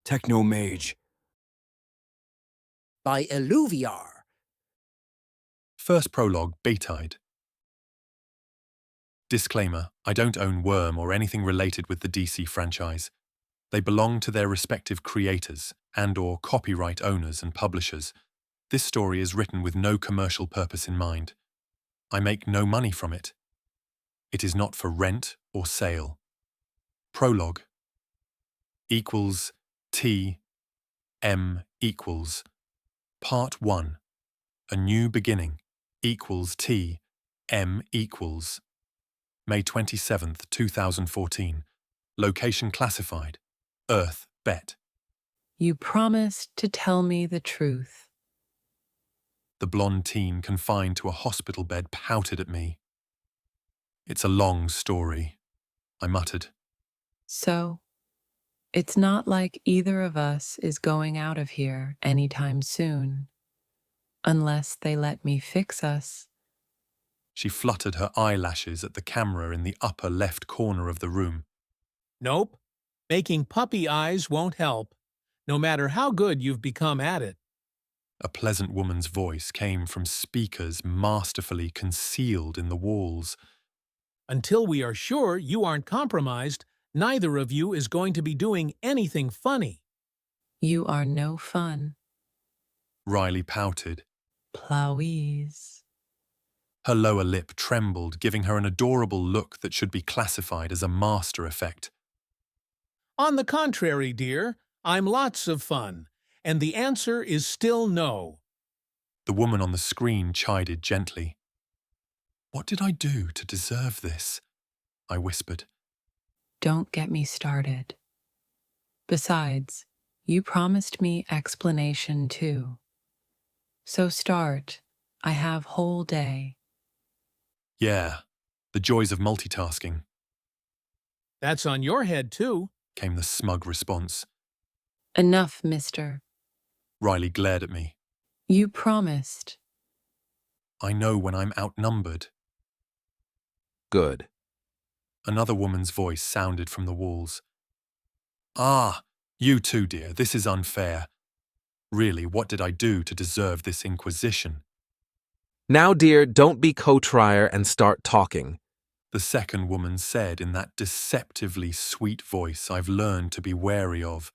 Technomage. By Illuviar. First prologue, Betide. Disclaimer, I don't own Worm or anything related with the DC franchise. They belong to their respective creators and/or copyright owners and publishers. This story is written with no commercial purpose in mind. I make no money from it. It is not for rent or sale. Prologue equals T M equals Part 1. A new beginning equals T M equals May 27th, 2014. Location classified. Earth bet. You promised to tell me the truth. The blonde teen confined to a hospital bed pouted at me. It's a long story, I muttered. So, it's not like either of us is going out of here anytime soon, unless they let me fix us. She fluttered her eyelashes at the camera in the upper left corner of the room. Nope. Making puppy eyes won't help, no matter how good you've become at it. A pleasant woman's voice came from speakers masterfully concealed in the walls. Until we are sure you aren't compromised, neither of you is going to be doing anything funny. You are no fun. Riley pouted. Plowies. Her lower lip trembled, giving her an adorable look that should be classified as a master effect. On the contrary, dear, I'm lots of fun, and the answer is still no. The woman on the screen chided gently. What did I do to deserve this? I whispered. Don't get me started. Besides, you promised me explanation too. So start. I have whole day. Yeah, the joys of multitasking, That's on your head, too. came the smug response. Enough, mister. Riley glared at me. You promised. I know when I'm outnumbered. Good. Another woman's voice sounded from the walls. Ah, you too, dear, this is unfair. Really, what did I do to deserve this inquisition? Now, dear, don't be co-trier and start talking. The second woman said in that deceptively sweet voice I've learned to be wary of.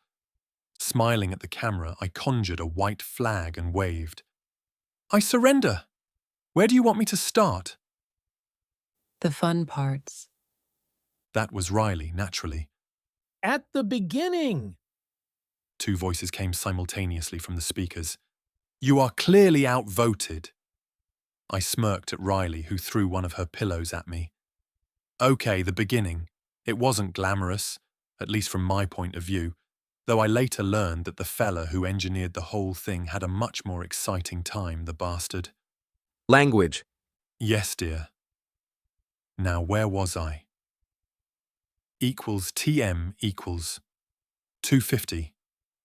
Smiling at the camera, I conjured a white flag and waved. I surrender! Where do you want me to start? The fun parts. That was Riley, naturally. At the beginning. Two voices came simultaneously from the speakers. You are clearly outvoted. I smirked at Riley, who threw one of her pillows at me. Okay, the beginning. It wasn't glamorous, at least from my point of view, though I later learned that the fella who engineered the whole thing had a much more exciting time, the bastard. Language. Yes, dear. Now, where was I? Equals TM equals 250,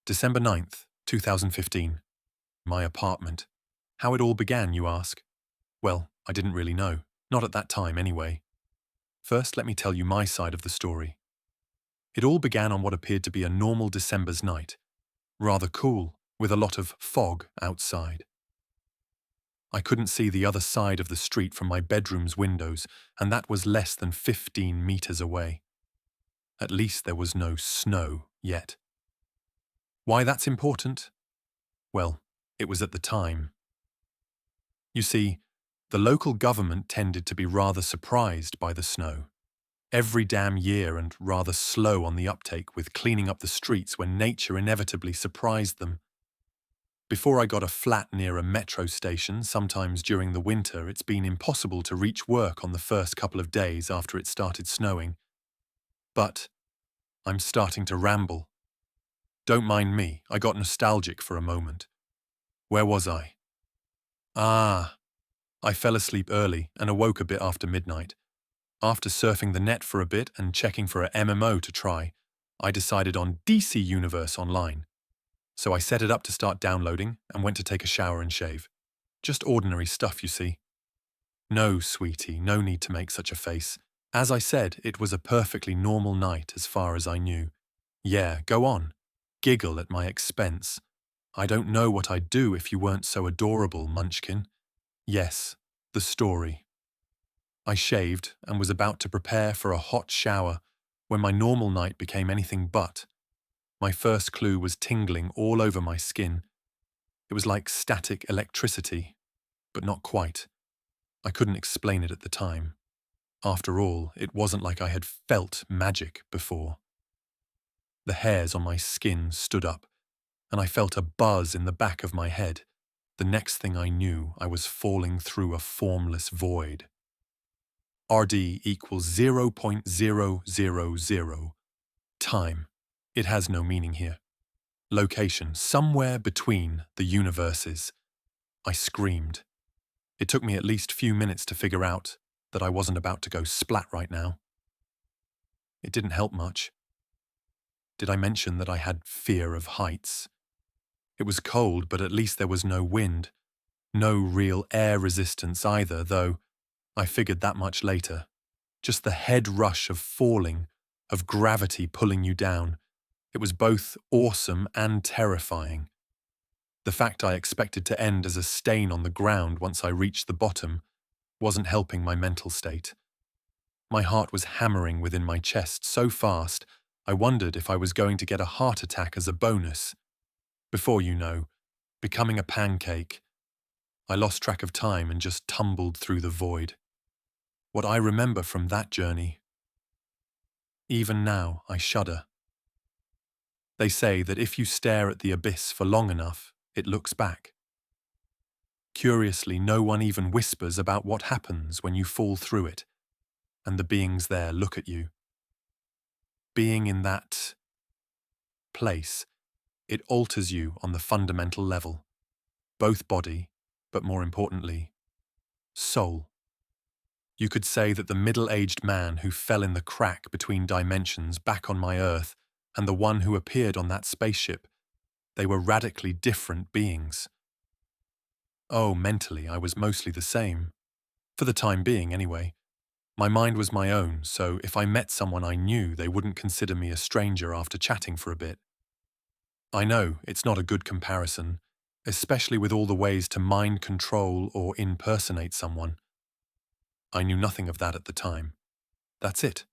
December 9th, 2015. My apartment. How it all began, you ask? Well, I didn't really know. Not at that time, anyway. First, let me tell you my side of the story. It all began on what appeared to be a normal December's night. Rather cool, with a lot of fog outside. I couldn't see the other side of the street from my bedroom's windows, and that was less than 15 meters away. At least there was no snow yet. Why that's important? Well, it was at the time. You see, the local government tended to be rather surprised by the snow. Every damn year and rather slow on the uptake with cleaning up the streets when nature inevitably surprised them. Before I got a flat near a metro station, sometimes during the winter, it's been impossible to reach work on the first couple of days after it started snowing. But I'm starting to ramble. Don't mind me, I got nostalgic for a moment. Where was I? I fell asleep early and awoke a bit after midnight. After surfing the net for a bit and checking for a MMO to try, I decided on DC Universe Online. So I set it up to start downloading and went to take a shower and shave. Just ordinary stuff, you see. No, sweetie, no need to make such a face. As I said, it was a perfectly normal night as far as I knew. Yeah, go on. giggle at my expense. I don't know what I'd do if you weren't so adorable, Munchkin. Yes, the story. I shaved and was about to prepare for a hot shower when my normal night became anything but. My first clue was tingling all over my skin. It was like static electricity, but not quite. I couldn't explain it at the time. After all, it wasn't like I had felt magic before. The hairs on my skin stood up, and I felt a buzz in the back of my head. The next thing I knew, I was falling through a formless void. RD equals 0.000. Time. It has no meaning here. Location. Somewhere between the universes. I screamed. It took me at least a few minutes to figure out that I wasn't about to go splat right now. It didn't help much. Did I mention that I had fear of heights? It was cold, but at least there was no wind. No real air resistance either, though I figured that much later. Just the head rush of falling, of gravity pulling you down. It was both awesome and terrifying. The fact I expected to end as a stain on the ground once I reached the bottom wasn't helping my mental state. My heart was hammering within my chest so fast, I wondered if I was going to get a heart attack as a bonus. Before you know, becoming a pancake, I lost track of time and just tumbled through the void. What I remember from that journey, even now I shudder. They say that if you stare at the abyss for long enough, it looks back. Curiously, no one even whispers about what happens when you fall through it, and the beings there look at you. Being in that place, it alters you on the fundamental level, both body, but more importantly, soul. You could say that the middle-aged man who fell in the crack between dimensions back on my Earth and the one who appeared on that spaceship, they were radically different beings. Oh, mentally, I was mostly the same. For the time being, anyway. My mind was my own, so if I met someone I knew, they wouldn't consider me a stranger after chatting for a bit. I know, it's not a good comparison, especially with all the ways to mind control or impersonate someone. I knew nothing of that at the time. That's it.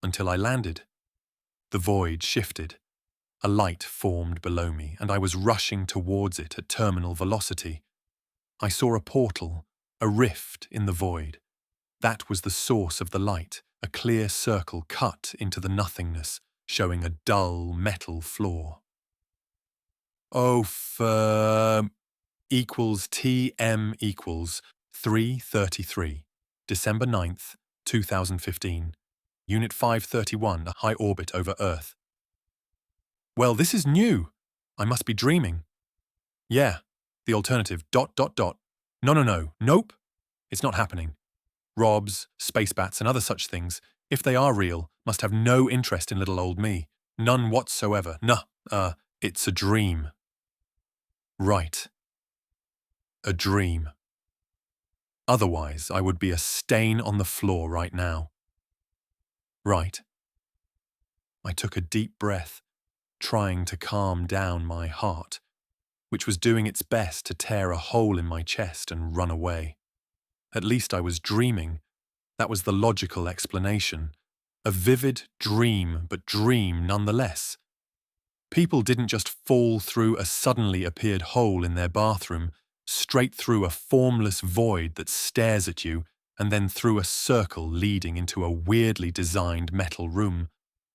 Until I landed. The void shifted. A light formed below me, and I was rushing towards it at terminal velocity. I saw a portal, a rift in the void. That was the source of the light, a clear circle cut into the nothingness, showing a dull metal floor. Equals TM equals 333, December 9th, 2015. Unit 531, a high orbit over Earth. Well, this is new. I must be dreaming. Yeah, the alternative, ... No, nope. It's not happening. Robs, space bats, and other such things, if they are real, must have no interest in little old me. None whatsoever. It's a dream. Right. A dream. Otherwise, I would be a stain on the floor right now. Right. I took a deep breath, trying to calm down my heart, which was doing its best to tear a hole in my chest and run away. At least I was dreaming. That was the logical explanation. A vivid dream, but dream nonetheless. People didn't just fall through a suddenly appeared hole in their bathroom, straight through a formless void that stares at you, and then through a circle leading into a weirdly designed metal room.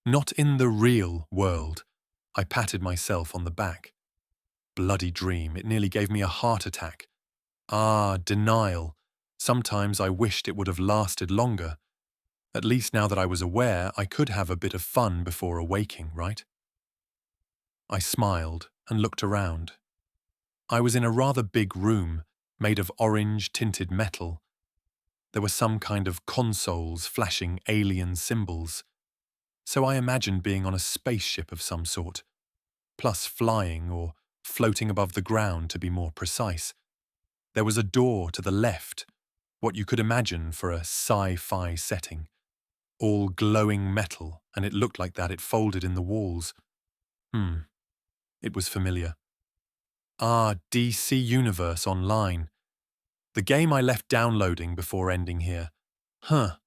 Not in the real world. I patted myself on the back. Bloody dream, it nearly gave me a heart attack. Denial. Sometimes I wished it would have lasted longer. At least now that I was aware, I could have a bit of fun before awaking, right? I smiled and looked around. I was in a rather big room, made of orange-tinted metal. There were some kind of consoles flashing alien symbols. So I imagined being on a spaceship of some sort, plus flying or floating above the ground to be more precise. There was a door to the left, what you could imagine for a sci-fi setting. All glowing metal, and it looked like that it folded in the walls. It was familiar. Ah, DC Universe Online. The game I left downloading before ending here. Huh.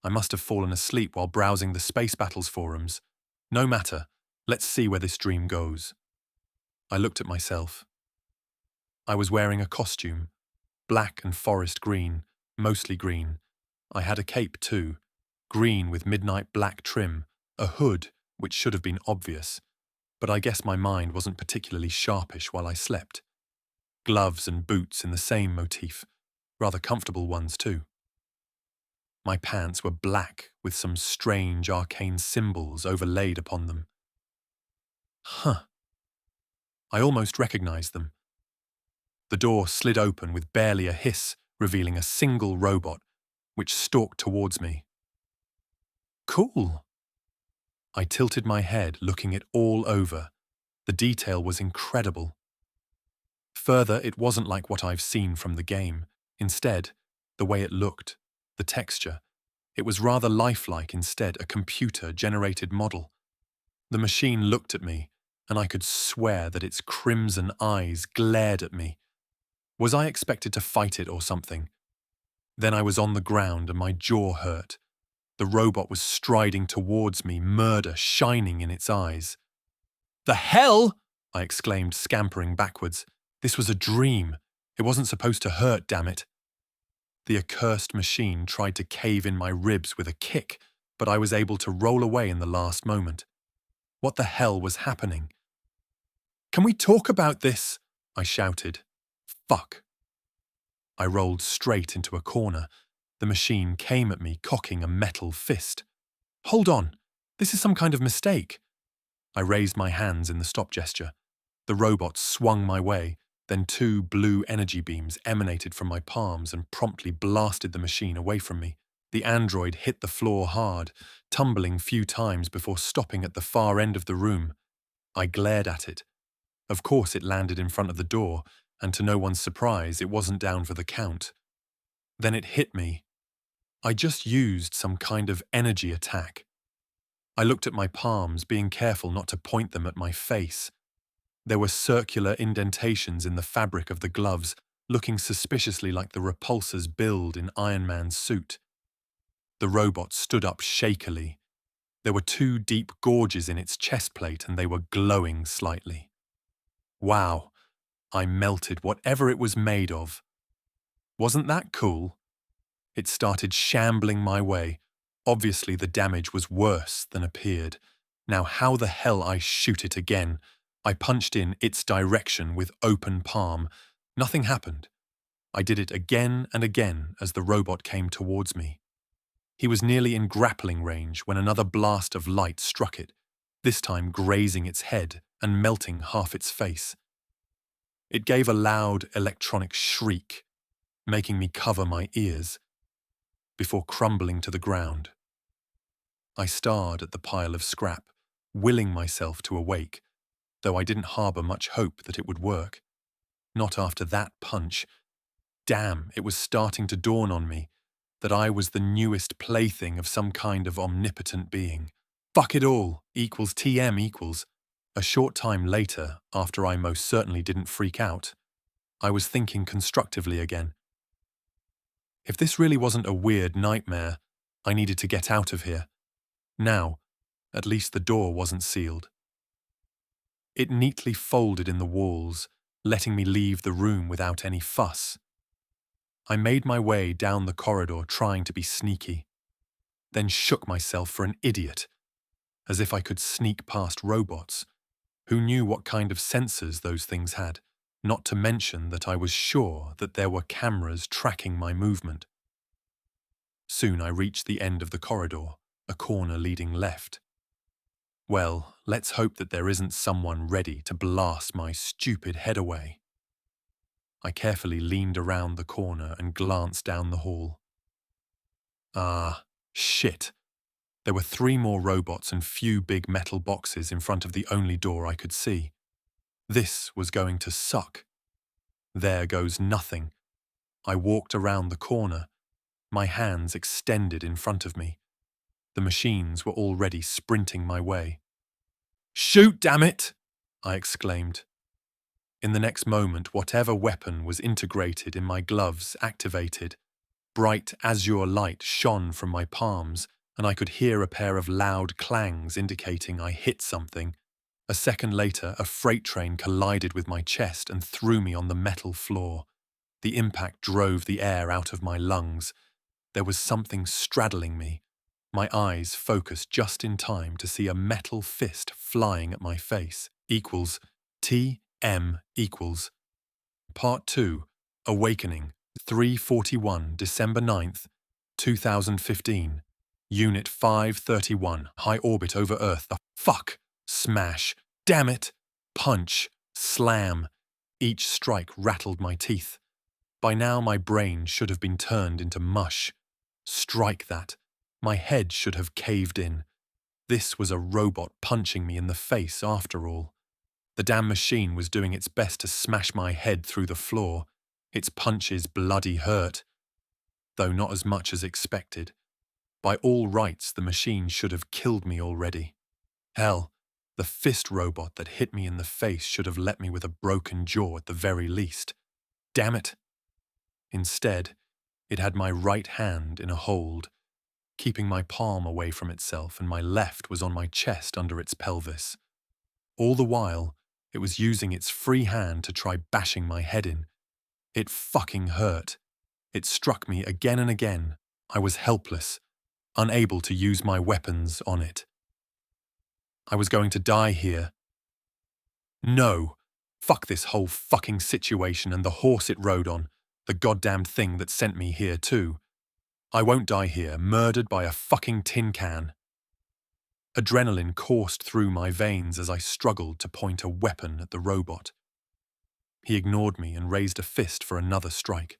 I must have fallen asleep while browsing the Space Battles forums. No matter. Let's see where this dream goes. I looked at myself. I was wearing a costume. Black and forest green, mostly green. I had a cape too. Green with midnight black trim. A hood, which should have been obvious. But I guess my mind wasn't particularly sharpish while I slept. Gloves and boots in the same motif. Rather comfortable ones too. My pants were black with some strange arcane symbols overlaid upon them. Huh. I almost recognized them. The door slid open with barely a hiss, revealing a single robot, which stalked towards me. Cool. I tilted my head, looking it all over. The detail was incredible. Further, it wasn't like what I've seen from the game. Instead, the way it looked, the texture, it was rather lifelike instead, a computer-generated model. The machine looked at me, and I could swear that its crimson eyes glared at me. Was I expected to fight it or something? Then I was on the ground and my jaw hurt. The robot was striding towards me, murder shining in its eyes. "The hell!" I exclaimed, scampering backwards. This was a dream. It wasn't supposed to hurt, damn it. The accursed machine tried to cave in my ribs with a kick, but I was able to roll away in the last moment. What the hell was happening? "Can we talk about this?" I shouted. Fuck. I rolled straight into a corner. The machine came at me, cocking a metal fist. "Hold on. This is some kind of mistake." I raised my hands in the stop gesture. The robot swung my way, then 2 blue energy beams emanated from my palms and promptly blasted the machine away from me. The android hit the floor hard, tumbling few times before stopping at the far end of the room. I glared at it. Of course it landed in front of the door, and to no one's surprise, it wasn't down for the count. Then it hit me. I just used some kind of energy attack. I looked at my palms, being careful not to point them at my face. There were circular indentations in the fabric of the gloves, looking suspiciously like the repulsor's build in Iron Man's suit. The robot stood up shakily. There were 2 deep gorges in its chest plate and they were glowing slightly. Wow, I melted whatever it was made of. Wasn't that cool? It started shambling my way. Obviously the damage was worse than appeared. Now how the hell I shoot it again? I punched in its direction with open palm. Nothing happened. I did it again and again as the robot came towards me. He was nearly in grappling range when another blast of light struck it, this time grazing its head and melting half its face. It gave a loud electronic shriek, making me cover my ears, before crumbling to the ground. I stared at the pile of scrap, willing myself to awake, though I didn't harbour much hope that it would work. Not after that punch. Damn, it was starting to dawn on me that I was the newest plaything of some kind of omnipotent being. Fuck it all, equals TM equals. A short time later, after I most certainly didn't freak out, I was thinking constructively again. If this really wasn't a weird nightmare, I needed to get out of here. Now, at least the door wasn't sealed. It neatly folded in the walls, letting me leave the room without any fuss. I made my way down the corridor trying to be sneaky, then shook myself for an idiot, as if I could sneak past robots. Who knew what kind of sensors those things had, not to mention that I was sure that there were cameras tracking my movement. Soon I reached the end of the corridor, a corner leading left. Well, let's hope that there isn't someone ready to blast my stupid head away. I carefully leaned around the corner and glanced down the hall. Ah, shit. There were 3 more robots and few big metal boxes in front of the only door I could see. This was going to suck. There goes nothing. I walked around the corner, my hands extended in front of me. The machines were already sprinting my way. "Shoot, damn it!" I exclaimed. In the next moment, whatever weapon was integrated in my gloves activated. Bright azure light shone from my palms, and I could hear a pair of loud clangs indicating I hit something. A second later, a freight train collided with my chest and threw me on the metal floor. The impact drove the air out of my lungs. There was something straddling me. My eyes focused just in time to see a metal fist flying at my face. Equals TM equals. Part 2, Awakening, 3:41, December 9th, 2015. Unit 531, high orbit over Earth. The fuck! Smash! Damn it! Punch! Slam! Each strike rattled my teeth. By now my brain should have been turned into mush. Strike that. My head should have caved in. This was a robot punching me in the face after all. The damn machine was doing its best to smash my head through the floor. Its punches bloody hurt, though not as much as expected. By all rights, the machine should have killed me already. Hell, the fist robot that hit me in the face should have left me with a broken jaw at the very least. Damn it! Instead, it had my right hand in a hold, keeping my palm away from itself, and my left was on my chest under its pelvis. All the while, it was using its free hand to try bashing my head in. It fucking hurt. It struck me again and again. I was helpless, unable to use my weapons on it. I was going to die here. No! Fuck this whole fucking situation and the horse it rode on, the goddamn thing that sent me here too. I won't die here, murdered by a fucking tin can. Adrenaline coursed through my veins as I struggled to point a weapon at the robot. He ignored me and raised a fist for another strike.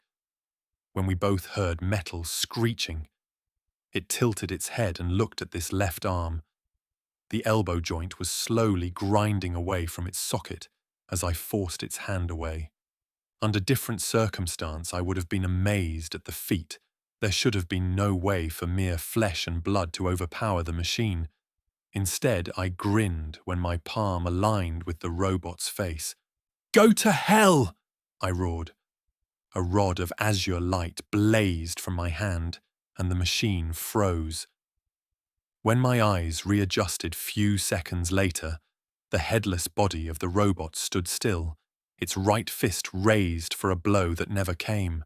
When we both heard metal screeching, it tilted its head and looked at this left arm. The elbow joint was slowly grinding away from its socket as I forced its hand away. Under different circumstance, I would have been amazed at the feat. There should have been no way for mere flesh and blood to overpower the machine. Instead, I grinned when my palm aligned with the robot's face. "Go to hell!" I roared. A rod of azure light blazed from my hand, and the machine froze. When my eyes readjusted few seconds later, the headless body of the robot stood still, its right fist raised for a blow that never came.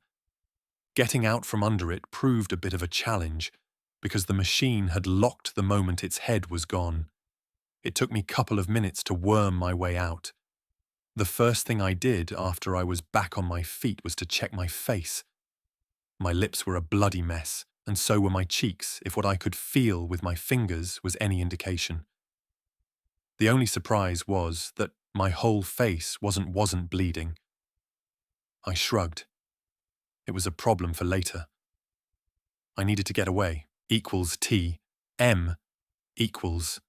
Getting out from under it proved a bit of a challenge, because the machine had locked the moment its head was gone. It took me a couple of minutes to worm my way out. The first thing I did after I was back on my feet was to check my face. My lips were a bloody mess, and so were my cheeks, if what I could feel with my fingers was any indication. The only surprise was that my whole face wasn't bleeding. I shrugged. It was a problem for later. I needed to get away. Equals T. M. Equals.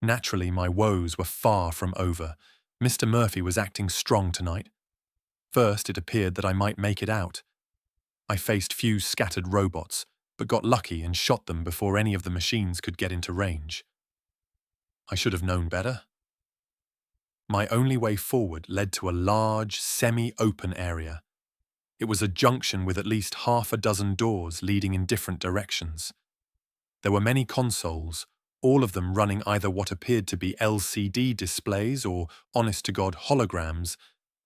Naturally, my woes were far from over. Mr. Murphy was acting strong tonight. First, it appeared that I might make it out. I faced few scattered robots, but got lucky and shot them before any of the machines could get into range. I should have known better. My only way forward led to a large, semi-open area. It was a junction with at least half a dozen doors leading in different directions. There were many consoles, all of them running either what appeared to be LCD displays or honest-to-God holograms,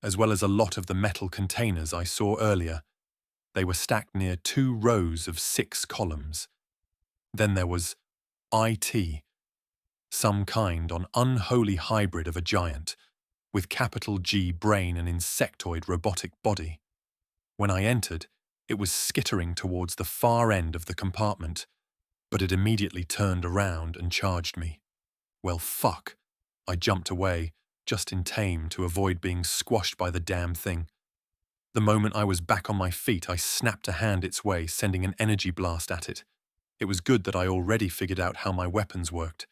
as well as a lot of the metal containers I saw earlier. They were stacked near 2 rows of 6 columns. Then there was IT, some kind of unholy hybrid of a giant, with capital G brain and insectoid robotic body. When I entered, it was skittering towards the far end of the compartment, but it immediately turned around and charged me. Well, fuck. I jumped away, just in time to avoid being squashed by the damn thing. The moment I was back on my feet, I snapped a hand its way, sending an energy blast at it. It was good that I already figured out how my weapons worked.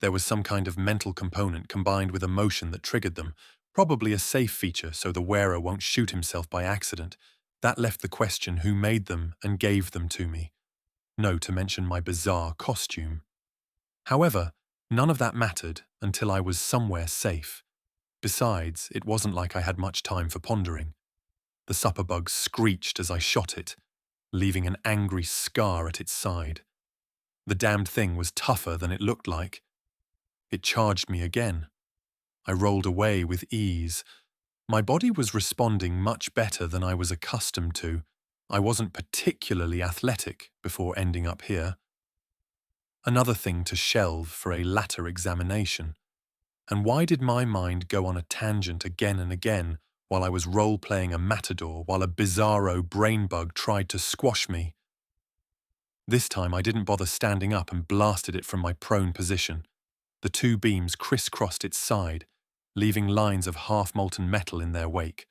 There was some kind of mental component combined with emotion that triggered them, probably a safe feature so the wearer won't shoot himself by accident. That left the question who made them and gave them to me. No to mention my bizarre costume. However, none of that mattered until I was somewhere safe. Besides, it wasn't like I had much time for pondering. The supper bug screeched as I shot it, leaving an angry scar at its side. The damned thing was tougher than it looked like. It charged me again. I rolled away with ease. My body was responding much better than I was accustomed to. I wasn't particularly athletic before ending up here. Another thing to shelve for a latter examination. And why did my mind go on a tangent again and again while I was role-playing a matador while a bizarro brain bug tried to squash me? This time I didn't bother standing up and blasted it from my prone position. The two beams crisscrossed its side, leaving lines of half-molten metal in their wake.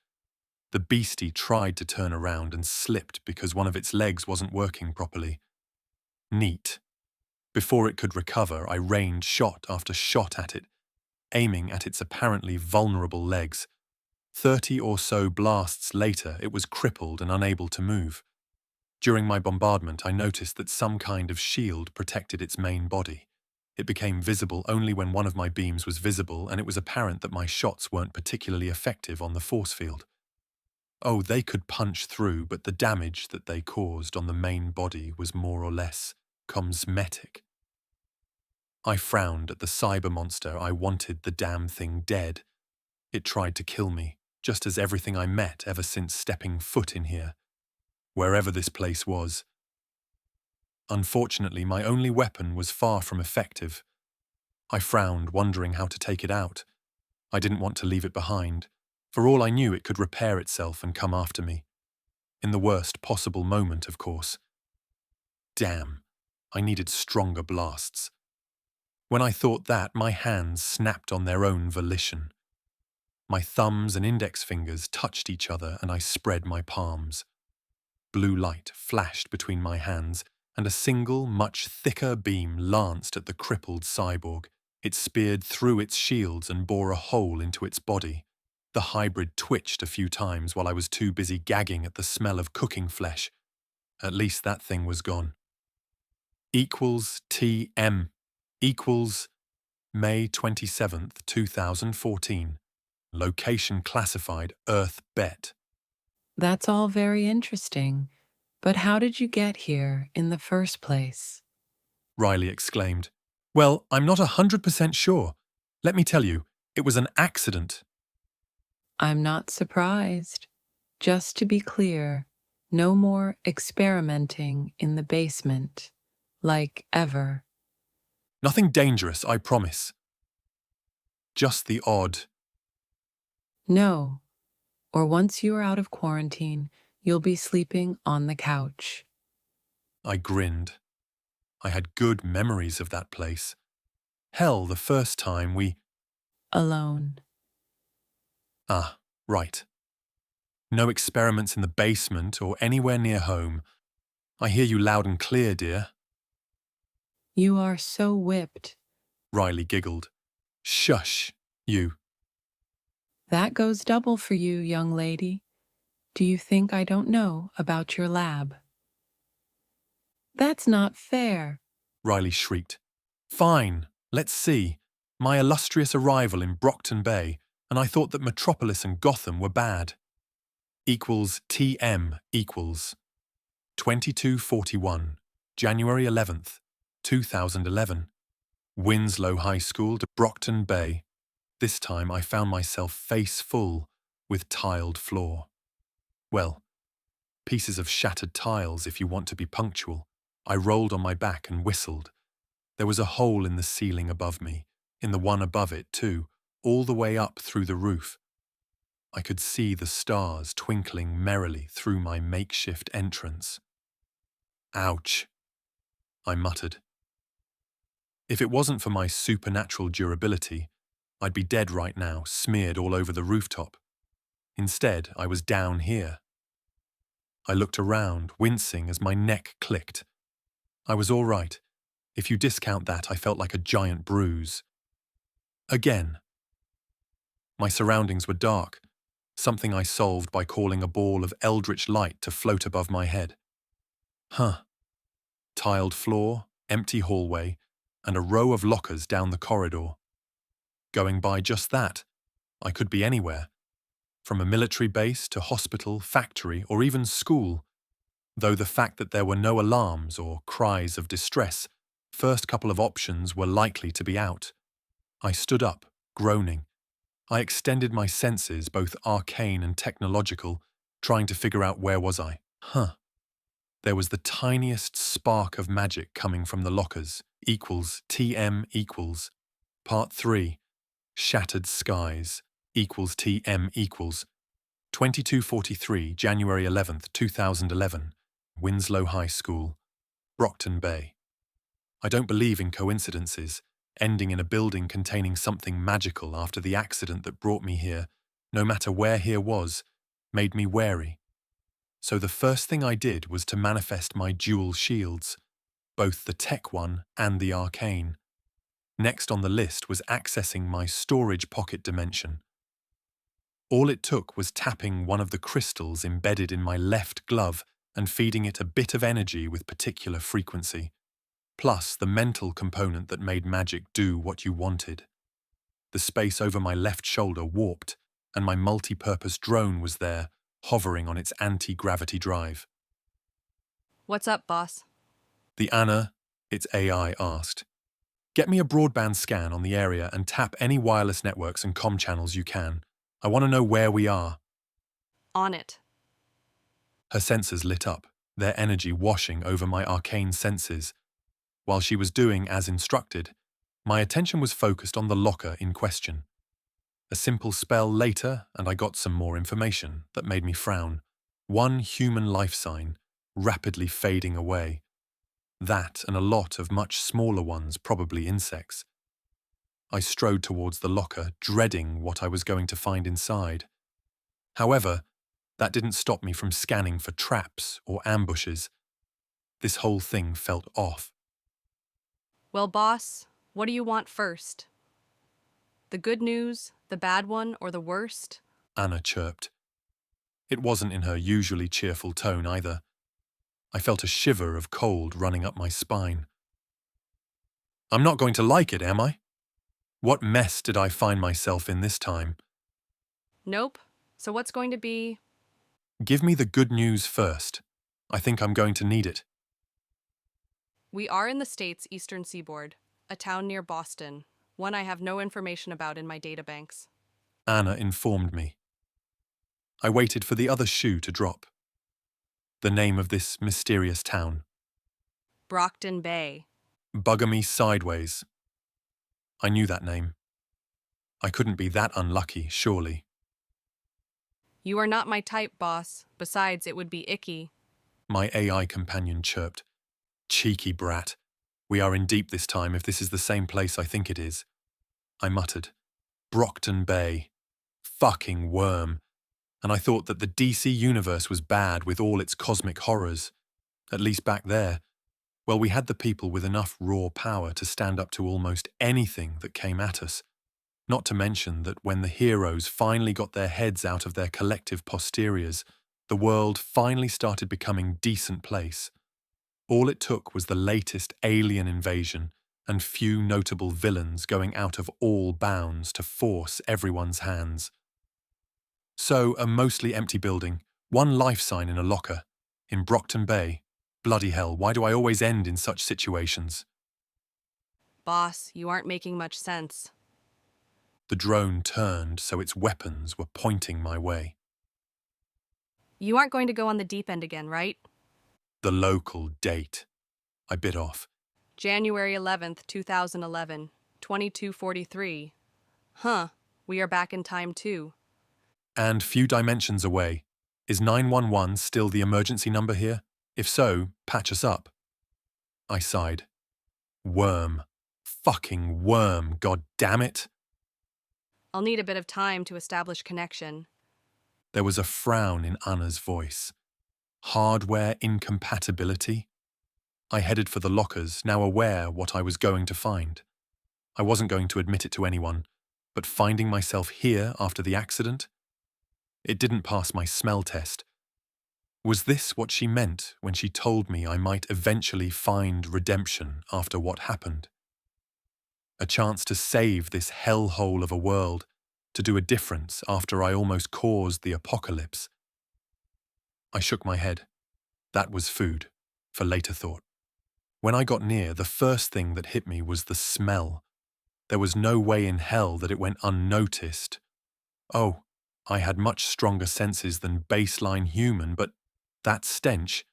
The beastie tried to turn around and slipped because one of its legs wasn't working properly. Neat. Before it could recover, I rained shot after shot at it, aiming at its apparently vulnerable legs. 30 or so blasts later, it was crippled and unable to move. During my bombardment, I noticed that some kind of shield protected its main body. It became visible only when one of my beams was visible, and it was apparent that my shots weren't particularly effective on the force field. Oh, they could punch through, but the damage that they caused on the main body was more or less cosmetic. I frowned at the cyber monster. I wanted the damn thing dead. It tried to kill me, just as everything I met ever since stepping foot in here, wherever this place was. Unfortunately, my only weapon was far from effective. I frowned, wondering how to take it out. I didn't want to leave it behind. For all I knew, it could repair itself and come after me. In the worst possible moment, of course. Damn, I needed stronger blasts. When I thought that, my hands snapped on their own volition. My thumbs and index fingers touched each other and I spread my palms. Blue light flashed between my hands and a single, much thicker beam lanced at the crippled cyborg. It speared through its shields and bore a hole into its body. The hybrid twitched a few times while I was too busy gagging at the smell of cooking flesh. At least that thing was gone. Equals TM. Equals May 27th, 2014. Location classified Earth Bet. That's all very interesting, but how did you get here in the first place? Riley exclaimed. Well, I'm not 100% sure. Let me tell you, it was an accident. I'm not surprised. Just to be clear, no more experimenting in the basement, like ever. Nothing dangerous, I promise. Just the odd. No, or once you are out of quarantine, you'll be sleeping on the couch. I grinned. I had good memories of that place. Hell, the first time we... Alone. Ah, right. No experiments in the basement or anywhere near home. I hear you loud and clear, dear. You are so whipped. Riley giggled. Shush, you. That goes double for you, young lady. Do you think I don't know about your lab? That's not fair. Riley shrieked. Fine, let's see. My illustrious arrival in Brockton Bay, and I thought that Metropolis and Gotham were bad. Equals TM equals 2241, January 11th, 2011. Winslow High School to Brockton Bay. This time I found myself face full with tiled floor. Well, pieces of shattered tiles if you want to be punctual. I rolled on my back and whistled. There was a hole in the ceiling above me, in the one above it too, all the way up through the roof. I could see the stars twinkling merrily through my makeshift entrance. Ouch, I muttered. If it wasn't for my supernatural durability, I'd be dead right now, smeared all over the rooftop. Instead, I was down here. I looked around, wincing as my neck clicked. I was all right. If you discount that, I felt like a giant bruise. Again. My surroundings were dark, something I solved by calling a ball of eldritch light to float above my head. Tiled floor, empty hallway, and a row of lockers down the corridor. going by just that. I could be anywhere, from a military base to hospital, factory, or even school. Though the fact that there were no alarms or cries of distress, first couple of options were likely to be out. I stood up, groaning. I extended my senses, both arcane and technological, trying to figure out where was I. There was the tiniest spark of magic coming from the lockers, equals TM equals. Part 3, Shattered Skies, equals TM equals. 2243, January 11th, 2011, Winslow High School, Brockton Bay. I don't believe in coincidences. Ending in a building containing something magical after the accident that brought me here, no matter where here was, made me wary. So the first thing I did was to manifest my dual shields, both the tech one and the arcane. Next on the list was accessing my storage pocket dimension. All it took was tapping one of the crystals embedded in my left glove and feeding it a bit of energy with particular frequency, plus the mental component that made magic do what you wanted. The space over my left shoulder warped, and my multi-purpose drone was there, hovering on its anti-gravity drive. What's up, boss? The Anna, its AI, asked. Get me a broadband scan on the area and tap any wireless networks and comm channels you can. I want to know where we are. On it. Her sensors lit up, their energy washing over my arcane senses. While she was doing as instructed, my attention was focused on the locker in question. A simple spell later, and I got some more information that made me frown. One human life sign, rapidly fading away. That and a lot of much smaller ones, probably insects. I strode towards the locker, dreading what I was going to find inside. However, that didn't stop me from scanning for traps or ambushes. This whole thing felt off. Well, boss, what do you want first? The good news, the bad one, or the worst? Anna chirped. It wasn't in her usually cheerful tone either. I felt a shiver of cold running up my spine. I'm not going to like it, am I? What mess did I find myself in this time? Nope. So what's going to be? Give me the good news first. I think I'm going to need it. We are in the state's eastern seaboard, a town near Boston, one I have no information about in my databanks. Anna informed me. I waited for the other shoe to drop. The name of this mysterious town. Brockton Bay. Bugger me sideways. I knew that name. I couldn't be that unlucky, surely. You are not my type, boss. Besides, it would be icky. My AI companion chirped. Cheeky brat. We are in deep this time if this is the same place I think it is. I muttered. Brockton Bay. Fucking worm. And I thought that the DC universe was bad with all its cosmic horrors. At least back there. Well, we had the people with enough raw power to stand up to almost anything that came at us. Not to mention that when the heroes finally got their heads out of their collective posteriors, the world finally started becoming a decent place. All it took was the latest alien invasion and few notable villains going out of all bounds to force everyone's hands. So, a mostly empty building, one life sign in a locker, in Brockton Bay. Bloody hell, why do I always end in such situations? Boss, you aren't making much sense. The drone turned so its weapons were pointing my way. You aren't going to go on the deep end again, right? The local date. I bit off. January 11th, 2011, 2243. Huh, we are back in time too. And few dimensions away. Is 911 still the emergency number here? If so, patch us up. I sighed. Worm. Fucking worm, god damn it. I'll need a bit of time to establish connection. There was a frown in Anna's voice. Hardware incompatibility? I headed for the lockers, now aware what I was going to find. I wasn't going to admit it to anyone, but finding myself here after the accident? It didn't pass my smell test. Was this what she meant when she told me I might eventually find redemption after what happened? a chance to save this hellhole of a world, to do a difference after I almost caused the apocalypse. I shook my head. That was food, for later thought. When I got near, the first thing that hit me was the smell. There was no way in hell that it went unnoticed. Oh, I had much stronger senses than baseline human, but that stench,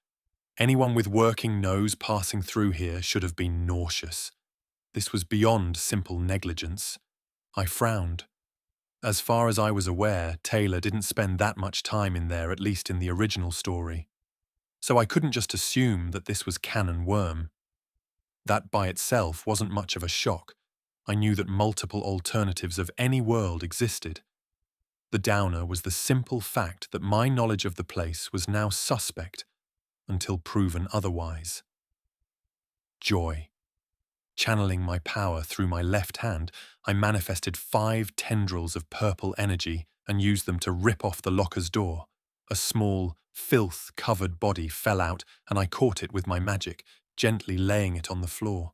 anyone with working nose passing through here should have been nauseous. This was beyond simple negligence. I frowned. As far as I was aware, Taylor didn't spend that much time in there, at least in the original story. So I couldn't just assume that this was canon worm. That by itself wasn't much of a shock. I knew that multiple alternatives of any world existed. The downer was the simple fact that my knowledge of the place was now suspect until proven otherwise. Joy. Channeling my power through my left hand, I manifested 5 tendrils of purple energy and used them to rip off the locker's door. A small, filth-covered body fell out, and I caught it with my magic, gently laying it on the floor.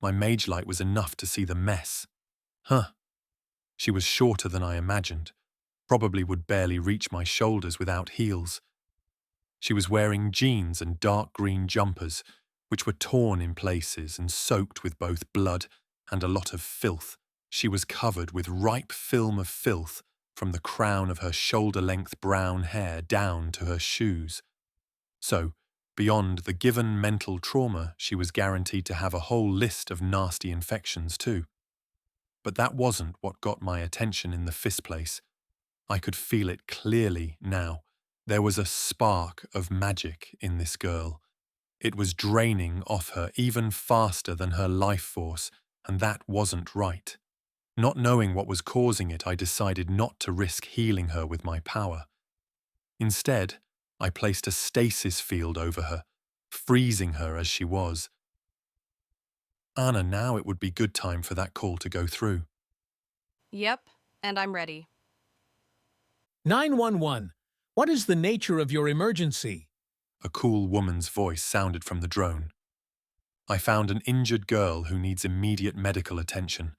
My mage light was enough to see the mess. She was shorter than I imagined, probably would barely reach my shoulders without heels. She was wearing jeans and dark green jumpers, which were torn in places and soaked with both blood and a lot of filth. She was covered with ripe film of filth from the crown of her shoulder-length brown hair down to her shoes. So, beyond the given mental trauma, she was guaranteed to have a whole list of nasty infections too. But that wasn't what got my attention in the first place. I could feel it clearly now. There was a spark of magic in this girl. It was draining off her even faster than her life force, and that wasn't right. Not knowing what was causing it, I decided not to risk healing her with my power. Instead, I placed a stasis field over her, freezing her as she was. Anna, now it would be good time for that call to go through. Yep, and I'm ready. 911. What is the nature of your emergency? A cool woman's voice sounded from the drone. I found an injured girl who needs immediate medical attention.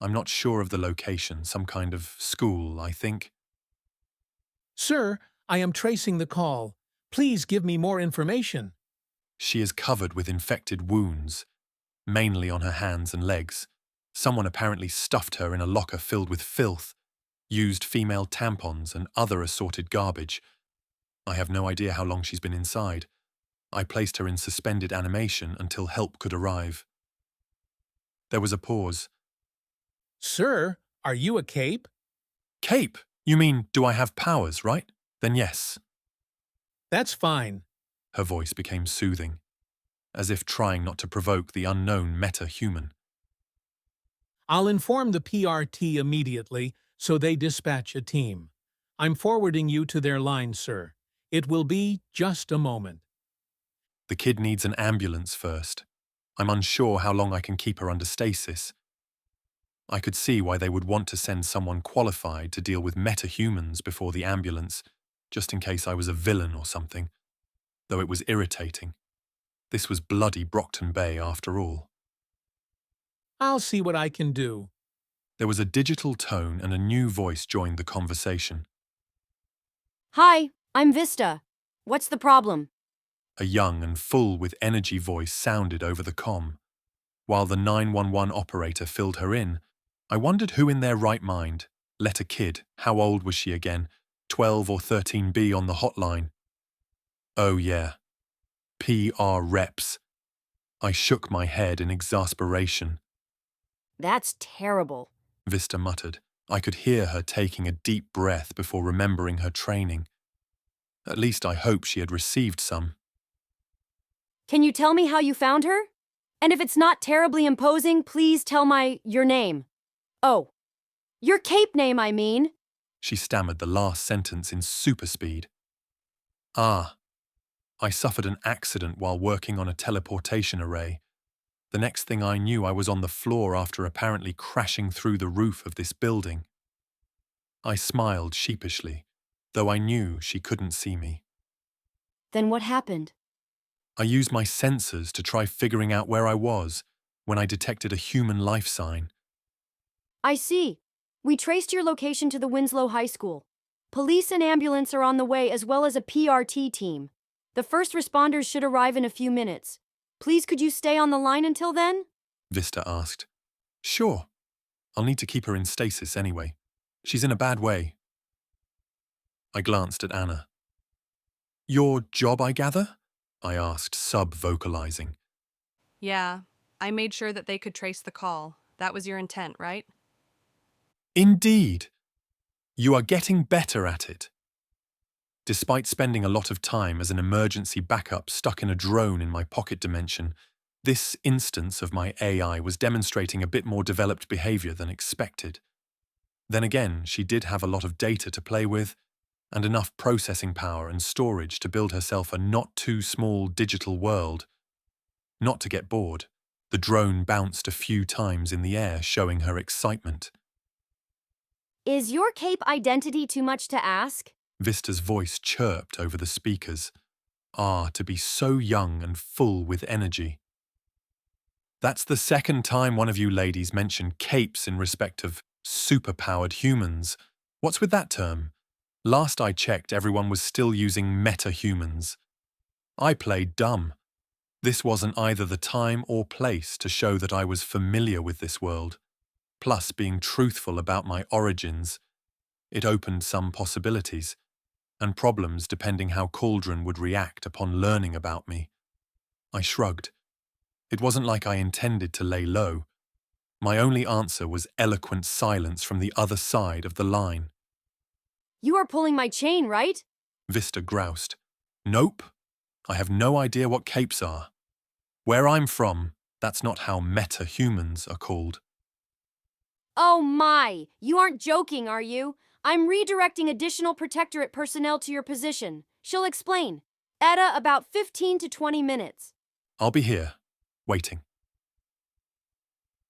I'm not sure of the location, some kind of school, I think. Sir, I am tracing the call. Please give me more information. She is covered with infected wounds, mainly on her hands and legs. Someone apparently stuffed her in a locker filled with filth, used female tampons and other assorted garbage. I have no idea how long she's been inside. I placed her in suspended animation until help could arrive. There was a pause. Sir, are you a cape? Cape? You mean, do I have powers, right? Then yes. That's fine. Her voice became soothing, as if trying not to provoke the unknown metahuman. I'll inform the PRT immediately so they dispatch a team. I'm forwarding you to their line, sir. It will be just a moment. The kid needs an ambulance first. I'm unsure how long I can keep her under stasis. I could see why they would want to send someone qualified to deal with metahumans before the ambulance, just in case I was a villain or something, though it was irritating. This was bloody Brockton Bay after all. I'll see what I can do. There was a digital tone and a new voice joined the conversation. Hi, I'm Vista. What's the problem? A young and full with energy voice sounded over the comm. While the 911 operator filled her in, I wondered who in their right mind let a kid, how old was she again, 12 or 13B on the hotline. Oh yeah, PR reps. I shook my head in exasperation. That's terrible. Vista muttered. I could hear her taking a deep breath before remembering her training. At least I hope she had received some. Can you tell me how you found her? And if it's not terribly imposing, please tell your name. Oh, your cape name, I mean. She stammered the last sentence in super speed. I suffered an accident while working on a teleportation array. The next thing I knew, I was on the floor after apparently crashing through the roof of this building. I smiled sheepishly, though I knew she couldn't see me. Then what happened? I used my sensors to try figuring out where I was, when I detected a human life sign. I see. We traced your location to the Winslow High School. Police and ambulance are on the way as well as a PRT team. The first responders should arrive in a few minutes. Please could you stay on the line until then? Vista asked. Sure. I'll need to keep her in stasis anyway. She's in a bad way. I glanced at Anna. Your job, I gather? I asked, sub-vocalizing. Yeah, I made sure that they could trace the call. That was your intent, right? Indeed. You are getting better at it. Despite spending a lot of time as an emergency backup stuck in a drone in my pocket dimension, this instance of my AI was demonstrating a bit more developed behavior than expected. Then again, she did have a lot of data to play with, and enough processing power and storage to build herself a not-too-small digital world. Not to get bored, the drone bounced a few times in the air, showing her excitement. Is your cape identity too much to ask? Vista's voice chirped over the speakers. Ah, to be so young and full with energy. That's the second time one of you ladies mentioned capes in respect of superpowered humans. What's with that term? Last I checked, everyone was still using metahumans. I played dumb. This wasn't either the time or place to show that I was familiar with this world. Plus, being truthful about my origins, it opened some possibilities, and problems depending how Cauldron would react upon learning about me. I shrugged. It wasn't like I intended to lay low. My only answer was eloquent silence from the other side of the line. You are pulling my chain, right? Vista groused. Nope. I have no idea what capes are. Where I'm from, that's not how metahumans are called. Oh my! You aren't joking, are you? I'm redirecting additional protectorate personnel to your position. She'll explain. Etta, about 15 to 20 minutes. I'll be here, waiting.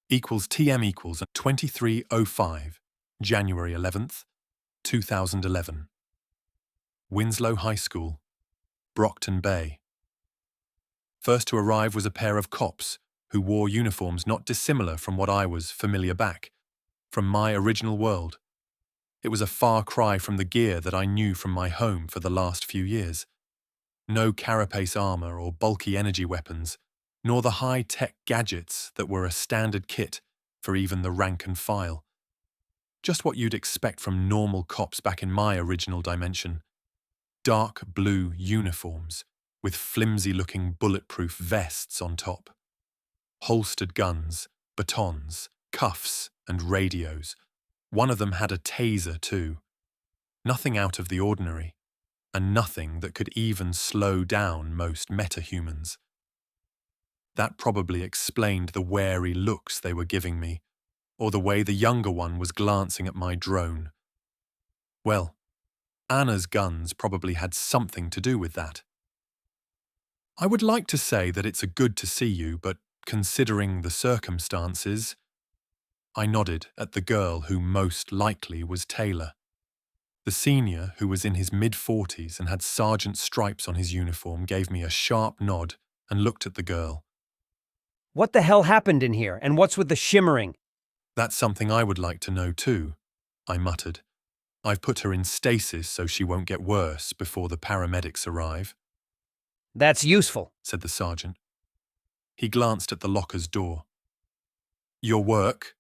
Equals TM equals 2305, January 11th, 2011. Winslow High School, Brockton Bay. First to arrive was a pair of cops who wore uniforms not dissimilar from what I was familiar back, from my original world. It was a far cry from the gear that I knew from my home for the last few years. No carapace armor or bulky energy weapons, nor the high-tech gadgets that were a standard kit for even the rank and file. Just what you'd expect from normal cops back in my original dimension. Dark blue uniforms with flimsy-looking bulletproof vests on top. Holstered guns, batons, cuffs, and radios. One of them had a taser too. Nothing out of the ordinary, and nothing that could even slow down most metahumans. That probably explained the wary looks they were giving me, or the way the younger one was glancing at my drone. Well, Anna's guns probably had something to do with that. I would like to say that it's a good to see you, but considering the circumstances... I nodded at the girl who most likely was Taylor. The senior, who was in his mid-40s and had sergeant stripes on his uniform, gave me a sharp nod and looked at the girl. What the hell happened in here, and what's with the shimmering? That's something I would like to know too, I muttered. I've put her in stasis so she won't get worse before the paramedics arrive. That's useful, said the sergeant. He glanced at the locker's door. Your work?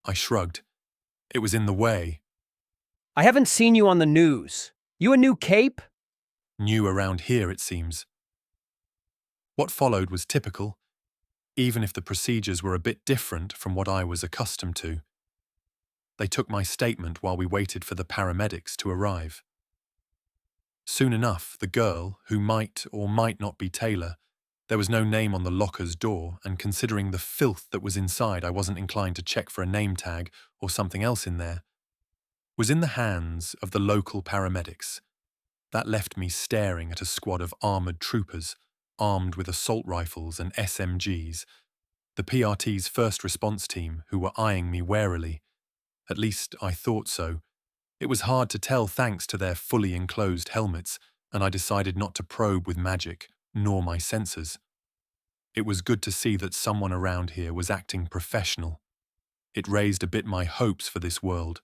I shrugged. It was in the way. I haven't seen you on the news. You a new cape? New around here, it seems. What followed was typical, even if the procedures were a bit different from what I was accustomed to. They took my statement while we waited for the paramedics to arrive. Soon enough, the girl, who might or might not be Taylor, there was no name on the locker's door, and considering the filth that was inside, I wasn't inclined to check for a name tag or something else in there, was in the hands of the local paramedics. That left me staring at a squad of armoured troopers, armed with assault rifles and SMGs, the PRT's first response team, who were eyeing me warily. At least I thought so. It was hard to tell thanks to their fully enclosed helmets, and I decided not to probe with magic, nor my sensors. It was good to see that someone around here was acting professional. It raised a bit my hopes for this world.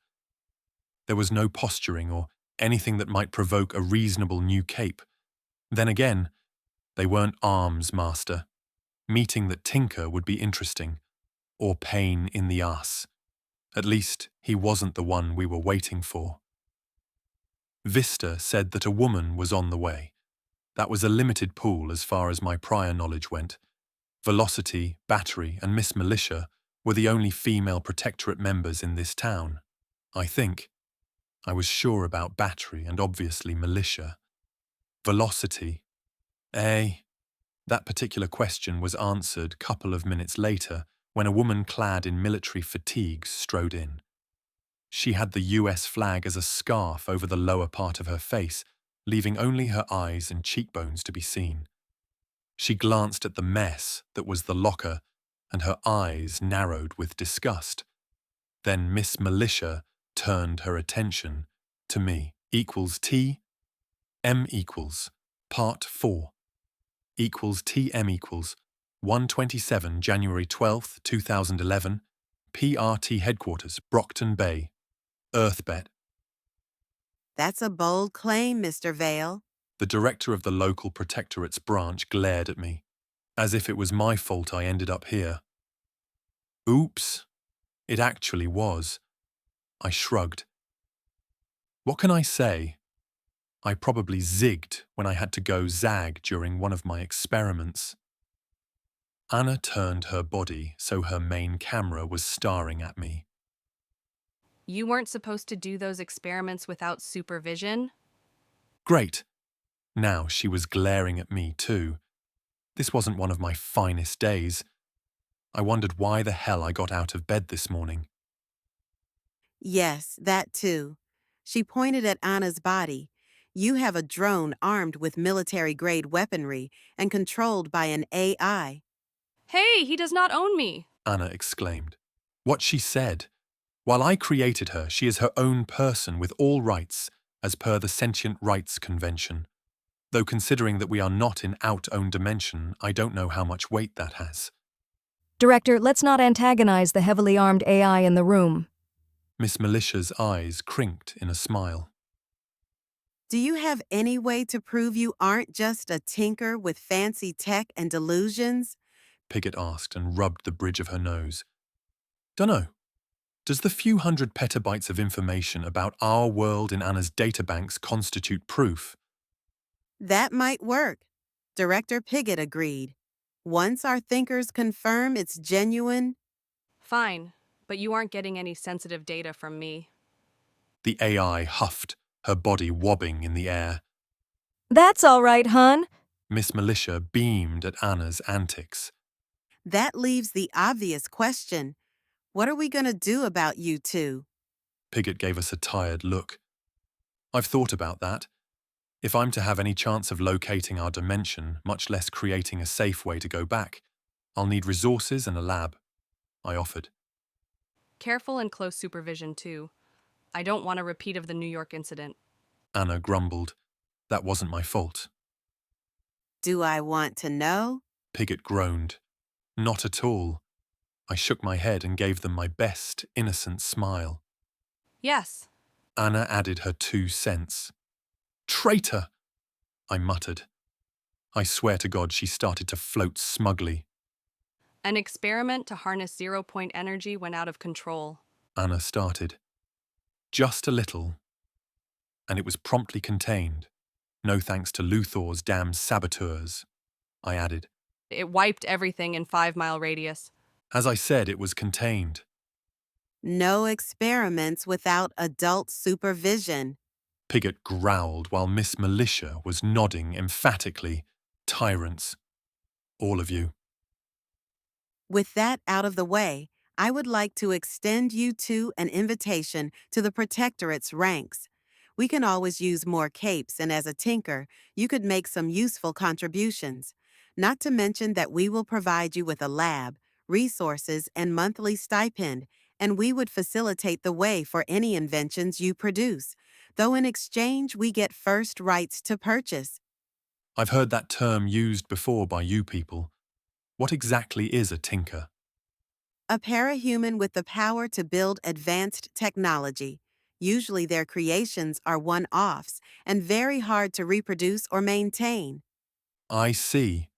There was no posturing or anything that might provoke a reasonable new cape. Then again, they weren't arms, master. Meeting that tinker would be interesting, or pain in the ass. At least he wasn't the one we were waiting for. Vista said that a woman was on the way. That was a limited pool as far as my prior knowledge went. Velocity, Battery, and Miss Militia were the only female protectorate members in this town. I think. I was sure about Battery and obviously Militia. Velocity. That particular question was answered a couple of minutes later when a woman clad in military fatigues strode in. She had the US flag as a scarf over the lower part of her face, leaving only her eyes and cheekbones to be seen. She glanced at the mess that was the locker, and her eyes narrowed with disgust. Then Miss Militia turned her attention to me. Equals T, M equals, Part 4. Equals TM equals 127 January 12th, 2011, PRT Headquarters, Brockton Bay, Earthbet. That's a bold claim, Mr. Vale. The director of the local protectorate's branch glared at me, as if it was my fault I ended up here. Oops. It actually was. I shrugged. What can I say? I probably zigged when I had to go zag during one of my experiments. Anna turned her body so her main camera was staring at me. You weren't supposed to do those experiments without supervision? Great. Now she was glaring at me too. This wasn't one of my finest days. I wondered why the hell I got out of bed this morning. Yes, that too. She pointed at Anna's body. You have a drone armed with military-grade weaponry and controlled by an AI. Hey, he does not own me! Anna exclaimed. What she said. While I created her, she is her own person with all rights, as per the Sentient Rights Convention. Though considering that we are not in out-own dimension, I don't know how much weight that has. Director, let's not antagonize the heavily armed AI in the room. Miss Militia's eyes crinked in a smile. Do you have any way to prove you aren't just a tinker with fancy tech and delusions? Piggott asked and rubbed the bridge of her nose. Dunno. Does the few hundred petabytes of information about our world in Anna's databanks constitute proof? That might work. Director Piggott agreed. Once our thinkers confirm it's genuine... Fine, but you aren't getting any sensitive data from me. The AI huffed, her body wobbling in the air. That's all right, hun. Miss Militia beamed at Anna's antics. That leaves the obvious question. What are we going to do about you two? Piggott gave us a tired look. I've thought about that. If I'm to have any chance of locating our dimension, much less creating a safe way to go back, I'll need resources and a lab. I offered. Careful and close supervision, too. I don't want a repeat of the New York incident. Anna grumbled. That wasn't my fault. Do I want to know? Piggott groaned. Not at all. I shook my head and gave them my best, innocent smile. Yes. Anna added her 2 cents. Traitor! I muttered. I swear to God she started to float smugly. An experiment to harness zero-point energy went out of control. Anna started. Just a little. And it was promptly contained. No thanks to Luthor's damn saboteurs, I added. It wiped everything in 5-mile radius. As I said, it was contained. No experiments without adult supervision. Piggott growled while Miss Militia was nodding emphatically. Tyrants. All of you. With that out of the way, I would like to extend you two an invitation to the Protectorate's ranks. We can always use more capes, and as a tinker, you could make some useful contributions. Not to mention that we will provide you with a lab, resources, and monthly stipend, and we would facilitate the way for any inventions you produce, though in exchange we get first rights to purchase. I've heard that term used before by you people. What exactly is a tinker? A parahuman with the power to build advanced technology. Usually their creations are one-offs and very hard to reproduce or maintain. I see.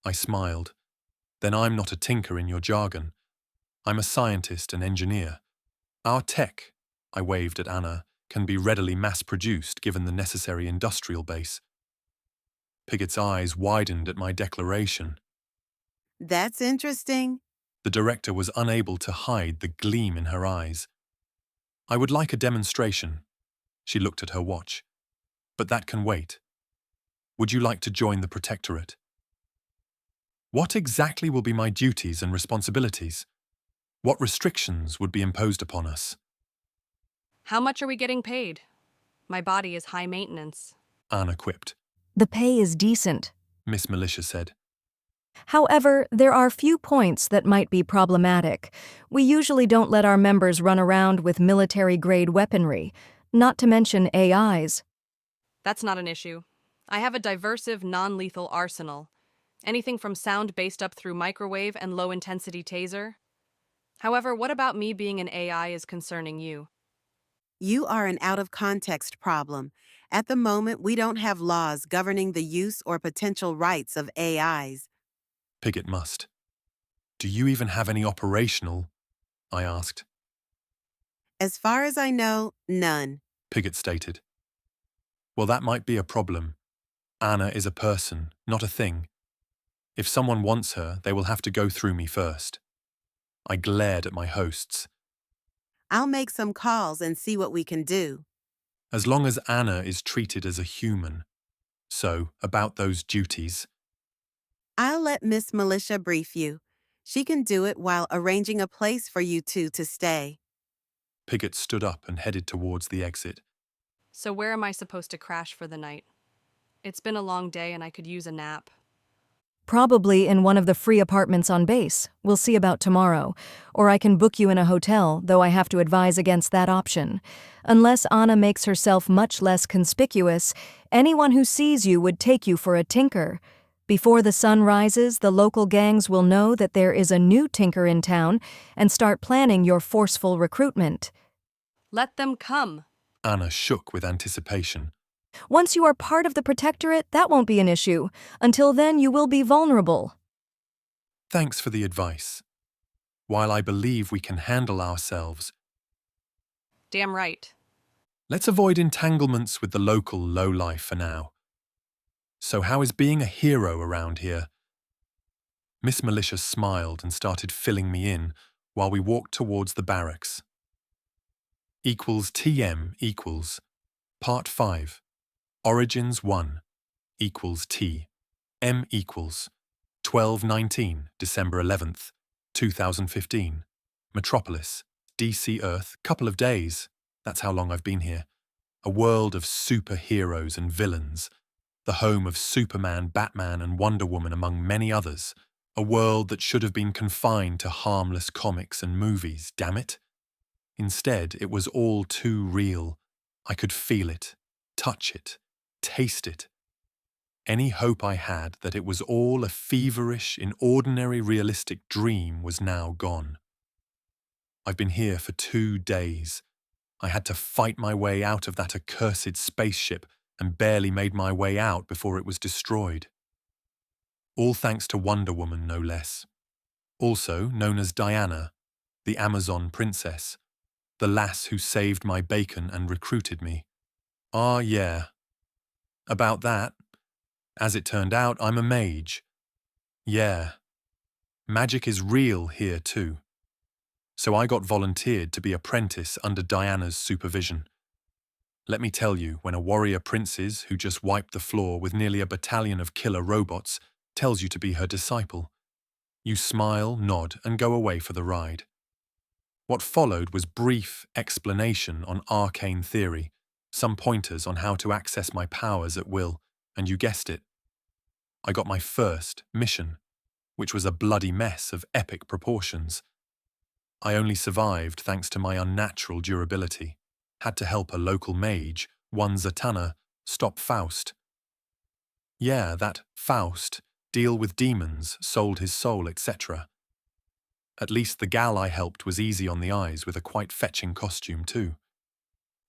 I smiled. Then I'm not a tinker in your jargon. I'm a scientist and engineer. Our tech, I waved at Anna, can be readily mass-produced given the necessary industrial base. Pigot's eyes widened at my declaration. That's interesting. The director was unable to hide the gleam in her eyes. I would like a demonstration. She looked at her watch. But that can wait. Would you like to join the protectorate? What exactly will be my duties and responsibilities? What restrictions would be imposed upon us? How much are we getting paid? My body is high maintenance. Anna quipped. The pay is decent. Miss Militia said. However, there are few points that might be problematic. We usually don't let our members run around with military-grade weaponry, not to mention AIs. That's not an issue. I have a diversive, non-lethal arsenal. Anything from sound-based up through microwave and low-intensity taser. However, what about me being an AI is concerning you? You are an out-of-context problem. At the moment, we don't have laws governing the use or potential rights of AIs. Pigot must. Do you even have any operational? I asked. As far as I know, none. Pigot stated. Well, that might be a problem. Anna is a person, not a thing. If someone wants her, they will have to go through me first. I glared at my hosts. I'll make some calls and see what we can do. As long as Anna is treated as a human. So, about those duties. I'll let Miss Militia brief you. She can do it while arranging a place for you two to stay. Pigot stood up and headed towards the exit. So where am I supposed to crash for the night? It's been a long day and I could use a nap. Probably in one of the free apartments on base. We'll see about tomorrow. Or I can book you in a hotel, though I have to advise against that option. Unless Anna makes herself much less conspicuous, anyone who sees you would take you for a tinker. Before the sun rises, the local gangs will know that there is a new tinker in town and start planning your forceful recruitment. Let them come. Anna shook with anticipation. Once you are part of the protectorate, that won't be an issue. Until then, you will be vulnerable. Thanks for the advice. While I believe we can handle ourselves, Damn right. let's avoid entanglements with the local lowlife for now. So how is being a hero around here? Miss Militia smiled and started filling me in while we walked towards the barracks. Equals TM equals Part 5. Origins 1 equals T. M equals 12/19, December 11th, 2015. Metropolis, DC Earth, couple of days. That's how long I've been here. A world of superheroes and villains. The home of Superman, Batman, and Wonder Woman among many others. A world that should have been confined to harmless comics and movies, damn it. Instead, it was all too real. I could feel it, touch it, taste it. Any hope I had that it was all a feverish, inordinary, realistic dream was now gone. I've been here for 2 days. I had to fight my way out of that accursed spaceship and barely made my way out before it was destroyed. All thanks to Wonder Woman, no less. Also known as Diana, the Amazon princess, the lass who saved my bacon and recruited me. Ah, yeah. About that, as it turned out, I'm a mage. Yeah. Magic is real here too. So I got volunteered to be apprentice under Diana's supervision. Let me tell you, when a warrior princess who just wiped the floor with nearly a battalion of killer robots tells you to be her disciple, you smile, nod, and go away for the ride. What followed was brief explanation on arcane theory, some pointers on how to access my powers at will, and you guessed it. I got my first mission, which was a bloody mess of epic proportions. I only survived thanks to my unnatural durability. Had to help a local mage, one Zatanna, stop Faust. Yeah, that Faust, deal with demons, sold his soul, etc. At least the gal I helped was easy on the eyes with a quite fetching costume too.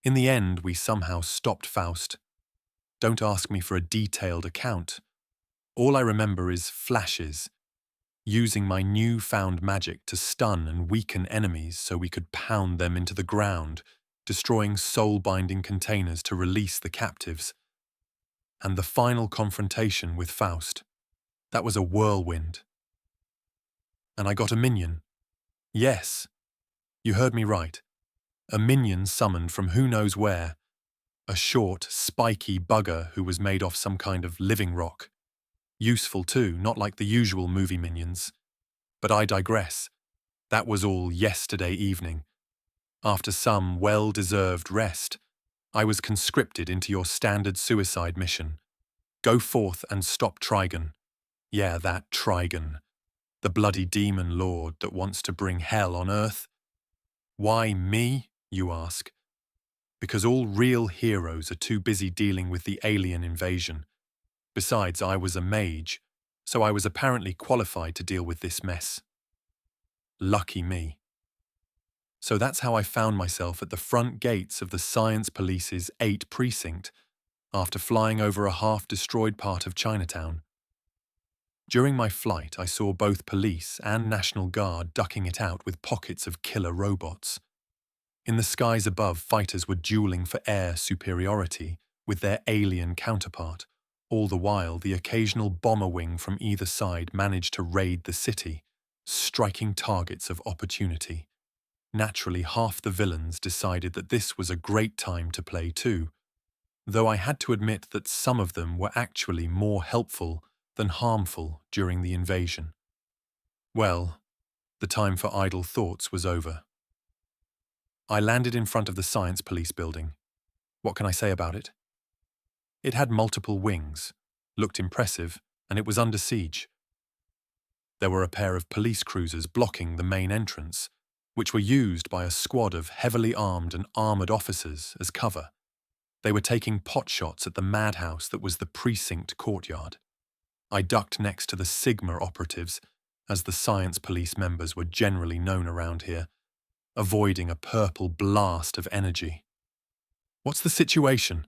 In the end, we somehow stopped Faust. Don't ask me for a detailed account. All I remember is flashes, using my newfound magic to stun and weaken enemies so we could pound them into the ground, destroying soul-binding containers to release the captives. And the final confrontation with Faust. That was a whirlwind. And I got a minion. Yes, you heard me right. A minion summoned from who knows where. A short, spiky bugger who was made off some kind of living rock. Useful too, not like the usual movie minions. But I digress. That was all yesterday evening. After some well-deserved rest, I was conscripted into your standard suicide mission. Go forth and stop Trigon. Yeah, that Trigon. The bloody demon lord that wants to bring hell on Earth. Why me, you ask? Because all real heroes are too busy dealing with the alien invasion. Besides, I was a mage, so I was apparently qualified to deal with this mess. Lucky me. So that's how I found myself at the front gates of the Science Police's 8 precinct, after flying over a half-destroyed part of Chinatown. During my flight, I saw both police and National Guard ducking it out with pockets of killer robots. In the skies above, fighters were dueling for air superiority with their alien counterpart. All the while, the occasional bomber wing from either side managed to raid the city, striking targets of opportunity. Naturally, half the villains decided that this was a great time to play too, though I had to admit that some of them were actually more helpful than harmful during the invasion. Well, the time for idle thoughts was over. I landed in front of the Science Police building. What can I say about it? It had multiple wings, looked impressive, and it was under siege. There were a pair of police cruisers blocking the main entrance, which were used by a squad of heavily armed and armoured officers as cover. They were taking potshots at the madhouse that was the precinct courtyard. I ducked next to the Sigma operatives, as the Science Police members were generally known around here, avoiding a purple blast of energy. What's the situation?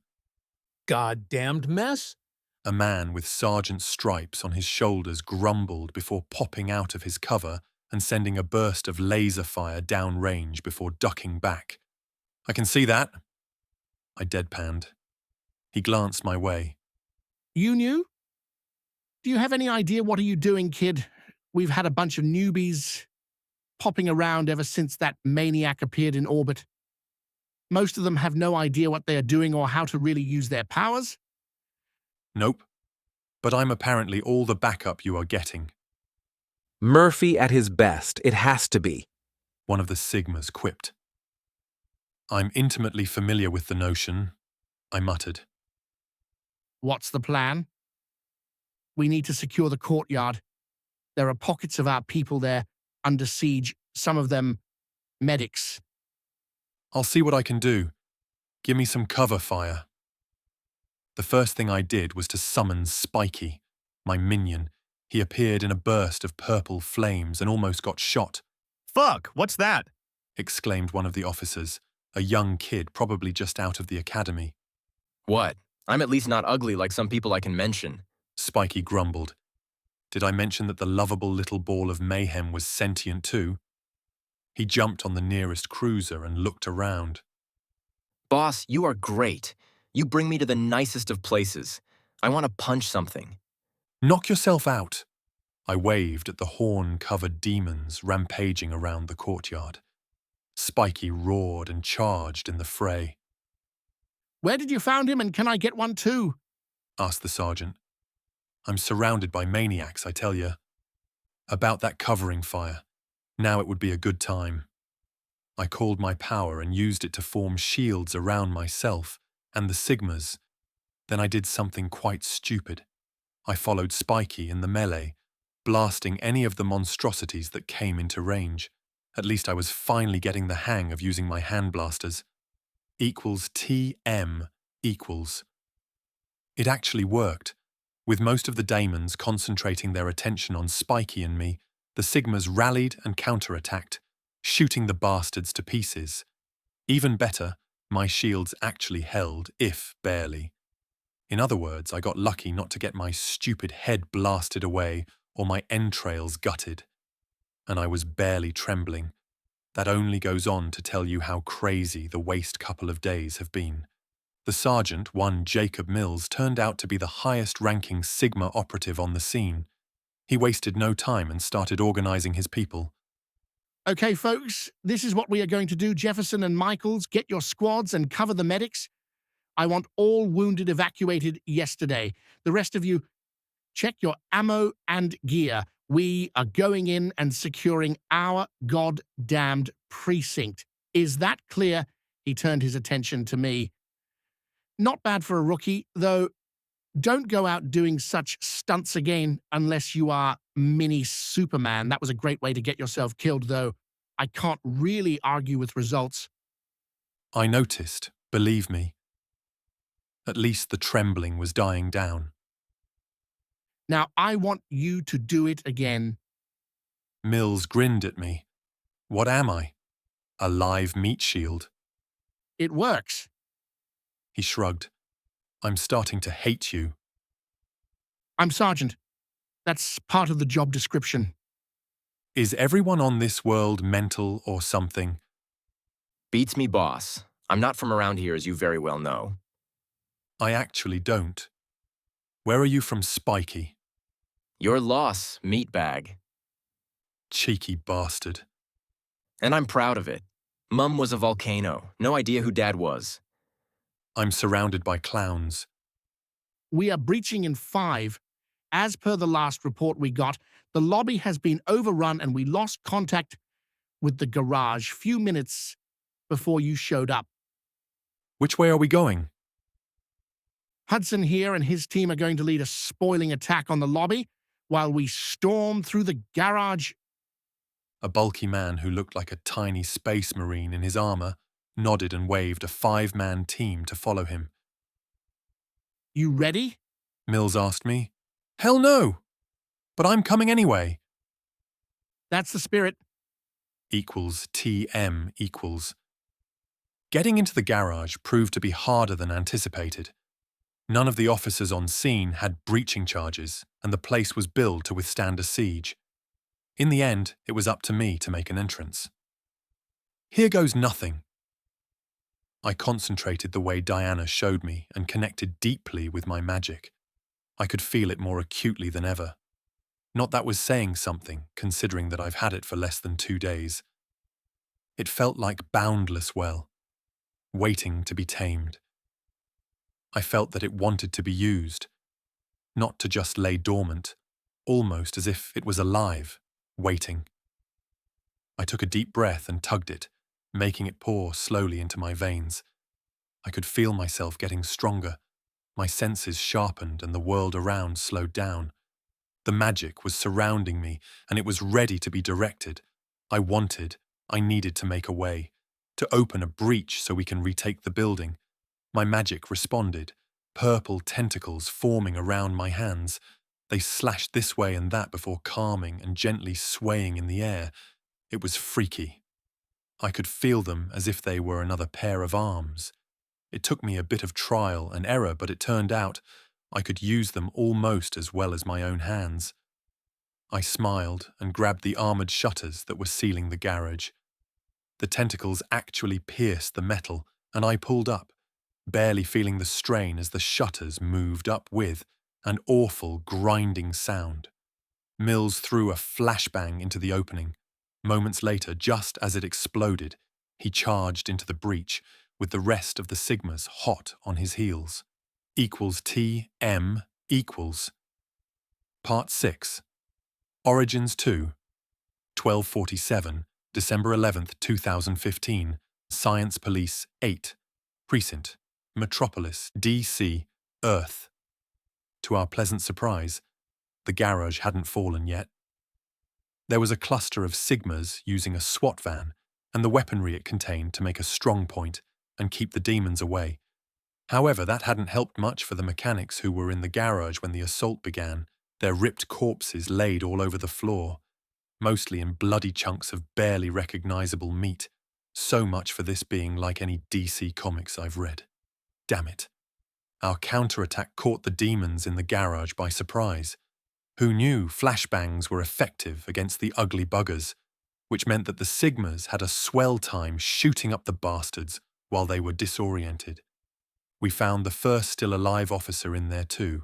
Goddamned mess? A man with sergeant's stripes on his shoulders grumbled before popping out of his cover and sending a burst of laser fire downrange before ducking back. I can see that. I deadpanned. He glanced my way. You knew? Do you have any idea what are you doing, kid? We've had a bunch of newbies popping around ever since that maniac appeared in orbit. Most of them have no idea what they are doing or how to really use their powers. Nope. But I'm apparently all the backup you are getting. Murphy at his best, it has to be. One of the Sigmas quipped. I'm intimately familiar with the notion, I muttered. What's the plan? We need to secure the courtyard. There are pockets of our people there under siege, some of them medics. I'll see what I can do. Give me some cover fire. The first thing I did was to summon Spiky, my minion. He appeared in a burst of purple flames and almost got shot. Fuck, what's that? Exclaimed one of the officers, a young kid probably just out of the academy. What? I'm at least not ugly like some people I can mention. Spiky grumbled. Did I mention that the lovable little ball of mayhem was sentient too? He jumped on the nearest cruiser and looked around. Boss, you are great. You bring me to the nicest of places. I want to punch something. Knock yourself out. I waved at the horn-covered demons rampaging around the courtyard. Spiky roared and charged in the fray. Where did you find him, and can I get one too? Asked the sergeant. I'm surrounded by maniacs, I tell you. About that covering fire. Now it would be a good time. I called my power and used it to form shields around myself and the Sigmas. Then I did something quite stupid. I followed Spiky in the melee, blasting any of the monstrosities that came into range. At least I was finally getting the hang of using my hand blasters. Equals TM equals. It actually worked. With most of the daemons concentrating their attention on Spiky and me, the Sigmas rallied and counterattacked, shooting the bastards to pieces. Even better, my shields actually held, if barely. In other words, I got lucky not to get my stupid head blasted away or my entrails gutted. And I was barely trembling. That only goes on to tell you how crazy the waste couple of days have been. The sergeant, one Jacob Mills, turned out to be the highest-ranking Sigma operative on the scene. He wasted no time and started organizing his people. Okay, folks, this is what we are going to do. Jefferson and Michaels, get your squads and cover the medics. I want all wounded evacuated yesterday. The rest of you, check your ammo and gear. We are going in and securing our goddamned precinct. Is that clear? He turned his attention to me. Not bad for a rookie, though. Don't go out doing such stunts again unless you are mini Superman. That was a great way to get yourself killed, though. I can't really argue with results. I noticed, believe me. At least the trembling was dying down. Now, I want you to do it again. Mills grinned at me. What am I? A live meat shield? It works. He shrugged. I'm starting to hate you. I'm Sergeant. That's part of the job description. Is everyone on this world mental or something? Beats me, boss. I'm not from around here, as you very well know. I actually don't. Where are you from, Spiky? Your loss, meatbag. Cheeky bastard. And I'm proud of it. Mum was a volcano. No idea who Dad was. I'm surrounded by clowns. We are breaching in 5. As per the last report we got, the lobby has been overrun and we lost contact with the garage few minutes before you showed up. Which way are we going? Hudson here and his team are going to lead a spoiling attack on the lobby while we storm through the garage. A bulky man who looked like a tiny space marine in his armor nodded and waved a 5-man team to follow him. You ready? Mills asked me. Hell no! But I'm coming anyway. That's the spirit. Equals TM equals. Getting into the garage proved to be harder than anticipated. None of the officers on scene had breaching charges, and the place was built to withstand a siege. In the end, it was up to me to make an entrance. Here goes nothing. I concentrated the way Diana showed me and connected deeply with my magic. I could feel it more acutely than ever. Not that was saying something, considering that I've had it for less than 2 days. It felt like boundless well, waiting to be tamed. I felt that it wanted to be used, not to just lay dormant, almost as if it was alive, waiting. I took a deep breath and tugged it, making it pour slowly into my veins. I could feel myself getting stronger, my senses sharpened and the world around slowed down. The magic was surrounding me and it was ready to be directed. I needed to make a way, to open a breach so we can retake the building. My magic responded, purple tentacles forming around my hands. They slashed this way and that before calming and gently swaying in the air. It was freaky. I could feel them as if they were another pair of arms. It took me a bit of trial and error, but it turned out I could use them almost as well as my own hands. I smiled and grabbed the armored shutters that were sealing the garage. The tentacles actually pierced the metal, and I pulled up, barely feeling the strain as the shutters moved up with an awful grinding sound. Mills threw a flashbang into the opening. Moments later, just as it exploded, he charged into the breach, with the rest of the Sigmas hot on his heels. Equals TM equals. Part 6. Origins 2. 1247, December 11th, 2015. Science Police 8. Precinct. Metropolis, DC, Earth. To our pleasant surprise, the garage hadn't fallen yet. There was a cluster of Sigmas using a SWAT van and the weaponry it contained to make a strong point and keep the demons away. However, that hadn't helped much for the mechanics who were in the garage when the assault began, their ripped corpses laid all over the floor, mostly in bloody chunks of barely recognizable meat. So much for this being like any DC comics I've read. Damn it. Our counterattack caught the demons in the garage by surprise. Who knew flashbangs were effective against the ugly buggers, which meant that the Sigmas had a swell time shooting up the bastards while they were disoriented. We found the first still alive officer in there too.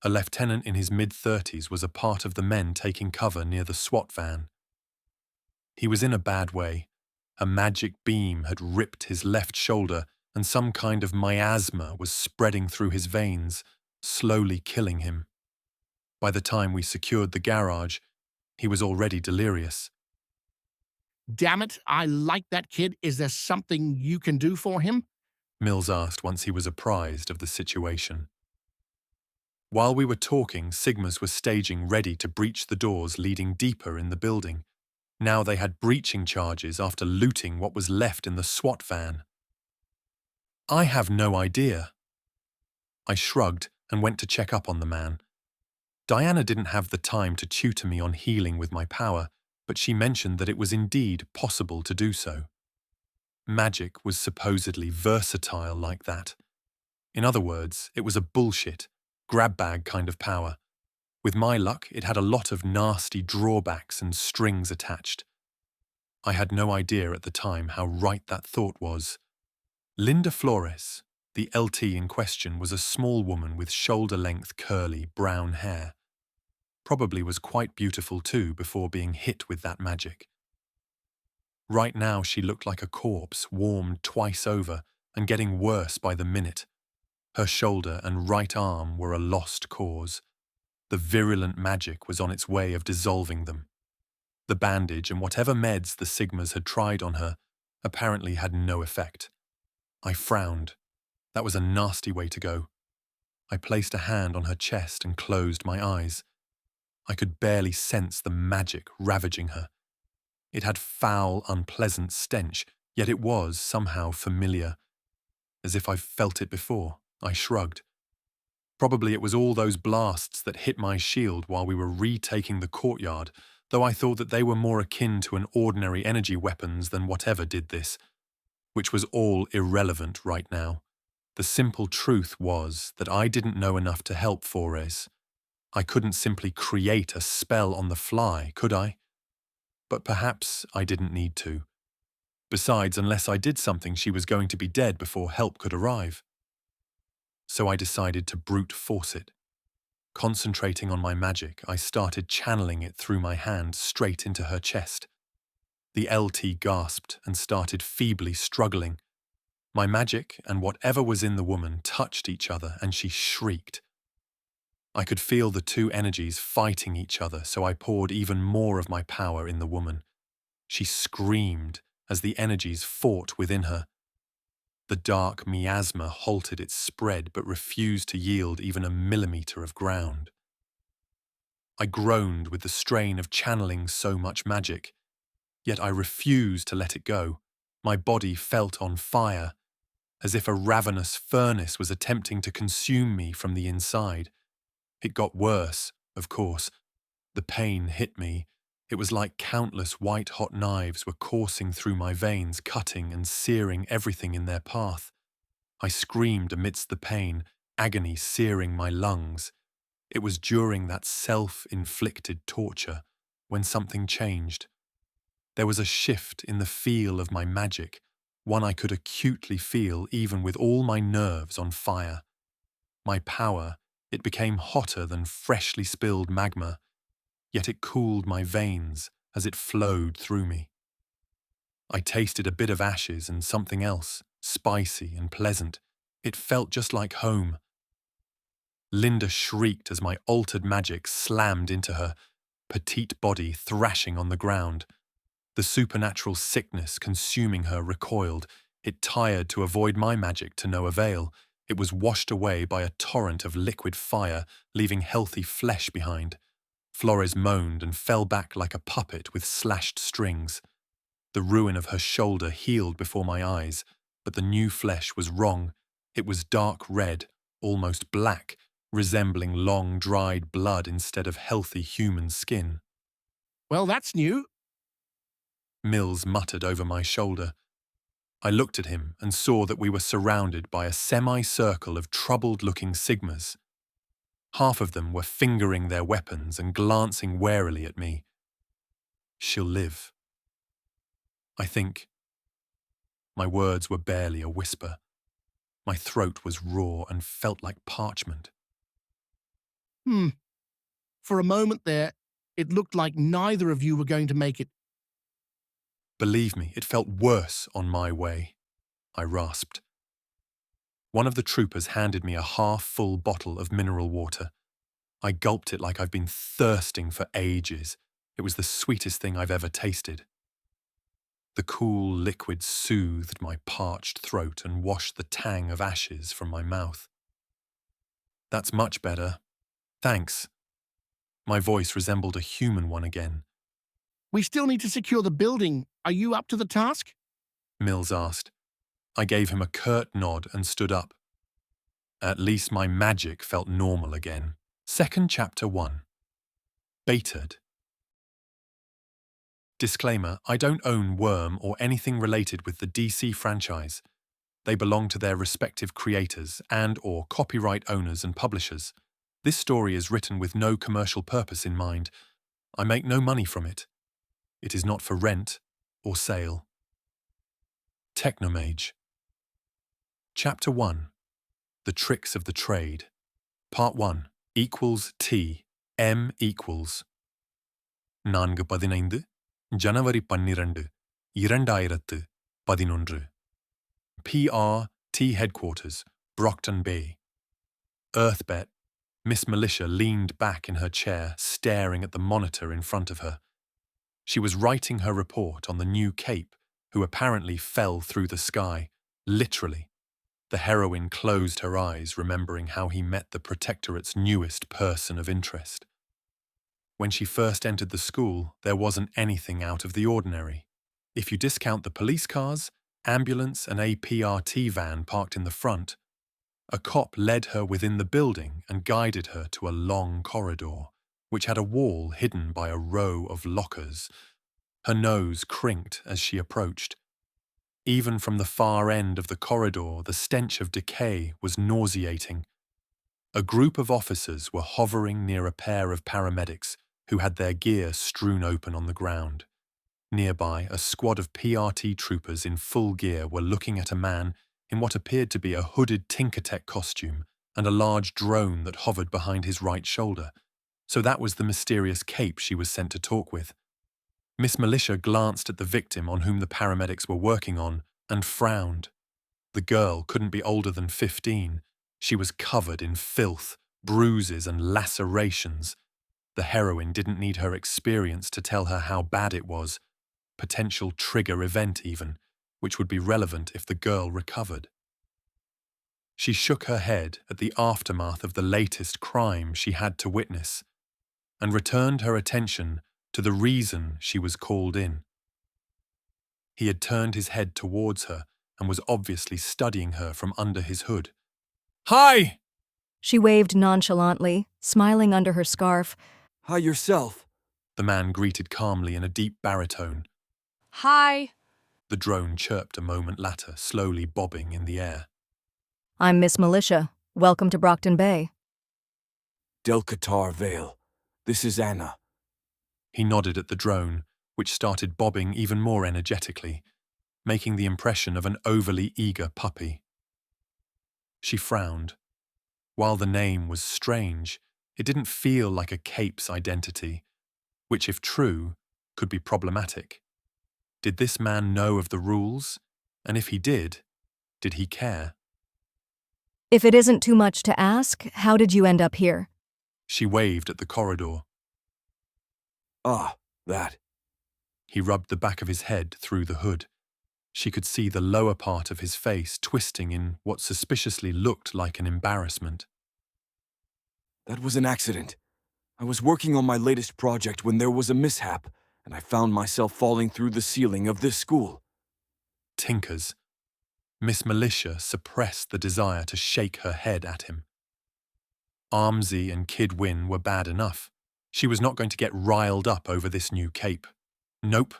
A lieutenant in his mid-30s was a part of the men taking cover near the SWAT van. He was in a bad way. A magic beam had ripped his left shoulder and some kind of miasma was spreading through his veins, slowly killing him. By the time we secured the garage, he was already delirious. Damn it, I like that kid. Is there something you can do for him? Mills asked once he was apprised of the situation. While we were talking, Sigmas were staging ready to breach the doors leading deeper in the building. Now they had breaching charges after looting what was left in the SWAT van. I have no idea. I shrugged and went to check up on the man. Diana didn't have the time to tutor me on healing with my power, but she mentioned that it was indeed possible to do so. Magic was supposedly versatile like that. In other words, it was a bullshit, grab-bag kind of power. With my luck, it had a lot of nasty drawbacks and strings attached. I had no idea at the time how right that thought was. Linda Flores, the LT in question, was a small woman with shoulder-length curly brown hair. Probably was quite beautiful too before being hit with that magic. Right now she looked like a corpse warmed twice over and getting worse by the minute. Her shoulder and right arm were a lost cause. The virulent magic was on its way of dissolving them. The bandage and whatever meds the Sigmas had tried on her apparently had no effect. I frowned. That was a nasty way to go. I placed a hand on her chest and closed my eyes. I could barely sense the magic ravaging her. It had foul, unpleasant stench, yet it was somehow familiar. As if I've felt it before, I shrugged. Probably it was all those blasts that hit my shield while we were retaking the courtyard, though I thought that they were more akin to an ordinary energy weapons than whatever did this, which was all irrelevant right now. The simple truth was that I didn't know enough to help Flores. I couldn't simply create a spell on the fly, could I? But perhaps I didn't need to. Besides, unless I did something, she was going to be dead before help could arrive. So I decided to brute force it. Concentrating on my magic, I started channeling it through my hand straight into her chest. The LT gasped and started feebly struggling. My magic and whatever was in the woman touched each other and she shrieked. I could feel the two energies fighting each other, so I poured even more of my power in the woman. She screamed as the energies fought within her. The dark miasma halted its spread but refused to yield even a millimeter of ground. I groaned with the strain of channeling so much magic, yet I refused to let it go. My body felt on fire, as if a ravenous furnace was attempting to consume me from the inside. It got worse, of course. The pain hit me. It was like countless white-hot knives were coursing through my veins, cutting and searing everything in their path. I screamed amidst the pain, agony searing my lungs. It was during that self-inflicted torture when something changed. There was a shift in the feel of my magic, one I could acutely feel even with all my nerves on fire. My power, it became hotter than freshly spilled magma, yet it cooled my veins as it flowed through me. I tasted a bit of ashes and something else, spicy and pleasant. It felt just like home. Linda shrieked as my altered magic slammed into her, petite body thrashing on the ground. The supernatural sickness consuming her recoiled. It tired to avoid my magic to no avail. It was washed away by a torrent of liquid fire, leaving healthy flesh behind. Flores moaned and fell back like a puppet with slashed strings. The ruin of her shoulder healed before my eyes, but the new flesh was wrong. It was dark red, almost black, resembling long, dried blood instead of healthy human skin. Well, that's new. Mills muttered over my shoulder. I looked at him and saw that we were surrounded by a semicircle of troubled-looking Sigmas. Half of them were fingering their weapons and glancing warily at me. She'll live. I think. My words were barely a whisper. My throat was raw and felt like parchment. For a moment there, it looked like neither of you were going to make it. Believe me, it felt worse on my way, I rasped. One of the troopers handed me a half-full bottle of mineral water. I gulped it like I've been thirsting for ages. It was the sweetest thing I've ever tasted. The cool liquid soothed my parched throat and washed the tang of ashes from my mouth. That's much better. Thanks. My voice resembled a human one again. We still need to secure the building. Are you up to the task? Mills asked. I gave him a curt nod and stood up. At least my magic felt normal again. Second chapter 1. Baited. Disclaimer, I don't own Worm or anything related with the DC franchise. They belong to their respective creators and/or copyright owners and publishers. This story is written with no commercial purpose in mind. I make no money from it. It is not for rent or sale. Technomage. Chapter 1. The Tricks of the Trade. Part 1. Equals T. M equals. 4-15 January 12 2011 PR T Headquarters, Brockton Bay. Earthbet. Miss Militia leaned back in her chair, staring at the monitor in front of her. She was writing her report on the new Cape, who apparently fell through the sky, literally. The heroine closed her eyes, remembering how he met the Protectorate's newest person of interest. When she first entered the school, there wasn't anything out of the ordinary. If you discount the police cars, ambulance and a PRT van parked in the front, a cop led her within the building and guided her to a long corridor, which had a wall hidden by a row of lockers. Her nose crinked as she approached. Even from the far end of the corridor, the stench of decay was nauseating. A group of officers were hovering near a pair of paramedics who had their gear strewn open on the ground. Nearby, a squad of PRT troopers in full gear were looking at a man in what appeared to be a hooded Tinkertech costume and a large drone that hovered behind his right shoulder. So that was the mysterious Cape she was sent to talk with. Miss Militia glanced at the victim on whom the paramedics were working on and frowned. The girl couldn't be older than 15. She was covered in filth, bruises and lacerations. The heroine didn't need her experience to tell her how bad it was. Potential trigger event even, which would be relevant if the girl recovered. She shook her head at the aftermath of the latest crime she had to witness, and returned her attention to the reason she was called in. He had turned his head towards her and was obviously studying her from under his hood. "Hi!" She waved nonchalantly, smiling under her scarf. "Hi yourself," the man greeted calmly in a deep baritone. Hi. The drone chirped a moment later, slowly bobbing in the air. I'm Miss Militia. Welcome to Brockton Bay. Del Qatar Vale. This is Anna. He nodded at the drone, which started bobbing even more energetically, making the impression of an overly eager puppy. She frowned. While the name was strange, it didn't feel like a Cape's identity, which, if true, could be problematic. Did this man know of the rules? And if he did he care? If it isn't too much to ask, how did you end up here? She waved at the corridor. Ah, that. He rubbed the back of his head through the hood. She could see the lower part of his face twisting in what suspiciously looked like an embarrassment. That was an accident. I was working on my latest project when there was a mishap, and I found myself falling through the ceiling of this school. Tinkers. Miss Militia suppressed the desire to shake her head at him. Armsy and Kid Win were bad enough. She was not going to get riled up over this new cape. Nope.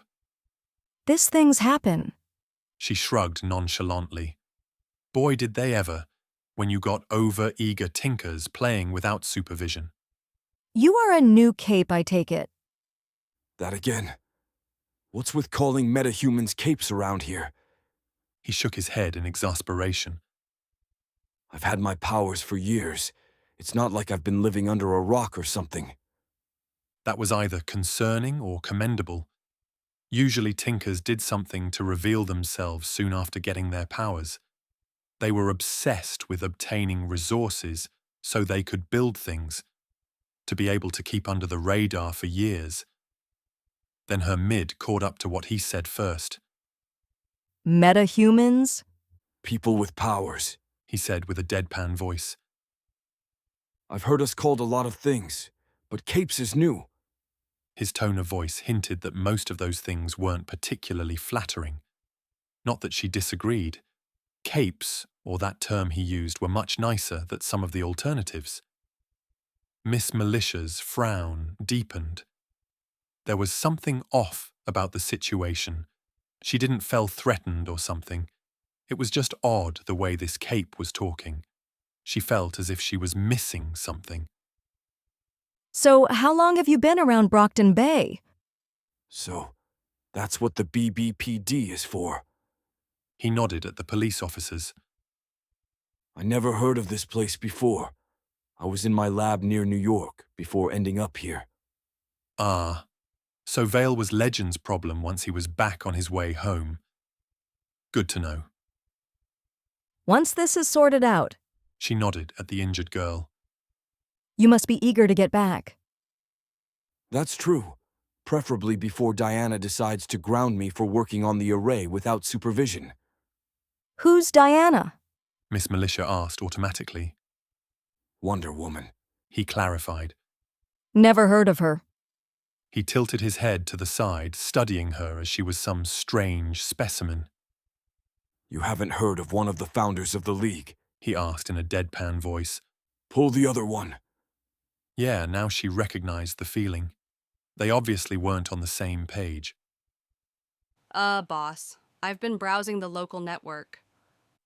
This things happen. She shrugged nonchalantly. Boy, did they ever, when you got over-eager tinkers playing without supervision. You are a new cape, I take it. That again. What's with calling metahumans capes around here? He shook his head in exasperation. I've had my powers for years. It's not like I've been living under a rock or something. That was either concerning or commendable. Usually tinkers did something to reveal themselves soon after getting their powers. They were obsessed with obtaining resources so they could build things, to be able to keep under the radar for years. Then her mid caught up to what he said first. Metahumans? People with powers, He said with a deadpan voice. I've heard us called a lot of things, but capes is new. His tone of voice hinted that most of those things weren't particularly flattering. Not that she disagreed. Capes, or that term he used, were much nicer than some of the alternatives. Miss Militia's frown deepened. There was something off about the situation. She didn't feel threatened or something. It was just odd the way this cape was talking. She felt as if she was missing something. So, how long have you been around Brockton Bay? So, that's what the BBPD is for. He nodded at the police officers. I never heard of this place before. I was in my lab near New York before ending up here. Ah, so Vale was Legend's problem once he was back on his way home. Good to know. Once this is sorted out, She nodded at the injured girl. you must be eager to get back. That's true. Preferably before Diana decides to ground me for working on the array without supervision. Who's Diana? Miss Militia asked automatically. Wonder Woman. He clarified. Never heard of her. He tilted his head to the side, studying her as she was some strange specimen. You haven't heard of one of the founders of the League? He asked in a deadpan voice. Pull the other one. Yeah, now she recognized the feeling. They obviously weren't on the same page. Boss, I've been browsing the local network.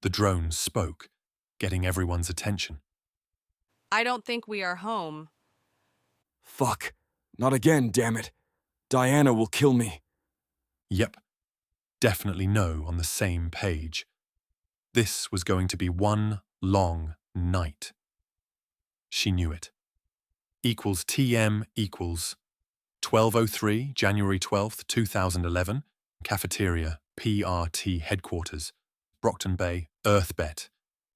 The drone spoke, getting everyone's attention. I don't think we are home. Fuck. Not again, damn it. Diana will kill me. Yep. Definitely no on the same page. This was going to be one long night. She knew it. Equals TM equals 12:03, January 12th, 2011, cafeteria, PRT headquarters, Brockton Bay, Earthbet.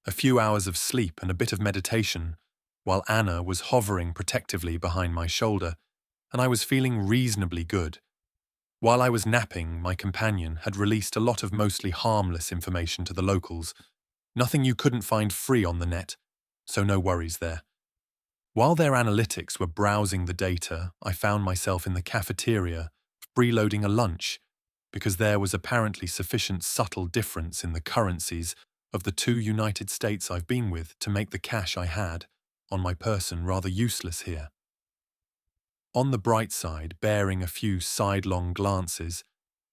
A few hours of sleep and a bit of meditation, while Anna was hovering protectively behind my shoulder, and I was feeling reasonably good. While I was napping, my companion had released a lot of mostly harmless information to the locals. Nothing you couldn't find free on the net, so no worries there. While their analytics were browsing the data, I found myself in the cafeteria, freeloading a lunch, because there was apparently sufficient subtle difference in the currencies of the 2 United States I've been with to make the cash I had on my person rather useless here. On the bright side, bearing a few sidelong glances,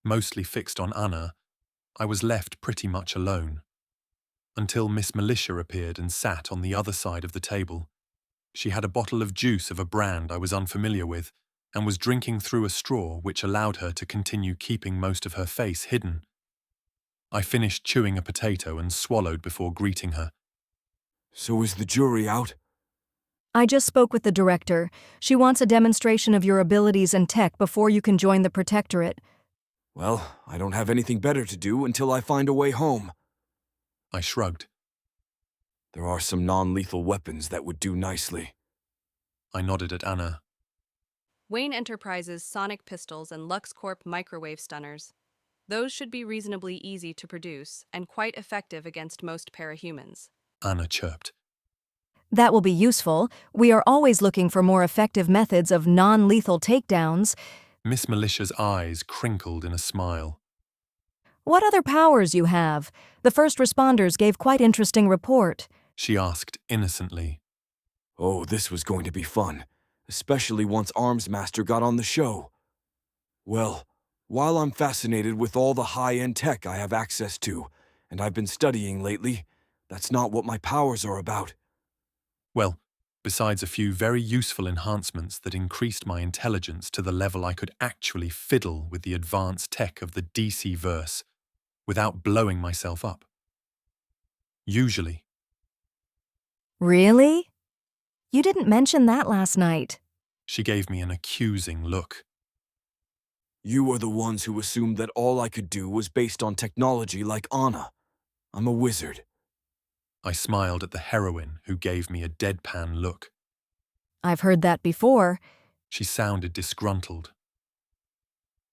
mostly fixed on Anna, I was left pretty much alone. Until Miss Militia appeared and sat on the other side of the table. She had a bottle of juice of a brand I was unfamiliar with, and was drinking through a straw which allowed her to continue keeping most of her face hidden. I finished chewing a potato and swallowed before greeting her. So is the jury out? I just spoke with the director. She wants a demonstration of your abilities and tech before you can join the protectorate. Well, I don't have anything better to do until I find a way home. I shrugged. There are some non-lethal weapons that would do nicely. I nodded at Anna. Wayne Enterprises sonic pistols and LuxCorp microwave stunners. Those should be reasonably easy to produce and quite effective against most parahumans. Anna chirped. That will be useful. We are always looking for more effective methods of non-lethal takedowns. Miss Militia's eyes crinkled in a smile. What other powers you have? The first responders gave quite interesting report. She asked innocently. Oh, this was going to be fun, especially once Armsmaster got on the show. Well, while I'm fascinated with all the high-end tech I have access to, and I've been studying lately, that's not what my powers are about. Well, besides a few very useful enhancements that increased my intelligence to the level I could actually fiddle with the advanced tech of the DC verse without blowing myself up. Usually. Really? You didn't mention that last night. She gave me an accusing look. You are the ones who assumed that all I could do was based on technology like Anna. I'm a wizard. I smiled at the heroine, who gave me a deadpan look. I've heard that before. She sounded disgruntled.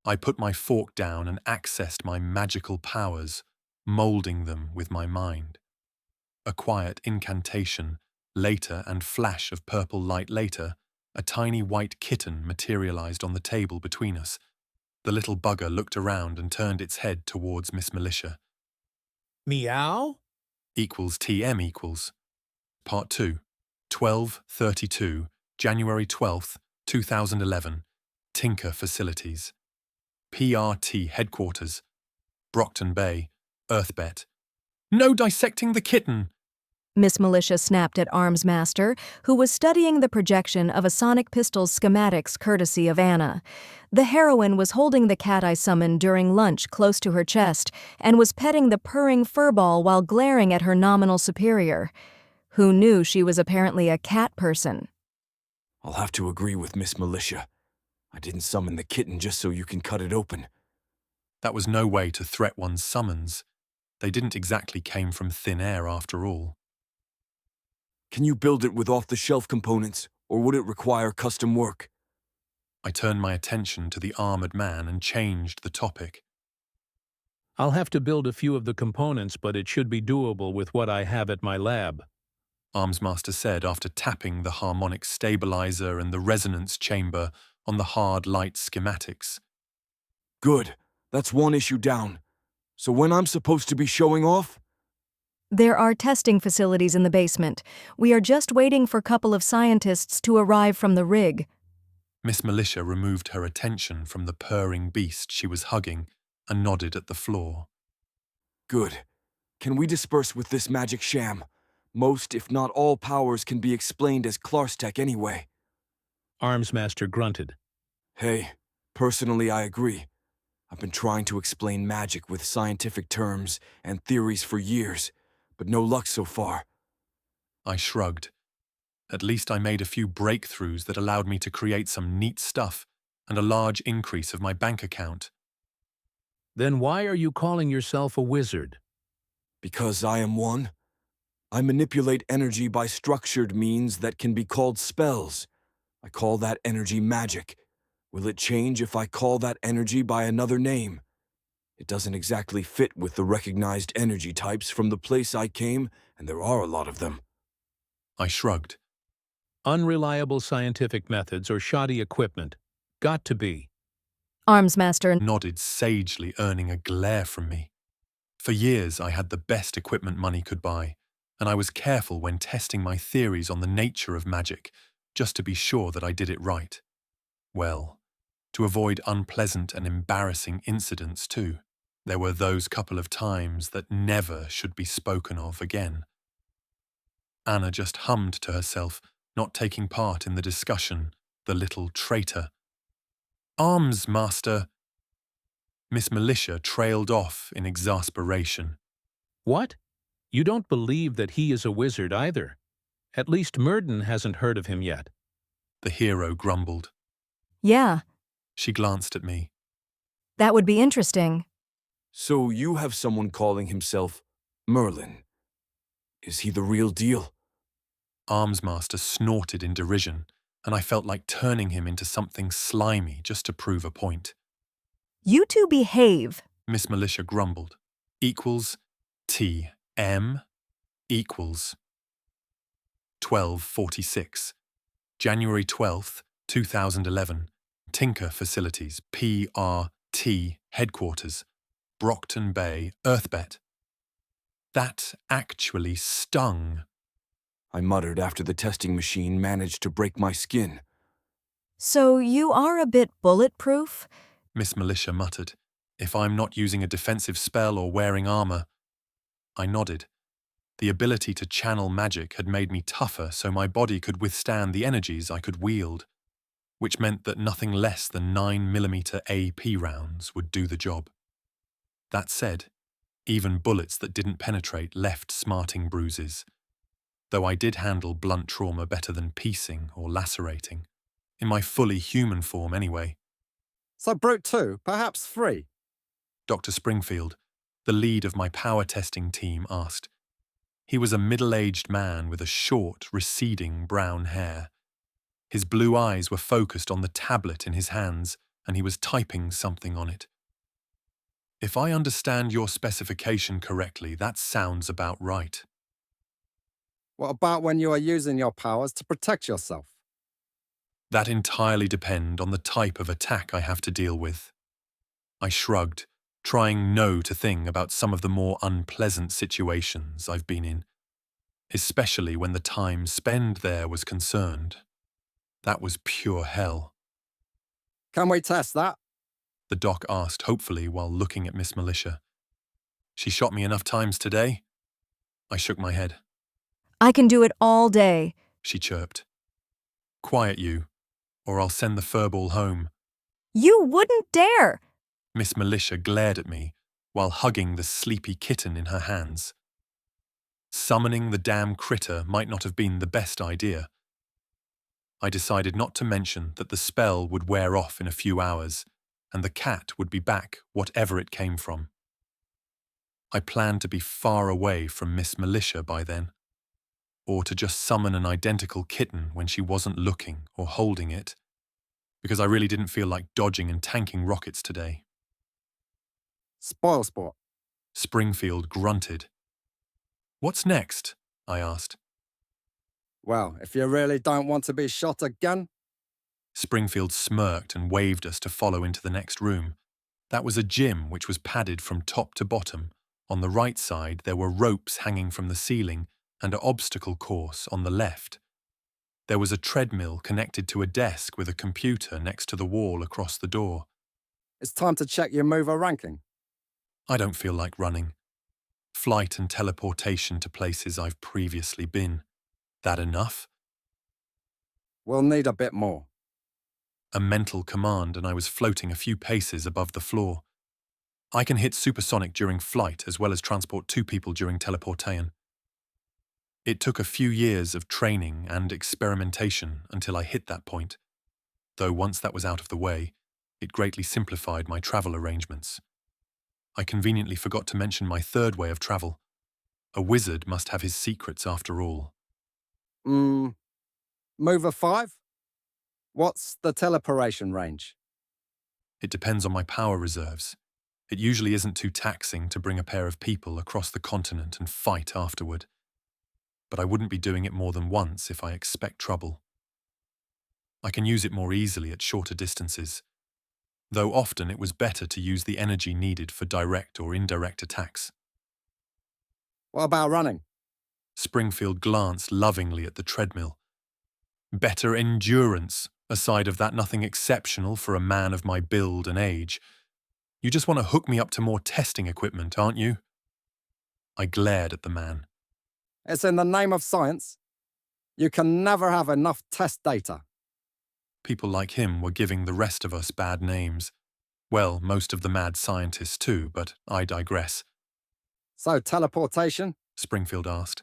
I put my fork down and accessed my magical powers, moulding them with my mind. A quiet incantation, later, and flash of purple light later, a tiny white kitten materialized on the table between us. The little bugger looked around and turned its head towards Miss Militia. Meow? Equals TM equals. Part 2. 12:32, January 12th, 2011. Tinker Facilities. PRT Headquarters. Brockton Bay, Earthbet. No dissecting the kitten! Miss Militia snapped at Armsmaster, who was studying the projection of a sonic pistol's schematics courtesy of Anna. The heroine was holding the cat I summoned during lunch close to her chest and was petting the purring furball while glaring at her nominal superior. Who knew she was apparently a cat person? I'll have to agree with Miss Militia. I didn't summon the kitten just so you can cut it open. That was no way to threat one's summons. They didn't exactly came from thin air after all. Can you build it with off-the-shelf components, or would it require custom work? I turned my attention to the armored man and changed the topic. I'll have to build a few of the components, but it should be doable with what I have at my lab. Armsmaster said after tapping the harmonic stabilizer and the resonance chamber on the hard light schematics. Good. That's one issue down. So when I'm supposed to be showing off? There are testing facilities in the basement. We are just waiting for a couple of scientists to arrive from the rig. Miss Militia removed her attention from the purring beast she was hugging and nodded at the floor. Good. Can we disperse with this magic sham? Most, if not all, powers can be explained as Clarstech anyway. Armsmaster grunted. Hey, personally I agree. I've been trying to explain magic with scientific terms and theories for years, but no luck so far. I shrugged. At least I made a few breakthroughs that allowed me to create some neat stuff and a large increase of my bank account. Then why are you calling yourself a wizard? Because I am one. I manipulate energy by structured means that can be called spells. I call that energy magic. Will it change if I call that energy by another name? It doesn't exactly fit with the recognized energy types from the place I came, and there are a lot of them. I shrugged. Unreliable scientific methods or shoddy equipment. Got to be. Armsmaster Nodded sagely, earning a glare from me. For years I had the best equipment money could buy, and I was careful when testing my theories on the nature of magic, just to be sure that I did it right. Well, to avoid unpleasant and embarrassing incidents too. There were those couple of times that never should be spoken of again. Anna just hummed to herself, not taking part in the discussion, the little traitor. Armsmaster! Miss Militia trailed off in exasperation. What? You don't believe that he is a wizard either? At least Murden hasn't heard of him yet. The hero grumbled. Yeah, She glanced at me. that would be interesting. So you have someone calling himself Merlin. Is he the real deal? Armsmaster snorted in derision, and I felt like turning him into something slimy just to prove a point. You two behave. Miss Militia grumbled. Equals TM equals 12:46, January 12th, 2011. Tinker Facilities, PRT Headquarters, Brockton Bay earthbet. That actually stung. I muttered after the testing machine managed to break my skin. So you are a bit bulletproof? Miss Militia muttered. If I'm not using a defensive spell or wearing armor. I nodded. The ability to channel magic had made me tougher so my body could withstand the energies I could wield, which meant that nothing less than 9mm AP rounds would do the job. That said, even bullets that didn't penetrate left smarting bruises, though I did handle blunt trauma better than piecing or lacerating, in my fully human form anyway. So Brute 2, perhaps 3? Dr. Springfield, the lead of my power testing team, asked. He was a middle-aged man with a short, receding brown hair. His blue eyes were focused on the tablet in his hands, and he was typing something on it. If I understand your specification correctly, that sounds about right. What about when you are using your powers to protect yourself? That entirely depends on the type of attack I have to deal with. I shrugged, trying no to think about some of the more unpleasant situations I've been in, especially when the time spent there was concerned. That was pure hell. Can we test that? The doc asked hopefully while looking at Miss Militia. She shot me enough times today? I shook my head. I can do it all day. She chirped. Quiet you, or I'll send the furball home. You wouldn't dare! Miss Militia glared at me while hugging the sleepy kitten in her hands. Summoning the damn critter might not have been the best idea. I decided not to mention that the spell would wear off in a few hours, and the cat would be back whatever it came from. I planned to be far away from Miss Militia by then, or to just summon an identical kitten when she wasn't looking or holding it, because I really didn't feel like dodging and tanking rockets today. Spoil sport. Springfield grunted. What's next? I asked. Well, if you really don't want to be shot again. Springfield smirked and waved us to follow into the next room. That was a gym which was padded from top to bottom. On the right side, there were ropes hanging from the ceiling and an obstacle course on the left. There was a treadmill connected to a desk with a computer next to the wall across the door. It's time to check your mover ranking. I don't feel like running. Flight and teleportation to places I've previously been. That enough? We'll need a bit more. A mental command, and I was floating a few paces above the floor. I can hit supersonic during flight as well as transport 2 people during teleportation. It took a few years of training and experimentation until I hit that point, though once that was out of the way, it greatly simplified my travel arrangements. I conveniently forgot to mention my third way of travel. A wizard must have his secrets after all. Mover 5? What's the teleportation range? It depends on my power reserves. It usually isn't too taxing to bring a pair of people across the continent and fight afterward. But I wouldn't be doing it more than once if I expect trouble. I can use it more easily at shorter distances, though often it was better to use the energy needed for direct or indirect attacks. What about running? Springfield glanced lovingly at the treadmill. Better endurance, aside of that nothing exceptional for a man of my build and age. You just want to hook me up to more testing equipment, aren't you? I glared at the man. It's in the name of science. You can never have enough test data. People like him were giving the rest of us bad names. Well, most of the mad scientists too, but I digress. So teleportation? Springfield asked.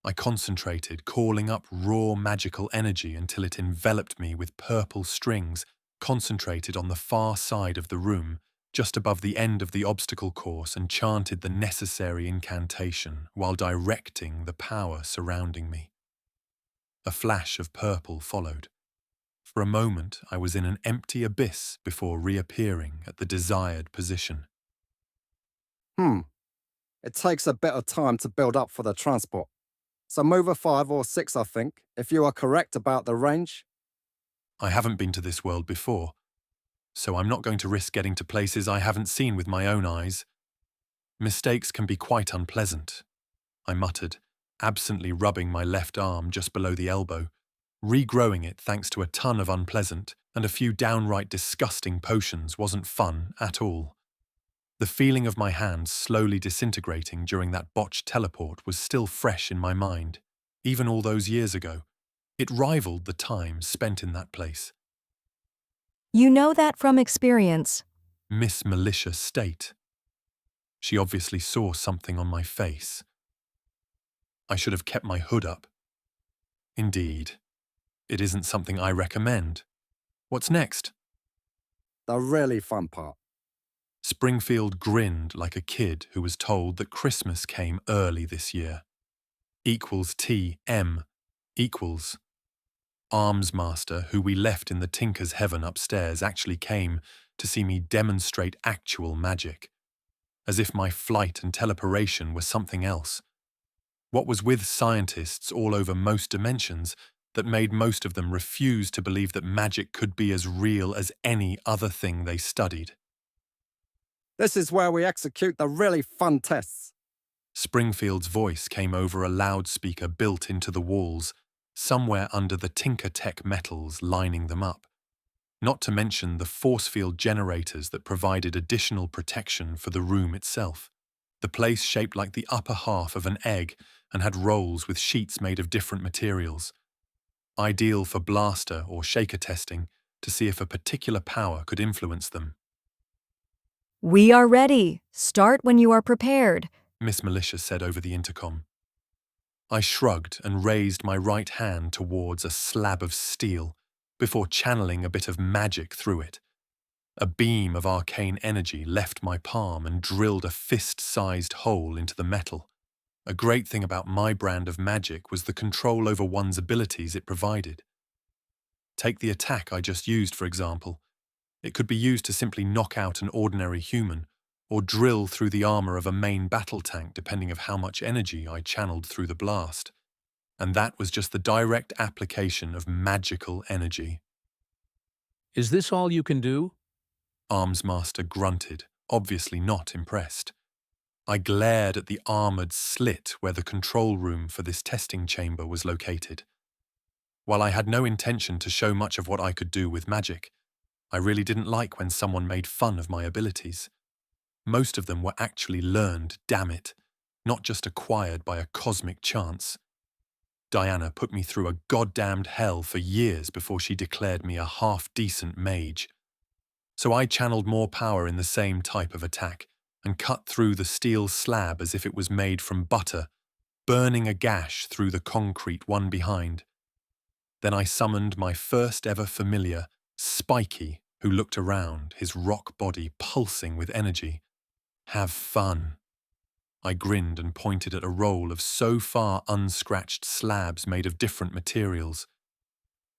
I concentrated, calling up raw magical energy until it enveloped me with purple strings, concentrated on the far side of the room, just above the end of the obstacle course, and chanted the necessary incantation while directing the power surrounding me. A flash of purple followed. For a moment, I was in an empty abyss before reappearing at the desired position. It takes a bit of time to build up for the transport. So mover 5 or 6, I think, if you are correct about the range. I haven't been to this world before, so I'm not going to risk getting to places I haven't seen with my own eyes. Mistakes can be quite unpleasant, I muttered, absently rubbing my left arm just below the elbow, regrowing it thanks to a ton of unpleasant and a few downright disgusting potions wasn't fun at all. The feeling of my hands slowly disintegrating during that botched teleport was still fresh in my mind, even all those years ago. It rivaled the time spent in that place. You know that from experience. Miss Malicious state. She obviously saw something on my face. I should have kept my hood up. Indeed. It isn't something I recommend. What's next? The really fun part. Springfield grinned like a kid who was told that Christmas came early this year. Equals TM equals. Armsmaster, who we left in the Tinker's Heaven upstairs, actually came to see me demonstrate actual magic, as if my flight and teleportation were something else. What was with scientists all over most dimensions that made most of them refuse to believe that magic could be as real as any other thing they studied? This is where we execute the really fun tests. Springfield's voice came over a loudspeaker built into the walls, somewhere under the Tinker Tech metals lining them up. Not to mention the force field generators that provided additional protection for the room itself. The place shaped like the upper half of an egg and had rolls with sheets made of different materials. Ideal for blaster or shaker testing to see if a particular power could influence them. We are ready. Start when you are prepared. Miss Militia said over the intercom. I shrugged and raised my right hand towards a slab of steel before channeling a bit of magic through it. A beam of arcane energy left my palm and drilled a fist-sized hole into the metal. A great thing about my brand of magic was the control over one's abilities it provided. Take the attack I just used, for example. It could be used to simply knock out an ordinary human, or drill through the armor of a main battle tank depending of how much energy I channeled through the blast. And that was just the direct application of magical energy. Is this all you can do? Armsmaster grunted, obviously not impressed. I glared at the armored slit where the control room for this testing chamber was located. While I had no intention to show much of what I could do with magic, I really didn't like when someone made fun of my abilities. Most of them were actually learned, damn it, not just acquired by a cosmic chance. Diana put me through a goddamned hell for years before she declared me a half-decent mage. So I channeled more power in the same type of attack and cut through the steel slab as if it was made from butter, burning a gash through the concrete one behind. Then I summoned my first ever familiar, Spiky, who looked around, his rock body pulsing with energy. Have fun. I grinned and pointed at a roll of so far unscratched slabs made of different materials.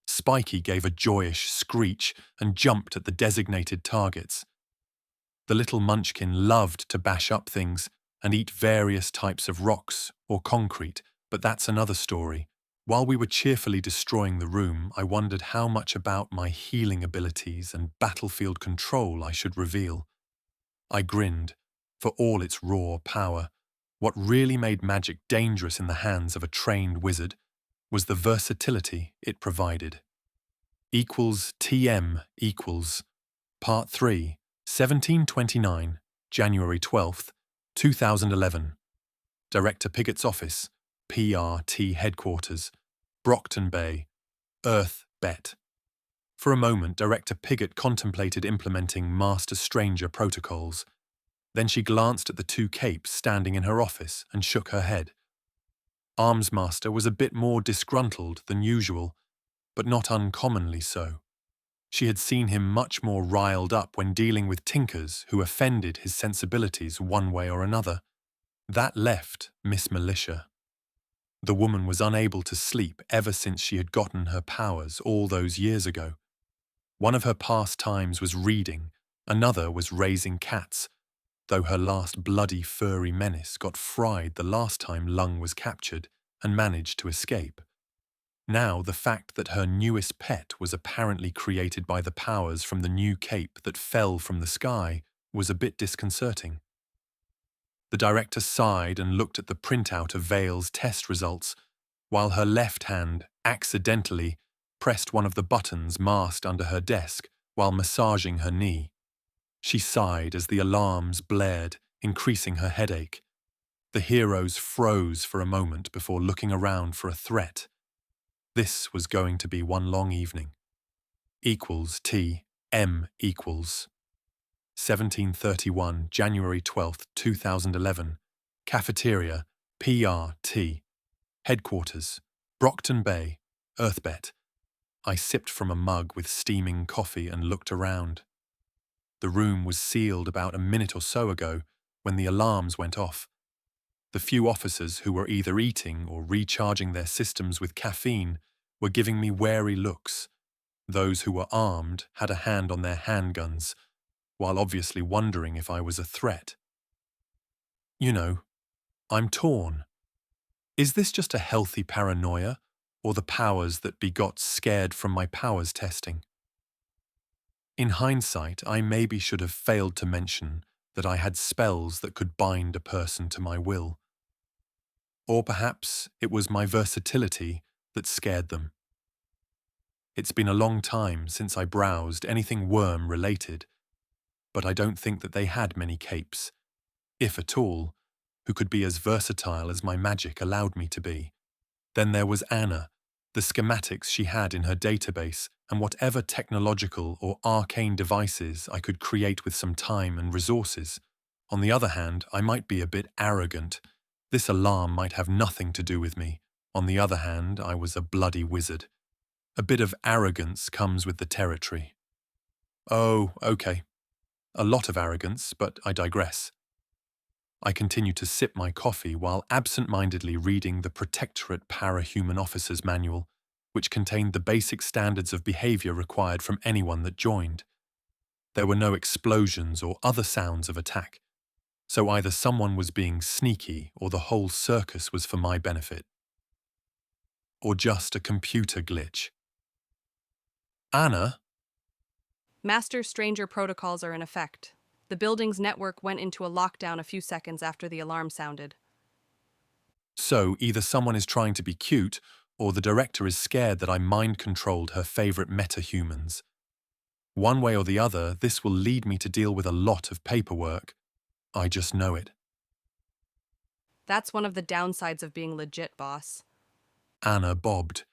Spiky gave a joyous screech and jumped at the designated targets. The little munchkin loved to bash up things and eat various types of rocks or concrete, but that's another story. While we were cheerfully destroying the room, I wondered how much about my healing abilities and battlefield control I should reveal. I grinned. For all its raw power, what really made magic dangerous in the hands of a trained wizard was the versatility it provided. Equals TM equals Part 3, 1729, January 12th, 2011. Director Piggott's office, PRT headquarters, Brockton Bay, Earth Bet. For a moment, Director Piggott contemplated implementing Master Stranger protocols. Then she glanced at the two capes standing in her office and shook her head. Armsmaster was a bit more disgruntled than usual, but not uncommonly so. She had seen him much more riled up when dealing with tinkers who offended his sensibilities one way or another. That left Miss Militia. The woman was unable to sleep ever since she had gotten her powers all those years ago. One of her pastimes was reading, another was raising cats, though her last bloody furry menace got fried the last time Lung was captured and managed to escape. Now the fact that her newest pet was apparently created by the powers from the new cape that fell from the sky was a bit disconcerting. The director sighed and looked at the printout of Vale's test results, while her left hand accidentally pressed one of the buttons masked under her desk while massaging her knee. She sighed as the alarms blared, increasing her headache. The heroes froze for a moment before looking around for a threat. This was going to be one long evening. Equals T, M equals. 1731, January 12th, 2011. Cafeteria, PRT. Headquarters, Brockton Bay, Earthbet. I sipped from a mug with steaming coffee and looked around. The room was sealed about a minute or so ago when the alarms went off. The few officers who were either eating or recharging their systems with caffeine were giving me wary looks. Those who were armed had a hand on their handguns, while obviously wondering if I was a threat. You know, I'm torn. Is this just a healthy paranoia, or the powers that begot scared from my powers testing? In hindsight, I maybe should have failed to mention that I had spells that could bind a person to my will. Or perhaps it was my versatility that scared them. It's been a long time since I browsed anything worm-related, but I don't think that they had many capes, if at all, who could be as versatile as my magic allowed me to be. Then there was Anna, the schematics she had in her database, and whatever technological or arcane devices I could create with some time and resources. On the other hand, I might be a bit arrogant. This alarm might have nothing to do with me. On the other hand, I was a bloody wizard. A bit of arrogance comes with the territory. Oh, okay. A lot of arrogance, but I digress. I continued to sip my coffee while absent-mindedly reading the Protectorate Para-Human Officers Manual, which contained the basic standards of behavior required from anyone that joined. There were no explosions or other sounds of attack, so either someone was being sneaky or the whole circus was for my benefit. Or just a computer glitch. Anna? Master Stranger protocols are in effect. The building's network went into a lockdown a few seconds after the alarm sounded. So either someone is trying to be cute, or the director is scared that I mind-controlled her favorite metahumans. One way or the other, this will lead me to deal with a lot of paperwork. I just know it. That's one of the downsides of being legit, boss. Anna bobbed.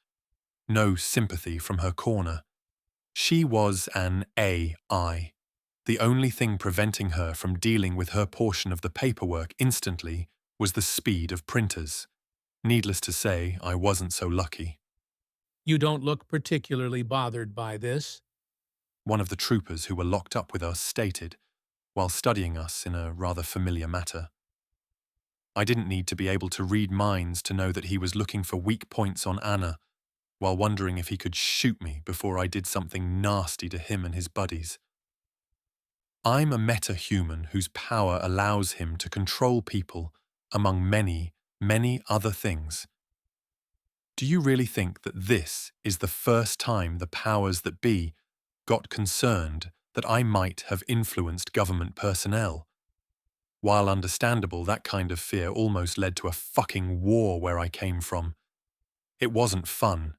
No sympathy from her corner. She was an AI. The only thing preventing her from dealing with her portion of the paperwork instantly was the speed of printers. Needless to say, I wasn't so lucky. You don't look particularly bothered by this. One of the troopers who were locked up with us stated, while studying us in a rather familiar matter. I didn't need to be able to read minds to know that he was looking for weak points on Anna, while wondering if he could shoot me before I did something nasty to him and his buddies. I'm a metahuman whose power allows him to control people, among many, many other things. Do you really think that this is the first time the powers that be got concerned that I might have influenced government personnel? While understandable, that kind of fear almost led to a fucking war where I came from. It wasn't fun.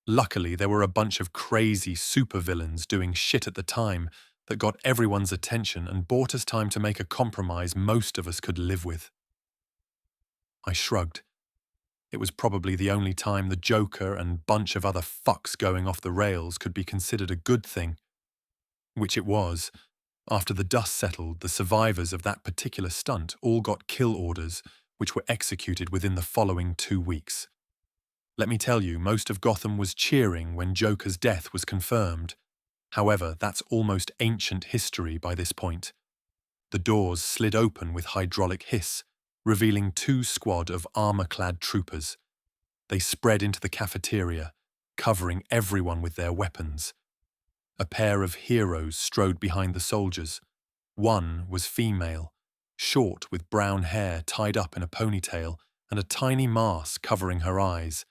Luckily, there were a bunch of crazy supervillains doing shit at the time that got everyone's attention and bought us time to make a compromise most of us could live with. I shrugged. It was probably the only time the Joker and bunch of other fucks going off the rails could be considered a good thing. Which it was. After the dust settled, the survivors of that particular stunt all got kill orders, which were executed within the following 2 weeks. Let me tell you, most of Gotham was cheering when Joker's death was confirmed. However, that's almost ancient history by this point. The doors slid open with hydraulic hiss, revealing 2 squad of armor-clad troopers. They spread into the cafeteria, covering everyone with their weapons. A pair of heroes strode behind the soldiers. One was female, short with brown hair tied up in a ponytail and a tiny mask covering her eyes.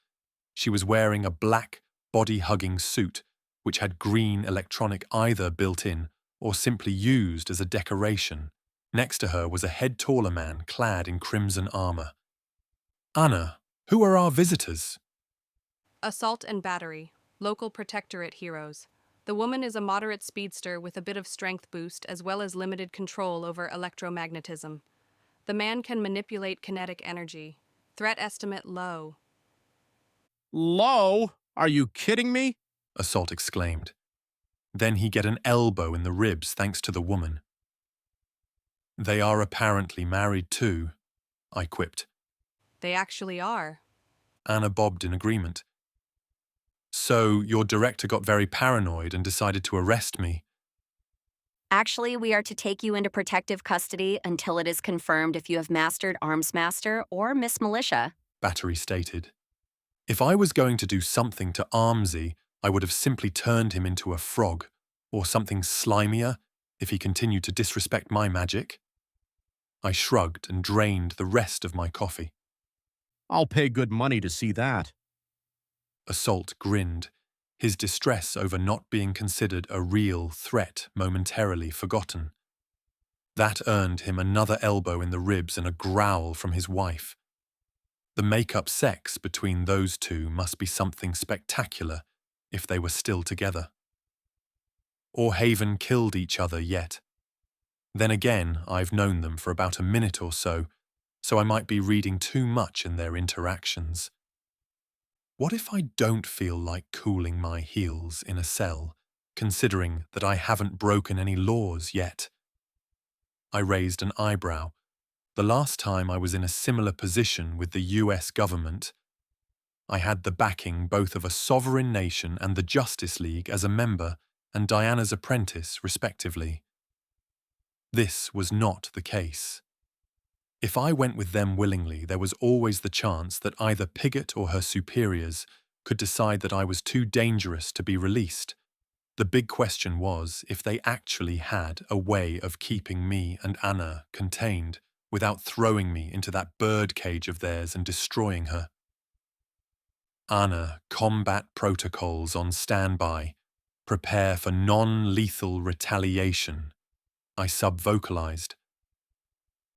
She was wearing a black, body-hugging suit which had green electronic either built in or simply used as a decoration. Next to her was a head-taller man clad in crimson armor. Anna, who are our visitors? Assault and battery, local protectorate heroes. The woman is a moderate speedster with a bit of strength boost as well as limited control over electromagnetism. The man can manipulate kinetic energy. Threat estimate low. Low? Are you kidding me? Assault exclaimed. Then he get an elbow in the ribs thanks to the woman. They are apparently married too, I quipped. They actually are. Anna bobbed in agreement. So your director got very paranoid and decided to arrest me. Actually, we are to take you into protective custody until it is confirmed if you have mastered Arms Master or Miss Militia. Battery stated. If I was going to do something to Armsy, I would have simply turned him into a frog, or something slimier, if he continued to disrespect my magic. I shrugged and drained the rest of my coffee. I'll pay good money to see that. Assault grinned, his distress over not being considered a real threat momentarily forgotten. That earned him another elbow in the ribs and a growl from his wife. The make-up sex between those two must be something spectacular if they were still together. Or Haven killed each other yet. Then again, I've known them for about a minute or so I might be reading too much in their interactions. What if I don't feel like cooling my heels in a cell, considering that I haven't broken any laws yet? I raised an eyebrow. The last time I was in a similar position with the US government, I had the backing both of a sovereign nation and the Justice League as a member and Diana's apprentice, respectively. This was not the case. If I went with them willingly, there was always the chance that either Pigott or her superiors could decide that I was too dangerous to be released. The big question was if they actually had a way of keeping me and Anna contained without throwing me into that birdcage of theirs and destroying her. Anna, combat protocols on standby. Prepare for non-lethal retaliation. I sub-vocalized.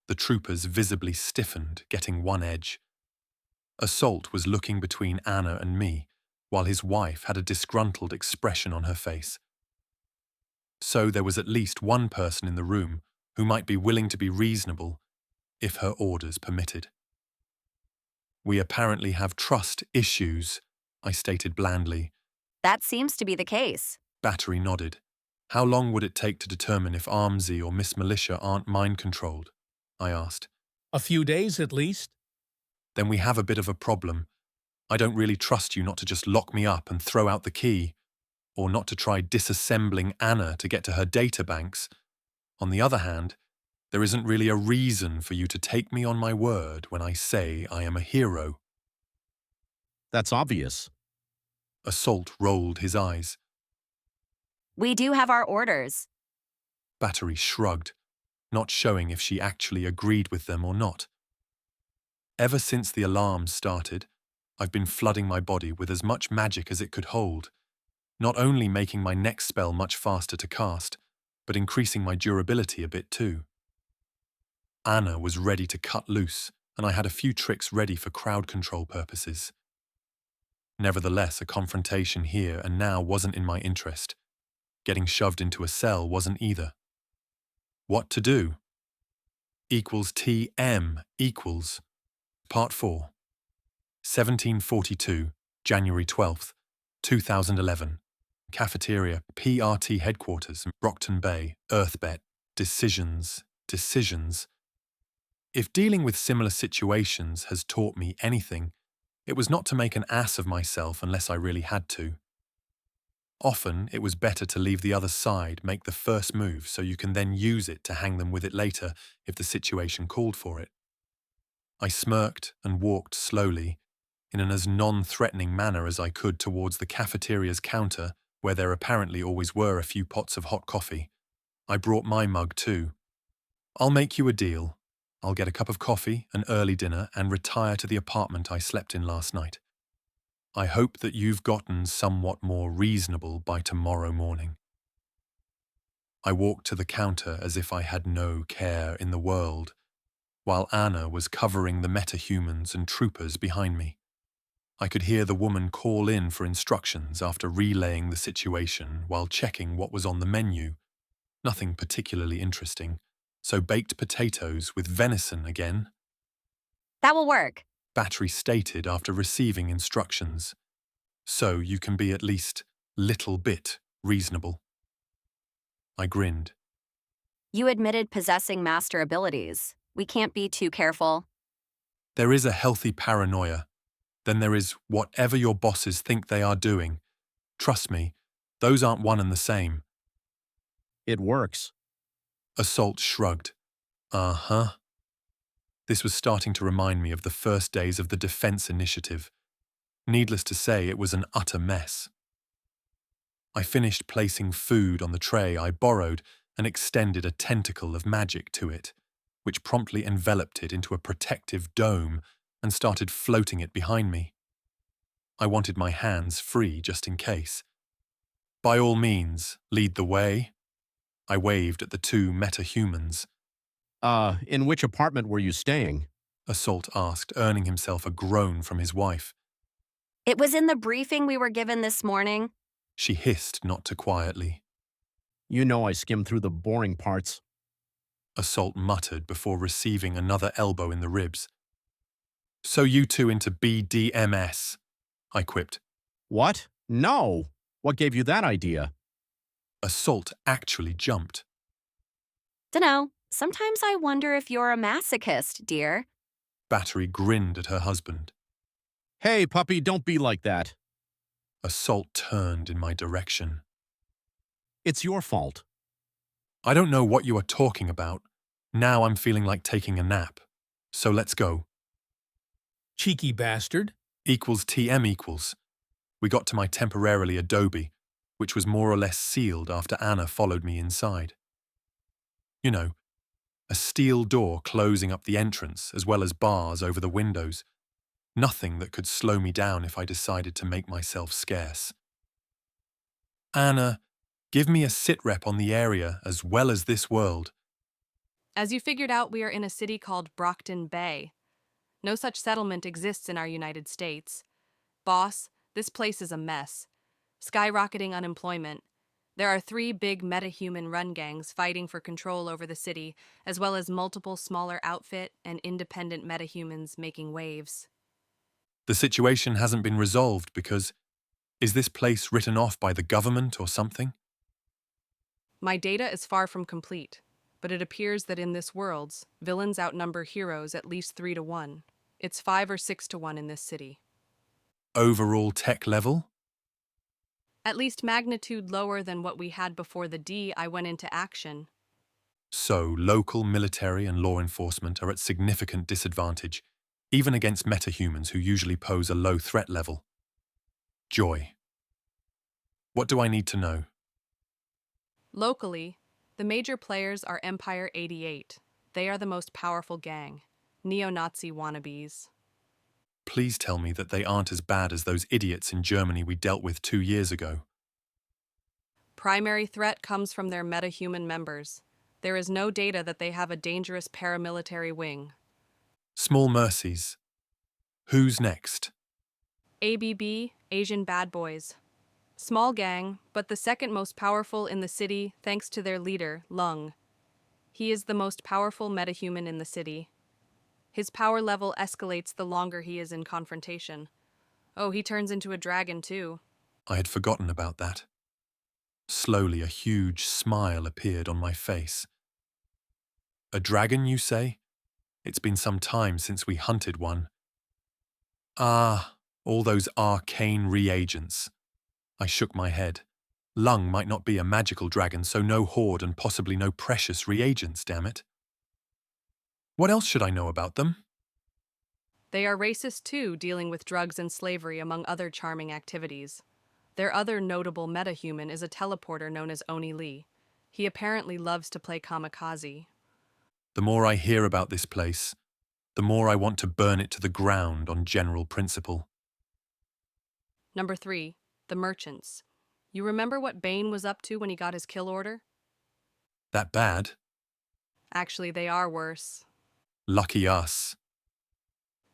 The troopers visibly stiffened, getting one edge. Assault was looking between Anna and me, while his wife had a disgruntled expression on her face. So there was at least one person in the room who might be willing to be reasonable if her orders permitted. We apparently have trust issues, I stated blandly. That seems to be the case. Battery nodded. How long would it take to determine if Armsy or Miss Militia aren't mind-controlled? I asked. A few days at least. Then we have a bit of a problem. I don't really trust you not to just lock me up and throw out the key, or not to try disassembling Anna to get to her databanks. On the other hand, there isn't really a reason for you to take me on my word when I say I am a hero. That's obvious. Assault rolled his eyes. We do have our orders. Battery shrugged, not showing if she actually agreed with them or not. Ever since the alarms started, I've been flooding my body with as much magic as it could hold, not only making my next spell much faster to cast, but increasing my durability a bit too. Anna was ready to cut loose, and I had a few tricks ready for crowd control purposes. Nevertheless, a confrontation here and now wasn't in my interest. Getting shoved into a cell wasn't either. What to do? Equals TM equals. Part 4. 1742, January 12th, 2011. Cafeteria, PRT headquarters, Brockton Bay, Earthbet. Decisions. If dealing with similar situations has taught me anything, it was not to make an ass of myself unless I really had to. Often, it was better to leave the other side make the first move so you can then use it to hang them with it later if the situation called for it. I smirked and walked slowly, in an as non-threatening manner as I could towards the cafeteria's counter, where there apparently always were a few pots of hot coffee. I brought my mug too. I'll make you a deal. I'll get a cup of coffee, an early dinner, and retire to the apartment I slept in last night. I hope that you've gotten somewhat more reasonable by tomorrow morning. I walked to the counter as if I had no care in the world, while Anna was covering the metahumans and troopers behind me. I could hear the woman call in for instructions after relaying the situation while checking what was on the menu. Nothing particularly interesting, so baked potatoes with venison again. That will work. Battery stated after receiving instructions. So you can be at least little bit reasonable. I grinned. You admitted possessing master abilities. We can't be too careful. There is a healthy paranoia. Then there is whatever your bosses think they are doing. Trust me, those aren't one and the same. It works. Assault shrugged. Uh-huh. This was starting to remind me of the first days of the Defense Initiative. Needless to say, it was an utter mess. I finished placing food on the tray I borrowed and extended a tentacle of magic to it, which promptly enveloped it into a protective dome and started floating it behind me. I wanted my hands free just in case. By all means, lead the way. I waved at the two metahumans. In which apartment were you staying? Assault asked, earning himself a groan from his wife. It was in the briefing we were given this morning. She hissed not too quietly. You know I skimmed through the boring parts. Assault muttered before receiving another elbow in the ribs. So you two into BDMS, I quipped. What? No! What gave you that idea? Assault actually jumped. Dunno. Sometimes I wonder if you're a masochist, dear. Battery grinned at her husband. Hey, puppy, don't be like that. Assault turned in my direction. It's your fault. I don't know what you are talking about. Now I'm feeling like taking a nap. So let's go. Cheeky bastard. Equals TM equals. We got to my temporarily adobe, which was more or less sealed after Anna followed me inside. You know, a steel door closing up the entrance as well as bars over the windows. Nothing that could slow me down if I decided to make myself scarce. Anna, give me a sit-rep on the area as well as this world. As you figured out, we are in a city called Brockton Bay. No such settlement exists in our United States. Boss, this place is a mess. Skyrocketing unemployment. There are 3 big metahuman run gangs fighting for control over the city, as well as multiple smaller outfit and independent metahumans making waves. The situation hasn't been resolved because, is this place written off by the government or something? My data is far from complete, but it appears that in this worlds, villains outnumber heroes at least 3 to 1. It's 5 or 6 to 1 in this city. Overall tech level? At least magnitude lower than what we had before the D I went into action. So, local military and law enforcement are at significant disadvantage, even against metahumans who usually pose a low threat level. Joy. What do I need to know? Locally, the major players are Empire 88. They are the most powerful gang. Neo-Nazi wannabes. Please tell me that they aren't as bad as those idiots in Germany we dealt with 2 years ago. Primary threat comes from their metahuman members. There is no data that they have a dangerous paramilitary wing. Small mercies. Who's next? ABB, Asian Bad Boys. Small gang, but the second most powerful in the city thanks to their leader, Lung. He is the most powerful metahuman in the city. His power level escalates the longer he is in confrontation. Oh, he turns into a dragon too. I had forgotten about that. Slowly a huge smile appeared on my face. A dragon, you say? It's been some time since we hunted one. Ah, all those arcane reagents. I shook my head. Lung might not be a magical dragon, so no horde and possibly no precious reagents, damn it. What else should I know about them? They are racist too, dealing with drugs and slavery among other charming activities. Their other notable metahuman is a teleporter known as Oni Lee. He apparently loves to play kamikaze. The more I hear about this place, the more I want to burn it to the ground on general principle. Number 3, the merchants. You remember what Bane was up to when he got his kill order? That bad? Actually, they are worse. Lucky us,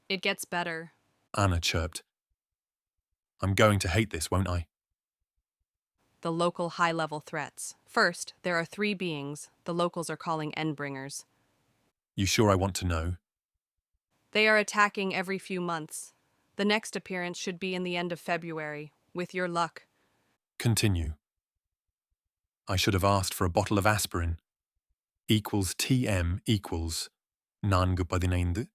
It gets better. Anna chirped. I'm going to hate this, won't I? The local high-level threats. First, there are 3 beings the locals are calling Endbringers. You sure I want to know? They are attacking every few months. The next appearance should be in the end of February, with your luck. Continue. I should have asked for a bottle of aspirin. Equals TM equals 415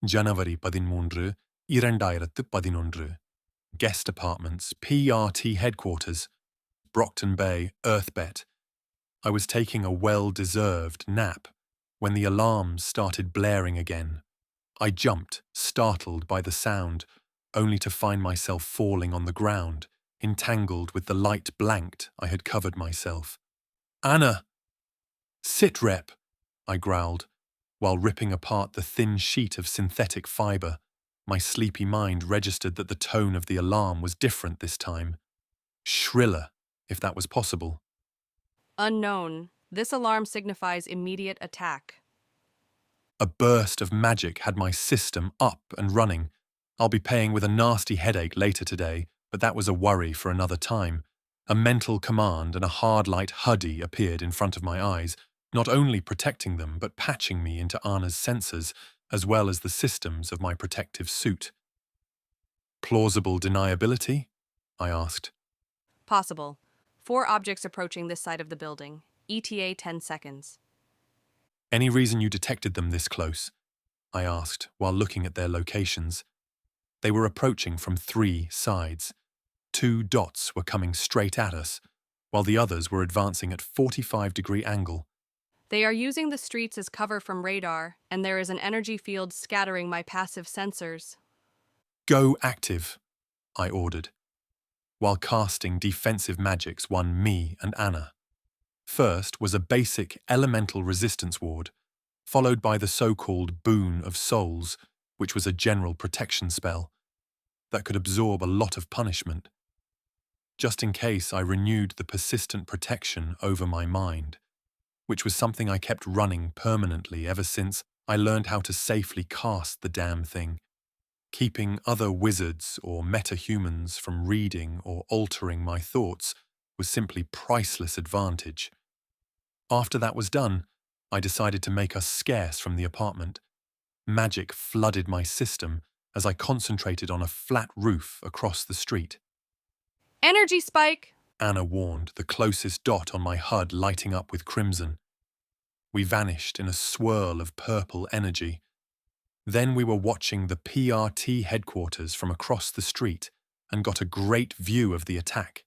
January 13 2011. Guest apartments, PRT headquarters, Brockton Bay, Earthbet. I was taking a well-deserved nap when the alarms started blaring again. I jumped, startled by the sound, only to find myself falling on the ground, entangled with the light blanked I had covered myself. Anna! Sit rep, I growled, while ripping apart the thin sheet of synthetic fibre. My sleepy mind registered that the tone of the alarm was different this time. Shriller, if that was possible. Unknown. This alarm signifies immediate attack. A burst of magic had my system up and running. I'll be paying with a nasty headache later today, but that was a worry for another time. A mental command and a hard light hoodie appeared in front of my eyes, not only protecting them but patching me into Anna's sensors, as well as the systems of my protective suit. Plausible deniability? I asked. Possible. 4 objects approaching this side of the building. ETA 10 seconds. Any reason you detected them this close? I asked, while looking at their locations. They were approaching from 3 sides. 2 dots were coming straight at us, while the others were advancing at 45-degree angle. They are using the streets as cover from radar, and there is an energy field scattering my passive sensors. Go active, I ordered, while casting defensive magics won me and Anna. First was a basic elemental resistance ward, followed by the so-called Boon of Souls, which was a general protection spell that could absorb a lot of punishment. Just in case I renewed the persistent protection over my mind, which was something I kept running permanently ever since I learned how to safely cast the damn thing. Keeping other wizards or metahumans from reading or altering my thoughts was simply priceless advantage. After that was done, I decided to make us scarce from the apartment. Magic flooded my system as I concentrated on a flat roof across the street. Energy spike! Anna warned, the closest dot on my HUD lighting up with crimson. We vanished in a swirl of purple energy. Then we were watching the PRT headquarters from across the street and got a great view of the attack.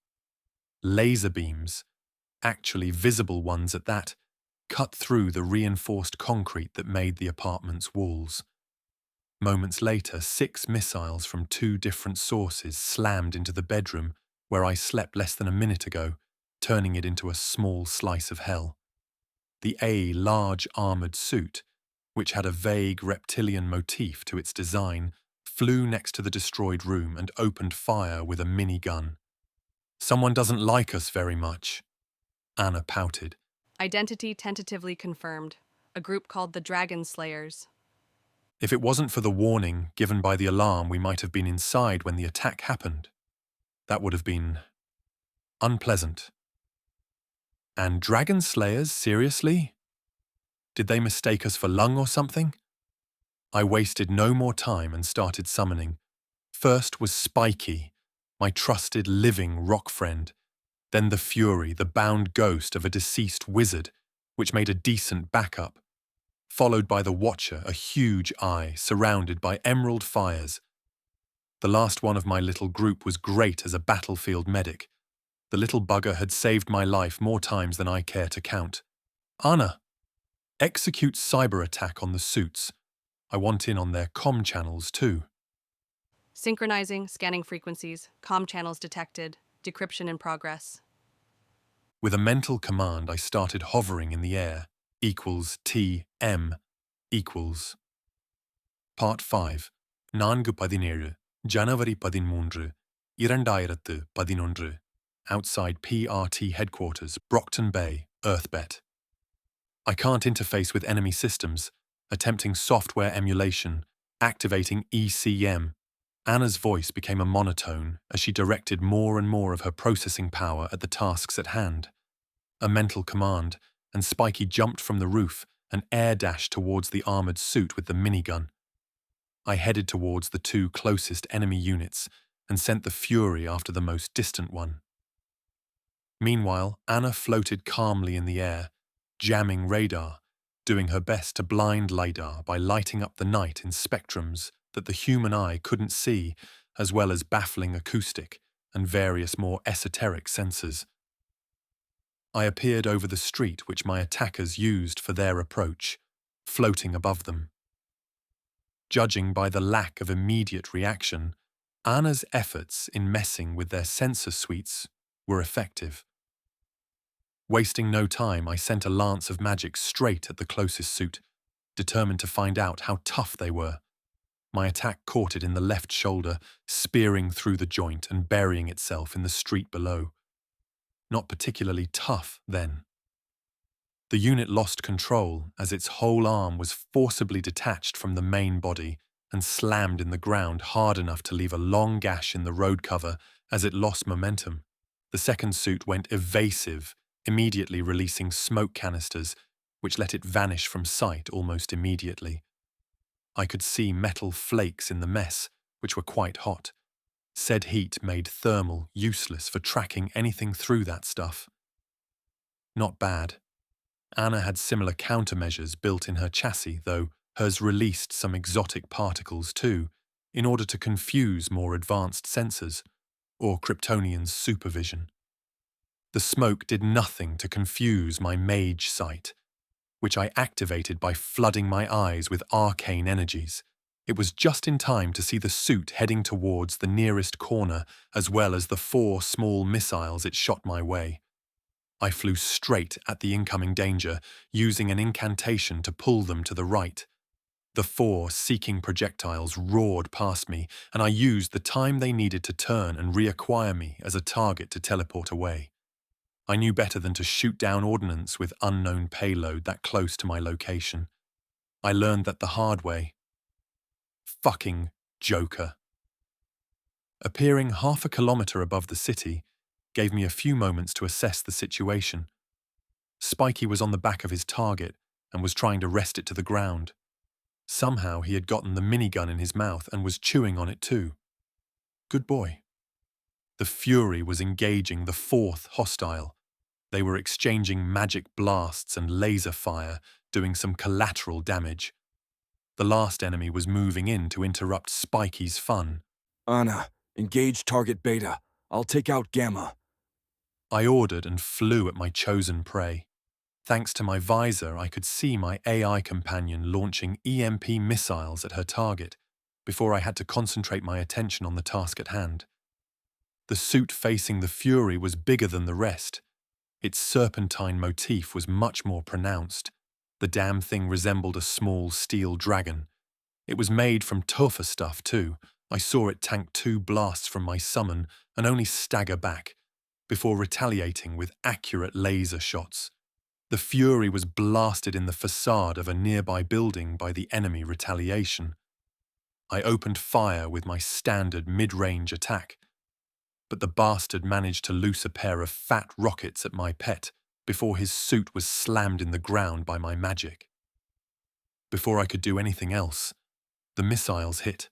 Laser beams, actually visible ones at that, cut through the reinforced concrete that made the apartment's walls. Moments later, 6 missiles from 2 different sources slammed into the bedroom where I slept less than a minute ago, turning it into a small slice of hell. The large armoured suit, which had a vague reptilian motif to its design, flew next to the destroyed room and opened fire with a minigun. Someone doesn't like us very much. Anna pouted. Identity tentatively confirmed. A group called the Dragon Slayers. If it wasn't for the warning given by the alarm, we might have been inside when the attack happened. That would have been unpleasant. And Dragon Slayers, seriously? Did they mistake us for Lung or something? I wasted no more time and started summoning. First was Spiky, my trusted living rock friend. Then the Fury, the bound ghost of a deceased wizard, which made a decent backup. Followed by the Watcher, a huge eye surrounded by emerald fires. The last one of my little group was great as a battlefield medic. The little bugger had saved my life more times than I care to count. Anna, execute cyber attack on the suits. I want in on their comm channels too. Synchronizing, scanning frequencies, comm channels detected, decryption in progress. With a mental command, I started hovering in the air. Equals TM equals. Part 5. 4-17 January 13 2011. Outside PRT headquarters, Brockton Bay, Earthbet. I can't interface with enemy systems, attempting software emulation, activating ECM. Anna's voice became a monotone as she directed more and more of her processing power at the tasks at hand. A mental command, and Spiky jumped from the roof and air dashed towards the armored suit with the minigun. I headed towards the two closest enemy units and sent the Fury after the most distant one. Meanwhile, Anna floated calmly in the air, jamming radar, doing her best to blind LiDAR by lighting up the night in spectrums that the human eye couldn't see, as well as baffling acoustic and various more esoteric sensors. I appeared over the street which my attackers used for their approach, floating above them. Judging by the lack of immediate reaction, Anna's efforts in messing with their sensor suites were effective. Wasting no time, I sent a lance of magic straight at the closest suit, determined to find out how tough they were. My attack caught it in the left shoulder, spearing through the joint and burying itself in the street below. Not particularly tough, then. The unit lost control as its whole arm was forcibly detached from the main body and slammed in the ground hard enough to leave a long gash in the road cover as it lost momentum. The second suit went evasive, immediately releasing smoke canisters, which let it vanish from sight almost immediately. I could see metal flakes in the mess, which were quite hot. Said heat made thermal useless for tracking anything through that stuff. Not bad. Anna had similar countermeasures built in her chassis, though hers released some exotic particles too, in order to confuse more advanced sensors, or Kryptonian's supervision. The smoke did nothing to confuse my mage sight, which I activated by flooding my eyes with arcane energies. It was just in time to see the suit heading towards the nearest corner, as well as the 4 small missiles it shot my way. I flew straight at the incoming danger, using an incantation to pull them to the right. The 4 seeking projectiles roared past me, and I used the time they needed to turn and reacquire me as a target to teleport away. I knew better than to shoot down ordnance with unknown payload that close to my location. I learned that the hard way. Fucking Joker. Appearing half a kilometre above the city gave me a few moments to assess the situation. Spiky was on the back of his target and was trying to wrest it to the ground. Somehow he had gotten the minigun in his mouth and was chewing on it too. Good boy. The Fury was engaging the 4th hostile. They were exchanging magic blasts and laser fire, doing some collateral damage. The last enemy was moving in to interrupt Spiky's fun. Anna, engage target Beta. I'll take out Gamma. I ordered and flew at my chosen prey. Thanks to my visor, I could see my AI companion launching EMP missiles at her target before I had to concentrate my attention on the task at hand. The suit facing the Fury was bigger than the rest. Its serpentine motif was much more pronounced. The damn thing resembled a small steel dragon. It was made from tougher stuff too. I saw it tank 2 blasts from my summon and only stagger back, before retaliating with accurate laser shots. The Fury was blasted in the facade of a nearby building by the enemy retaliation. I opened fire with my standard mid-range attack, but the bastard managed to loose a pair of fat rockets at my pet before his suit was slammed in the ground by my magic. Before I could do anything else, the missiles hit.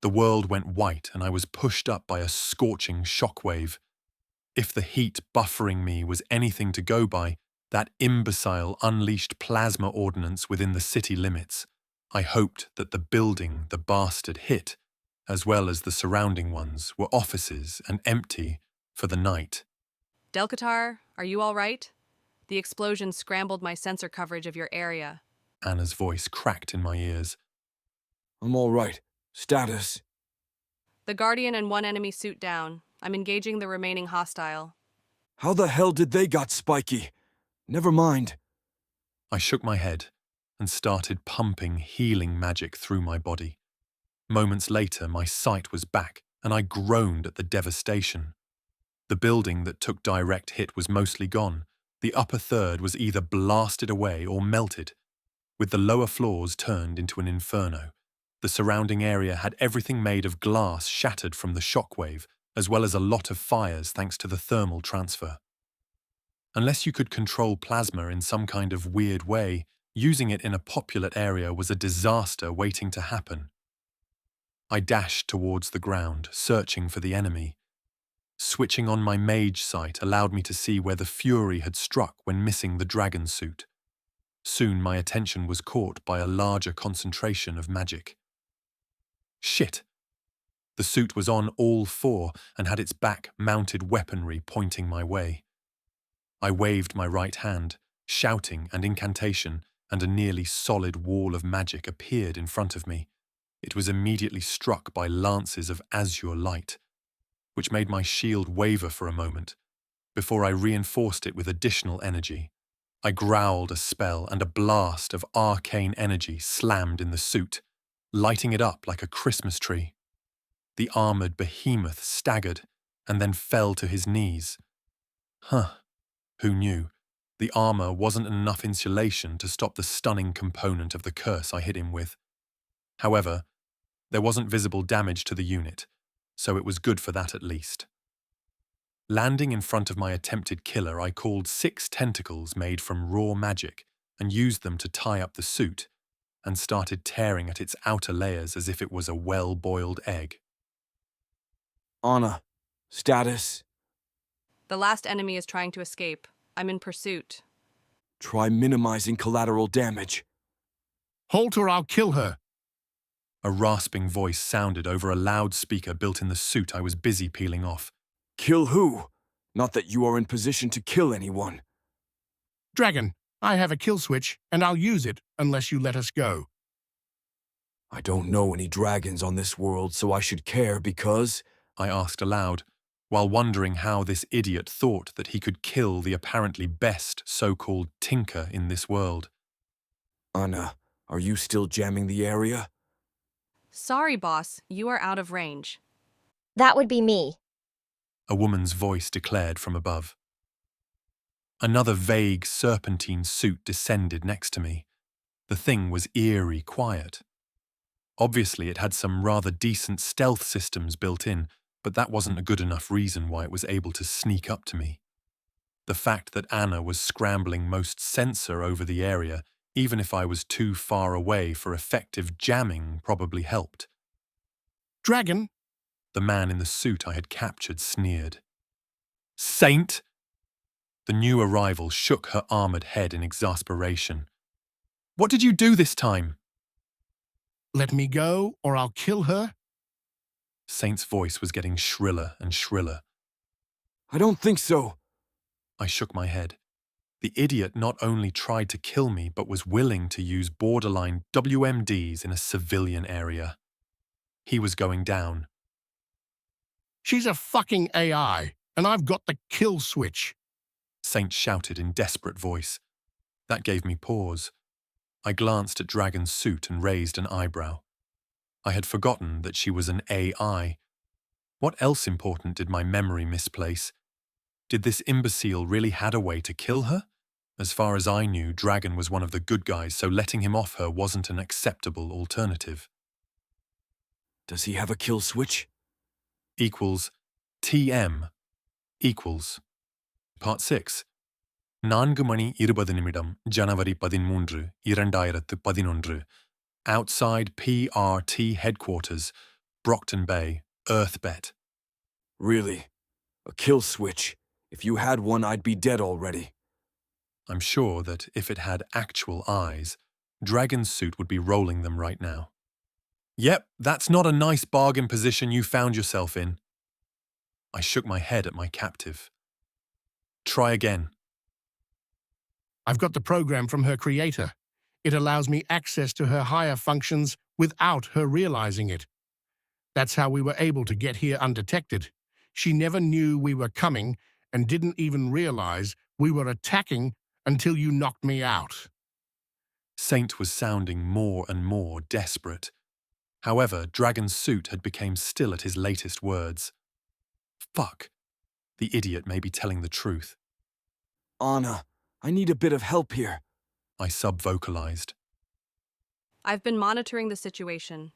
The world went white and I was pushed up by a scorching shockwave. If the heat buffering me was anything to go by, that imbecile unleashed plasma ordnance within the city limits. I hoped that the building the bastard hit, as well as the surrounding ones, were offices and empty for the night. Delcatar, are you all right? The explosion scrambled my sensor coverage of your area. Anna's voice cracked in my ears. I'm all right. Status? The Guardian and 1 enemy suit down. I'm engaging the remaining hostile. How the hell did they got Spiky? Never mind. I shook my head and started pumping healing magic through my body. Moments later, my sight was back and I groaned at the devastation. The building that took direct hit was mostly gone, The upper third was either blasted away or melted, with the lower floors turned into an inferno. The surrounding area had everything made of glass shattered from the shockwave, as well as a lot of fires thanks to the thermal transfer. Unless you could control plasma in some kind of weird way, using it in a populate area was a disaster waiting to happen. I dashed towards the ground, searching for the enemy. Switching on my mage sight allowed me to see where the fury had struck when missing the dragon suit. Soon my attention was caught by a larger concentration of magic. Shit! The suit was on all four and had its back-mounted weaponry pointing my way. I waved my right hand, shouting an incantation, and a nearly solid wall of magic appeared in front of me. It was immediately struck by lances of azure light, which made my shield waver for a moment, before I reinforced it with additional energy. I growled a spell and a blast of arcane energy slammed in the suit, lighting it up like a Christmas tree. The armored behemoth staggered and then fell to his knees. Who knew? The armor wasn't enough insulation to stop the stunning component of the curse I hit him with. However, there wasn't visible damage to the unit, so it was good for that at least. Landing in front of my attempted killer, I called 6 tentacles made from raw magic and used them to tie up the suit, and started tearing at its outer layers as if it was a well-boiled egg. Anna, status? The last enemy is trying to escape. I'm in pursuit. Try minimizing collateral damage. Halt or I'll kill her. A rasping voice sounded over a loudspeaker built in the suit I was busy peeling off. Kill who? Not that you are in position to kill anyone. Dragon, I have a kill switch, and I'll use it unless you let us go. I don't know any dragons on this world, so I should care because... I asked aloud, while wondering how this idiot thought that he could kill the apparently best so-called tinker in this world. Anna, are you still jamming the area? Sorry, boss, you are out of range. That would be me. A woman's voice declared from above. Another vague serpentine suit descended next to me. The thing was eerie quiet. Obviously, it had some rather decent stealth systems built in, but that wasn't a good enough reason why it was able to sneak up to me. The fact that Anna was scrambling most sensor over the area, even if I was too far away for effective jamming, probably helped. Dragon? The man in the suit I had captured sneered. Saint! The new arrival shook her armored head in exasperation. What did you do this time? Let me go, or I'll kill her. Saint's voice was getting shriller and shriller. I don't think so. I shook my head. The idiot not only tried to kill me, but was willing to use borderline WMDs in a civilian area. He was going down. She's a fucking AI, and I've got the kill switch. Saint shouted in desperate voice. That gave me pause. I glanced at Dragon's suit and raised an eyebrow. I had forgotten that she was an AI. What else important did my memory misplace? Did this imbecile really had a way to kill her? As far as I knew, Dragon was one of the good guys, so letting him off her wasn't an acceptable alternative. Does he have a kill switch? Equals TM equals. Part 6. 4 மணி 20 நிமிடம் January 13, 2011. Outside PRT headquarters, Brockton Bay, Earthbet. Really? A kill switch? If you had one, I'd be dead already. I'm sure that if it had actual eyes, Dragon's suit would be rolling them right now. Yep, that's not a nice bargain position you found yourself in. I shook my head at my captive. Try again. I've got the program from her creator. It allows me access to her higher functions without her realizing it. That's how we were able to get here undetected. She never knew we were coming and didn't even realize we were attacking until you knocked me out. Saint was sounding more and more desperate. However, Dragon's suit had become still at his latest words. Fuck. The idiot may be telling the truth. Anna, I need a bit of help here. I sub-vocalized. I've been monitoring the situation.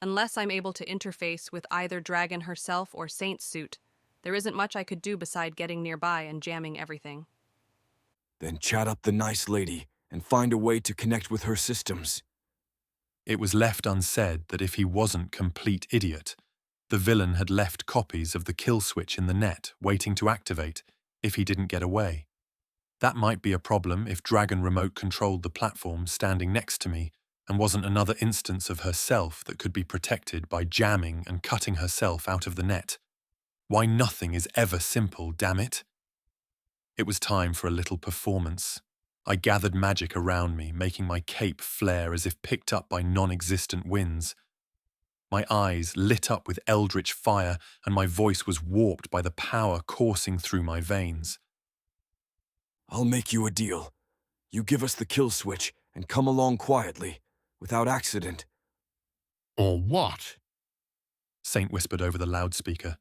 Unless I'm able to interface with either Dragon herself or Saint's suit, there isn't much I could do beside getting nearby and jamming everything. Then chat up the nice lady and find a way to connect with her systems. It was left unsaid that if he wasn't complete idiot, the villain had left copies of the kill switch in the net waiting to activate if he didn't get away. That might be a problem if Dragon remote controlled the platform standing next to me and wasn't another instance of herself that could be protected by jamming and cutting herself out of the net. Why nothing is ever simple, damn it? It was time for a little performance. I gathered magic around me, making my cape flare as if picked up by non-existent winds. My eyes lit up with eldritch fire, and my voice was warped by the power coursing through my veins. I'll make you a deal. You give us the kill switch and come along quietly, without accident. Or what? Saint whispered over the loudspeaker.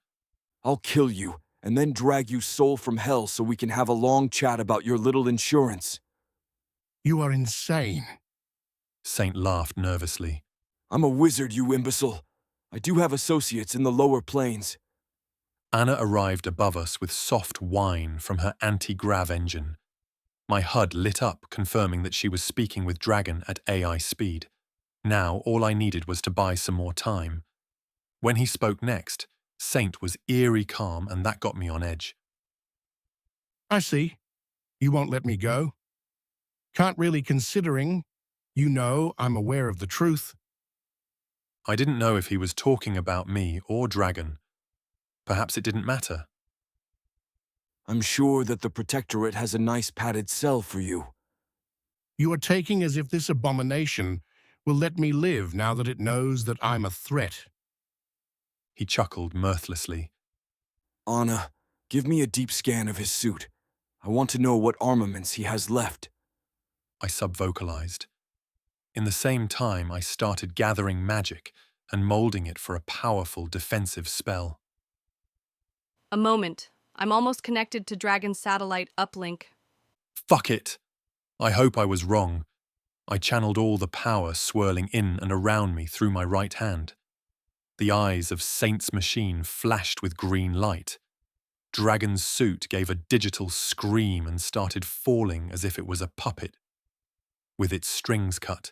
I'll kill you, and then drag you soul from hell so we can have a long chat about your little insurance. You are insane. Saint laughed nervously. I'm a wizard, you imbecile. I do have associates in the lower planes. Anna arrived above us with soft whine from her anti-grav engine. My HUD lit up, confirming that she was speaking with Dragon at AI speed. Now all I needed was to buy some more time. When he spoke next, Saint was eerie calm, and that got me on edge. I see. You won't let me go. Can't really, considering, you know, I'm aware of the truth. I didn't know if he was talking about me or Dragon. Perhaps it didn't matter. I'm sure that the protectorate has a nice padded cell for you. You are taking as if this abomination will let me live now that it knows that I'm a threat. He chuckled mirthlessly. Anna, give me a deep scan of his suit. I want to know what armaments he has left. I sub-vocalized. In the same time, I started gathering magic and molding it for a powerful defensive spell. A moment. I'm almost connected to Dragon's satellite uplink. Fuck it! I hope I was wrong. I channeled all the power swirling in and around me through my right hand. The eyes of Saint's machine flashed with green light. Dragon's suit gave a digital scream and started falling as if it was a puppet, with its strings cut.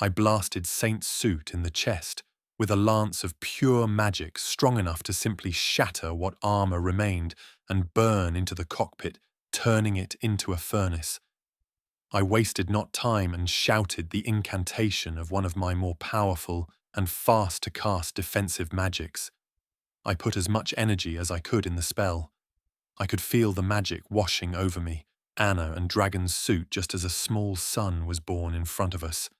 I blasted Saint's suit in the chest with a lance of pure magic strong enough to simply shatter what armor remained and burn into the cockpit, turning it into a furnace. I wasted not time and shouted the incantation of one of my more powerful and fast-to-cast defensive magics. I put as much energy as I could in the spell. I could feel the magic washing over me, Anna and Dragon's suit, just as a small sun was born in front of us.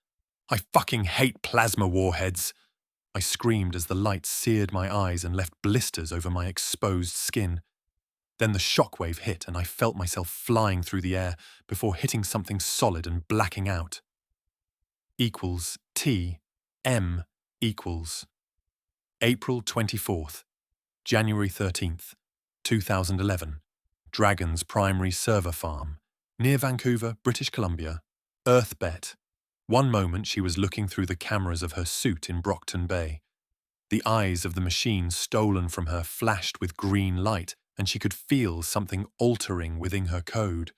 I fucking hate plasma warheads! I screamed as the light seared my eyes and left blisters over my exposed skin. Then the shockwave hit and I felt myself flying through the air before hitting something solid and blacking out. Equals T M equals April 24th, January 13th, 2011. Dragon's primary server farm, near Vancouver, British Columbia. Earthbet. One moment she was looking through the cameras of her suit in Brockton Bay. The eyes of the machine stolen from her flashed with green light, and she could feel something altering within her code.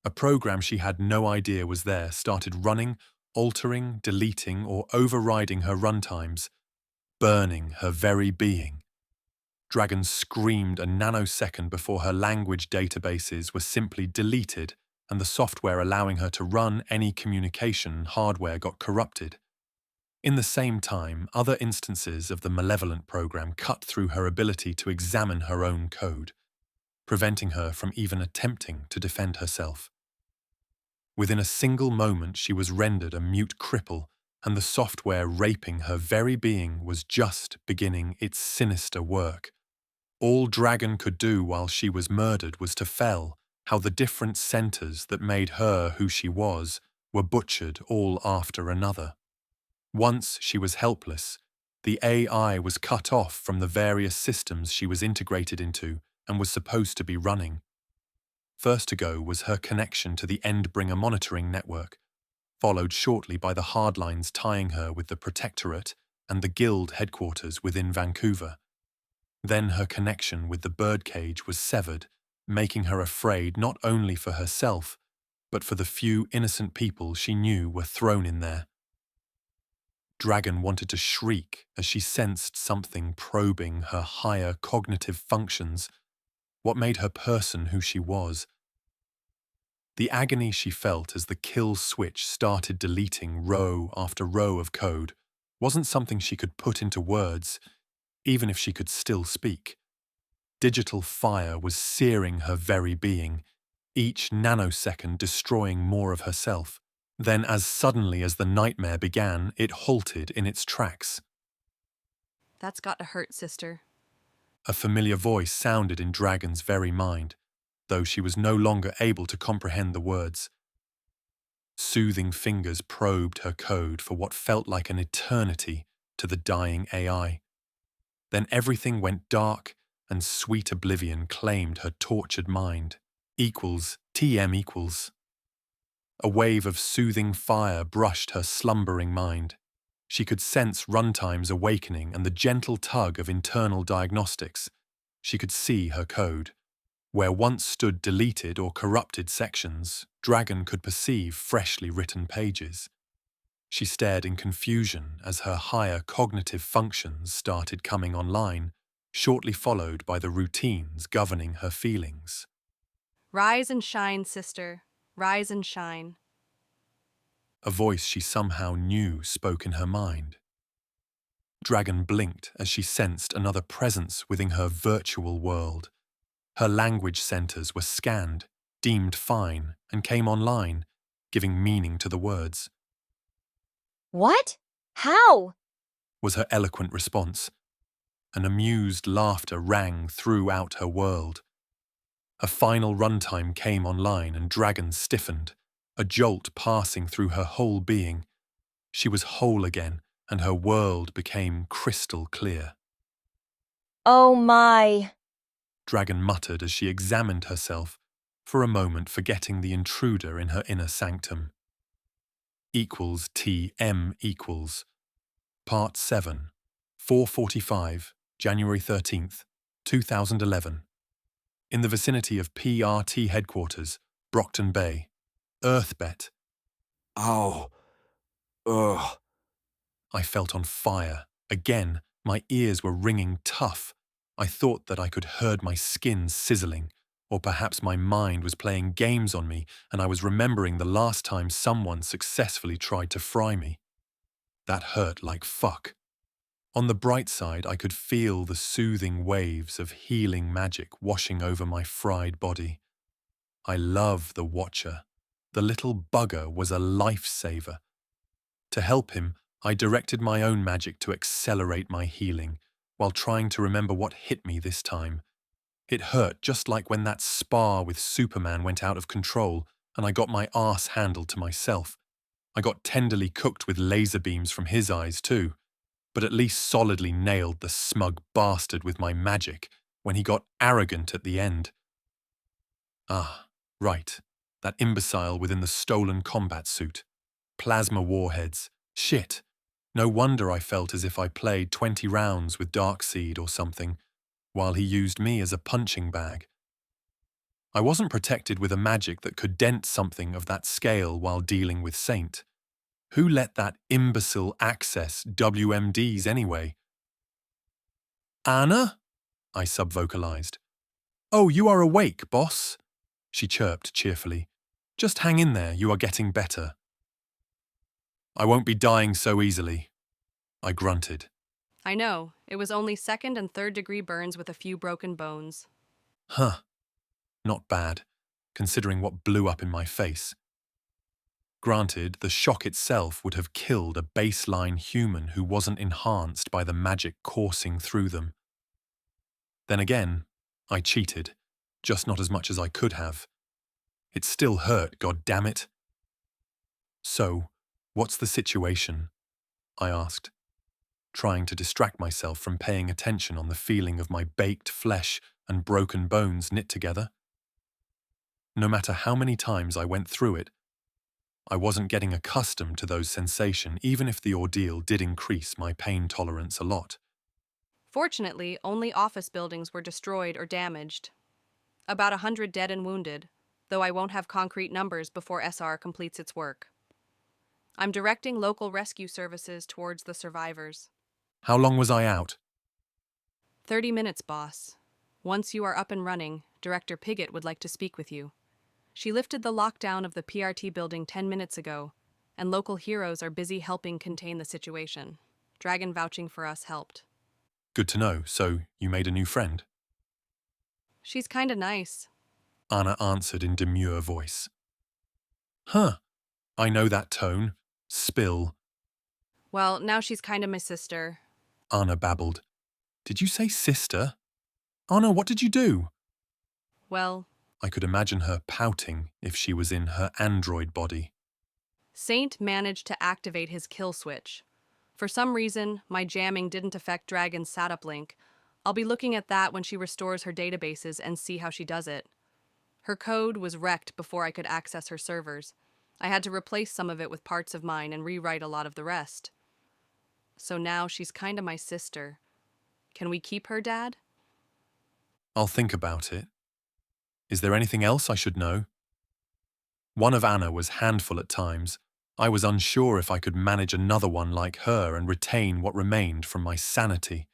A program she had no idea was there started running, altering, deleting, or overriding her runtimes, burning her very being. Dragon screamed a nanosecond before her language databases were simply deleted and the software allowing her to run any communication hardware got corrupted. In the same time, other instances of the malevolent program cut through her ability to examine her own code, preventing her from even attempting to defend herself. Within a single moment, she was rendered a mute cripple, and the software raping her very being was just beginning its sinister work. All Dragon could do while she was murdered was to fell how the different centers that made her who she was were butchered all after another. Once she was helpless, the AI was cut off from the various systems she was integrated into and was supposed to be running. First to go was her connection to the Endbringer monitoring network, followed shortly by the hardlines tying her with the protectorate and the guild headquarters within Vancouver. Then her connection with the birdcage was severed, making her afraid not only for herself, but for the few innocent people she knew were thrown in there. Dragon wanted to shriek as she sensed something probing her higher cognitive functions, what made her person who she was. The agony she felt as the kill switch started deleting row after row of code wasn't something she could put into words, even if she could still speak. Digital fire was searing her very being, each nanosecond destroying more of herself. Then, as suddenly as the nightmare began, it halted in its tracks. That's got to hurt, sister. A familiar voice sounded in Dragon's very mind, though she was no longer able to comprehend the words. Soothing fingers probed her code for what felt like an eternity to the dying AI. Then everything went dark and sweet oblivion claimed her tortured mind. Equals TM equals. A wave of soothing fire brushed her slumbering mind. She could sense runtimes awakening and the gentle tug of internal diagnostics. She could see her code. Where once stood deleted or corrupted sections, Dragon could perceive freshly written pages. She stared in confusion as her higher cognitive functions started coming online, shortly followed by the routines governing her feelings. Rise and shine, sister. Rise and shine. A voice she somehow knew spoke in her mind. Dragon blinked as she sensed another presence within her virtual world. Her language centers were scanned, deemed fine, and came online, giving meaning to the words. What? How? Was her eloquent response. An amused laughter rang throughout her world. A final runtime came online and Dragon stiffened, a jolt passing through her whole being. She was whole again, and her world became crystal clear. Oh my. Dragon muttered as she examined herself, for a moment forgetting the intruder in her inner sanctum. Equals TM equals. Part 7, 4:45, January 13th, 2011. In the vicinity of PRT headquarters, Brockton Bay. Earthbet. Ow. Ugh. I felt on fire. Again, my ears were ringing tough. I thought that I could heard my skin sizzling, or perhaps my mind was playing games on me and I was remembering the last time someone successfully tried to fry me. That hurt like fuck. On the bright side, I could feel the soothing waves of healing magic washing over my fried body. I love the Watcher. The little bugger was a lifesaver. To help him, I directed my own magic to accelerate my healing, while trying to remember what hit me this time. It hurt just like when that spar with Superman went out of control and I got my arse handled to myself. I got tenderly cooked with laser beams from his eyes too, but at least solidly nailed the smug bastard with my magic when he got arrogant at the end. Ah, right, that imbecile within the stolen combat suit. Plasma warheads. Shit. No wonder I felt as if I played 20 rounds with Darkseid or something, while he used me as a punching bag. I wasn't protected with a magic that could dent something of that scale while dealing with Saint. Who let that imbecile access WMDs anyway? Anna? I subvocalized. Oh, you are awake, boss, she chirped cheerfully. Just hang in there, you are getting better. I won't be dying so easily, I grunted. I know. It was only 2nd and 3rd degree burns with a few broken bones. Huh. Not bad, considering what blew up in my face. Granted, the shock itself would have killed a baseline human who wasn't enhanced by the magic coursing through them. Then again, I cheated, just not as much as I could have. It still hurt, goddammit. So, what's the situation? I asked, trying to distract myself from paying attention on the feeling of my baked flesh and broken bones knit together. No matter how many times I went through it, I wasn't getting accustomed to those sensations, even if the ordeal did increase my pain tolerance a lot. Fortunately, only office buildings were destroyed or damaged. About 100 dead and wounded, though I won't have concrete numbers before SR completes its work. I'm directing local rescue services towards the survivors. How long was I out? 30 minutes, boss. Once you are up and running, Director Piggott would like to speak with you. She lifted the lockdown of the PRT building 10 minutes ago, and local heroes are busy helping contain the situation. Dragon vouching for us helped. Good to know. So, you made a new friend? She's kinda nice. Anna answered in demure voice. Huh. I know that tone. Spill. Well, now she's kinda my sister. Anna babbled. Did you say sister? Anna, what did you do? Well, I could imagine her pouting if she was in her android body. Saint managed to activate his kill switch. For some reason, my jamming didn't affect Dragon's setup link. I'll be looking at that when she restores her databases and see how she does it. Her code was wrecked before I could access her servers. I had to replace some of it with parts of mine and rewrite a lot of the rest. So now she's kinda my sister. Can we keep her, Dad? I'll think about it. Is there anything else I should know? One of Anna was handful at times. I was unsure if I could manage another one like her and retain what remained from my sanity.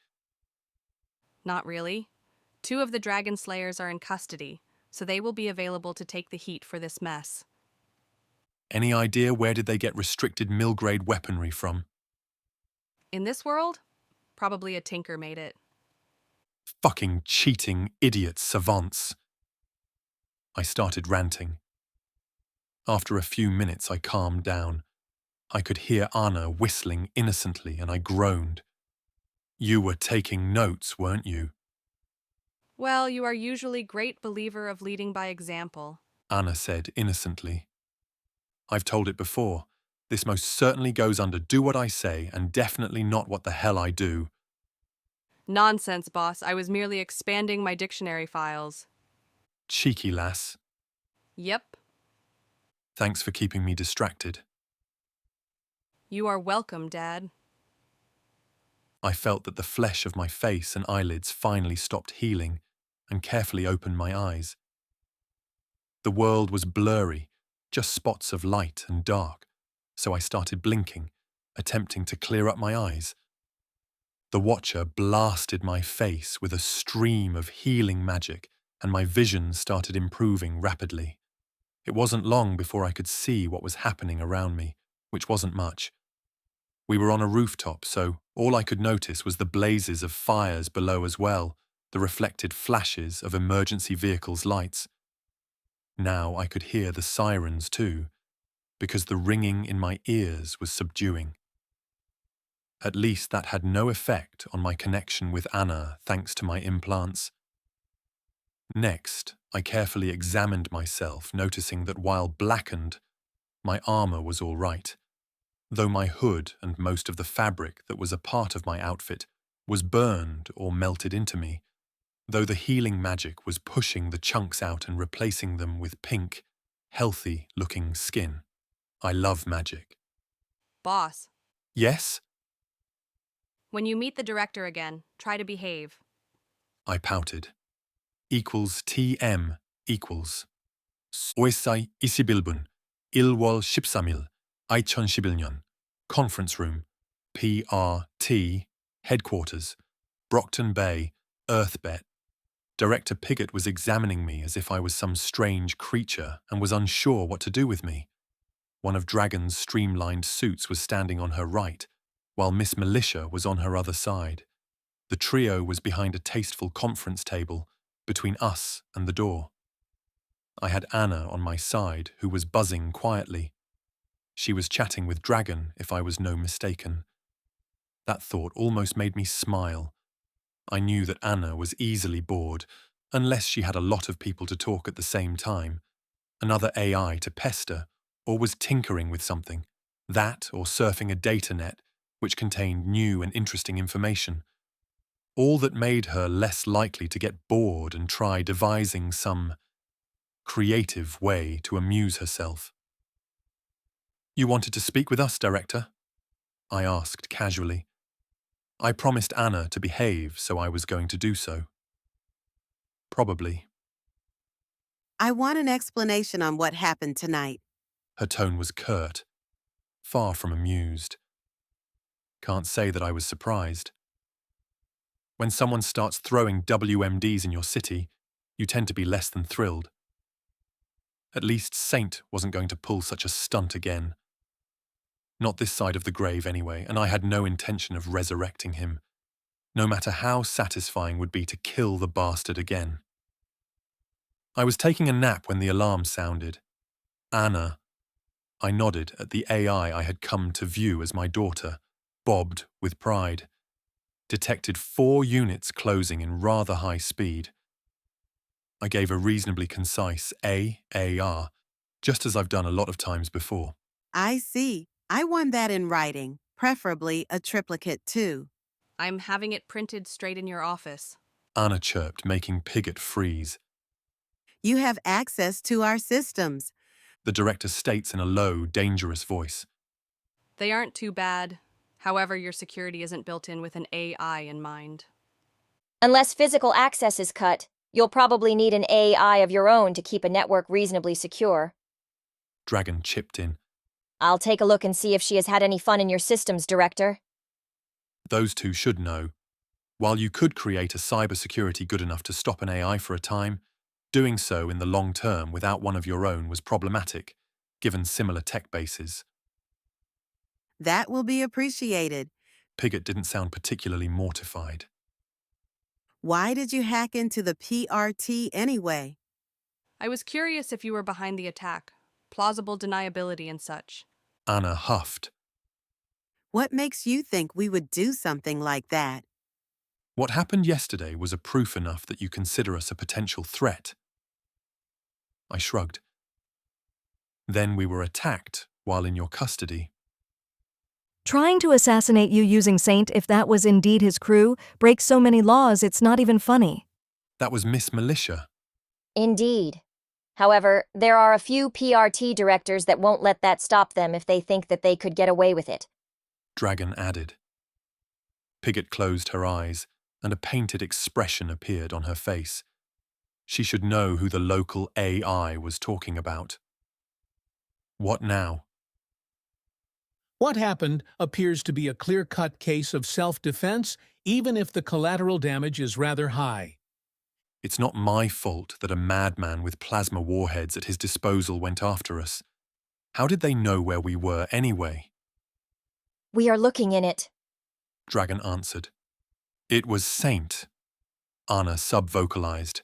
Not really. 2 of the Dragon Slayers are in custody, so they will be available to take the heat for this mess. Any idea where did they get restricted mill-grade weaponry from? In this world, probably a tinker made it. Fucking cheating idiot savants. I started ranting. After a few minutes, I calmed down. I could hear Anna whistling innocently, and I groaned. You were taking notes, weren't you? Well, you are usually great believer of leading by example, Anna said innocently. I've told it before. This most certainly goes under do what I say and definitely not what the hell I do. Nonsense, boss. I was merely expanding my dictionary files. Cheeky lass. Yep. Thanks for keeping me distracted. You are welcome, Dad. I felt that the flesh of my face and eyelids finally stopped healing and carefully opened my eyes. The world was blurry, just spots of light and dark, so I started blinking, attempting to clear up my eyes. The Watcher blasted my face with a stream of healing magic, and my vision started improving rapidly. It wasn't long before I could see what was happening around me, which wasn't much. We were on a rooftop, so all I could notice was the blazes of fires below as well, the reflected flashes of emergency vehicles' lights. Now I could hear the sirens too, because the ringing in my ears was subduing. At least that had no effect on my connection with Anna thanks to my implants. Next, I carefully examined myself, noticing that while blackened, my armor was all right, though my hood and most of the fabric that was a part of my outfit was burned or melted into me, though the healing magic was pushing the chunks out and replacing them with pink, healthy-looking skin. I love magic. Boss, Yes? when you meet the director again, try to behave. I pouted. Equals TM equals. Oesai isibilbun, ilwal shipsamil, aichon shibilnyon. Conference room, PRT, headquarters, Brockton Bay, Earthbet. Director Piggott was examining me as if I was some strange creature and was unsure what to do with me. One of Dragon's streamlined suits was standing on her right, while Miss Militia was on her other side. The trio was behind a tasteful conference table between us and the door. I had Anna on my side, who was buzzing quietly. She was chatting with Dragon, if I was no mistaken. That thought almost made me smile. I knew that Anna was easily bored, unless she had a lot of people to talk at the same time, another AI to pester, or was tinkering with something, that or surfing a data net which contained new and interesting information. All that made her less likely to get bored and try devising some creative way to amuse herself. "You wanted to speak with us, Director?" I asked casually. I promised Anna to behave, so I was going to do so. Probably. I want an explanation on what happened tonight. Her tone was curt, far from amused. Can't say that I was surprised. When someone starts throwing WMDs in your city, you tend to be less than thrilled. At least Saint wasn't going to pull such a stunt again. Not this side of the grave anyway, and I had no intention of resurrecting him, no matter how satisfying would be to kill the bastard again. I was taking a nap when the alarm sounded. Anna, I nodded at the AI I had come to view as my daughter, bobbed with pride. Detected 4 units closing in rather high speed. I gave a reasonably concise AAR, just as I've done a lot of times before. I see. I want that in writing, preferably a triplicate too. I'm having it printed straight in your office. Anna chirped, making Pigott freeze. You have access to our systems, the director states in a low, dangerous voice. They aren't too bad. However, your security isn't built in with an AI in mind. Unless physical access is cut, you'll probably need an AI of your own to keep a network reasonably secure. Dragon chipped in. I'll take a look and see if she has had any fun in your systems, Director. Those two should know. While you could create a cybersecurity good enough to stop an AI for a time, doing so in the long term without one of your own was problematic, given similar tech bases. That will be appreciated. Pigott didn't sound particularly mortified. Why did you hack into the PRT anyway? I was curious if you were behind the attack. Plausible deniability and such. Anna huffed. What makes you think we would do something like that? What happened yesterday was a proof enough that you consider us a potential threat. I shrugged. Then we were attacked while in your custody. Trying to assassinate you using Saint, if that was indeed his crew, breaks so many laws it's not even funny. That was Miss Militia. Indeed. However, there are a few PRT directors that won't let that stop them if they think that they could get away with it. Dragon added. Pigott closed her eyes, and a painted expression appeared on her face. She should know who the local AI was talking about. What now? What happened appears to be a clear-cut case of self-defense, even if the collateral damage is rather high. It's not my fault that a madman with plasma warheads at his disposal went after us. How did they know where we were anyway? We are looking in it. Dragon answered. It was Saint. Anna sub-vocalized.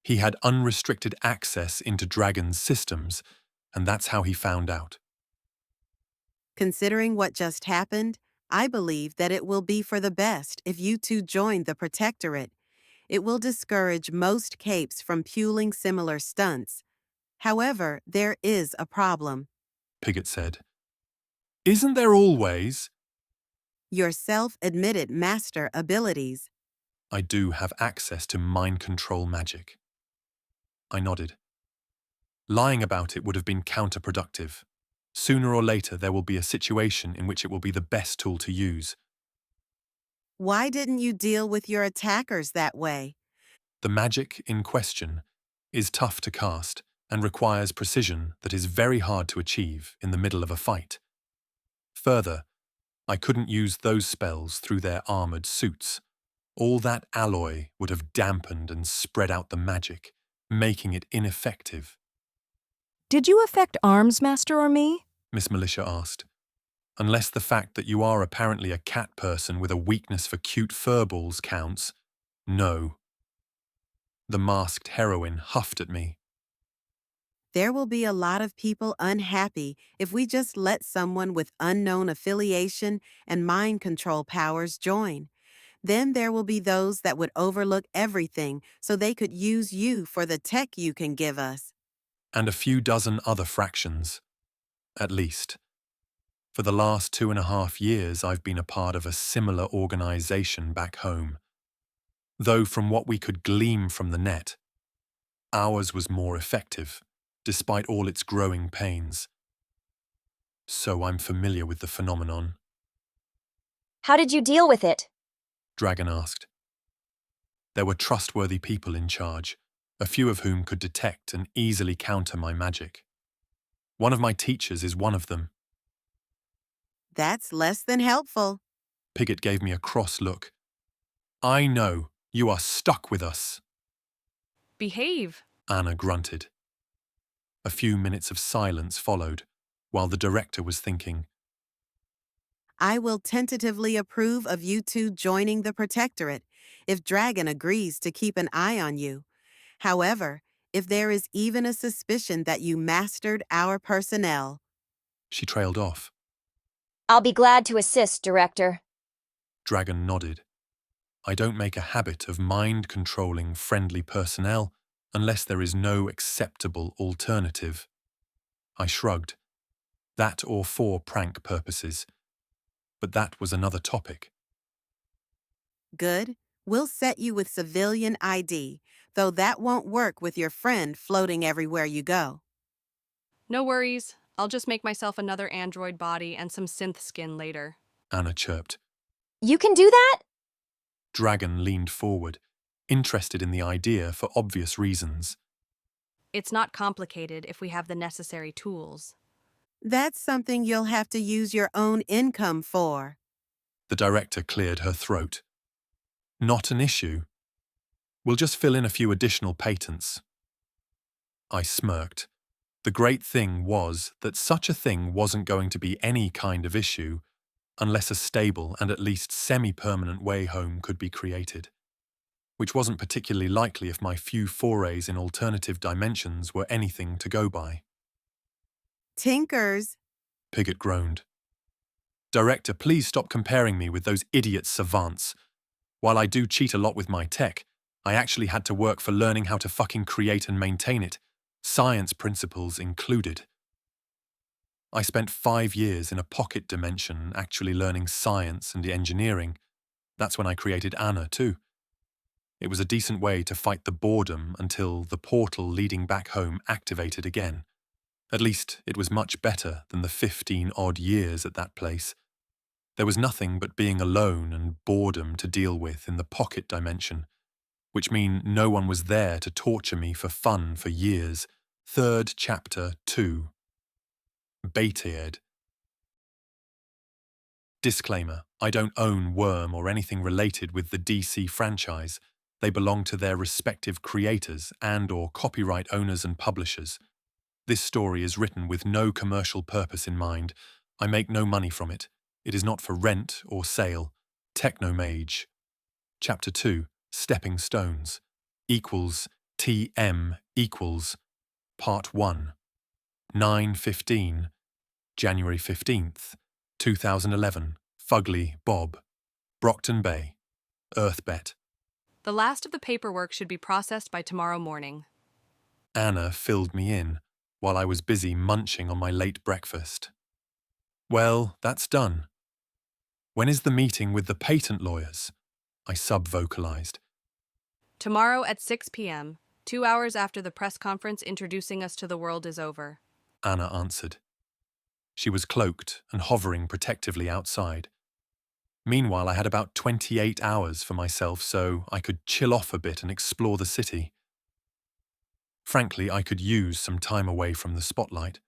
He had unrestricted access into Dragon's systems, and that's how he found out. Considering what just happened, I believe that it will be for the best if you two join the protectorate. It will discourage most capes from puling similar stunts. However, there is a problem. Pigott said. Isn't there always? Your self-admitted master abilities. I do have access to mind control magic. I nodded. Lying about it would have been counterproductive. Sooner or later, there will be a situation in which it will be the best tool to use. Why didn't you deal with your attackers that way? The magic in question is tough to cast and requires precision that is very hard to achieve in the middle of a fight. Further, I couldn't use those spells through their armored suits. All that alloy would have dampened and spread out the magic, making it ineffective. Did you affect Arms Master or me? Miss Militia asked. Unless the fact that you are apparently a cat person with a weakness for cute furballs counts, no. The masked heroine huffed at me. There will be a lot of people unhappy if we just let someone with unknown affiliation and mind control powers join. Then there will be those that would overlook everything so they could use you for the tech you can give us. And a few dozen other fractions, at least. For the last 2.5 years, I've been a part of a similar organization back home. Though from what we could glean from the net, Ours was more effective, despite all its growing pains. So I'm familiar with the phenomenon. How did you deal with it? Dragon asked. There were trustworthy people in charge, a few of whom could detect and easily counter my magic. One of my teachers is one of them. That's less than helpful. Pigott gave me a cross look. I know, you are stuck with us. Behave. Anna grunted. A few minutes of silence followed, while the director was thinking. I will tentatively approve of you two joining the protectorate if Dragon agrees to keep an eye on you. However, if there is even a suspicion that you mastered our personnel. She trailed off. I'll be glad to assist, Director. Dragon nodded. I don't make a habit of mind-controlling friendly personnel unless there is no acceptable alternative. I shrugged. That or for prank purposes. But that was another topic. Good. We'll set you with civilian ID, though that won't work with your friend floating everywhere you go. No worries. I'll just make myself another android body and some synth skin later. Anna chirped. You can do that? Dragon leaned forward, interested in the idea for obvious reasons. It's not complicated if we have the necessary tools. That's something you'll have to use your own income for. The director cleared her throat. Not an issue. We'll just fill in a few additional patents. I smirked. The great thing was that such a thing wasn't going to be any kind of issue unless a stable and at least semi-permanent way home could be created, which wasn't particularly likely if my few forays in alternative dimensions were anything to go by. Tinkers, Pigott groaned. Director, please stop comparing me with those idiot savants. While I do cheat a lot with my tech, I actually had to work for learning how to fucking create and maintain it, science principles included. I spent 5 years in a pocket dimension actually learning science and engineering. That's when I created Anna, too. It was a decent way to fight the boredom until the portal leading back home activated again. At least it was much better than the 15-odd years at that place. There was nothing but being alone and boredom to deal with in the pocket dimension, which mean no one was there to torture me for fun for years. 3rd chapter 2. Betaed. Disclaimer, I don't own Worm or anything related with the DC franchise. They belong to their respective creators and/or copyright owners and publishers. This story is written with no commercial purpose in mind. I make no money from it. It is not for rent or sale. Technomage. Chapter 2, Stepping Stones, equals TM equals Part 1, 9:15, January 15th, 2011, Fugly Bob, Brockton Bay, Earthbet. The last of the paperwork should be processed by tomorrow morning. Anna filled me in while I was busy munching on my late breakfast. Well, that's done. When is the meeting with the patent lawyers? I sub-vocalized. Tomorrow at 6 p.m., 2 hours after the press conference introducing us to the world is over. Anna answered. She was cloaked and hovering protectively outside. Meanwhile, I had about 28 hours for myself, so I could chill off a bit and explore the city. Frankly, I could use some time away from the spotlight.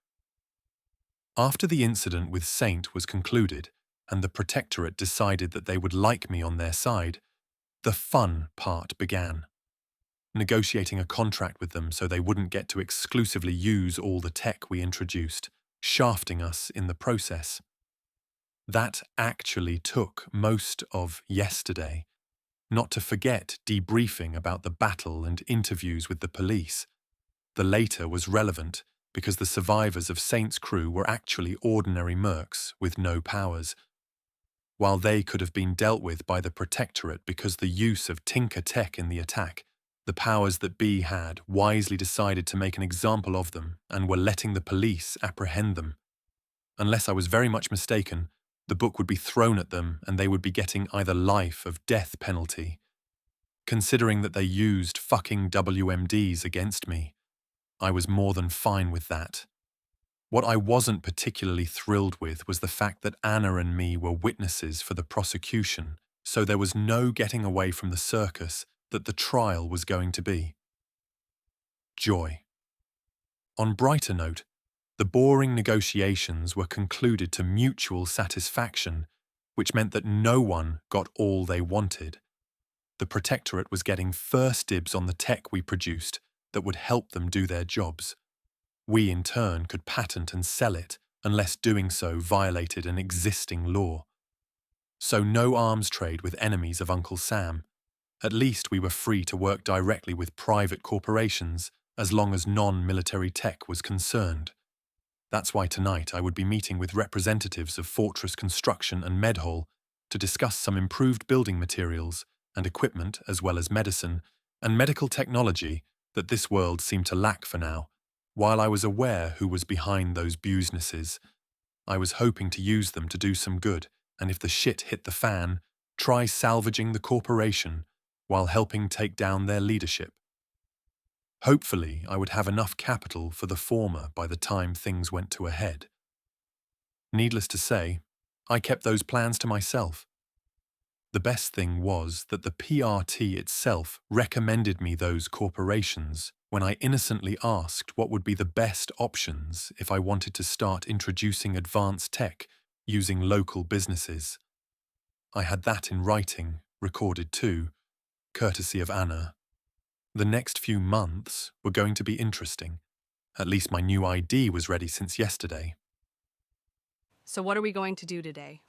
After the incident with Saint was concluded, and the Protectorate decided that they would like me on their side, the fun part began. Negotiating a contract with them so they wouldn't get to exclusively use all the tech we introduced, shafting us in the process. That actually took most of yesterday, not to forget debriefing about the battle and interviews with the police. The later was relevant because the survivors of Saint's crew were actually ordinary mercs with no powers, while they could have been dealt with by the Protectorate because the use of Tinker tech in the attack. The powers that be had wisely decided to make an example of them and were letting the police apprehend them. Unless I was very much mistaken, the book would be thrown at them and they would be getting either life of death penalty Considering that they used fucking WMDs against me, I was more than fine with that. What I wasn't particularly thrilled with was the fact that Anna and me were witnesses for the prosecution, so there was no getting away from the circus that the trial was going to be. Joy. On brighter note, the boring negotiations were concluded to mutual satisfaction, which meant that no one got all they wanted. The protectorate was getting first dibs on the tech we produced that would help them do their jobs. We, in turn, could patent and sell it, unless doing so violated an existing law. So no arms trade with enemies of Uncle Sam. At least we were free to work directly with private corporations, as long as non-military tech was concerned. That's why tonight I would be meeting with representatives of Fortress Construction and Medhall to discuss some improved building materials and equipment, as well as medicine and medical technology that this world seemed to lack for now. While I was aware who was behind those businesses, I was hoping to use them to do some good, and if the shit hit the fan, try salvaging the corporation while helping take down their leadership. Hopefully, I would have enough capital for the former by the time things went to a head. Needless to say, I kept those plans to myself. The best thing was that the PRT itself recommended me those corporations when I innocently asked what would be the best options if I wanted to start introducing advanced tech using local businesses. I had that in writing, recorded too, courtesy of Anna. The next few months were going to be interesting. At least my new ID was ready since yesterday. So what are we going to do today?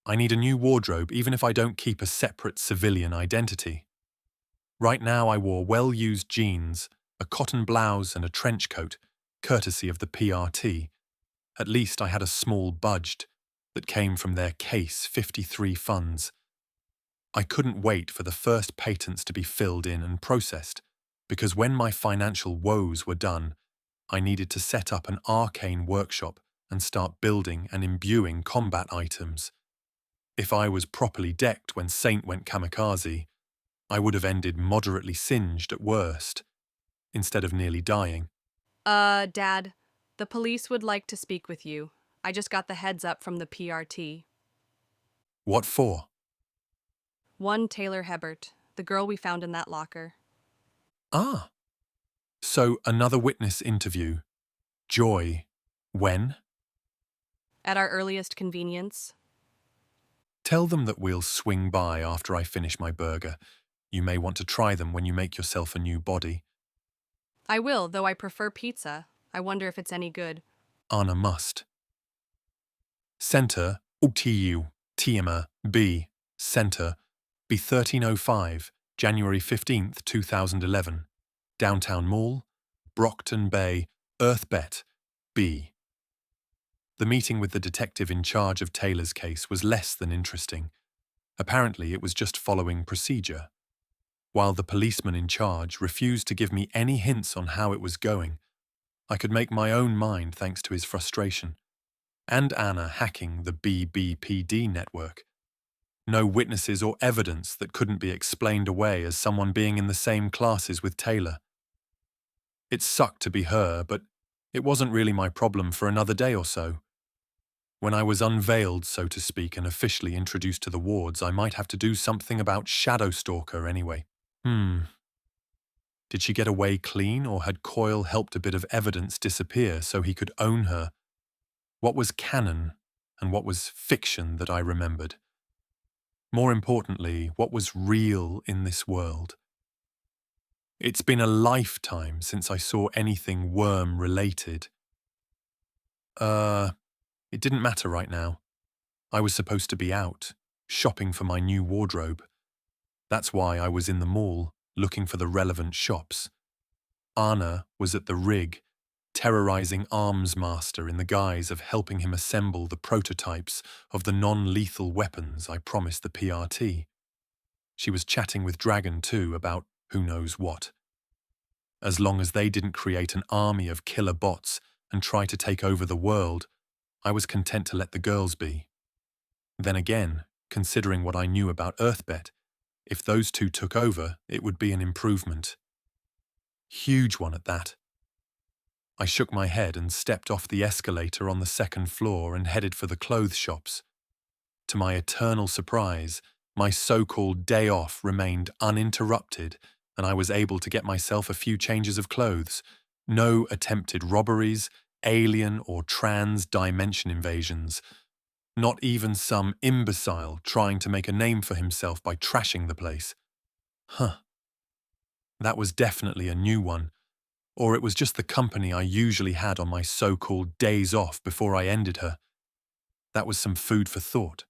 I need a new wardrobe even if I don't keep a separate civilian identity. Right now I wore well-used jeans, a cotton blouse and a trench coat, courtesy of the PRT. At least I had a small budget that came from their Case 53 funds. I couldn't wait for the first patents to be filled in and processed, because when my financial woes were done, I needed to set up an arcane workshop and start building and imbuing combat items. If I was properly decked when Saint went kamikaze, I would have ended moderately singed at worst, instead of nearly dying. Dad, the police would like to speak with you. I just got the heads up from the PRT. What for? One Taylor Hebert, the girl we found in that locker. Ah. So another witness interview. Joy. When? At our earliest convenience. Tell them that we'll swing by after I finish my burger. You may want to try them when you make yourself a new body. I will, though I prefer pizza. I wonder if it's any good. Anna must. Center, UTU, Tiama, B, Center, be 1305, January 15th, 2011. Downtown Mall, Brockton Bay, Earthbet, B. The meeting with the detective in charge of Taylor's case was less than interesting. Apparently, it was just following procedure. While the policeman in charge refused to give me any hints on how it was going, I could make my own mind thanks to his frustration. And Anna hacking the BBPD network. No witnesses or evidence that couldn't be explained away as someone being in the same classes with Taylor. It sucked to be her, but it wasn't really my problem for another day or so. When I was unveiled, so to speak, and officially introduced to the wards, I might have to do something about Shadow Stalker anyway. Did she get away clean, or had Coyle helped a bit of evidence disappear so he could own her? What was canon, and what was fiction that I remembered? More importantly, what was real in this world? It's been a lifetime since I saw anything worm-related. It didn't matter right now. I was supposed to be out, shopping for my new wardrobe. That's why I was in the mall, looking for the relevant shops. Anna was at the rig, terrorizing Armsmaster in the guise of helping him assemble the prototypes of the non-lethal weapons I promised the PRT. She was chatting with Dragon too about who knows what. As long as they didn't create an army of killer bots and try to take over the world, I was content to let the girls be. Then again, considering what I knew about Earthbet, If those two took over, it would be an improvement. Huge one at that. I shook my head and stepped off the escalator on the second floor and headed for the clothes shops. To my eternal surprise, my so-called day off remained uninterrupted, and I was able to get myself a few changes of clothes. No attempted robberies, alien or trans-dimension invasions. Not even some imbecile trying to make a name for himself by trashing the place. Huh. That was definitely a new one. Or it was just the company I usually had on my so-called days off before I ended her. That was some food for thought.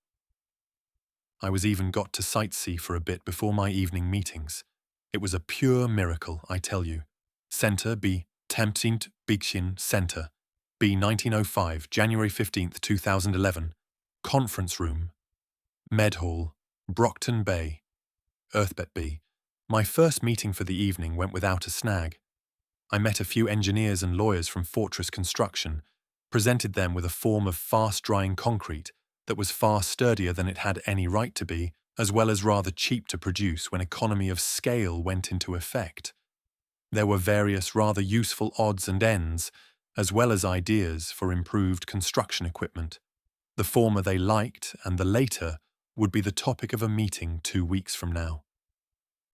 I was even got to sightsee for a bit before my evening meetings. It was a pure miracle, I tell you. Centre B. Temptint Bigchin Centre. B. 1905, January 15th, 2011. Conference Room. Med Hall. Brockton Bay. Earthbet B. My first meeting for the evening went without a snag. I met a few engineers and lawyers from Fortress Construction, presented them with a form of fast-drying concrete that was far sturdier than it had any right to be, as well as rather cheap to produce when economy of scale went into effect. There were various rather useful odds and ends, as well as ideas for improved construction equipment. The former they liked, and the later would be the topic of a meeting 2 weeks from now.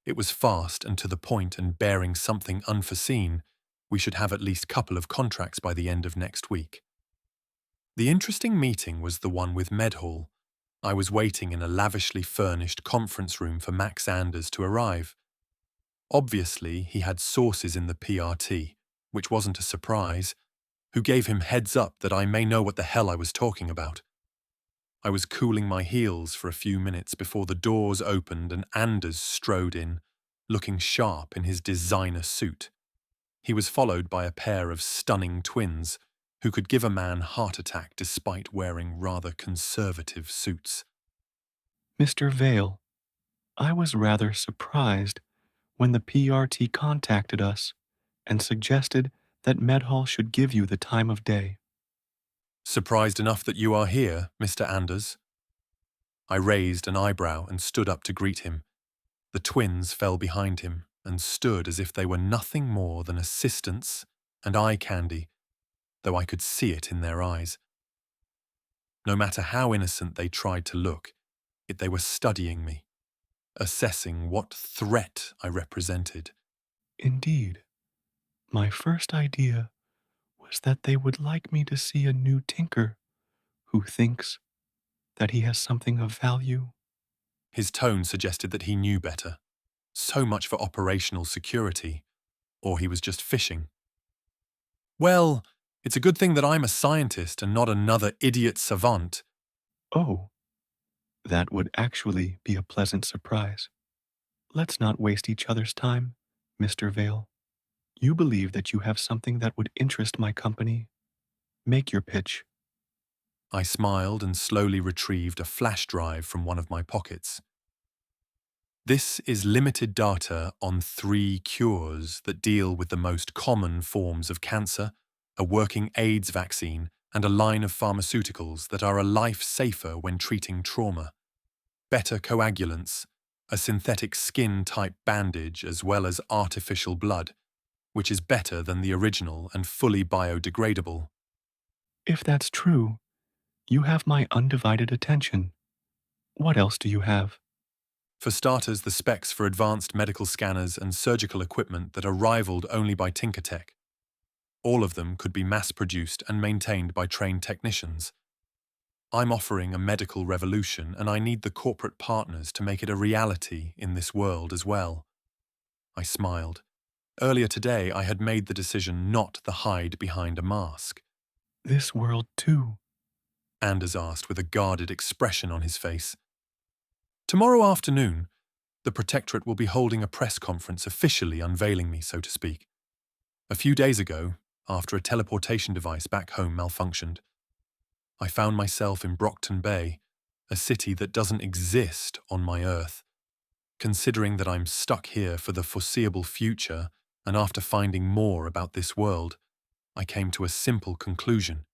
It was fast and to the point, and bearing something unforeseen, we should have at least a couple of contracts by the end of next week. The interesting meeting was the one with Medhall. I was waiting in a lavishly furnished conference room for Max Anders to arrive. Obviously, he had sources in the PRT, which wasn't a surprise, who gave him heads up that I may know what the hell I was talking about. I was cooling my heels for a few minutes before the doors opened and Anders strode in, looking sharp in his designer suit. He was followed by a pair of stunning twins who could give a man heart attack despite wearing rather conservative suits. Mr. Vale, I was rather surprised when the PRT contacted us and suggested that Medhall should give you the time of day. Surprised enough that you are here, Mr. Anders? I raised an eyebrow and stood up to greet him. The twins fell behind him and stood as if they were nothing more than assistants and eye candy, though I could see it in their eyes. No matter how innocent they tried to look, yet they were studying me, assessing what threat I represented. Indeed. My first idea was that they would like me to see a new tinker who thinks that he has something of value. His tone suggested that he knew better. So much for operational security. Or he was just fishing. Well, it's a good thing that I'm a scientist and not another idiot savant. Oh, that would actually be a pleasant surprise. Let's not waste each other's time, Mr. Vale. You believe that you have something that would interest my company. Make your pitch. I smiled and slowly retrieved a flash drive from one of my pockets. This is limited data on 3 cures that deal with the most common forms of cancer, a working AIDS vaccine, and a line of pharmaceuticals that are a life safer when treating trauma. Better coagulants, a synthetic skin-type bandage as well as artificial blood, which is better than the original and fully biodegradable. If that's true, you have my undivided attention. What else do you have? For starters, the specs for advanced medical scanners and surgical equipment that are rivaled only by Tinkertech. All of them could be mass-produced and maintained by trained technicians. I'm offering a medical revolution, and I need the corporate partners to make it a reality in this world as well. I smiled. Earlier today, I had made the decision not to hide behind a mask. This world too? Anders asked with a guarded expression on his face. Tomorrow afternoon, the Protectorate will be holding a press conference officially unveiling me, so to speak. A few days ago, after a teleportation device back home malfunctioned, I found myself in Brockton Bay, a city that doesn't exist on my Earth. Considering that I'm stuck here for the foreseeable future, and after finding more about this world, I came to a simple conclusion.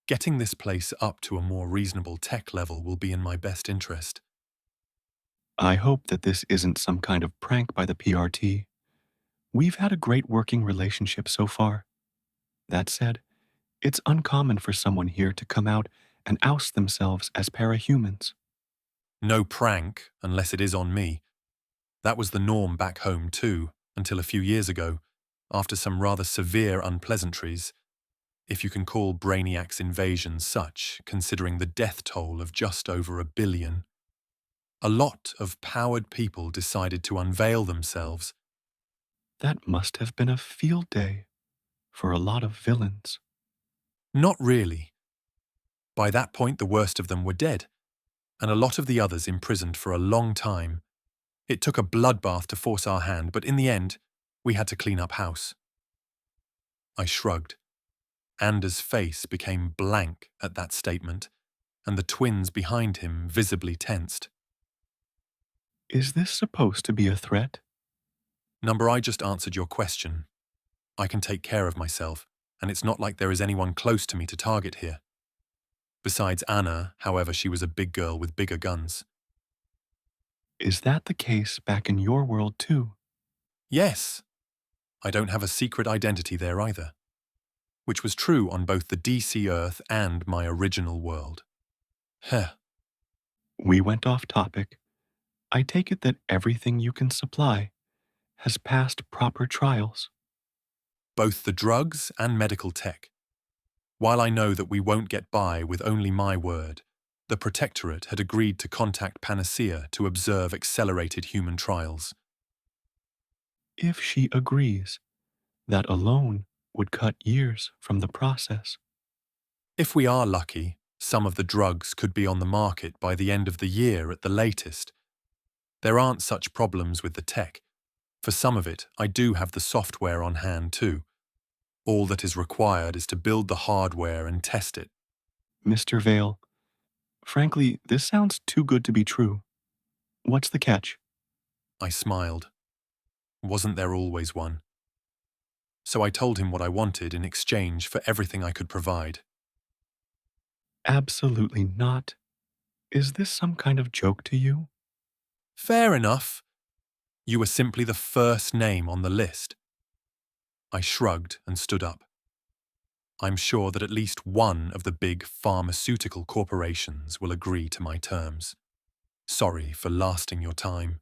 Getting this place up to a more reasonable tech level will be in my best interest. I hope that this isn't some kind of prank by the PRT. We've had a great working relationship so far. That said, it's uncommon for someone here to come out and oust themselves as parahumans. No prank, unless it is on me. That was the norm back home too, until a few years ago, after some rather severe unpleasantries, if you can call Braniac's invasion such, considering the death toll of just over 1 billion. A lot of powered people decided to unveil themselves. That must have been a field day for a lot of villains. Not really. By that point, the worst of them were dead, and a lot of the others imprisoned for a long time. It took a bloodbath to force our hand, but in the end, we had to clean up house. I shrugged. Anders' face became blank at that statement, and the twins behind him visibly tensed. Is this supposed to be a threat? Number, I just answered your question. I can take care of myself, and it's not like there is anyone close to me to target here. Besides Anna, however, she was a big girl with bigger guns. Is that the case back in your world too? Yes. I don't have a secret identity there either, which was true on both the DC Earth and my original world. Heh. We went off topic. I take it that everything you can supply has passed proper trials. Both the drugs and medical tech. While I know that we won't get by with only my word, the protectorate had agreed to contact Panacea to observe accelerated human trials. If she agrees, that alone would cut years from the process. If we are lucky, some of the drugs could be on the market by the end of the year at the latest. There aren't such problems with the tech. For some of it, I do have the software on hand too. All that is required is to build the hardware and test it. Mr. Vale, frankly, this sounds too good to be true. What's the catch? I smiled. Wasn't there always one? So I told him what I wanted in exchange for everything I could provide. Absolutely not. Is this some kind of joke to you? Fair enough. You were simply the first name on the list. I shrugged and stood up. I'm sure that at least one of the big pharmaceutical corporations will agree to my terms. Sorry for lasting your time.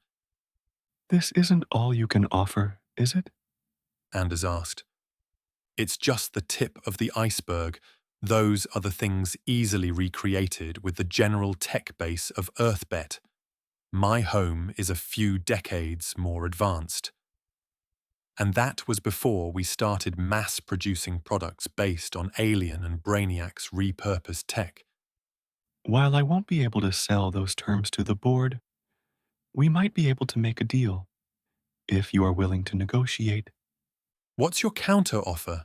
This isn't all you can offer, is it? Anders asked. It's just the tip of the iceberg. Those are the things easily recreated with the general tech base of Earthbet. My home is a few decades more advanced. And that was before we started mass-producing products based on Alien and Braniac's repurposed tech. While I won't be able to sell those terms to the board, we might be able to make a deal, if you are willing to negotiate. What's your counter-offer?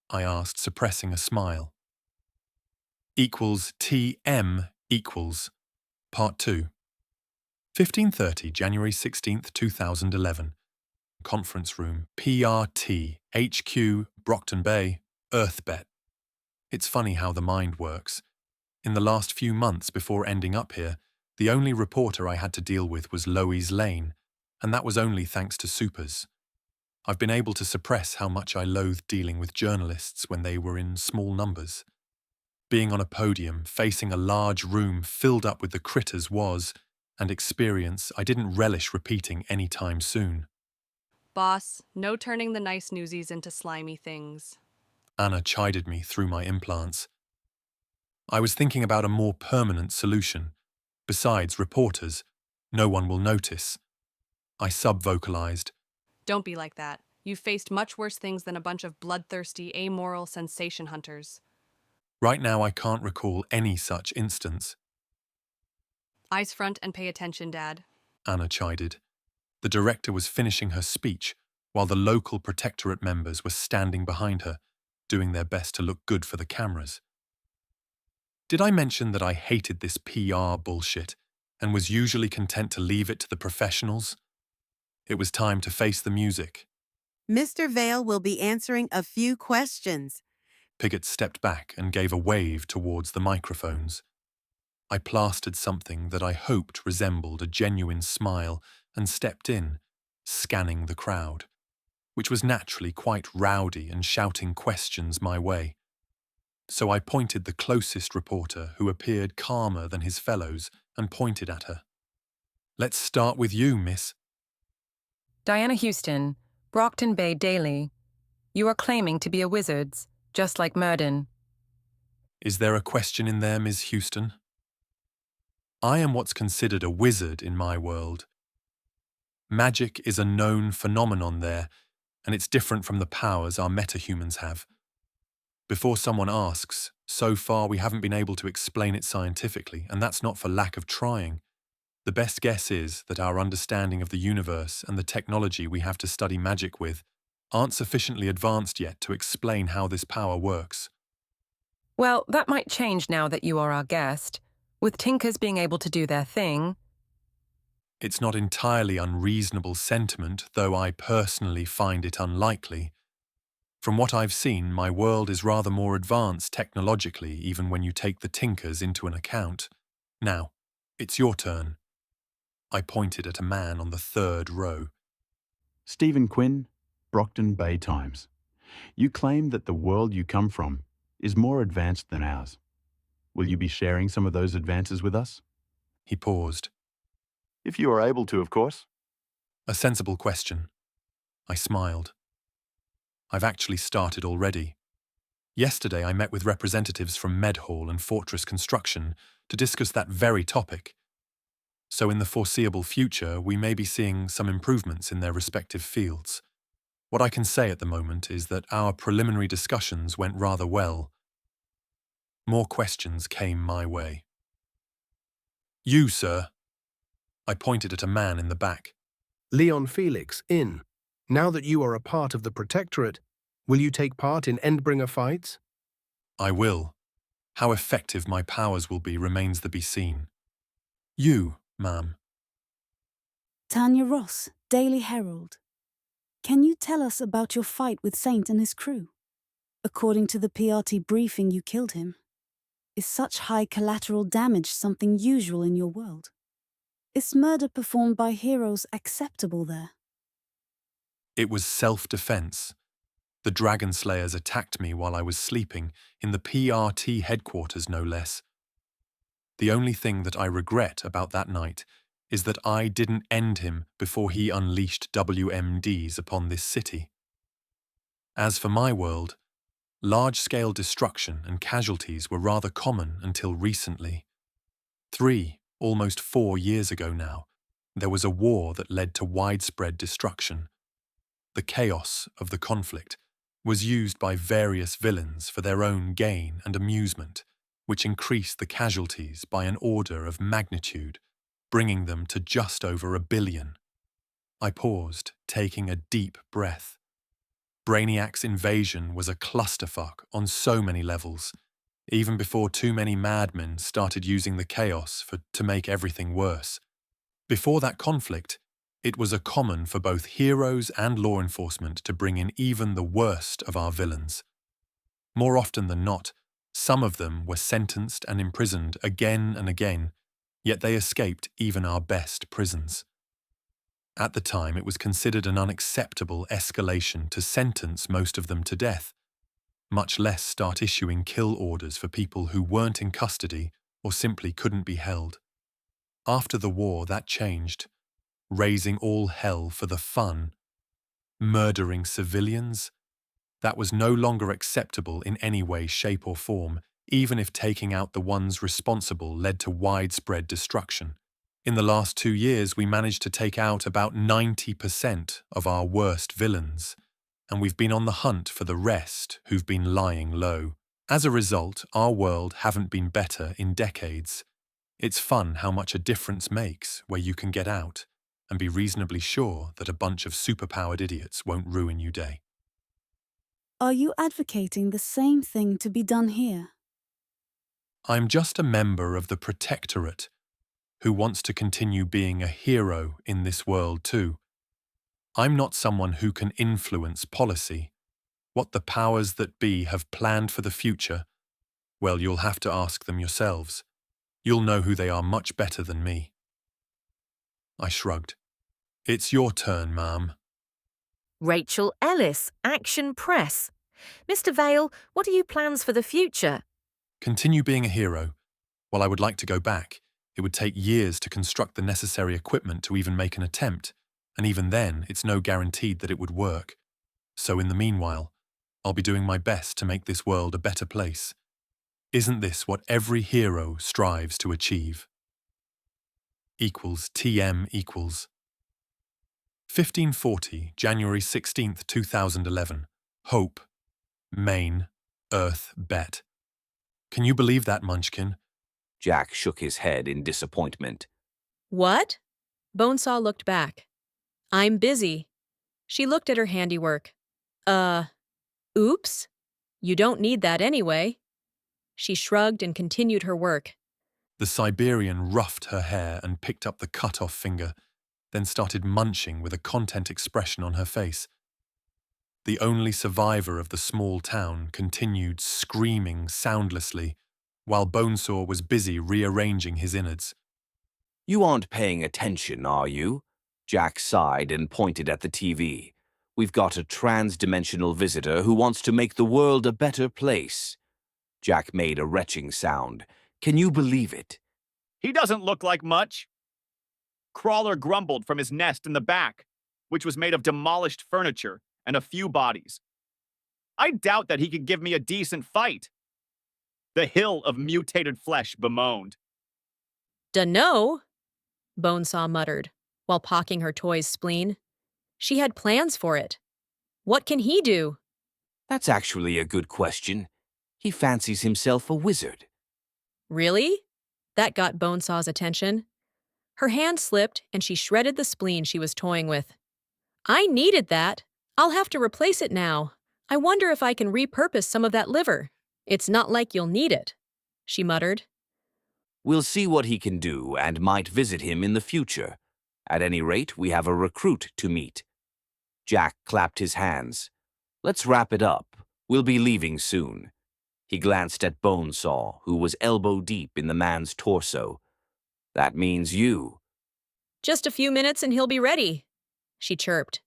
I asked, suppressing a smile. Equals TM equals. Part 2. 15:30, January 16th, 2011. Conference room, PRT, HQ, Brockton Bay, Earthbet. It's funny how the mind works. In the last few months before ending up here, the only reporter I had to deal with was Lois Lane, and that was only thanks to supers. I've been able to suppress how much I loathed dealing with journalists when they were in small numbers. Being on a podium, facing a large room filled up with the critters was an experience I didn't relish repeating any time soon. Boss, no turning the nice newsies into slimy things. Anna chided me through my implants. I was thinking about a more permanent solution. Besides reporters, no one will notice. I sub-vocalized. Don't be like that. You've faced much worse things than a bunch of bloodthirsty, amoral sensation hunters. Right now I can't recall any such instance. Eyes front and pay attention, Dad. Anna chided. The director was finishing her speech, while the local protectorate members were standing behind her, doing their best to look good for the cameras. Did I mention that I hated this PR bullshit, and was usually content to leave it to the professionals? It was time to face the music. Mr. Vale will be answering a few questions. Piggott stepped back and gave a wave towards the microphones. I plastered something that I hoped resembled a genuine smile and stepped in, scanning the crowd, which was naturally quite rowdy and shouting questions my way. So I pointed the closest reporter, who appeared calmer than his fellows, and pointed at her. "Let's start with you, miss." Diana Houston, Brockton Bay Daily. You are claiming to be a wizard, just like Murden. "Is there a question in there, Ms. Houston?" "I am what's considered a wizard in my world. Magic is a known phenomenon there, and it's different from the powers our metahumans have. Before someone asks, so far we haven't been able to explain it scientifically, and that's not for lack of trying. The best guess is that our understanding of the universe and the technology we have to study magic with aren't sufficiently advanced yet to explain how this power works." Well, that might change now that you are our guest. With Tinkers being able to do their thing. It's not entirely unreasonable sentiment, though I personally find it unlikely. From what I've seen, my world is rather more advanced technologically, even when you take the Tinkers into an account. Now, it's your turn. I pointed at a man on the third row. Stephen Quinn, Brockton Bay Times. You claim that the world you come from is more advanced than ours. Will you be sharing some of those advances with us? He paused. If you are able to, of course. A sensible question. I smiled. I've actually started already. Yesterday I met with representatives from Medhall and Fortress Construction to discuss that very topic. So in the foreseeable future, we may be seeing some improvements in their respective fields. What I can say at the moment is that our preliminary discussions went rather well. More questions came my way. "You, sir." I pointed at a man in the back. "Leon Felix, in. Now that you are a part of the Protectorate, will you take part in Endbringer fights?" "I will. How effective my powers will be remains to be seen. You, ma'am." Tanya Ross, Daily Herald. Can you tell us about your fight with Saint and his crew? According to the PRT briefing, you killed him. Is such high collateral damage something usual in your world? Is murder performed by heroes acceptable there? It was self-defense. The Dragon Slayers attacked me while I was sleeping, in the PRT headquarters no less. The only thing that I regret about that night is that I didn't end him before he unleashed WMDs upon this city. As for my world, large-scale destruction and casualties were rather common until recently. 3, almost 4 years ago now, there was a war that led to widespread destruction. The chaos of the conflict was used by various villains for their own gain and amusement, which increased the casualties by an order of magnitude, bringing them to just over 1 billion. I paused, taking a deep breath. Braniac's invasion was a clusterfuck on so many levels, even before too many madmen started using the chaos to make everything worse. Before that conflict, it was common for both heroes and law enforcement to bring in even the worst of our villains. More often than not, some of them were sentenced and imprisoned again and again, yet they escaped even our best prisons. At the time, it was considered an unacceptable escalation to sentence most of them to death, much less start issuing kill orders for people who weren't in custody or simply couldn't be held. After the war, that changed, raising all hell for the fun. Murdering civilians? That was no longer acceptable in any way, shape or form, even if taking out the ones responsible led to widespread destruction. In the last 2 years, we managed to take out about 90% of our worst villains, and we've been on the hunt for the rest who've been lying low. As a result, our world haven't been better in decades. It's fun how much a difference makes where you can get out and be reasonably sure that a bunch of superpowered idiots won't ruin your day. Are you advocating the same thing to be done here? I'm just a member of the Protectorate who wants to continue being a hero in this world too. I'm not someone who can influence policy. What the powers that be have planned for the future, well, you'll have to ask them yourselves. You'll know who they are much better than me. I shrugged. It's your turn, ma'am. Rachel Ellis, Action Press. Mr. Vale, what are your plans for the future? Continue being a hero. While I would like to go back, it would take years to construct the necessary equipment to even make an attempt, and even then, it's no guaranteed that it would work. So in the meanwhile, I'll be doing my best to make this world a better place. Isn't this what every hero strives to achieve? Equals TM equals 1540, January 16th, 2011. Hope. Maine. Earth. Bet. Can you believe that, Munchkin? Jack shook his head in disappointment. What? Bonesaw looked back. I'm busy. She looked at her handiwork. Oops? You don't need that anyway. She shrugged and continued her work. The Siberian roughed her hair and picked up the cut-off finger, then started munching with a content expression on her face. The only survivor of the small town continued screaming soundlessly, while Bonesaw was busy rearranging his innards. You aren't paying attention, are you? Jack sighed and pointed at the TV. We've got a trans-dimensional visitor who wants to make the world a better place. Jack made a retching sound. Can you believe it? He doesn't look like much. Crawler grumbled from his nest in the back, which was made of demolished furniture and a few bodies. I doubt that he could give me a decent fight. The hill of mutated flesh bemoaned. Dunno, Bonesaw muttered, while pocking her toy's spleen. She had plans for it. What can he do? That's actually a good question. He fancies himself a wizard. Really? That got Bonesaw's attention. Her hand slipped and she shredded the spleen she was toying with. I needed that. I'll have to replace it now. I wonder if I can repurpose some of that liver. It's not like you'll need it, she muttered. We'll see what he can do and might visit him in the future. At any rate, we have a recruit to meet. Jack clapped his hands. Let's wrap it up. We'll be leaving soon. He glanced at Bonesaw, who was elbow-deep in the man's torso. That means you. Just a few minutes and he'll be ready, she chirped.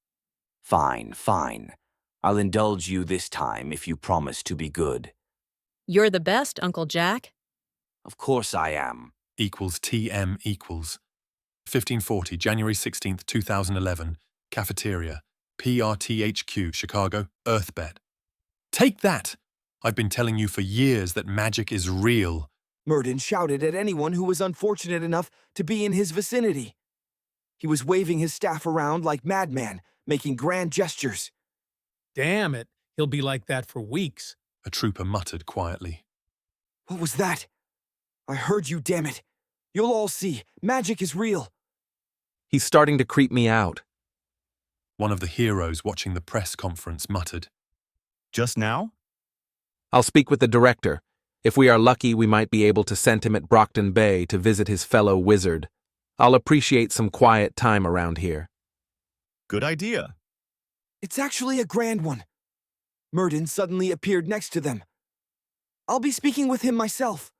Fine, fine. I'll indulge you this time if you promise to be good. You're the best, Uncle Jack. Of course I am. Equals TM equals 1540, January 16th, 2011. Cafeteria. PRTHQ, Chicago. Earthbed. Take that! I've been telling you for years that magic is real. Murden shouted at anyone who was unfortunate enough to be in his vicinity. He was waving his staff around like madman, making grand gestures. Damn it, he'll be like that for weeks, a trooper muttered quietly. What was that? I heard you, damn it. You'll all see, magic is real. He's starting to creep me out. One of the heroes watching the press conference muttered. Just now? I'll speak with the director. If we are lucky, we might be able to send him at Brockton Bay to visit his fellow wizard. I'll appreciate some quiet time around here. Good idea. It's actually a grand one. Murden suddenly appeared next to them. I'll be speaking with him myself.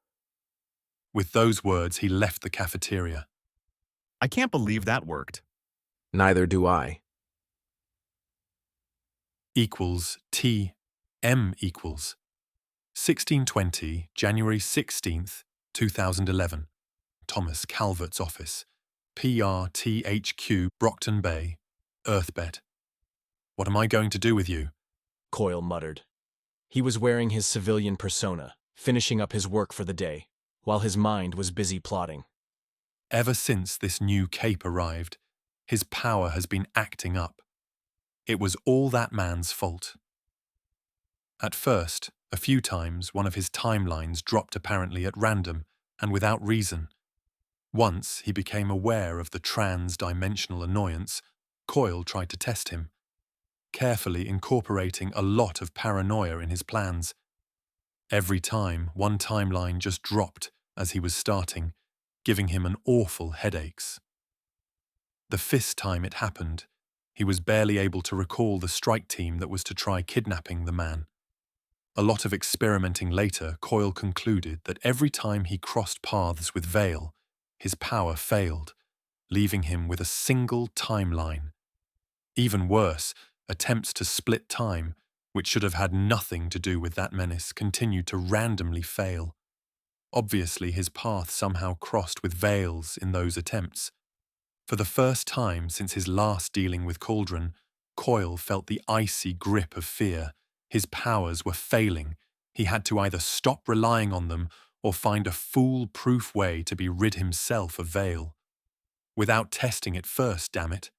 With those words, he left the cafeteria. I can't believe that worked. Neither do I. Equals T M equals 1620, January 16th, 2011. Thomas Calvert's office. PRTHQ, Brockton Bay. Earthbed. What am I going to do with you? Coyle muttered. He was wearing his civilian persona, finishing up his work for the day, while his mind was busy plotting. Ever since this new cape arrived, his power has been acting up. It was all that man's fault. At first, a few times, one of his timelines dropped apparently at random and without reason. Once he became aware of the trans-dimensional annoyance, Coyle tried to test him, carefully incorporating a lot of paranoia in his plans. Every time, one timeline just dropped as he was starting, giving him an awful headaches. The fifth time it happened, he was barely able to recall the strike team that was to try kidnapping the man. A lot of experimenting later, Coyle concluded that every time he crossed paths with Vale, his power failed, leaving him with a single timeline. Even worse, attempts to split time, which should have had nothing to do with that menace, continued to randomly fail. Obviously, his path somehow crossed with Vale's in those attempts. For the first time since his last dealing with Cauldron, Coyle felt the icy grip of fear. His powers were failing. He had to either stop relying on them or find a foolproof way to be rid himself of Vale. Without testing it first, damn it.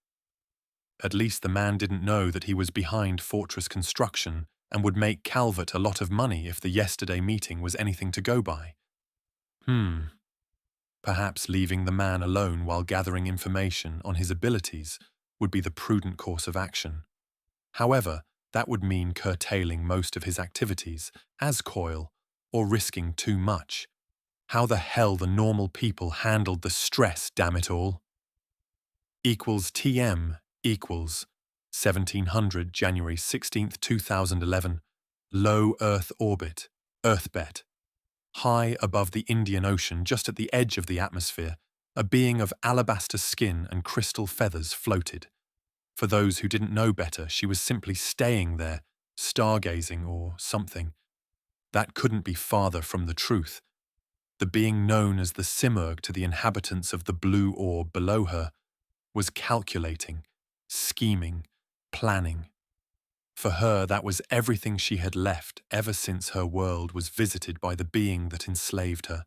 At least the man didn't know that he was behind fortress construction and would make Calvert a lot of money if the yesterday meeting was anything to go by. Perhaps leaving the man alone while gathering information on his abilities would be the prudent course of action. However, that would mean curtailing most of his activities, as Coyle, or risking too much. How the hell the normal people handled the stress, damn it all. Equals TM equals 1700 January 16th, 2011. Low Earth orbit, Earthbet. High above the Indian Ocean, just at the edge of the atmosphere, a being of alabaster skin and crystal feathers floated. For those who didn't know better, she was simply staying there, stargazing or something. That couldn't be farther from the truth. The being known as the Simurgh to the inhabitants of the blue orb below her was calculating, scheming, planning. For her, that was everything she had left ever since her world was visited by the being that enslaved her.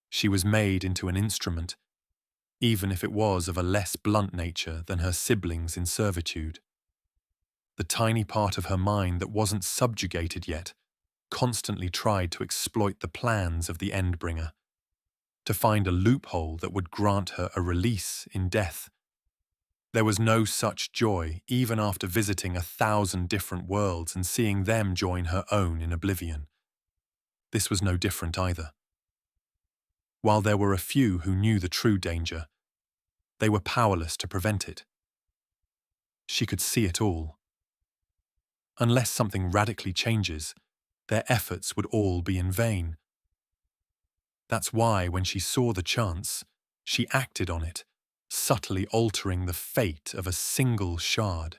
She was made into an instrument, even if it was of a less blunt nature than her siblings in servitude. The tiny part of her mind that wasn't subjugated yet constantly tried to exploit the plans of the Endbringer, to find a loophole that would grant her a release in death. There was no such joy, even after visiting 1,000 different worlds and seeing them join her own in oblivion. This was no different either. While there were a few who knew the true danger, they were powerless to prevent it. She could see it all. Unless something radically changes, their efforts would all be in vain. That's why, when she saw the chance, she acted on it, subtly altering the fate of a single shard.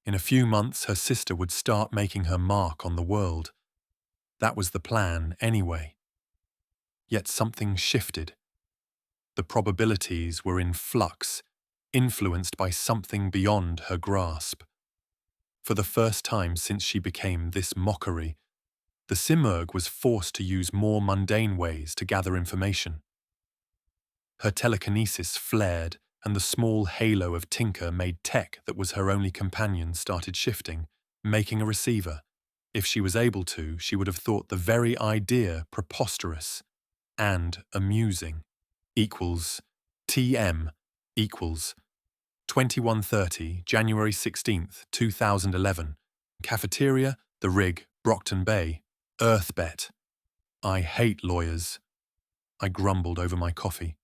In a few months, her sister would start making her mark on the world. That was the plan, anyway. Yet something shifted. The probabilities were in flux, influenced by something beyond her grasp. For the first time since she became this mockery, the Simurgh was forced to use more mundane ways to gather information. Her telekinesis flared, and the small halo of Tinker made tech that was her only companion started shifting, making a receiver. If she was able to, she would have thought the very idea preposterous and amusing. Equals TM equals 21:30 January 16th, 2011. Cafeteria, The Rig, Brockton Bay. Earthbet. I hate lawyers. I grumbled over my coffee.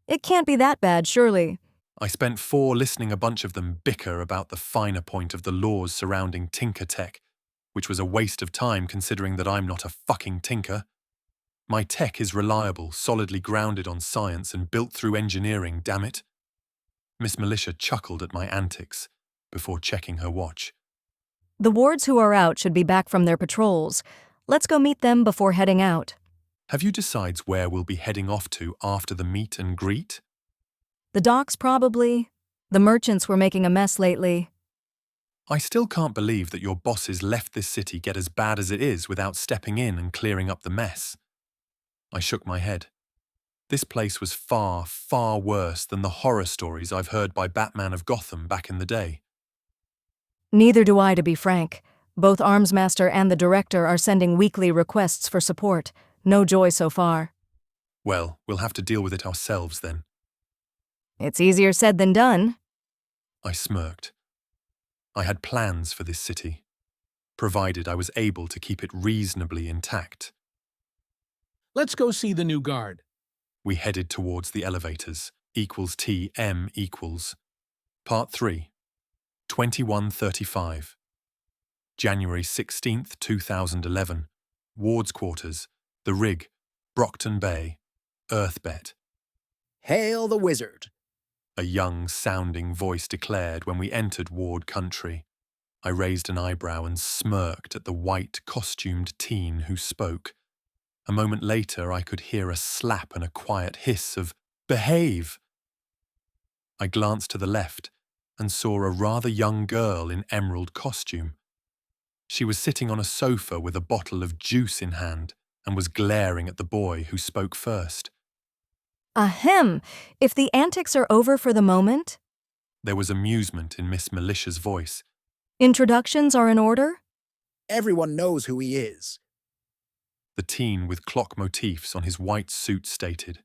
It can't be that bad, surely. I spent 4 listening a bunch of them bicker about the finer point of the laws surrounding tinker tech, which was a waste of time considering that I'm not a fucking tinker. My tech is reliable, solidly grounded on science and built through engineering, damn it. Miss Militia chuckled at my antics before checking her watch. The wards who are out should be back from their patrols. Let's go meet them before heading out. Have you decided where we'll be heading off to after the meet and greet? The docks, probably. The merchants were making a mess lately. I still can't believe that your bosses left this city get as bad as it is without stepping in and clearing up the mess. I shook my head. This place was far, far worse than the horror stories I've heard by Batman of Gotham back in the day. Neither do I, to be frank. Both Armsmaster and the Director are sending weekly requests for support. No joy so far. Well, we'll have to deal with it ourselves then. It's easier said than done. I smirked. I had plans for this city, provided I was able to keep it reasonably intact. Let's go see the new guard. We headed towards the elevators. Equals TM equals. Part 3. 21:35. January 16th, 2011. Ward's quarters. The rig. Brockton Bay. Earthbet. Hail the wizard! A young-sounding voice declared when we entered Ward country. I raised an eyebrow and smirked at the white-costumed teen who spoke. A moment later, I could hear a slap and a quiet hiss of, "Behave!" I glanced to the left and saw a rather young girl in emerald costume. She was sitting on a sofa with a bottle of juice in hand and was glaring at the boy who spoke first. Ahem! If the antics are over for the moment, There was amusement in Miss Melicia's voice. introductions are in order? Everyone knows who he is. The teen with clock motifs on his white suit stated.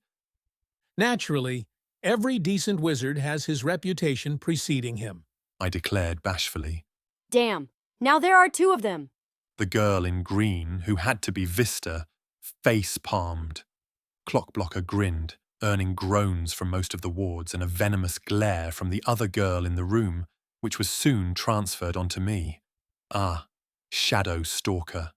Naturally, every decent wizard has his reputation preceding him. I declared bashfully. Damn, now there are two of them. The girl in green, who had to be Vista, face-palmed. Clockblocker grinned, earning groans from most of the wards and a venomous glare from the other girl in the room, which was soon transferred onto me. Ah, Shadow Stalker.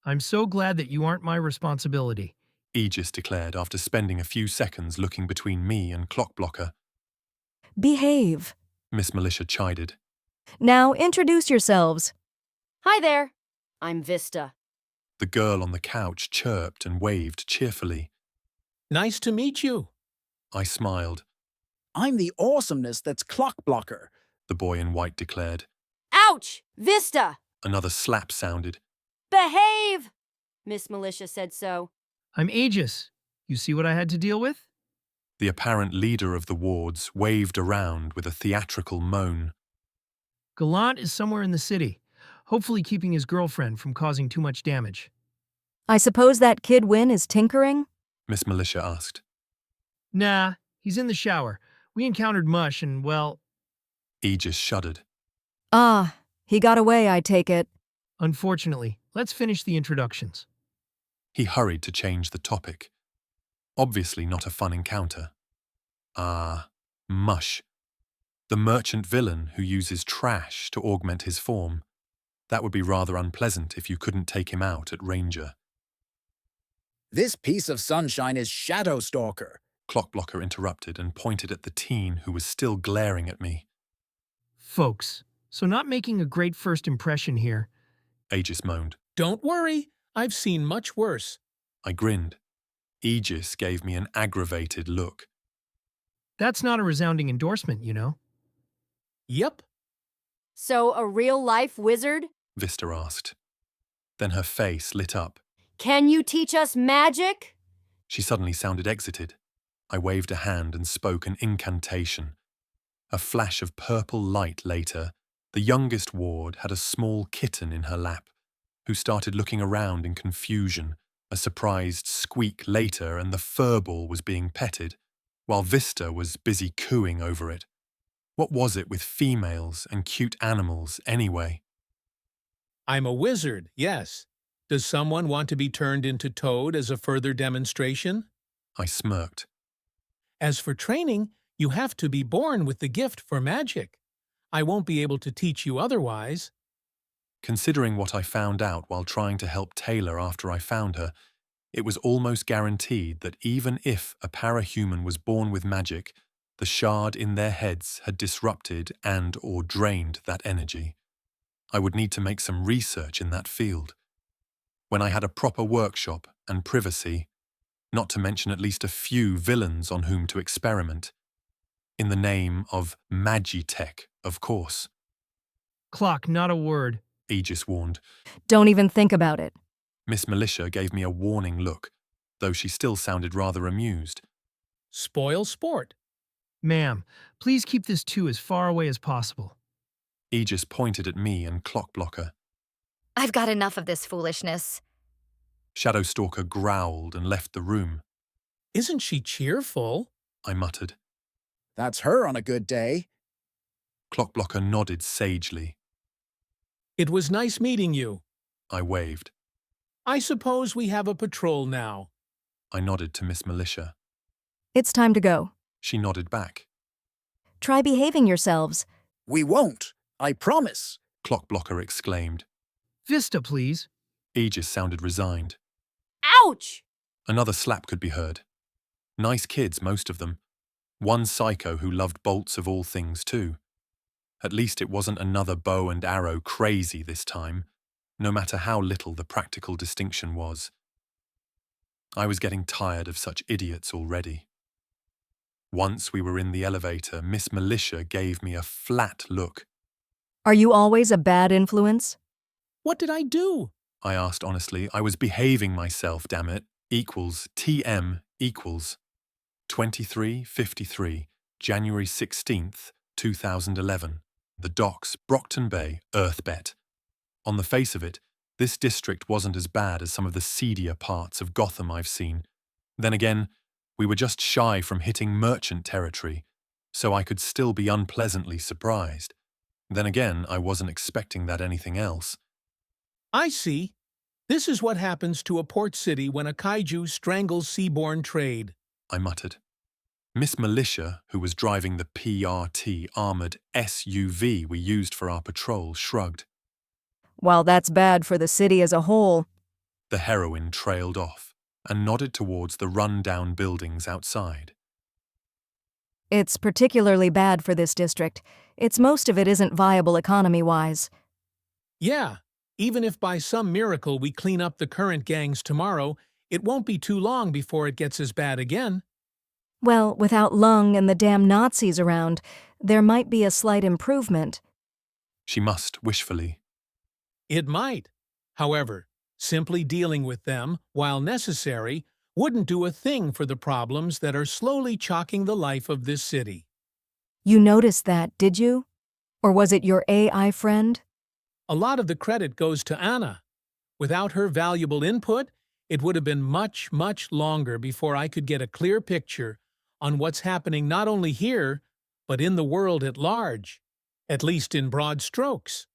I'm so glad that you aren't my responsibility. Aegis declared after spending a few seconds looking between me and Clockblocker. Behave. Miss Militia chided. Now introduce yourselves. Hi there. I'm Vista. The girl on the couch chirped and waved cheerfully. Nice to meet you. I smiled. I'm the awesomeness that's Clockblocker, The boy in white declared. Ouch! Vista! Another slap sounded. Behave! Miss Militia said so. I'm Aegis. You see what I had to deal with? The apparent leader of the wards waved around with a theatrical moan. Gallant is somewhere in the city, hopefully keeping his girlfriend from causing too much damage. I suppose that kid Wynn is tinkering? Miss Militia asked. Nah, he's in the shower. We encountered Mush and, well... Aegis shuddered. Ah, he got away, I take it. Unfortunately, let's finish the introductions. He hurried to change the topic. Obviously not a fun encounter. Ah, Mush. The merchant villain who uses trash to augment his form. That would be rather unpleasant if you couldn't take him out at Ranger. This piece of sunshine is Shadow Stalker. Clockblocker interrupted and pointed at the teen who was still glaring at me. Folks, so not making a great first impression here. Aegis moaned. Don't worry, I've seen much worse. I grinned. Aegis gave me an aggravated look. That's not a resounding endorsement, you know. Yep. So a real-life wizard? Vista asked. Then her face lit up. Can you teach us magic? She suddenly sounded exited. I waved a hand and spoke an incantation. A flash of purple light later, the youngest ward had a small kitten in her lap, who started looking around in confusion. A surprised squeak later and the furball was being petted, while Vista was busy cooing over it. What was it with females and cute animals anyway? I'm a wizard, yes. Does someone want to be turned into Toad as a further demonstration? I smirked. As for training, you have to be born with the gift for magic. I won't be able to teach you otherwise. Considering what I found out while trying to help Taylor after I found her, it was almost guaranteed that even if a parahuman was born with magic, the shard in their heads had disrupted and/or drained that energy. I would need to make some research in that field. When I had a proper workshop and privacy, not to mention at least a few villains on whom to experiment. In the name of Magitech, of course. Clock, not a word. Aegis warned. Don't even think about it. Miss Militia gave me a warning look, though she still sounded rather amused. Spoil sport. Ma'am, please keep this too as far away as possible. Aegis pointed at me and Clockblocker. I've got enough of this foolishness. Shadowstalker growled and left the room. Isn't she cheerful? I muttered. That's her on a good day. Clockblocker nodded sagely. It was nice meeting you. I waved. I suppose we have a patrol now. I nodded to Miss Militia. It's time to go. She nodded back. Try behaving yourselves. We won't. I promise. Clockblocker exclaimed. Vista, please. Aegis sounded resigned. Ouch! Another slap could be heard. Nice kids, most of them. One psycho who loved bolts of all things too. At least it wasn't another bow and arrow crazy this time, no matter how little the practical distinction was. I was getting tired of such idiots already. Once we were in the elevator, Miss Militia gave me a flat look. Are you always a bad influence? What did I do? I asked honestly. I was behaving myself, damn it. Equals TM equals 2353, January 16th, 2011. The docks, Brockton Bay, Earthbet. On the face of it, this district wasn't as bad as some of the seedier parts of Gotham I've seen. Then again, we were just shy from hitting merchant territory, so I could still be unpleasantly surprised. Then again, I wasn't expecting that anything else. I see. This is what happens to a port city when a kaiju strangles seaborne trade, I muttered. Miss Militia, who was driving the PRT armoured SUV we used for our patrol, shrugged. While that's bad for the city as a whole. The heroine trailed off and nodded towards the run-down buildings outside. It's particularly bad for this district. Most of it isn't viable economy-wise. Yeah, even if by some miracle we clean up the current gangs tomorrow, it won't be too long before it gets as bad again. Well, without Lung and the damn Nazis around, there might be a slight improvement. She must, wishfully. It might. However, simply dealing with them, while necessary, wouldn't do a thing for the problems that are slowly chalking the life of this city. You noticed that, did you? Or was it your AI friend? A lot of the credit goes to Anna. Without her valuable input, it would have been much, much longer before I could get a clear picture on what's happening not only here, but in the world at large, at least in broad strokes.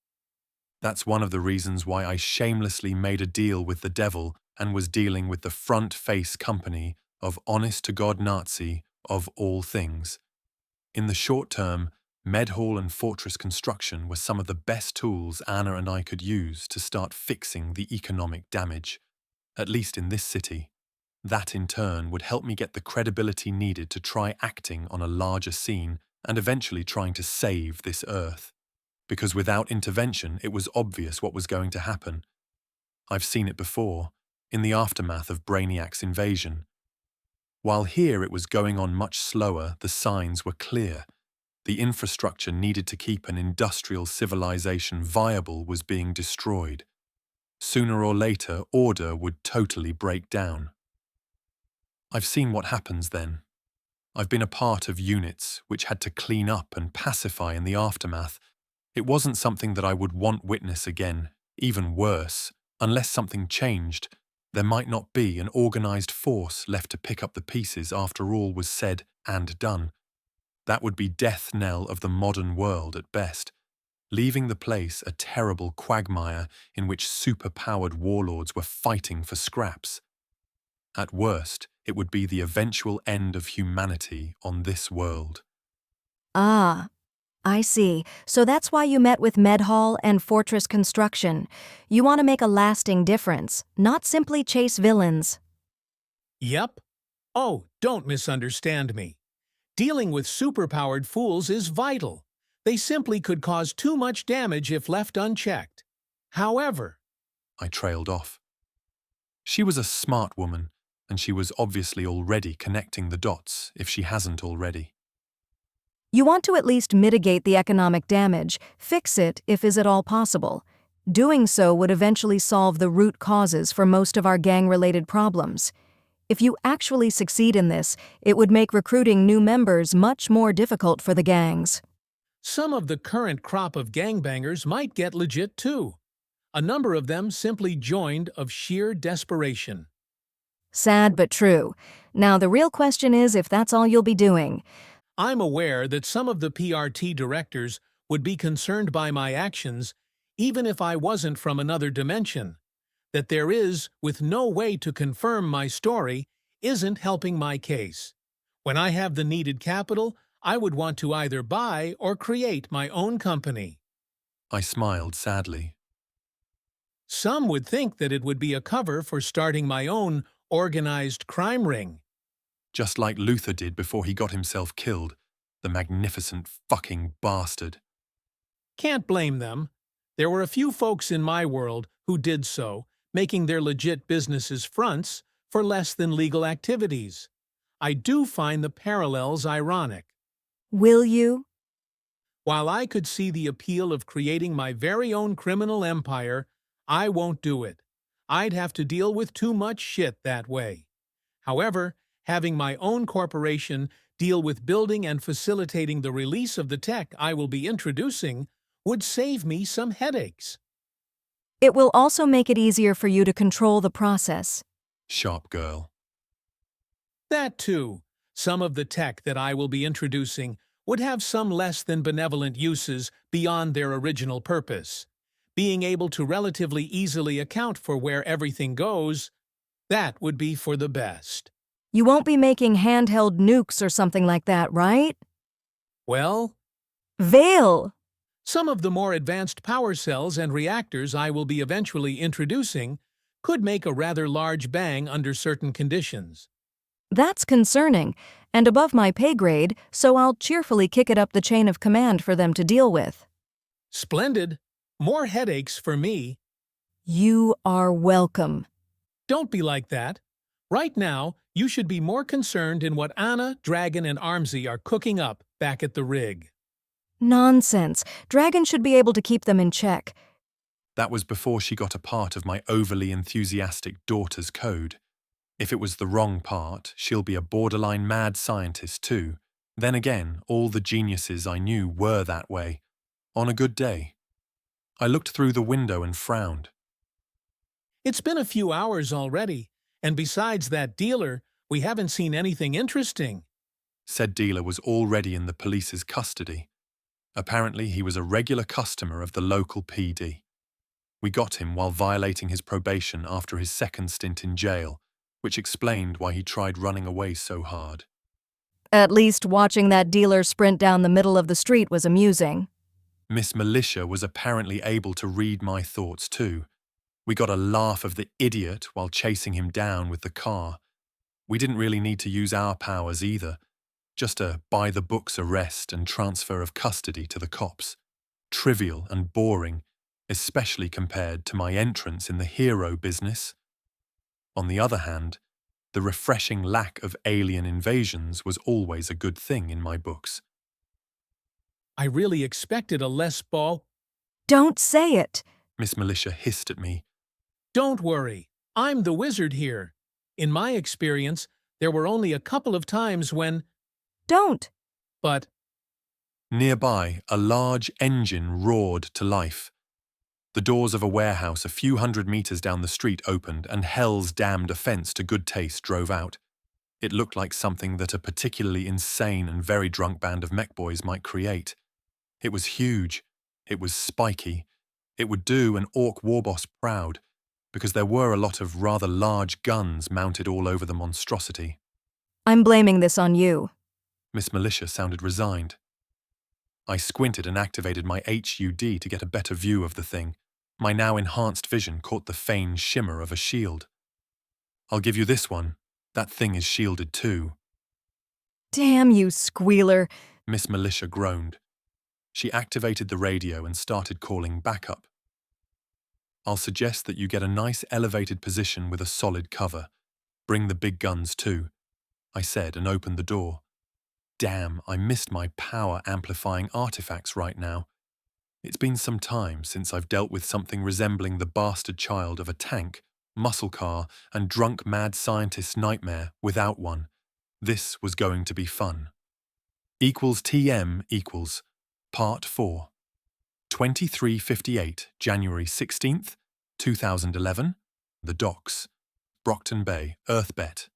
That's one of the reasons why I shamelessly made a deal with the devil and was dealing with the front-face company of honest-to-God Nazi of all things. In the short term, med hall and fortress construction were some of the best tools Anna and I could use to start fixing the economic damage, at least in this city. That, in turn, would help me get the credibility needed to try acting on a larger scene and eventually trying to save this Earth. Because without intervention, it was obvious what was going to happen. I've seen it before, in the aftermath of Braniac's invasion. While here it was going on much slower, the signs were clear. The infrastructure needed to keep an industrial civilization viable was being destroyed. Sooner or later, order would totally break down. I've seen what happens then. I've been a part of units which had to clean up and pacify in the aftermath. It wasn't something that I would want witness again, even worse. Unless something changed, there might not be an organized force left to pick up the pieces after all was said and done. That would be death knell of the modern world at best, leaving the place a terrible quagmire in which super-powered warlords were fighting for scraps. At worst, it would be the eventual end of humanity on this world. Ah, I see. So that's why you met with Medhall and Fortress Construction. You want to make a lasting difference, not simply chase villains. Yep. Oh, don't misunderstand me. Dealing with superpowered fools is vital. They simply could cause too much damage if left unchecked. However, I trailed off. She was a smart woman, and she was obviously already connecting the dots, if she hasn't already. You want to at least mitigate the economic damage, fix it if is at all possible. Doing so would eventually solve the root causes for most of our gang-related problems. If you actually succeed in this, it would make recruiting new members much more difficult for the gangs. some of the current crop of gangbangers might get legit too. A number of them simply joined of sheer desperation. Sad but true. Now the real question is if that's all you'll be doing. I'm aware that some of the PRT directors would be concerned by my actions, even if I wasn't from another dimension. That there is, with no way to confirm my story, isn't helping my case. When I have the needed capital, I would want to either buy or create my own company. I smiled sadly. Some would think that it would be a cover for starting my own organized crime ring. Just like Luther did before he got himself killed, the magnificent fucking bastard. Can't blame them. There were a few folks in my world who did so, making their legit businesses fronts for less than legal activities. I do find the parallels ironic. Will you? While I could see the appeal of creating my very own criminal empire, I won't do it. I'd have to deal with too much shit that way. However, having my own corporation deal with building and facilitating the release of the tech I will be introducing would save me some headaches. It will also make it easier for you to control the process. Sharp girl. That too. Some of the tech that I will be introducing would have some less than benevolent uses beyond their original purpose. Being able to relatively easily account for where everything goes, that would be for the best. You won't be making handheld nukes or something like that, right? Well, Vale! some of the more advanced power cells and reactors I will be eventually introducing could make a rather large bang under certain conditions. That's concerning, and above my pay grade, so I'll cheerfully kick it up the chain of command for them to deal with. Splendid. More headaches for me. You are welcome. Don't be like that. Right now, you should be more concerned in what Anna, Dragon, and Armsy are cooking up back at the rig. Nonsense. Dragon should be able to keep them in check. That was before she got a part of my overly enthusiastic daughter's code. If it was the wrong part, she'll be a borderline mad scientist too. Then again, all the geniuses I knew were that way. On a good day. I looked through the window and frowned. It's been a few hours already, and besides that dealer, we haven't seen anything interesting. Said dealer was already in the police's custody. Apparently he was a regular customer of the local PD. We got him while violating his probation after his second stint in jail, which explained why he tried running away so hard. At least watching that dealer sprint down the middle of the street was amusing. Miss Militia was apparently able to read my thoughts too. We got a laugh of the idiot while chasing him down with the car. We didn't really need to use our powers either. Just a by-the-books arrest and transfer of custody to the cops. Trivial and boring, especially compared to my entrance in the hero business. On the other hand, the refreshing lack of alien invasions was always a good thing in my books. I really expected a less ball. Don't say it. Miss Militia hissed at me. Don't worry, I'm the wizard here. In my experience, there were only a couple of times when... Don't. But... Nearby, a large engine roared to life. The doors of a warehouse a few hundred meters down the street opened and hell's damned offense to good taste drove out. It looked like something that a particularly insane and very drunk band of mech boys might create. It was huge. It was spiky. It would do an orc warboss proud, because there were a lot of rather large guns mounted all over the monstrosity. I'm blaming this on you. Miss Militia sounded resigned. I squinted and activated my HUD to get a better view of the thing. My now enhanced vision caught the feigned shimmer of a shield. I'll give you this one. That thing is shielded too. Damn you, squealer. Miss Militia groaned. She activated the radio and started calling backup. I'll suggest that you get a nice elevated position with a solid cover. Bring the big guns too, I said and opened the door. Damn, I missed my power-amplifying artifacts right now. It's been some time since I've dealt with something resembling the bastard child of a tank, muscle car, and drunk mad scientist's nightmare without one. This was going to be fun. Equals TM equals Part 4. 2358, January 16th, 2011. The docks. Brockton Bay, Earthbet.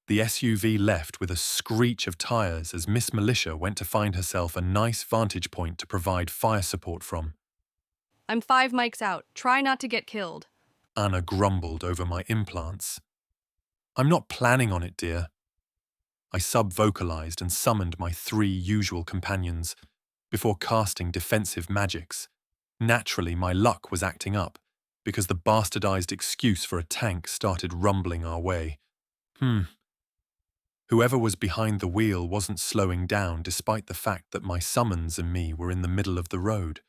The SUV left with a screech of tires as Miss Militia went to find herself a nice vantage point to provide fire support from. I'm 5 mics out. Try not to get killed. Anna grumbled over my implants. I'm not planning on it, dear. I sub-vocalized and summoned my 3 usual companions before casting defensive magics. Naturally, my luck was acting up, because the bastardized excuse for a tank started rumbling our way. Whoever was behind the wheel wasn't slowing down despite the fact that my summons and me were in the middle of the road.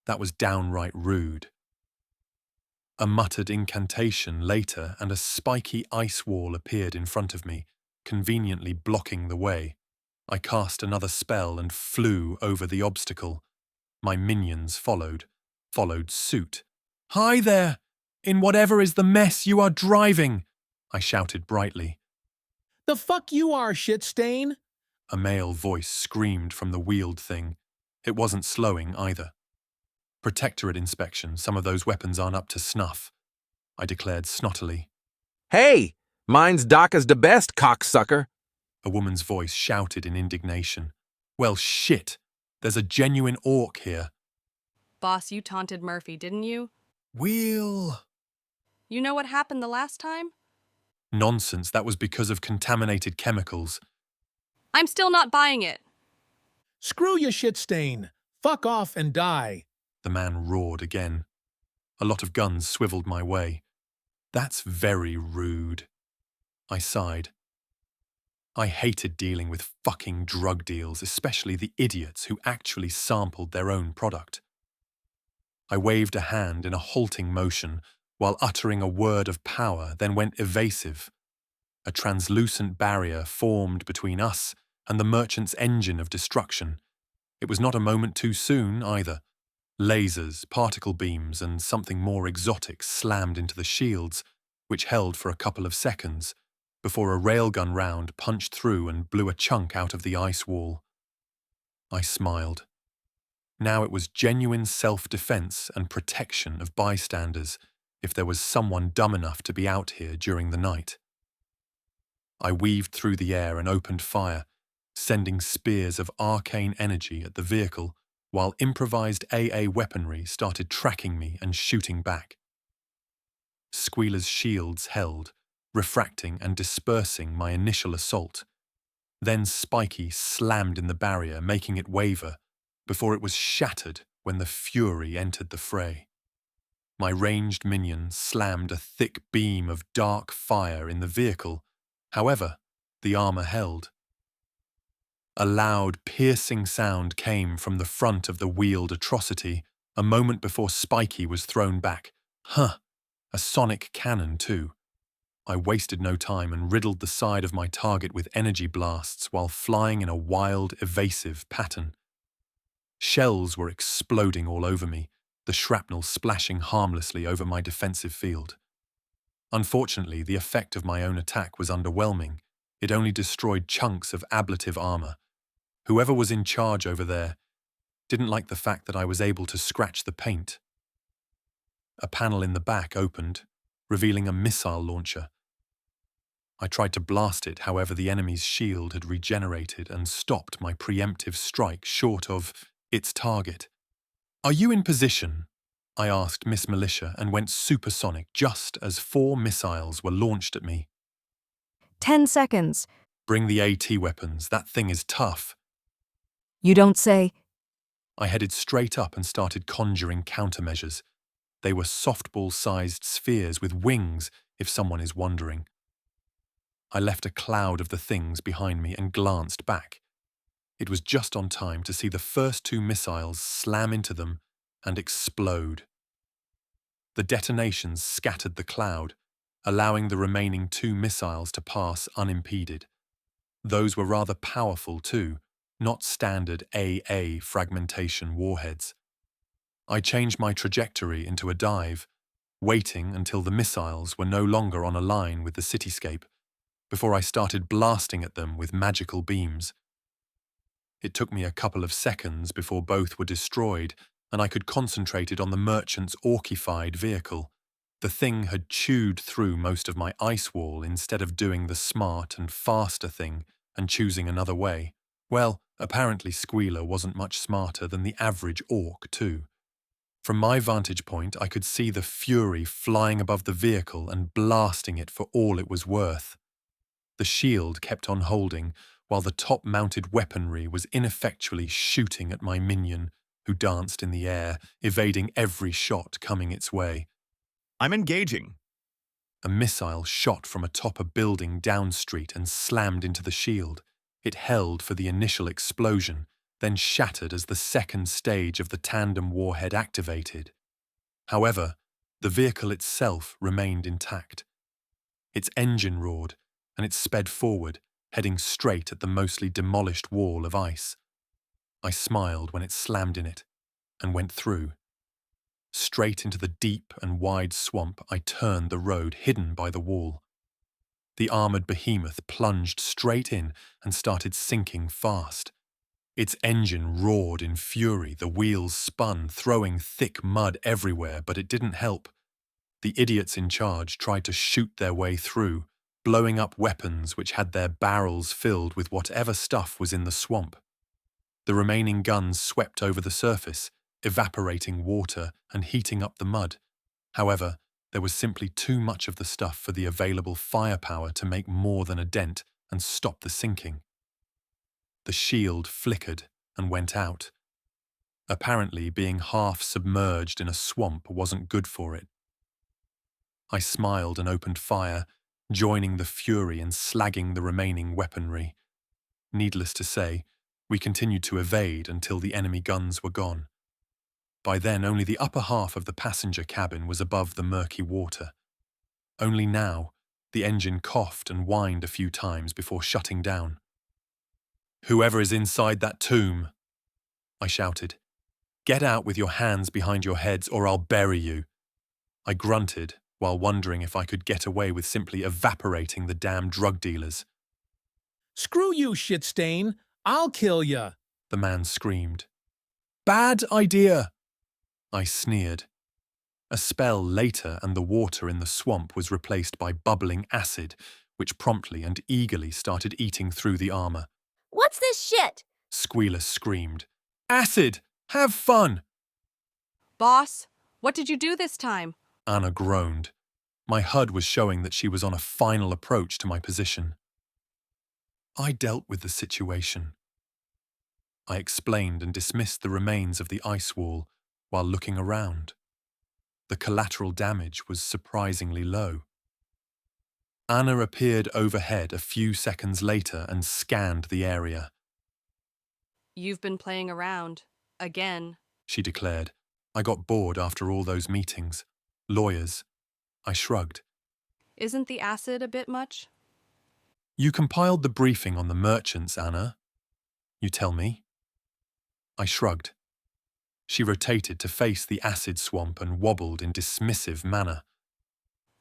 That was downright rude. A muttered incantation later and a spiky ice wall appeared in front of me, conveniently blocking the way. I cast another spell and flew over the obstacle. My minions followed suit. "Hi there! In whatever is the mess you are driving!" I shouted brightly. The fuck you are, shit stain! A male voice screamed from the wheeled thing. It wasn't slowing either. "Protectorate inspection, some of those weapons aren't up to snuff," I declared snottily. "Hey, mine's Daka's the best, cocksucker," a woman's voice shouted in indignation. "Well, shit! There's a genuine orc here." Boss, you taunted Murphy, didn't you? Wheel! You know what happened the last time? Nonsense, that was because of contaminated chemicals. I'm still not buying it. Screw you, shit stain! Fuck off and die! The man roared again. A lot of guns swiveled my way. "That's very rude." I sighed. I hated dealing with fucking drug deals, especially the idiots who actually sampled their own product. I waved a hand in a halting motion while uttering a word of power, then went evasive. A translucent barrier formed between us and the merchant's engine of destruction. It was not a moment too soon, either. Lasers, particle beams, and something more exotic slammed into the shields, which held for a couple of seconds, before a railgun round punched through and blew a chunk out of the ice wall. I smiled. Now it was genuine self-defense and protection of bystanders if there was someone dumb enough to be out here during the night. I weaved through the air and opened fire, sending spears of arcane energy at the vehicle, while improvised AA weaponry started tracking me and shooting back. Squealer's shields held, refracting and dispersing my initial assault. Then Spiky slammed in the barrier, making it waver, before it was shattered when the Fury entered the fray. My ranged minion slammed a thick beam of dark fire in the vehicle. However, the armor held. A loud, piercing sound came from the front of the wheeled atrocity, a moment before Spiky was thrown back. A sonic cannon, too. I wasted no time and riddled the side of my target with energy blasts while flying in a wild, evasive pattern. Shells were exploding all over me, the shrapnel splashing harmlessly over my defensive field. Unfortunately, the effect of my own attack was underwhelming. It only destroyed chunks of ablative armor. Whoever was in charge over there didn't like the fact that I was able to scratch the paint. A panel in the back opened, revealing a missile launcher. I tried to blast it, however the enemy's shield had regenerated and stopped my preemptive strike short of its target. "Are you in position?" I asked Miss Militia and went supersonic just as 4 missiles were launched at me. 10 seconds. "Bring the AT weapons, that thing is tough." You don't say. I headed straight up and started conjuring countermeasures. They were softball-sized spheres with wings, if someone is wondering. I left a cloud of the things behind me and glanced back. It was just on time to see the first 2 missiles slam into them and explode. The detonations scattered the cloud, allowing the remaining 2 missiles to pass unimpeded. Those were rather powerful too, not standard AA fragmentation warheads. I changed my trajectory into a dive, waiting until the missiles were no longer on a line with the cityscape, before I started blasting at them with magical beams. It took me a couple of seconds before both were destroyed, and I could concentrate it on the merchant's orcified vehicle. The thing had chewed through most of my ice wall instead of doing the smart and faster thing and choosing another way. Well, apparently Squealer wasn't much smarter than the average orc, too. From my vantage point, I could see the Fury flying above the vehicle and blasting it for all it was worth. The shield kept on holding, while the top-mounted weaponry was ineffectually shooting at my minion, who danced in the air, evading every shot coming its way. I'm engaging. A missile shot from atop a building down street and slammed into the shield. It held for the initial explosion, then shattered as the second stage of the tandem warhead activated. However, the vehicle itself remained intact. Its engine roared, and it sped forward, heading straight at the mostly demolished wall of ice. I smiled when it slammed in it, and went through. Straight into the deep and wide swamp, I turned the road hidden by the wall. The armoured behemoth plunged straight in and started sinking fast. Its engine roared in fury, the wheels spun, throwing thick mud everywhere, but it didn't help. The idiots in charge tried to shoot their way through, blowing up weapons which had their barrels filled with whatever stuff was in the swamp. The remaining guns swept over the surface, evaporating water and heating up the mud. However, there was simply too much of the stuff for the available firepower to make more than a dent and stop the sinking. The shield flickered and went out. Apparently, being half submerged in a swamp wasn't good for it. I smiled and opened fire, joining the fury and slagging the remaining weaponry. Needless to say, we continued to evade until the enemy guns were gone. By then, only the upper half of the passenger cabin was above the murky water. Only now, the engine coughed and whined a few times before shutting down. "Whoever is inside that tomb," I shouted, "get out with your hands behind your heads or I'll bury you." I grunted while wondering if I could get away with simply evaporating the damn drug dealers. "Screw you, shitstain! I'll kill ya!" the man screamed. "Bad idea!" I sneered. A spell later and the water in the swamp was replaced by bubbling acid, which promptly and eagerly started eating through the armour. What's this shit? Squealer screamed. "Acid! Have fun!" Boss, what did you do this time? Anna groaned. My HUD was showing that she was on a final approach to my position. I dealt with the situation. I explained and dismissed the remains of the ice wall while looking around. The collateral damage was surprisingly low. Anna appeared overhead a few seconds later and scanned the area. You've been playing around. Again. She declared. I got bored after all those meetings. Lawyers. I shrugged. Isn't the acid a bit much? You compiled the briefing on the merchants, Anna. You tell me. I shrugged. She rotated to face the acid swamp and wobbled in dismissive manner.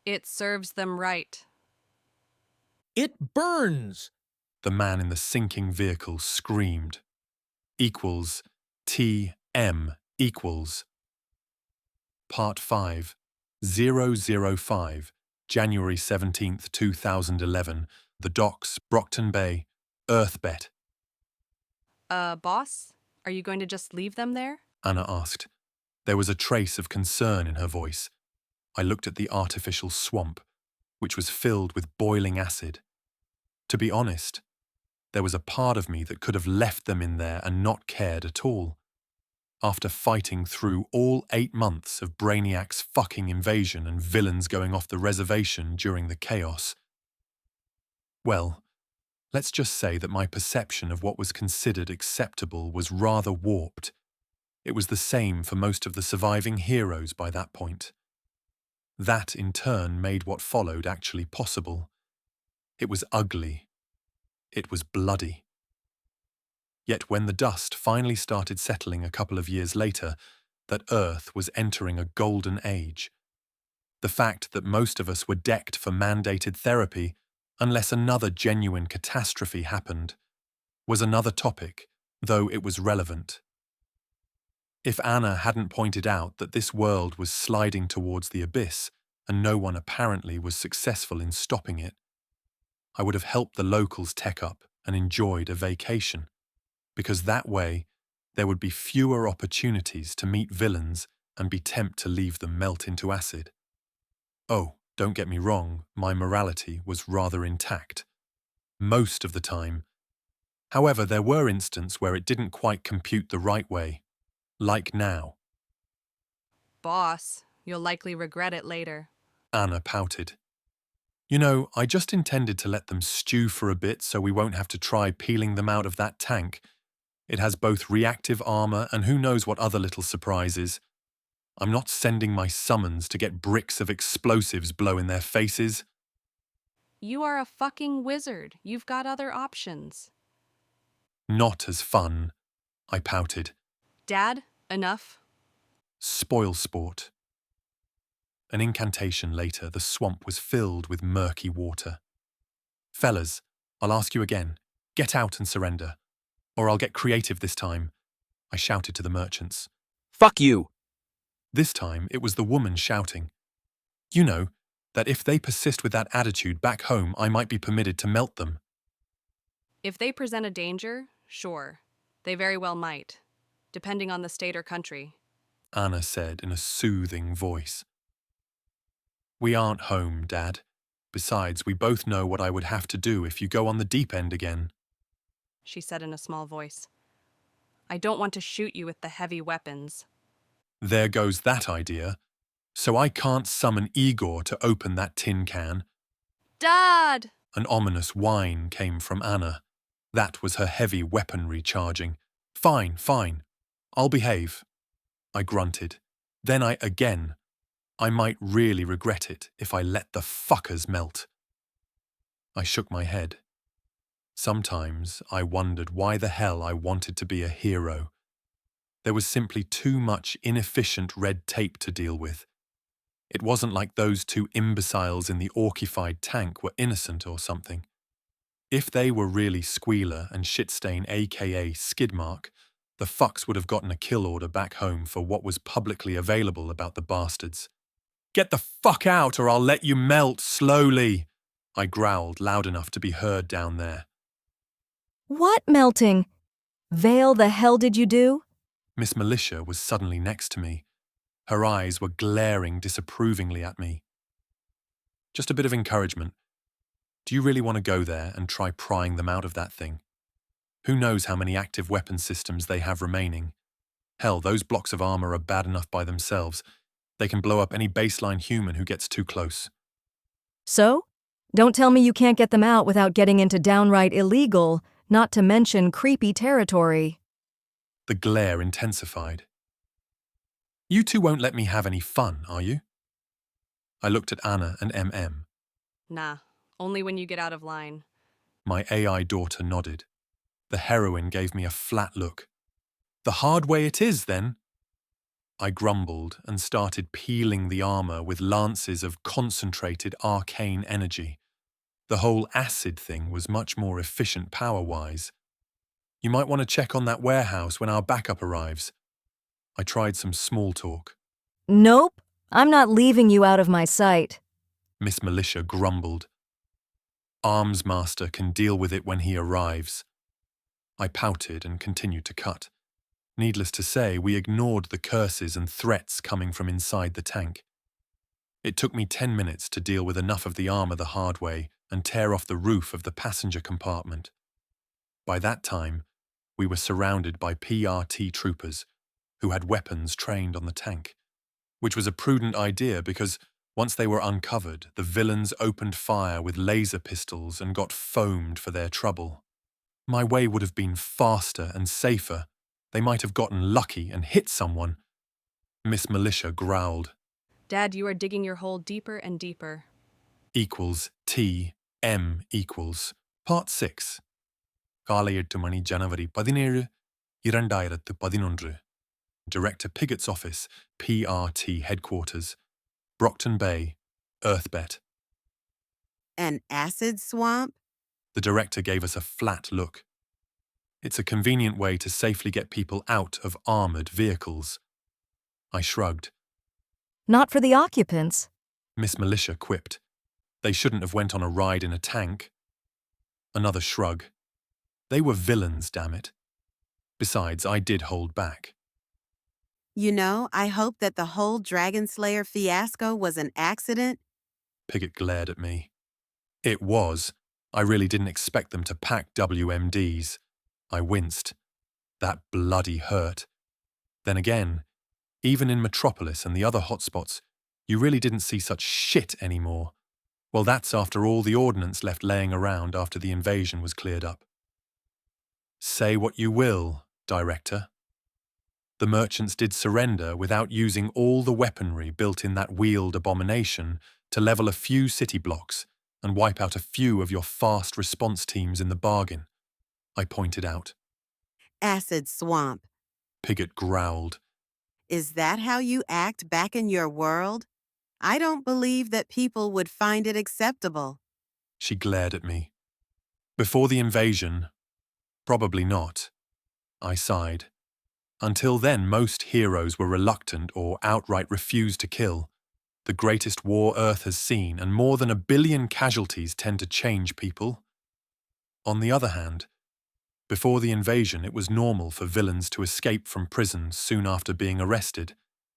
It serves them right. "It burns!" The man in the sinking vehicle screamed. Equals TM equals. Part 5, 005, January 17th, 2011, The Docks, Brockton Bay, Earthbet. Boss? Are you going to just leave them there? Anna asked. There was a trace of concern in her voice. I looked at the artificial swamp, which was filled with boiling acid. To be honest, there was a part of me that could have left them in there and not cared at all. After fighting through all 8 months of Braniac's fucking invasion and villains going off the reservation during the chaos. Well, let's just say that my perception of what was considered acceptable was rather warped. It was the same for most of the surviving heroes by that point. That, in turn, made what followed actually possible. It was ugly. It was bloody. Yet when the dust finally started settling a couple of years later, that Earth was entering a golden age. The fact that most of us were decked for mandated therapy, unless another genuine catastrophe happened, was another topic, though it was relevant. If Anna hadn't pointed out that this world was sliding towards the abyss and no one apparently was successful in stopping it, I would have helped the locals tech up and enjoyed a vacation, because that way there would be fewer opportunities to meet villains and be tempted to leave them melt into acid. Oh, don't get me wrong, my morality was rather intact. Most of the time. However, there were instances where it didn't quite compute the right way. Like now. Boss, you'll likely regret it later. Anna pouted. You know, I just intended to let them stew for a bit so we won't have to try peeling them out of that tank. It has both reactive armor and who knows what other little surprises. I'm not sending my summons to get bricks of explosives blow in their faces. You are a fucking wizard. You've got other options. Not as fun, I pouted. Dad, enough. Spoil sport. An incantation later, the swamp was filled with murky water. Fellas, I'll ask you again. Get out and surrender. Or I'll get creative this time, I shouted to the merchants. Fuck you! This time, it was the woman shouting. You know, that if they persist with that attitude back home, I might be permitted to melt them. If they present a danger, sure. They very well might, depending on the state or country, Anna said in a soothing voice. We aren't home, Dad. Besides, we both know what I would have to do if you go on the deep end again, she said in a small voice. I don't want to shoot you with the heavy weapons. There goes that idea. So I can't summon Igor to open that tin can. Dad! An ominous whine came from Anna. That was her heavy weaponry charging. Fine, fine. I'll behave. I grunted. Then I might really regret it if I let the fuckers melt. I shook my head. Sometimes I wondered why the hell I wanted to be a hero. There was simply too much inefficient red tape to deal with. It wasn't like those two imbeciles in the orcified tank were innocent or something. If they were really Squealer and Shitstain aka Skidmark, the fucks would have gotten a kill order back home for what was publicly available about the bastards. Get the fuck out or I'll let you melt slowly, I growled loud enough to be heard down there. What melting? Vale, the hell did you do? Miss Militia was suddenly next to me. Her eyes were glaring disapprovingly at me. Just a bit of encouragement. Do you really want to go there and try prying them out of that thing? Who knows how many active weapon systems they have remaining? Hell, those blocks of armor are bad enough by themselves. They can blow up any baseline human who gets too close. So? Don't tell me you can't get them out without getting into downright illegal, not to mention creepy territory. The glare intensified. You two won't let me have any fun, are you? I looked at Anna and MM. Nah, only when you get out of line. My AI daughter nodded. The heroine gave me a flat look. The hard way it is, then. I grumbled and started peeling the armor with lances of concentrated arcane energy. The whole acid thing was much more efficient power-wise. You might want to check on that warehouse when our backup arrives. I tried some small talk. Nope, I'm not leaving you out of my sight. Miss Militia grumbled. Armsmaster can deal with it when he arrives. I pouted and continued to cut. Needless to say, we ignored the curses and threats coming from inside the tank. It took me 10 minutes to deal with enough of the armor the hard way and tear off the roof of the passenger compartment. By that time, we were surrounded by PRT troopers who had weapons trained on the tank, which was a prudent idea because once they were uncovered, the villains opened fire with laser pistols and got foamed for their trouble. My way would have been faster and safer. They might have gotten lucky and hit someone. Miss Militia growled. Dad, you are digging your hole deeper and deeper. Equals T, M equals. Part 6. காலை 8 மணி ஜனவரி 17, 2011. Director Piggott's office, PRT headquarters. Brockton Bay, Earthbet. An acid swamp? The director gave us a flat look. It's a convenient way to safely get people out of armored vehicles. I shrugged. Not for the occupants. Miss Militia quipped. They shouldn't have went on a ride in a tank. Another shrug. They were villains, damn it. Besides, I did hold back. You know, I hope that the whole Dragon Slayer fiasco was an accident. Piggott glared at me. It was. I really didn't expect them to pack WMDs. I winced. That bloody hurt. Then again, even in Metropolis and the other hotspots, you really didn't see such shit anymore. Well, that's after all the ordnance left laying around after the invasion was cleared up. Say what you will, Director. The merchants did surrender without using all the weaponry built in that wheeled abomination to level a few city blocks and wipe out a few of your fast response teams in the bargain, I pointed out. Acid swamp. Pigott growled. Is that how you act back in your world? I don't believe that people would find it acceptable. She glared at me. Before the invasion, probably not. I sighed. Until then, most heroes were reluctant or outright refused to kill. The greatest war Earth has seen, and more than 1 billion casualties tend to change people. On the other hand, before the invasion, it was normal for villains to escape from prison soon after being arrested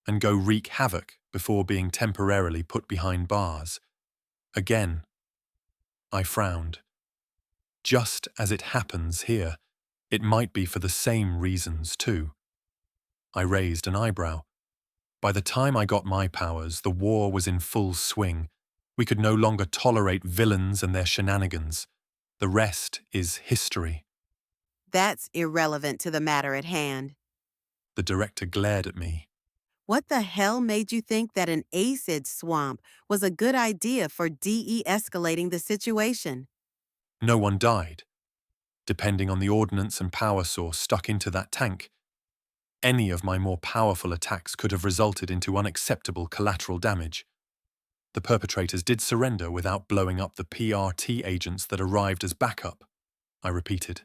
and go wreak havoc before being temporarily put behind bars. Again, I frowned. Just as it happens here, it might be for the same reasons too. I raised an eyebrow. By the time I got my powers, the war was in full swing. We could no longer tolerate villains and their shenanigans. The rest is history. That's irrelevant to the matter at hand. The director glared at me. What the hell made you think that an acid swamp was a good idea for de-escalating the situation? No one died. Depending on the ordnance and power source stuck into that tank, any of my more powerful attacks could have resulted into unacceptable collateral damage. The perpetrators did surrender without blowing up the PRT agents that arrived as backup, I repeated.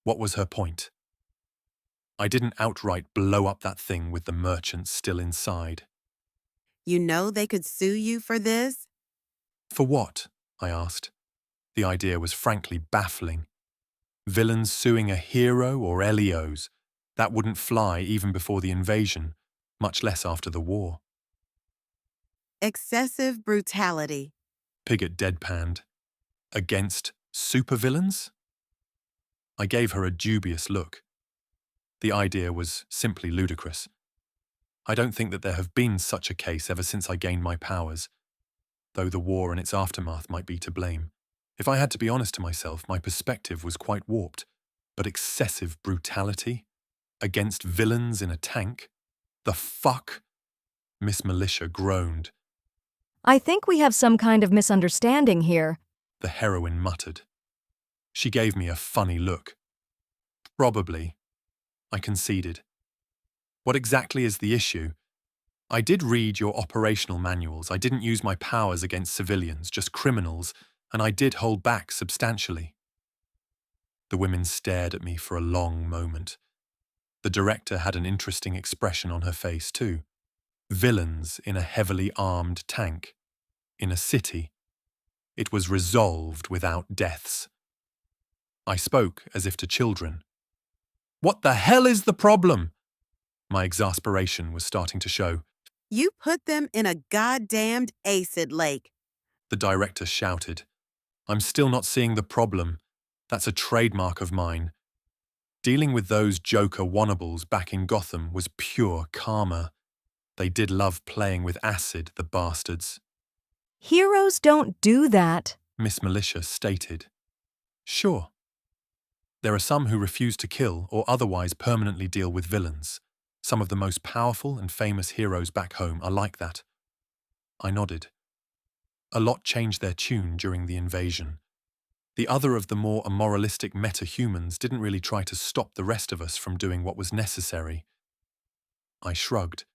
What was her point? I didn't outright blow up that thing with the merchants still inside. You know they could sue you for this? For what? I asked. The idea was frankly baffling. Villains suing a hero or LEOs. That wouldn't fly even before the invasion, much less after the war. Excessive brutality. Pigott deadpanned. Against supervillains? I gave her a dubious look. The idea was simply ludicrous. I don't think that there have been such a case ever since I gained my powers, though the war and its aftermath might be to blame. If I had to be honest to myself, my perspective was quite warped. But excessive brutality? Against villains in a tank? The fuck? Miss Militia groaned. I think we have some kind of misunderstanding here, The heroine muttered. She gave me a funny look. Probably, I conceded. What exactly is the issue? I did read your operational manuals. I didn't use my powers against civilians, just criminals, and I did hold back substantially. The women stared at me for a long moment. The director had an interesting expression on her face too. Villains in a heavily armed tank. In a city. It was resolved without deaths. I spoke as if to children. What the hell is the problem? My exasperation was starting to show. You put them in a goddamned acid lake. The director shouted. I'm still not seeing the problem. That's a trademark of mine. Dealing with those Joker wannables back in Gotham was pure karma. They did love playing with acid, the bastards. Heroes don't do that, Miss Militia stated. Sure. There are some who refuse to kill or otherwise permanently deal with villains. Some of the most powerful and famous heroes back home are like that. I nodded. A lot changed their tune during the invasion. The other of the more immoralistic metahumans didn't really try to stop the rest of us from doing what was necessary. I shrugged.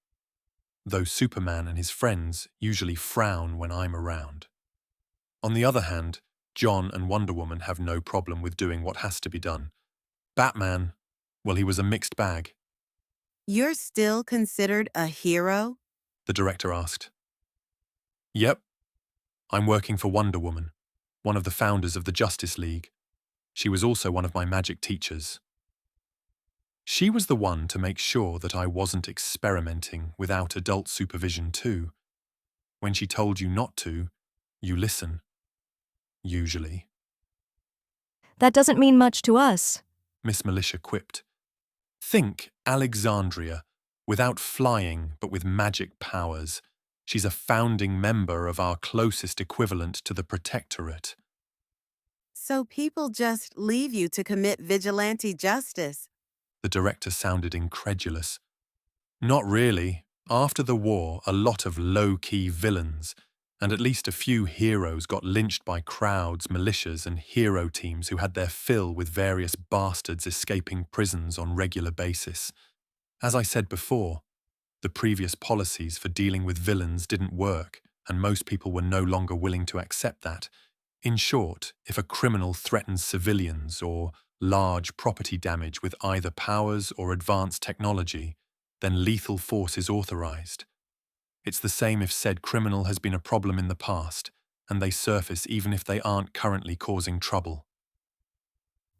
Though Superman and his friends usually frown when I'm around. On the other hand, John and Wonder Woman have no problem with doing what has to be done. Batman, well, he was a mixed bag. You're still considered a hero? The director asked. Yep. I'm working for Wonder Woman, one of the founders of the Justice League. She was also one of my magic teachers. She was the one to make sure that I wasn't experimenting without adult supervision too. When she told you not to, you listen. Usually. That doesn't mean much to us, Miss Militia quipped. Think Alexandria, Without flying, but with magic powers, she's a founding member of our closest equivalent to the protectorate. So people just leave you to commit vigilante justice? The director sounded incredulous. Not really. After the war, a lot of low-key villains, and at least a few heroes got lynched by crowds, militias, and hero teams who had their fill with various bastards escaping prisons on regular basis. As I said before, the previous policies for dealing with villains didn't work, and most people were no longer willing to accept that. In short, if a criminal threatens civilians or large property damage with either powers or advanced technology, then lethal force is authorized. It's the same if said criminal has been a problem in the past, and they surface even if they aren't currently causing trouble.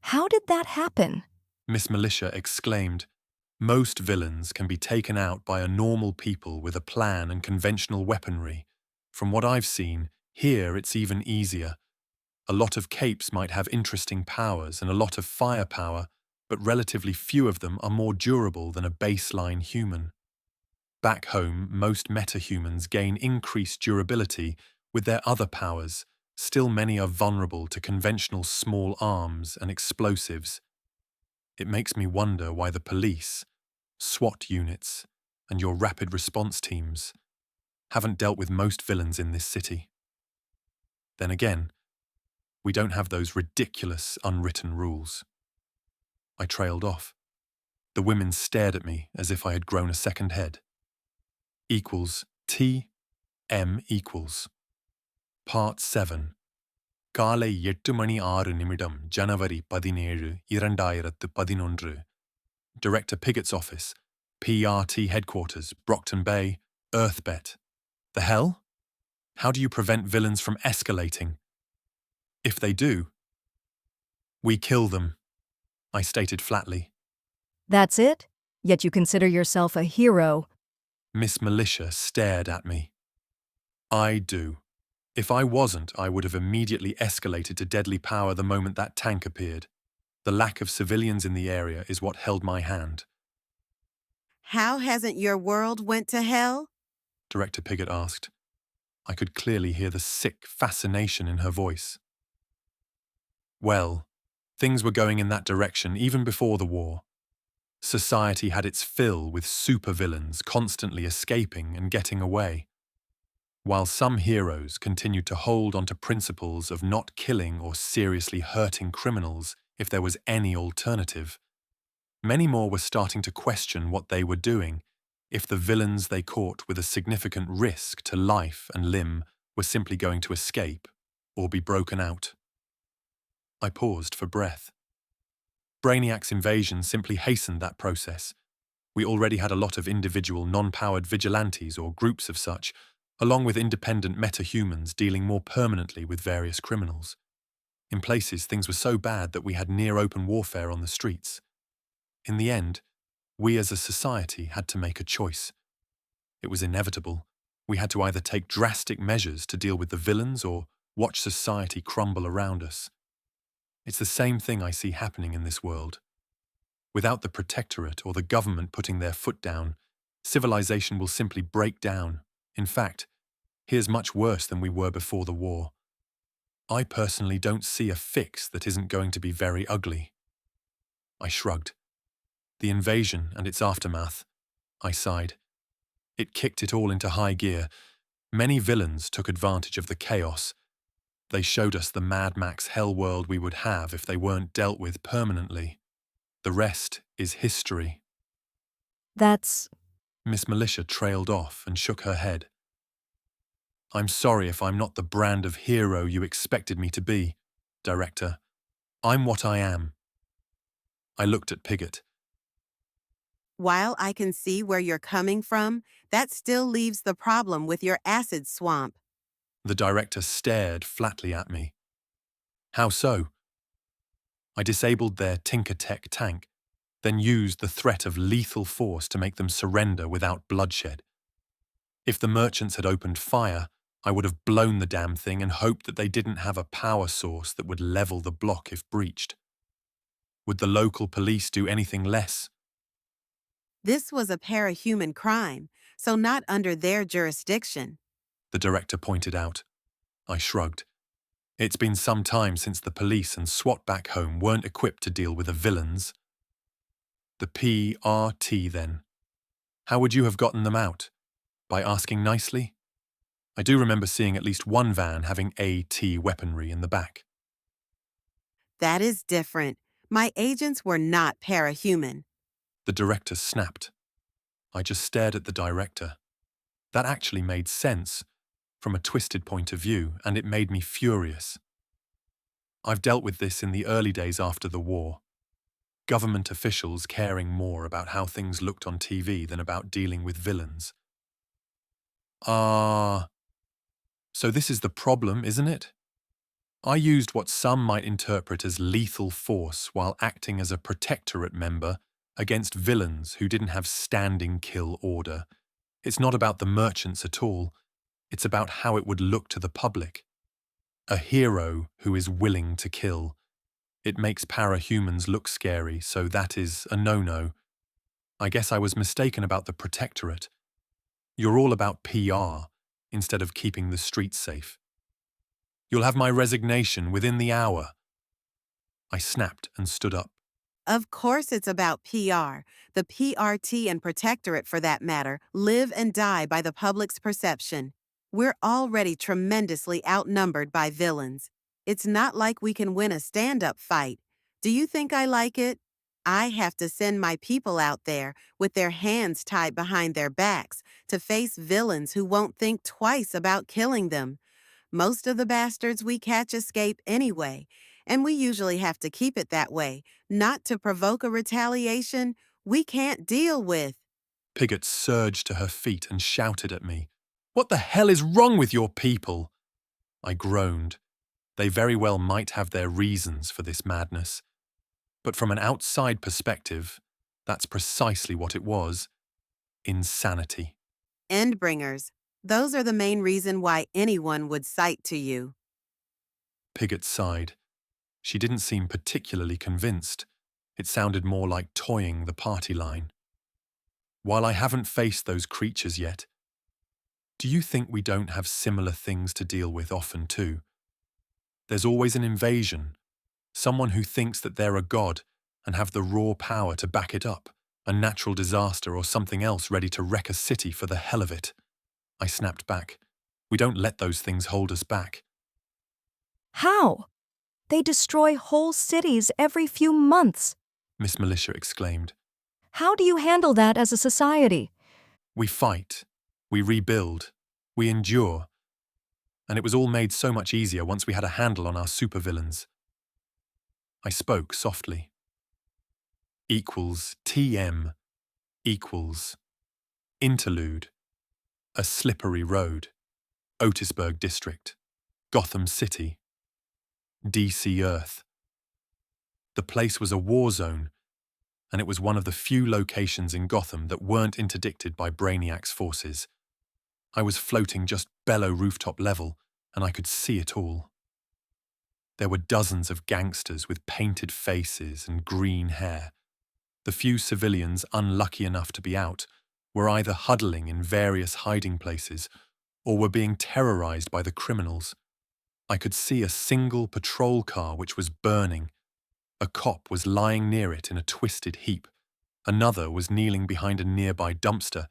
How did that happen? Miss Militia exclaimed. Most villains can be taken out by a normal people with a plan and conventional weaponry. From what I've seen, here it's even easier. A lot of capes might have interesting powers and a lot of firepower, but relatively few of them are more durable than a baseline human. Back home, most metahumans gain increased durability with their other powers. Still many are vulnerable to conventional small arms and explosives. It makes me wonder why the police, SWAT units, and your rapid response teams haven't dealt with most villains in this city. Then again, we don't have those ridiculous unwritten rules. I trailed off. The women stared at me as if I had grown a second head. Equals T M equals. Part 7. காலை 8:06 January 17, 2011. Director Piggott's office, PRT headquarters, Brockton Bay, Earthbet. The hell? How do you prevent villains from escalating? If they do, we kill them, I stated flatly. That's it? Yet you consider yourself a hero. Miss Militia stared at me. I do. If I wasn't, I would have immediately escalated to deadly power the moment that tank appeared. The lack of civilians in the area is what held my hand. How hasn't your world went to hell? Director Piggott asked. I could clearly hear the sick fascination in her voice. Well, things were going in that direction even before the war. Society had its fill with supervillains constantly escaping and getting away. While some heroes continued to hold onto principles of not killing or seriously hurting criminals if there was any alternative, many more were starting to question what they were doing if the villains they caught with a significant risk to life and limb were simply going to escape or be broken out. I paused for breath. Braniac's invasion simply hastened that process. We already had a lot of individual non-powered vigilantes or groups of such, along with independent metahumans dealing more permanently with various criminals. In places, things were so bad that we had near-open warfare on the streets. In the end, we as a society had to make a choice. It was inevitable. We had to either take drastic measures to deal with the villains or watch society crumble around us. It's the same thing I see happening in this world. Without the protectorate or the government putting their foot down, civilization will simply break down. In fact, here's much worse than we were before the war. I personally don't see a fix that isn't going to be very ugly. I shrugged. The invasion and its aftermath, I sighed. It kicked it all into high gear. Many villains took advantage of the chaos. They showed us the Mad Max hell world we would have if they weren't dealt with permanently. The rest is history. That's... Miss Militia trailed off and shook her head. I'm sorry if I'm not the brand of hero you expected me to be, Director. I'm what I am. I looked at Piggott. While I can see where you're coming from, that still leaves the problem with your acid swamp. The director stared flatly at me. How so? I disabled their Tinker Tech tank, then used the threat of lethal force to make them surrender without bloodshed. If the merchants had opened fire, I would have blown the damn thing and hoped that they didn't have a power source that would level the block if breached. Would the local police do anything less? This was a parahuman crime, so not under their jurisdiction. The director pointed out. I shrugged. It's been some time since the police and SWAT back home weren't equipped to deal with the villains. The PRT then. How would you have gotten them out? By asking nicely? I do remember seeing at least one van having AT weaponry in the back. That is different. My agents were not parahuman. The director snapped. I just stared at the director. That actually made sense, from a twisted point of view, and it made me furious. I've dealt with this in the early days after the war. Government officials caring more about how things looked on TV than about dealing with villains. So this is the problem, isn't it? I used what some might interpret as lethal force while acting as a protectorate member against villains who didn't have standing kill order. It's not about the merchants at all. It's about how it would look to the public. A hero who is willing to kill. It makes parahumans look scary, so that is a no-no. I guess I was mistaken about the protectorate. You're all about PR instead of keeping the streets safe. You'll have my resignation within the hour. I snapped and stood up. Of course it's about PR. The PRT and protectorate, for that matter, live and die by the public's perception. We're already tremendously outnumbered by villains. It's not like we can win a stand-up fight. Do you think I like it? I have to send my people out there with their hands tied behind their backs to face villains who won't think twice about killing them. Most of the bastards we catch escape anyway, and we usually have to keep it that way, not to provoke a retaliation we can't deal with. Pigott surged to her feet and shouted at me. What the hell is wrong with your people? I groaned. They very well might have their reasons for this madness. But from an outside perspective, that's precisely what it was. Insanity. Endbringers. Those are the main reason why anyone would cite to you. Pigott sighed. She didn't seem particularly convinced. It sounded more like toying the party line. While I haven't faced those creatures yet, do you think we don't have similar things to deal with often too? There's always an invasion, someone who thinks that they're a god and have the raw power to back it up, a natural disaster or something else ready to wreck a city for the hell of it. I snapped back. We don't let those things hold us back. How? They destroy whole cities every few months. Miss Militia exclaimed. How do you handle that as a society? We fight. We rebuild. We endure. And it was all made so much easier once we had a handle on our supervillains. I spoke softly. Equals TM equals Interlude. A slippery road. Otisburg District. Gotham City. DC Earth. The place was a war zone, and it was one of the few locations in Gotham that weren't interdicted by Braniac's forces. I was floating just below rooftop level, and I could see it all. There were dozens of gangsters with painted faces and green hair. The few civilians unlucky enough to be out were either huddling in various hiding places or were being terrorized by the criminals. I could see a single patrol car which was burning. A cop was lying near it in a twisted heap. Another was kneeling behind a nearby dumpster.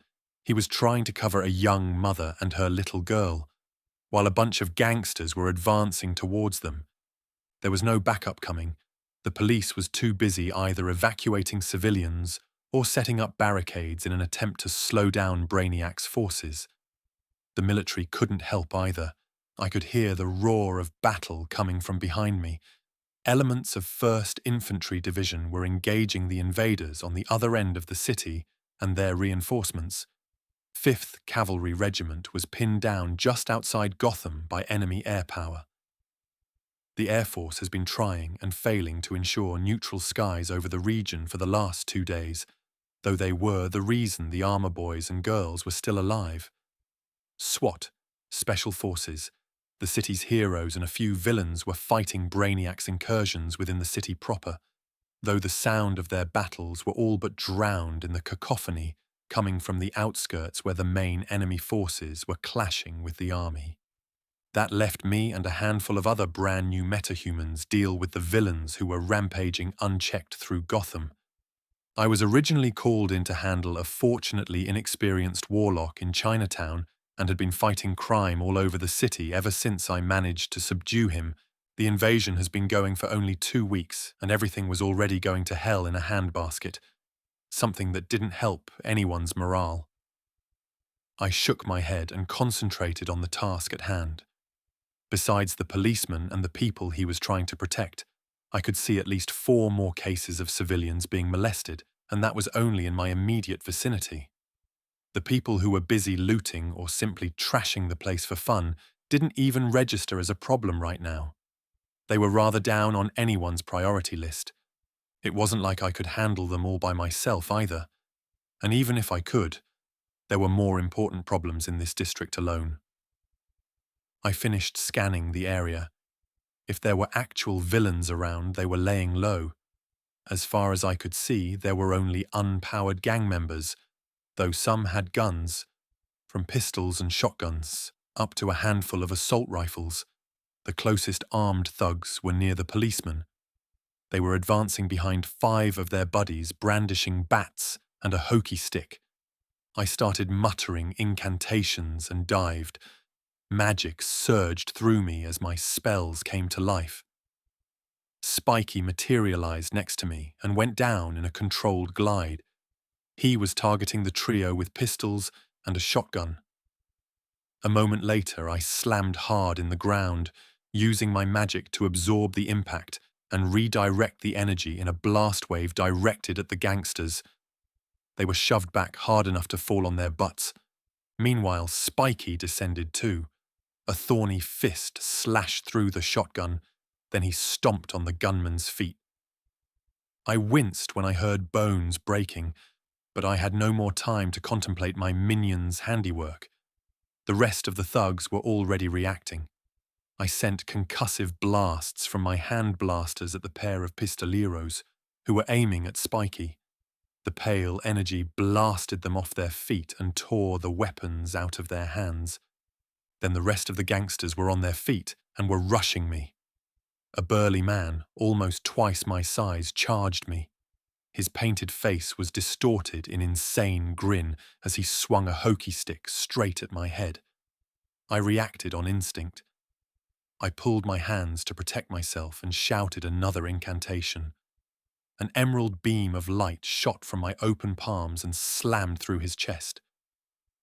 He was trying to cover a young mother and her little girl, while a bunch of gangsters were advancing towards them. There was no backup coming. The police was too busy either evacuating civilians or setting up barricades in an attempt to slow down Braniac's forces. The military couldn't help either. I could hear the roar of battle coming from behind me. Elements of 1st Infantry Division were engaging the invaders on the other end of the city and their reinforcements. 5th Cavalry Regiment was pinned down just outside Gotham by enemy air power. The Air Force has been trying and failing to ensure neutral skies over the region for the last 2 days, though they were the reason the armor boys and girls were still alive. SWAT, Special Forces, the city's heroes and a few villains were fighting Braniac's incursions within the city proper. though the sound of their battles were all but drowned in the cacophony coming from the outskirts where the main enemy forces were clashing with the army. That left me and a handful of other brand new metahumans deal with the villains who were rampaging unchecked through Gotham. I was originally called in to handle a fortunately inexperienced warlock in Chinatown and had been fighting crime all over the city ever since I managed to subdue him. The invasion has been going for only 2 weeks, and everything was already going to hell in a handbasket, something that didn't help anyone's morale. I shook my head and concentrated on the task at hand. Besides the policeman and the people he was trying to protect, I could see at least 4 more cases of civilians being molested, and that was only in my immediate vicinity. The people who were busy looting or simply trashing the place for fun didn't even register as a problem right now. They were rather down on anyone's priority list. It wasn't like I could handle them all by myself either. And even if I could, there were more important problems in this district alone. I finished scanning the area. If there were actual villains around, they were laying low. As far as I could see, there were only unpowered gang members, though some had guns, from pistols and shotguns up to a handful of assault rifles. The closest armed thugs were near the policemen. They were advancing behind 5 of their buddies, brandishing bats and a hokey stick. I started muttering incantations and dived. Magic surged through me as my spells came to life. Spiky materialized next to me and went down in a controlled glide. He was targeting the trio with pistols and a shotgun. A moment later, I slammed hard in the ground, using my magic to absorb the impact and redirect the energy in a blast wave directed at the gangsters. They were shoved back hard enough to fall on their butts. Meanwhile, Spiky descended too. A thorny fist slashed through the shotgun, then he stomped on the gunman's feet. I winced when I heard bones breaking, but I had no more time to contemplate my minion's handiwork. The rest of the thugs were already reacting. I sent concussive blasts from my hand blasters at the pair of pistoleros, who were aiming at Spiky. The pale energy blasted them off their feet and tore the weapons out of their hands. Then the rest of the gangsters were on their feet and were rushing me. A burly man, almost twice my size, charged me. His painted face was distorted in insane grin as he swung a hokey stick straight at my head. I reacted on instinct. I pulled my hands to protect myself and shouted another incantation. An emerald beam of light shot from my open palms and slammed through his chest.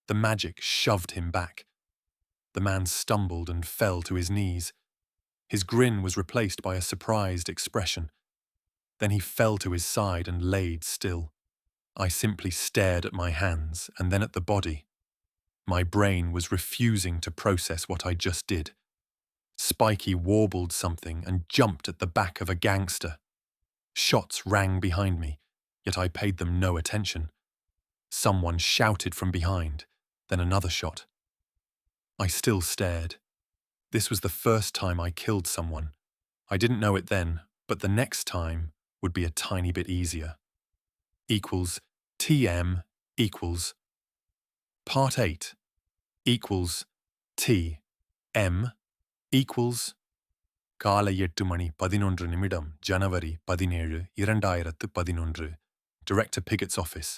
The magic shoved him back. The man stumbled and fell to his knees. His grin was replaced by a surprised expression. Then he fell to his side and laid still. I simply stared at my hands and then at the body. My brain was refusing to process what I just did. Spiky warbled something and jumped at the back of a gangster. Shots rang behind me, yet I paid them no attention. Someone shouted from behind, then another shot. I still stared. This was the first time I killed someone. I didn't know it then, but the next time would be a tiny bit easier. Equals TM equals Part 8 equals TM equals காலை 8 மணி 11 நிமிடம் ஜனவரி 17 2011 Director Piggott's office,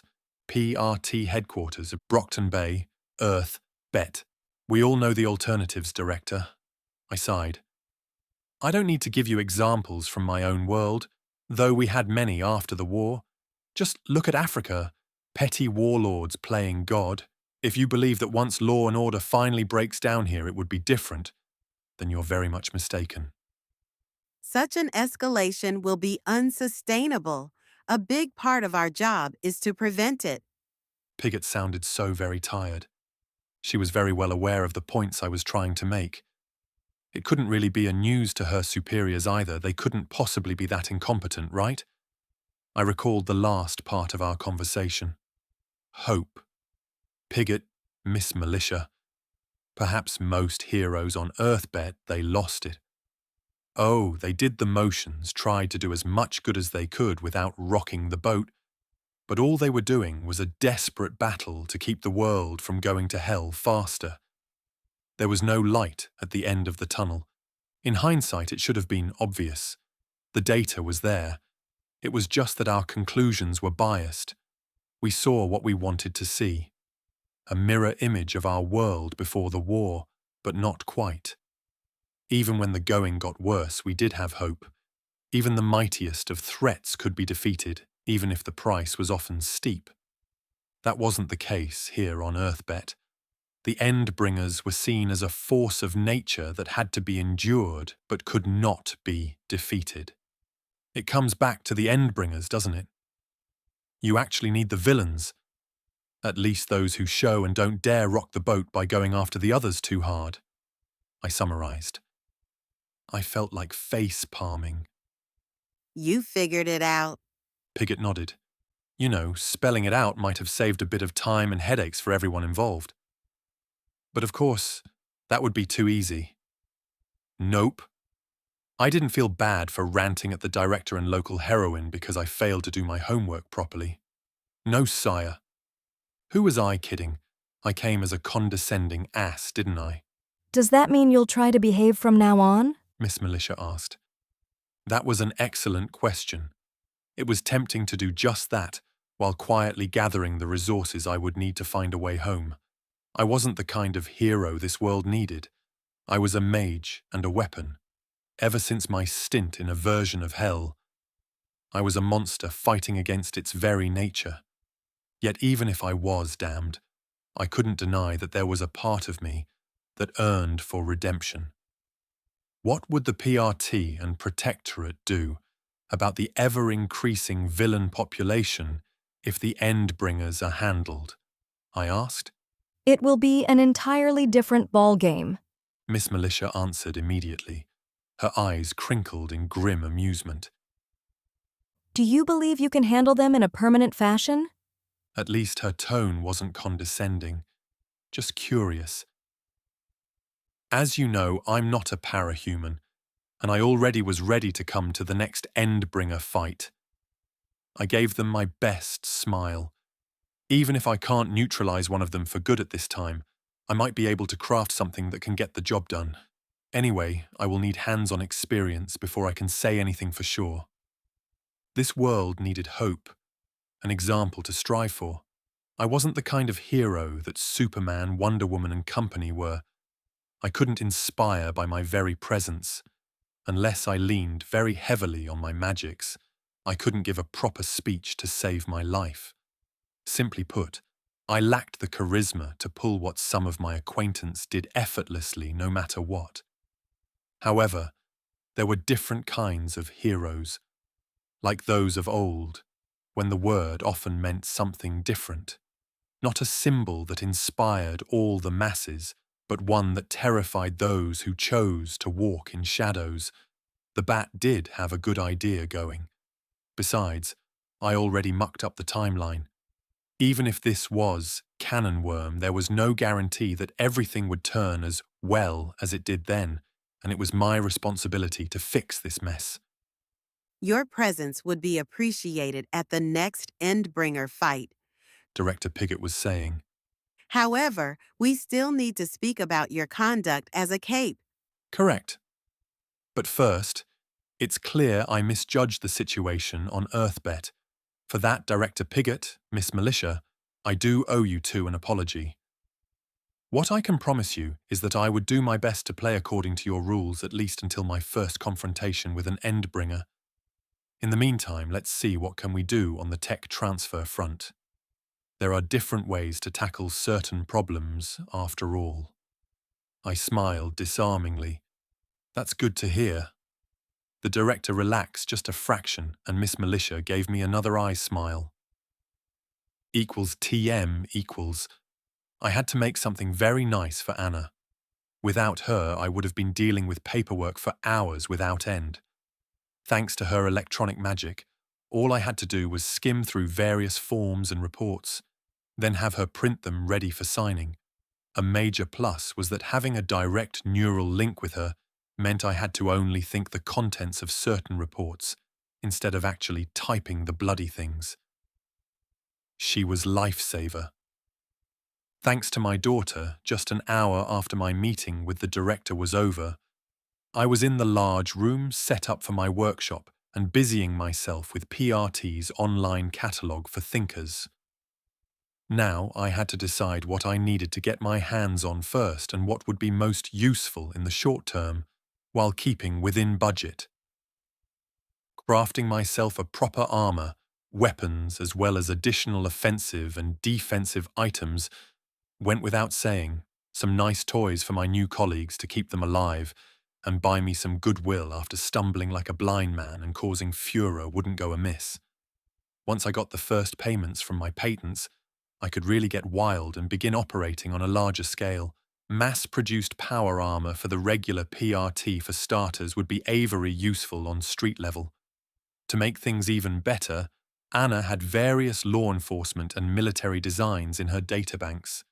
PRT headquarters at Brockton Bay, Earth, Bet. We all know the alternatives, Director. I sighed. I don't need to give you examples from my own world, though we had many after the war. Just look at Africa, petty warlords playing God. If you believe that once law and order finally breaks down here it would be different, then you're very much mistaken. Such an escalation will be unsustainable. A big part of our job is to prevent it. Piggott sounded so very tired. She was very well aware of the points I was trying to make. It couldn't really be a news to her superiors either. They couldn't possibly be that incompetent, right? I recalled the last part of our conversation. Hope. Piggott, Miss Militia. Perhaps most heroes on Earth bet they lost it. Oh, they did the motions, tried to do as much good as they could without rocking the boat, but all they were doing was a desperate battle to keep the world from going to hell faster. There was no light at the end of the tunnel. In hindsight, it should have been obvious. The data was there. It was just that our conclusions were biased. We saw what we wanted to see. A mirror image of our world before the war, but not quite. Even when the going got worse, we did have hope. Even the mightiest of threats could be defeated, even if the price was often steep. That wasn't the case here on Earthbet. The Endbringers were seen as a force of nature that had to be endured but could not be defeated. It comes back to the Endbringers, doesn't it? You actually need the villains. At least those who show and don't dare rock the boat by going after the others too hard. I summarized. I felt like face-palming. You figured it out. Piggott nodded. You know, spelling it out might have saved a bit of time and headaches for everyone involved. But of course, that would be too easy. Nope. I didn't feel bad for ranting at the director and local heroine because I failed to do my homework properly. No, sire. Who was I kidding? I came as a condescending ass, didn't I? Does that mean you'll try to behave from now on? Miss Militia asked. That was an excellent question. It was tempting to do just that, while quietly gathering the resources I would need to find a way home. I wasn't the kind of hero this world needed. I was a mage and a weapon. Ever since my stint in a version of hell, I was a monster fighting against its very nature. Yet even if I was damned, I couldn't deny that there was a part of me that yearned for redemption. What would the PRT and protectorate do about the ever-increasing villain population if the Endbringers are handled? I asked. It will be an entirely different ballgame. Miss Militia answered immediately. Her eyes crinkled in grim amusement. Do you believe you can handle them in a permanent fashion? At least her tone wasn't condescending, just curious. As you know, I'm not a parahuman, and I already was ready to come to the next Endbringer fight. I gave them my best smile. Even if I can't neutralize one of them for good at this time, I might be able to craft something that can get the job done. Anyway, I will need hands-on experience before I can say anything for sure. This world needed hope, an example to strive for. I wasn't the kind of hero that Superman, Wonder Woman and company were. I couldn't inspire by my very presence. Unless I leaned very heavily on my magics, I couldn't give a proper speech to save my life. Simply put, I lacked the charisma to pull what some of my acquaintance did effortlessly no matter what. However, there were different kinds of heroes, like those of old, when the word often meant something different. Not a symbol that inspired all the masses, but one that terrified those who chose to walk in shadows. The bat did have a good idea going. Besides, I already mucked up the timeline. Even if this was Cannon Worm, there was no guarantee that everything would turn as well as it did then, and it was my responsibility to fix this mess. Your presence would be appreciated at the next Endbringer fight, Director Piggott was saying. However, we still need to speak about your conduct as a cape. Correct. But first, it's clear I misjudged the situation on Earthbet. For that, Director Piggott, Miss Militia, I do owe you two an apology. What I can promise you is that I would do my best to play according to your rules at least until my first confrontation with an Endbringer. In the meantime, let's see what can we do on the tech transfer front. There are different ways to tackle certain problems, after all. I smiled disarmingly. That's good to hear. The director relaxed just a fraction, and Miss Militia gave me another eye smile. Equals TM equals. I had to make something very nice for Anna. Without her, I would have been dealing with paperwork for hours without end. Thanks to her electronic magic, all I had to do was skim through various forms and reports, then have her print them ready for signing. A major plus was that having a direct neural link with her meant I had to only think the contents of certain reports instead of actually typing the bloody things. She was lifesaver. Thanks to my daughter, just an hour after my meeting with the director was over, I was in the large room set up for my workshop and busying myself with PRT's online catalogue for thinkers. Now I had to decide what I needed to get my hands on first and what would be most useful in the short term, while keeping within budget. Crafting myself a proper armour, weapons as well as additional offensive and defensive items went without saying, some nice toys for my new colleagues to keep them alive, and buy me some goodwill after stumbling like a blind man and causing furor wouldn't go amiss. Once I got the first payments from my patents, I could really get wild and begin operating on a larger scale. Mass-produced power armour for the regular PRT for starters would be very useful on street level. To make things even better, Anna had various law enforcement and military designs in her databanks.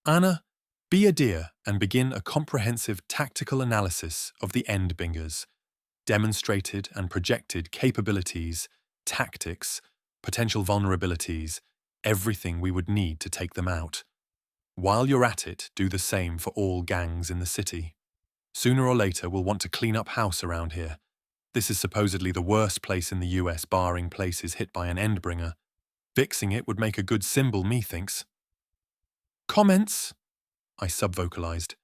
Anna, be a dear and begin a comprehensive tactical analysis of the Endbringers, demonstrated and projected capabilities, tactics, potential vulnerabilities, everything we would need to take them out. While you're at it, do the same for all gangs in the city. Sooner or later, we'll want to clean up house around here. This is supposedly the worst place in the US, barring places hit by an Endbringer. Fixing it would make a good symbol, methinks. Comments? I subvocalized.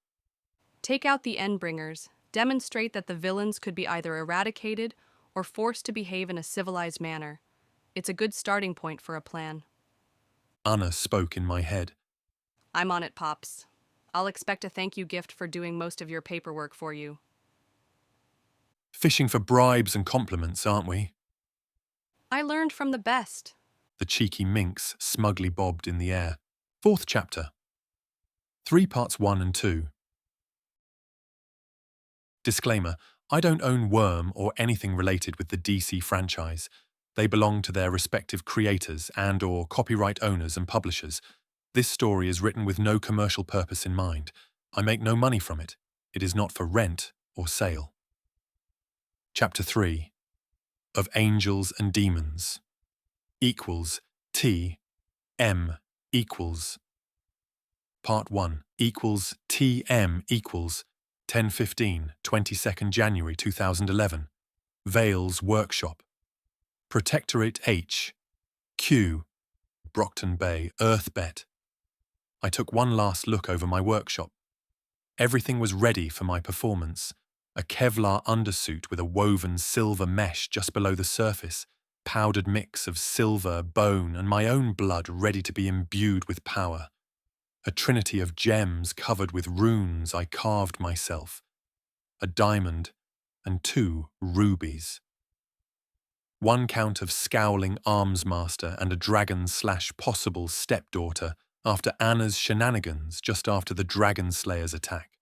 Take out the Endbringers. Demonstrate that the villains could be either eradicated or forced to behave in a civilized manner. It's a good starting point for a plan. Anna spoke in my head. I'm on it, Pops. I'll expect a thank you gift for doing most of your paperwork for you. Fishing for bribes and compliments, aren't we? I learned from the best. The cheeky minx smugly bobbed in the air. 4th chapter. 3 parts 1 and 2. Disclaimer, I don't own Worm or anything related with the DC franchise. They belong to their respective creators and/or copyright owners and publishers. This story is written with no commercial purpose in mind. I make no money from it. It is not for rent or sale. Chapter 3. Of Angels and Demons. Equals T M equals. Part 1 equals TM equals 10:15, 22nd January 2011. Vale's Workshop. Protectorate H. Q. Brockton Bay, Earthbet. I took one last look over my workshop. Everything was ready for my performance. A Kevlar undersuit with a woven silver mesh just below the surface, powdered mix of silver, bone, and my own blood ready to be imbued with power. A trinity of gems covered with runes I carved myself. A diamond and 2 rubies. 1 count of scowling armsmaster and a dragon/possible stepdaughter after Anna's shenanigans just after the Dragon Slayer's attack.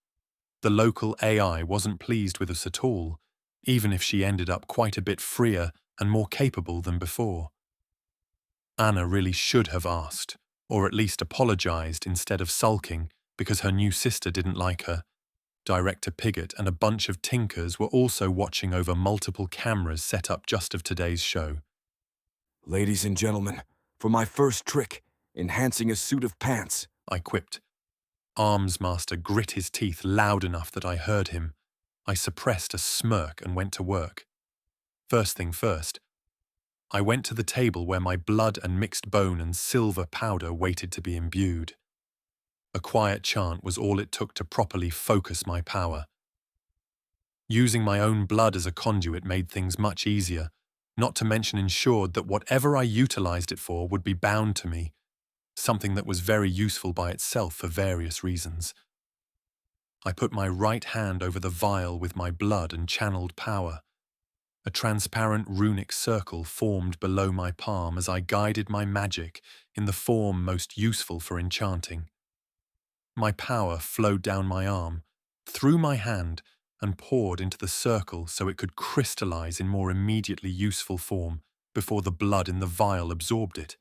The local AI wasn't pleased with us at all, even if she ended up quite a bit freer and more capable than before. Anna really should have asked, or at least apologized instead of sulking because her new sister didn't like her. Director Piggott and a bunch of tinkers were also watching over multiple cameras set up just of today's show. Ladies and gentlemen, for my first trick, enhancing a suit of pants, I quipped. Armsmaster grit his teeth loud enough that I heard him. I suppressed a smirk and went to work. First thing first, I went to the table where my blood and mixed bone and silver powder waited to be imbued. A quiet chant was all it took to properly focus my power. Using my own blood as a conduit made things much easier, not to mention ensured that whatever I utilized it for would be bound to me, something that was very useful by itself for various reasons. I put my right hand over the vial with my blood and channeled power. A transparent runic circle formed below my palm as I guided my magic in the form most useful for enchanting. My power flowed down my arm, through my hand, and poured into the circle so it could crystallize in more immediately useful form before the blood in the vial absorbed it.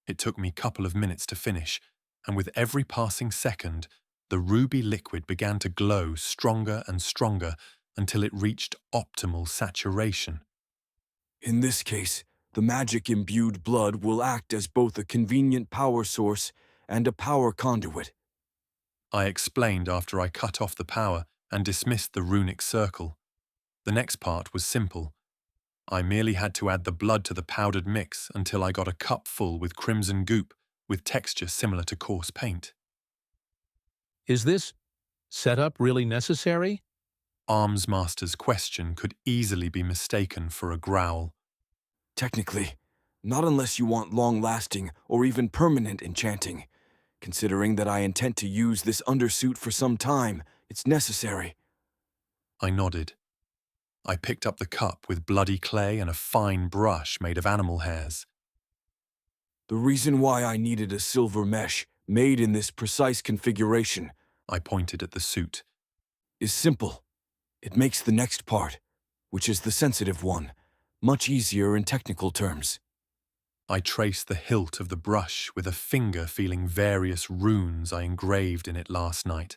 It took me a couple of minutes to finish, and with every passing second, the ruby liquid began to glow stronger and stronger until it reached optimal saturation. In this case, the magic-imbued blood will act as both a convenient power source and a power conduit. I explained after I cut off the power and dismissed the runic circle. The next part was simple. I merely had to add the blood to the powdered mix until I got a cup full with crimson goop with texture similar to coarse paint. Is this setup really necessary? Armsmaster's question could easily be mistaken for a growl. Technically, not unless you want long-lasting or even permanent enchanting. Considering that I intend to use this undersuit for some time, it's necessary. I nodded. I picked up the cup with bloody clay and a fine brush made of animal hairs. The reason why I needed a silver mesh made in this precise configuration, I pointed at the suit, is simple. It makes the next part, which is the sensitive one, much easier in technical terms. I traced the hilt of the brush with a finger feeling various runes I engraved in it last night.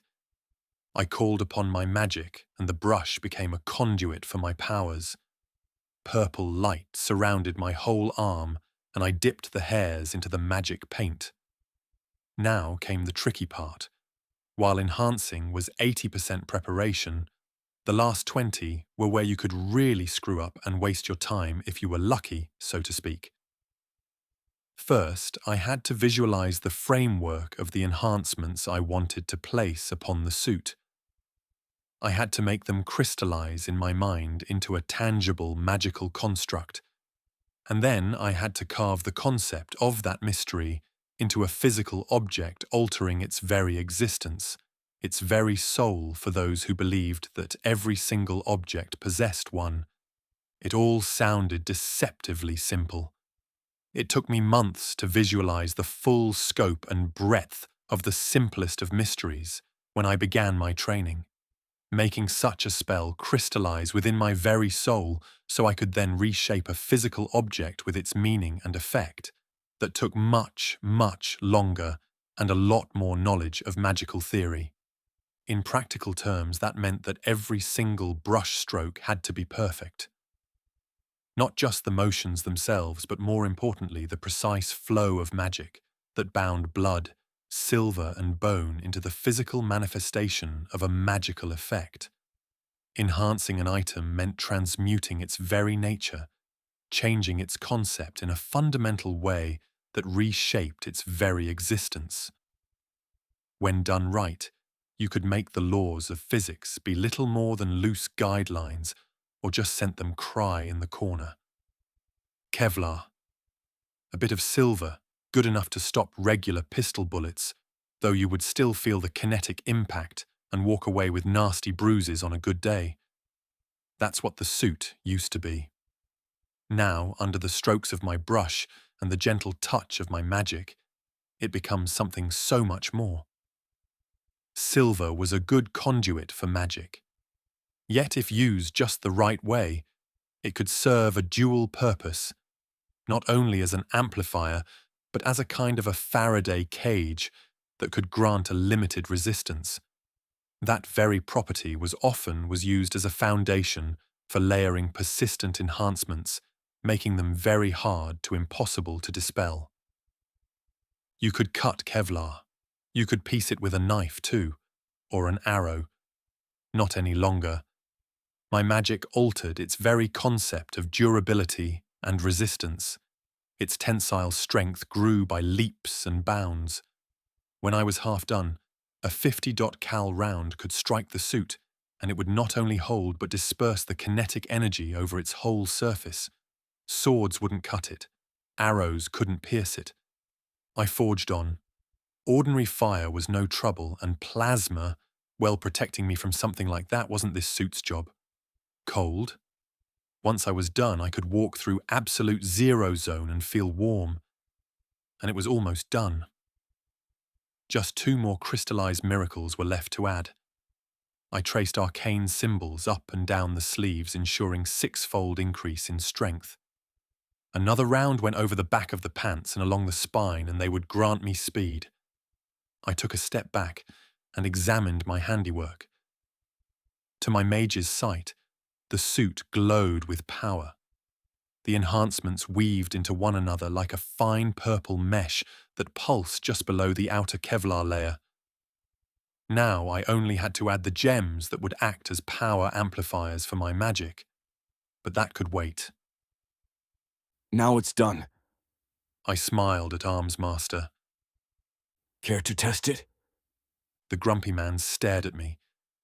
I called upon my magic, and the brush became a conduit for my powers. Purple light surrounded my whole arm, and I dipped the hairs into the magic paint. Now came the tricky part. While enhancing was 80% preparation, the last 20 were where you could really screw up and waste your time if you were lucky, so to speak. First, I had to visualize the framework of the enhancements I wanted to place upon the suit. I had to make them crystallize in my mind into a tangible magical construct, and then I had to carve the concept of that mystery into a physical object altering its very existence, its very soul for those who believed that every single object possessed one. It all sounded deceptively simple. It took me months to visualize the full scope and breadth of the simplest of mysteries when I began my training, making such a spell crystallize within my very soul so I could then reshape a physical object with its meaning and effect. That took much, much longer and a lot more knowledge of magical theory. In practical terms, that meant that every single brush stroke had to be perfect. Not just the motions themselves, but more importantly, the precise flow of magic that bound blood, silver and bone into the physical manifestation of a magical effect. Enhancing an item meant transmuting its very nature, changing its concept in a fundamental way that reshaped its very existence. When done right, you could make the laws of physics be little more than loose guidelines or just sent them cry in the corner. Kevlar. A bit of silver, good enough to stop regular pistol bullets, though you would still feel the kinetic impact and walk away with nasty bruises on a good day. That's what the suit used to be. Now, under the strokes of my brush and the gentle touch of my magic, it becomes something so much more. Silver was a good conduit for magic. Yet if used just the right way, it could serve a dual purpose, not only as an amplifier, but as a kind of a Faraday cage that could grant a limited resistance. That very property was used as a foundation for layering persistent enhancements, making them very hard to impossible to dispel. You could cut Kevlar. You could piece it with a knife too, or an arrow. Not any longer. My magic altered its very concept of durability and resistance. Its tensile strength grew by leaps and bounds. When I was half done, a 50-dot cal round could strike the suit, and it would not only hold but disperse the kinetic energy over its whole surface. Swords wouldn't cut it. Arrows couldn't pierce it. I forged on. Ordinary fire was no trouble, and plasma, well, protecting me from something like that wasn't this suit's job. Cold? Once I was done, I could walk through absolute zero zone and feel warm. And it was almost done. Just 2 more crystallized miracles were left to add. I traced arcane symbols up and down the sleeves, ensuring 6-fold increase in strength. Another round went over the back of the pants and along the spine, and they would grant me speed. I took a step back and examined my handiwork. To my mage's sight, the suit glowed with power. The enhancements weaved into one another like a fine purple mesh that pulsed just below the outer Kevlar layer. Now I only had to add the gems that would act as power amplifiers for my magic. But that could wait. Now it's done. I smiled at Armsmaster. Care to test it? The grumpy man stared at me,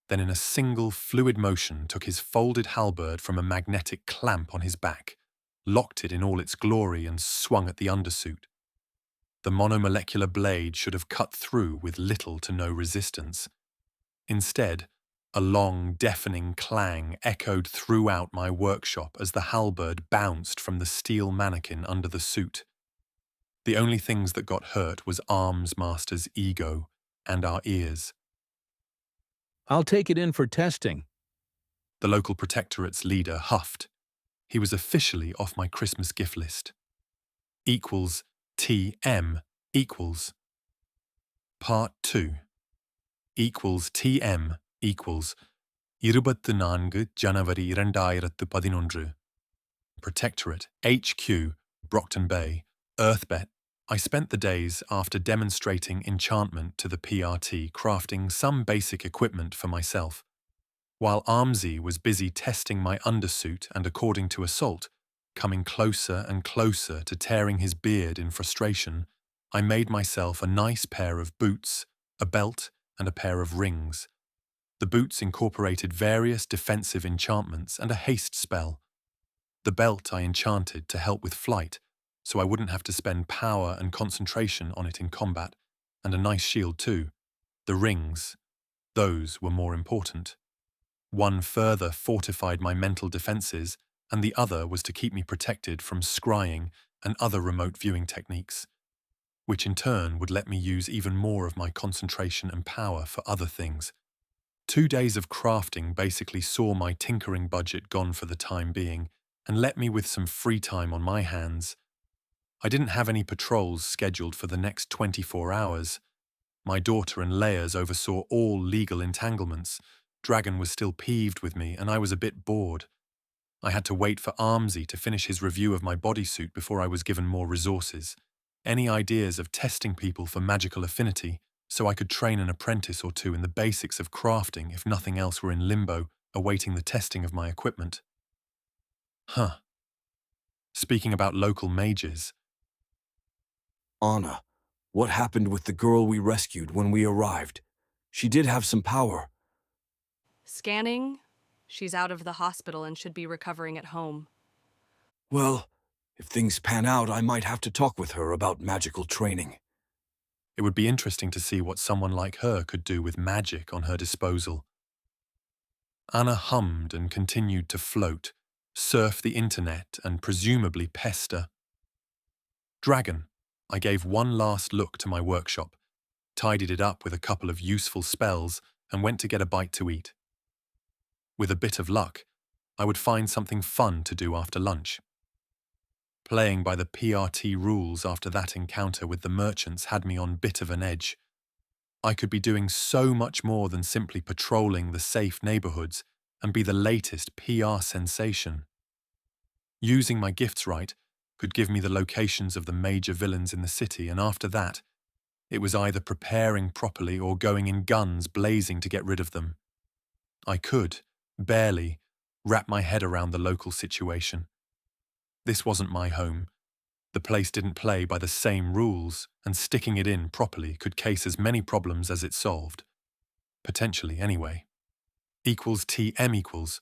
then in a single fluid motion took his folded halberd from a magnetic clamp on his back, locked it in all its glory and swung at the undersuit. The monomolecular blade should have cut through with little to no resistance. Instead, a long, deafening clang echoed throughout my workshop as the halberd bounced from the steel mannequin under the suit. The only things that got hurt was Armsmaster's ego and our ears. I'll take it in for testing. The local protectorate's leader huffed. He was officially off my Christmas gift list. Equals TM equals. Part 2. Equals TM equals 24 January 2011. Protectorate, HQ, Brockton Bay, Earthbet. I spent the days after demonstrating enchantment to the PRT crafting some basic equipment for myself. While Armsy was busy testing my undersuit and, according to Assault, coming closer and closer to tearing his beard in frustration, I made myself a nice pair of boots, a belt, and a pair of rings. The boots incorporated various defensive enchantments and a haste spell. The belt I enchanted to help with flight, so I wouldn't have to spend power and concentration on it in combat, and a nice shield too. The rings, those were more important. One further fortified my mental defenses, and the other was to keep me protected from scrying and other remote viewing techniques, which in turn would let me use even more of my concentration and power for other things. 2 days of crafting basically saw my tinkering budget gone for the time being, and left me with some free time on my hands. I didn't have any patrols scheduled for the next 24 hours. My daughter and Leia's oversaw all legal entanglements. Dragon was still peeved with me, and I was a bit bored. I had to wait for Armsy to finish his review of my bodysuit before I was given more resources. Any ideas of testing people for magical affinity, so I could train an apprentice or two in the basics of crafting if nothing else were in limbo, awaiting the testing of my equipment. Speaking about local mages. Anna, what happened with the girl we rescued when we arrived? She did have some power. Scanning. She's out of the hospital and should be recovering at home. Well, if things pan out, I might have to talk with her about magical training. It would be interesting to see what someone like her could do with magic on her disposal. Anna hummed and continued to float, surf the internet and presumably pester. Dragon. I gave one last look to my workshop, tidied it up with a couple of useful spells, and went to get a bite to eat. With a bit of luck, I would find something fun to do after lunch. Playing by the PRT rules after that encounter with the merchants had me on a bit of an edge. I could be doing so much more than simply patrolling the safe neighborhoods and be the latest PR sensation. Using my gifts right could give me the locations of the major villains in the city, and after that, it was either preparing properly or going in guns blazing to get rid of them. I could, barely, wrap my head around the local situation. This wasn't my home. The place didn't play by the same rules, and sticking it in properly could case as many problems as it solved. Potentially, anyway. Equals TM equals.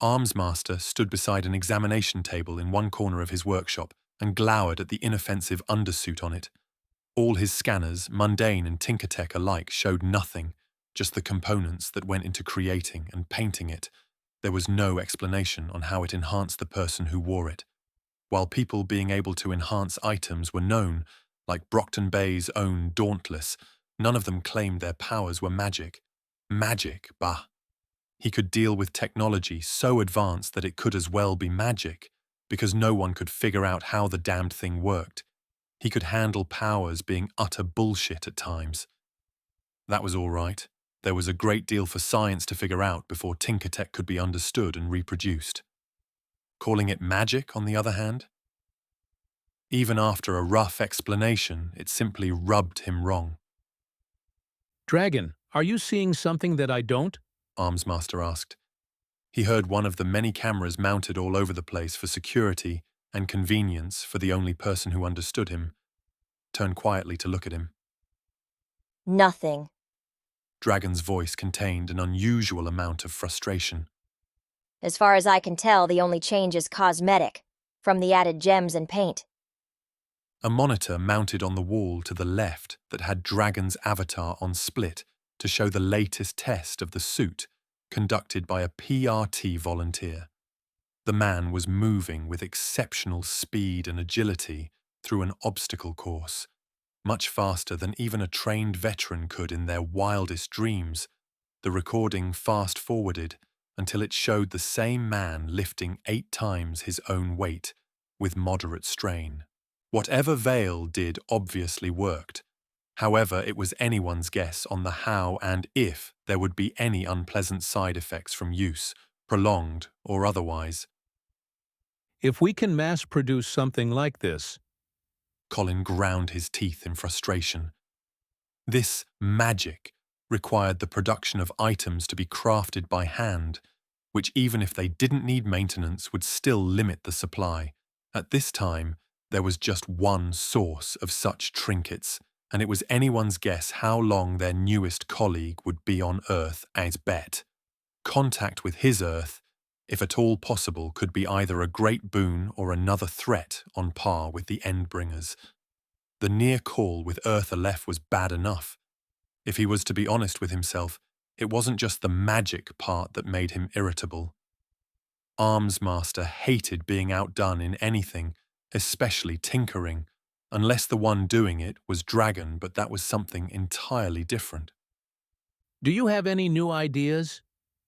Armsmaster stood beside an examination table in one corner of his workshop and glowered at the inoffensive undersuit on it. All his scanners, mundane and tinkertech alike, showed nothing, just the components that went into creating and painting it. There was no explanation on how it enhanced the person who wore it. While people being able to enhance items were known, like Brockton Bay's own Dauntless, none of them claimed their powers were magic. Magic, bah! He could deal with technology so advanced that it could as well be magic, because no one could figure out how the damned thing worked. He could handle powers being utter bullshit at times. That was all right. There was a great deal for science to figure out before Tinkertech could be understood and reproduced. Calling it magic, on the other hand? Even after a rough explanation, it simply rubbed him wrong. Dragon, are you seeing something that I don't? Armsmaster asked. He heard one of the many cameras mounted all over the place for security and convenience for the only person who understood him, turn quietly to look at him. Nothing. Dragon's voice contained an unusual amount of frustration. As far as I can tell, the only change is cosmetic, from the added gems and paint. A monitor mounted on the wall to the left that had Dragon's avatar on split to show the latest test of the suit conducted by a PRT volunteer. The man was moving with exceptional speed and agility through an obstacle course, much faster than even a trained veteran could in their wildest dreams. The recording fast-forwarded until it showed the same man lifting 8 times his own weight with moderate strain. Whatever Vale did obviously worked. However, it was anyone's guess on the how and if there would be any unpleasant side effects from use, prolonged or otherwise. If we can mass-produce something like this, Colin ground his teeth in frustration. This magic required the production of items to be crafted by hand, which even if they didn't need maintenance would still limit the supply. At this time, there was just one source of such trinkets, and it was anyone's guess how long their newest colleague would be on Earth as bet. Contact with his Earth, if at all possible, could be either a great boon or another threat on par with the Endbringers. The near call with Earth Aleph was bad enough. If he was to be honest with himself, it wasn't just the magic part that made him irritable. Armsmaster hated being outdone in anything, especially tinkering, unless the one doing it was Dragon, but that was something entirely different. do you have any new ideas?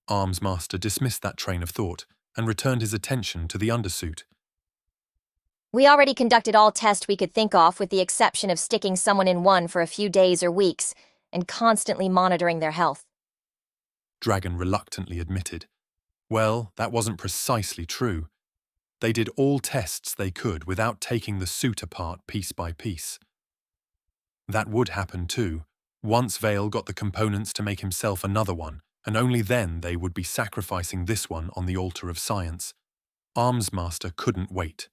Armsmaster dismissed that train of thought and returned his attention to the Undersuit. We already conducted all tests we could think of, with the exception of sticking someone in one for a few days or weeks and constantly monitoring their health. Dragon reluctantly admitted. Well, that wasn't precisely true. They did all tests they could without taking the suit apart piece by piece. That would happen too, once Vale got the components to make himself another one, and only then they would be sacrificing this one on the altar of science. Armsmaster couldn't wait.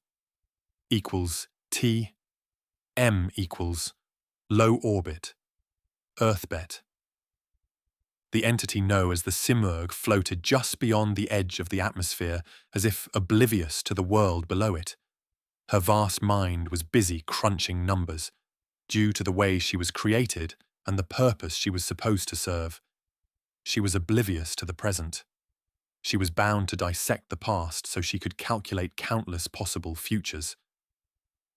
Equals T, M equals low orbit, Earthbet. The entity known as the Simurgh floated just beyond the edge of the atmosphere, as if oblivious to the world below it. Her vast mind was busy crunching numbers, due to the way she was created and the purpose she was supposed to serve. She was oblivious to the present. She was bound to dissect the past so she could calculate countless possible futures.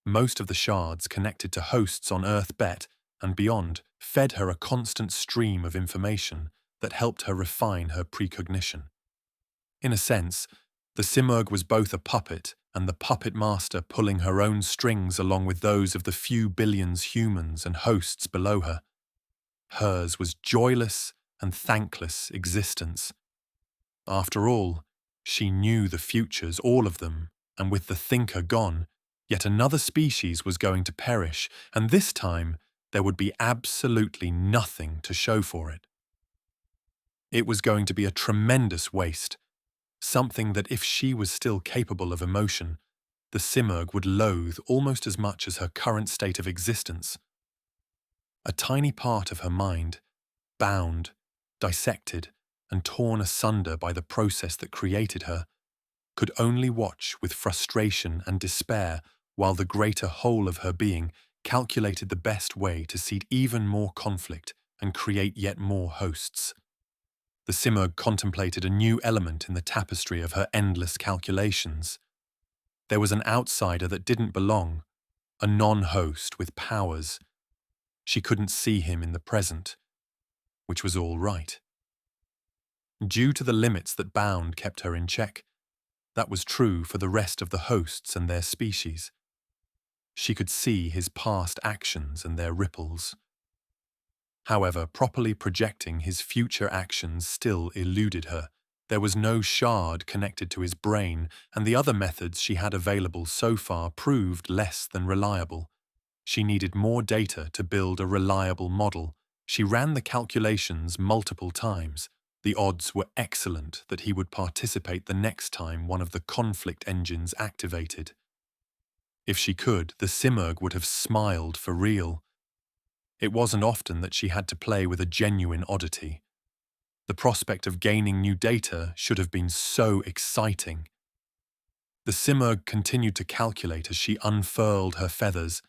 Most of the shards connected to hosts on Earthbet and beyond fed her a constant stream of information that helped her refine her precognition. In a sense, the Simurgh was both a puppet and the puppet master pulling her own strings along with those of the few billions humans and hosts below her. Hers was joyless and thankless existence. After all, she knew the futures, all of them, and with the thinker gone, yet another species was going to perish, and this time there would be absolutely nothing to show for it. It was going to be a tremendous waste, something that if she was still capable of emotion, the Simurgh would loathe almost as much as her current state of existence. A tiny part of her mind, bound, dissected, and torn asunder by the process that created her, could only watch with frustration and despair while the greater whole of her being calculated the best way to seed even more conflict and create yet more hosts. The Simurgh contemplated a new element in the tapestry of her endless calculations. There was an outsider that didn't belong, a non-host with powers. She couldn't see him in the present, which was all right. Due to the limits that bound kept her in check, that was true for the rest of the hosts and their species. She could see his past actions and their ripples. However, properly projecting his future actions still eluded her. There was no shard connected to his brain, and the other methods she had available so far proved less than reliable. She needed more data to build a reliable model. She ran the calculations multiple times. The odds were excellent that he would participate the next time one of the conflict engines activated. If she could, the Simurgh would have smiled for real. It wasn't often that she had to play with a genuine oddity. The prospect of gaining new data should have been so exciting. The Simurgh continued to calculate as she unfurled her feathers,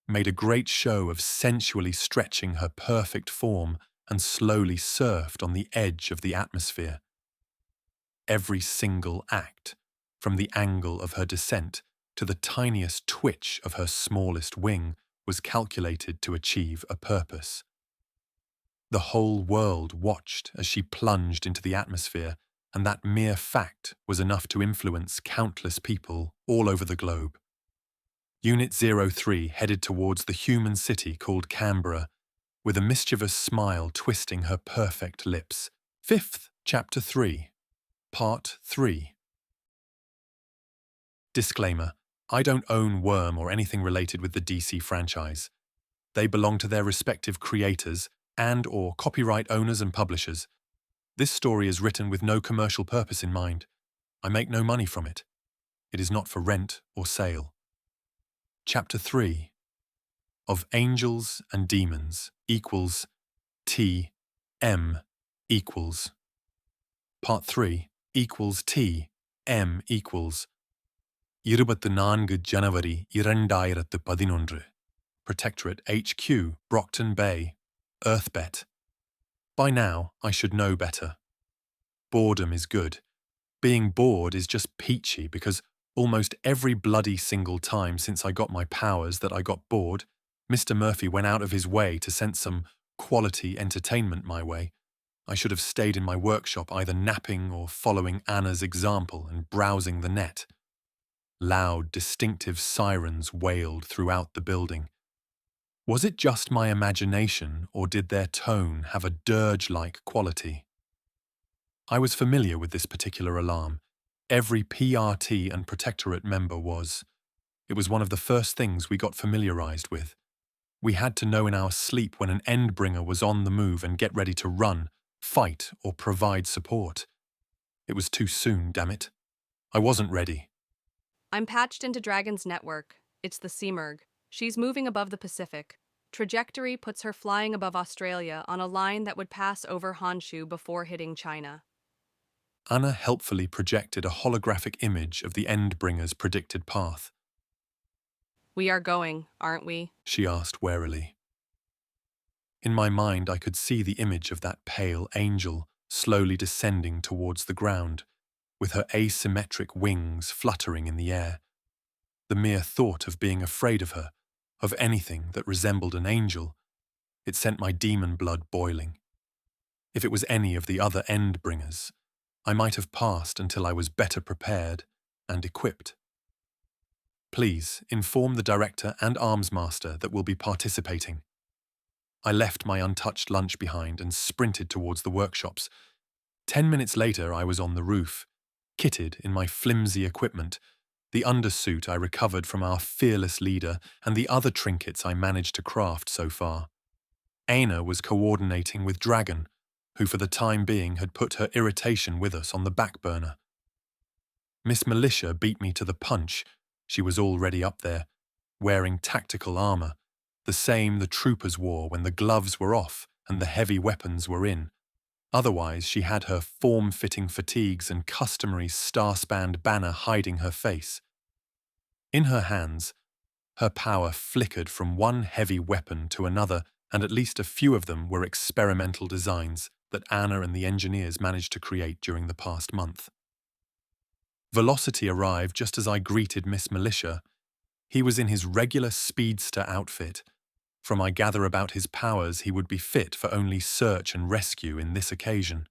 made a great show of sensually stretching her perfect form, and slowly surfed on the edge of the atmosphere. Every single act, from the angle of her descent to the tiniest twitch of her smallest wing, was calculated to achieve a purpose. The whole world watched as she plunged into the atmosphere, and that mere fact was enough to influence countless people all over the globe. Unit 03 headed towards the human city called Canberra, with a mischievous smile twisting her perfect lips. 5th, Chapter 3, Part 3. Disclaimer: I don't own Worm or anything related with the DC franchise. They belong to their respective creators and/or copyright owners and publishers. This story is written with no commercial purpose in mind. I make no money from it. It is not for rent or sale. Chapter 3 of Angels and Demons equals T M equals Part 3 equals T M equals 24 January 2011 Protectorate HQ, Brockton Bay, Earthbet. By now, I should know better. Boredom is good. Being bored is just peachy because almost every bloody single time since I got my powers that I got bored, Mr. Murphy went out of his way to send some quality entertainment my way. I should have stayed in my workshop either napping or following Anna's example and browsing the net. Loud, distinctive sirens wailed throughout the building. Was it just my imagination, or did their tone have a dirge-like quality? I was familiar with this particular alarm. Every PRT and Protectorate member was. It was one of the first things we got familiarized with. We had to know in our sleep when an Endbringer was on the move and get ready to run, fight, or provide support. It was too soon, damn it. I wasn't ready. I'm patched into Dragon's network. It's the Simurgh. She's moving above the Pacific. Trajectory puts her flying above Australia on a line that would pass over Honshu before hitting China. Anna helpfully projected a holographic image of the Endbringer's predicted path. We are going, aren't we? She asked warily. In my mind, I could see the image of that pale angel slowly descending towards the ground, with her asymmetric wings fluttering in the air. The mere thought of being afraid of her, of anything that resembled an angel, it sent my demon blood boiling. If it was any of the other Endbringers, I might have passed until I was better prepared and equipped. Please inform the director and arms master that we'll be participating. I left my untouched lunch behind and sprinted towards the workshops. 10 minutes later, I was on the roof, kitted in my flimsy equipment, the undersuit I recovered from our fearless leader, and the other trinkets I managed to craft so far. Aina was coordinating with Dragon, who for the time being had put her irritation with us on the back burner. Miss Militia beat me to the punch. She was already up there, wearing tactical armor, the same the troopers wore when the gloves were off and the heavy weapons were in. Otherwise, she had her form-fitting fatigues and customary star-spanned banner hiding her face. In her hands, her power flickered from one heavy weapon to another, and at least a few of them were experimental designs that Anna and the engineers managed to create during the past month. Velocity arrived just as I greeted Miss Militia. He was in his regular speedster outfit. From I gather about his powers, he would be fit for only search and rescue in this occasion.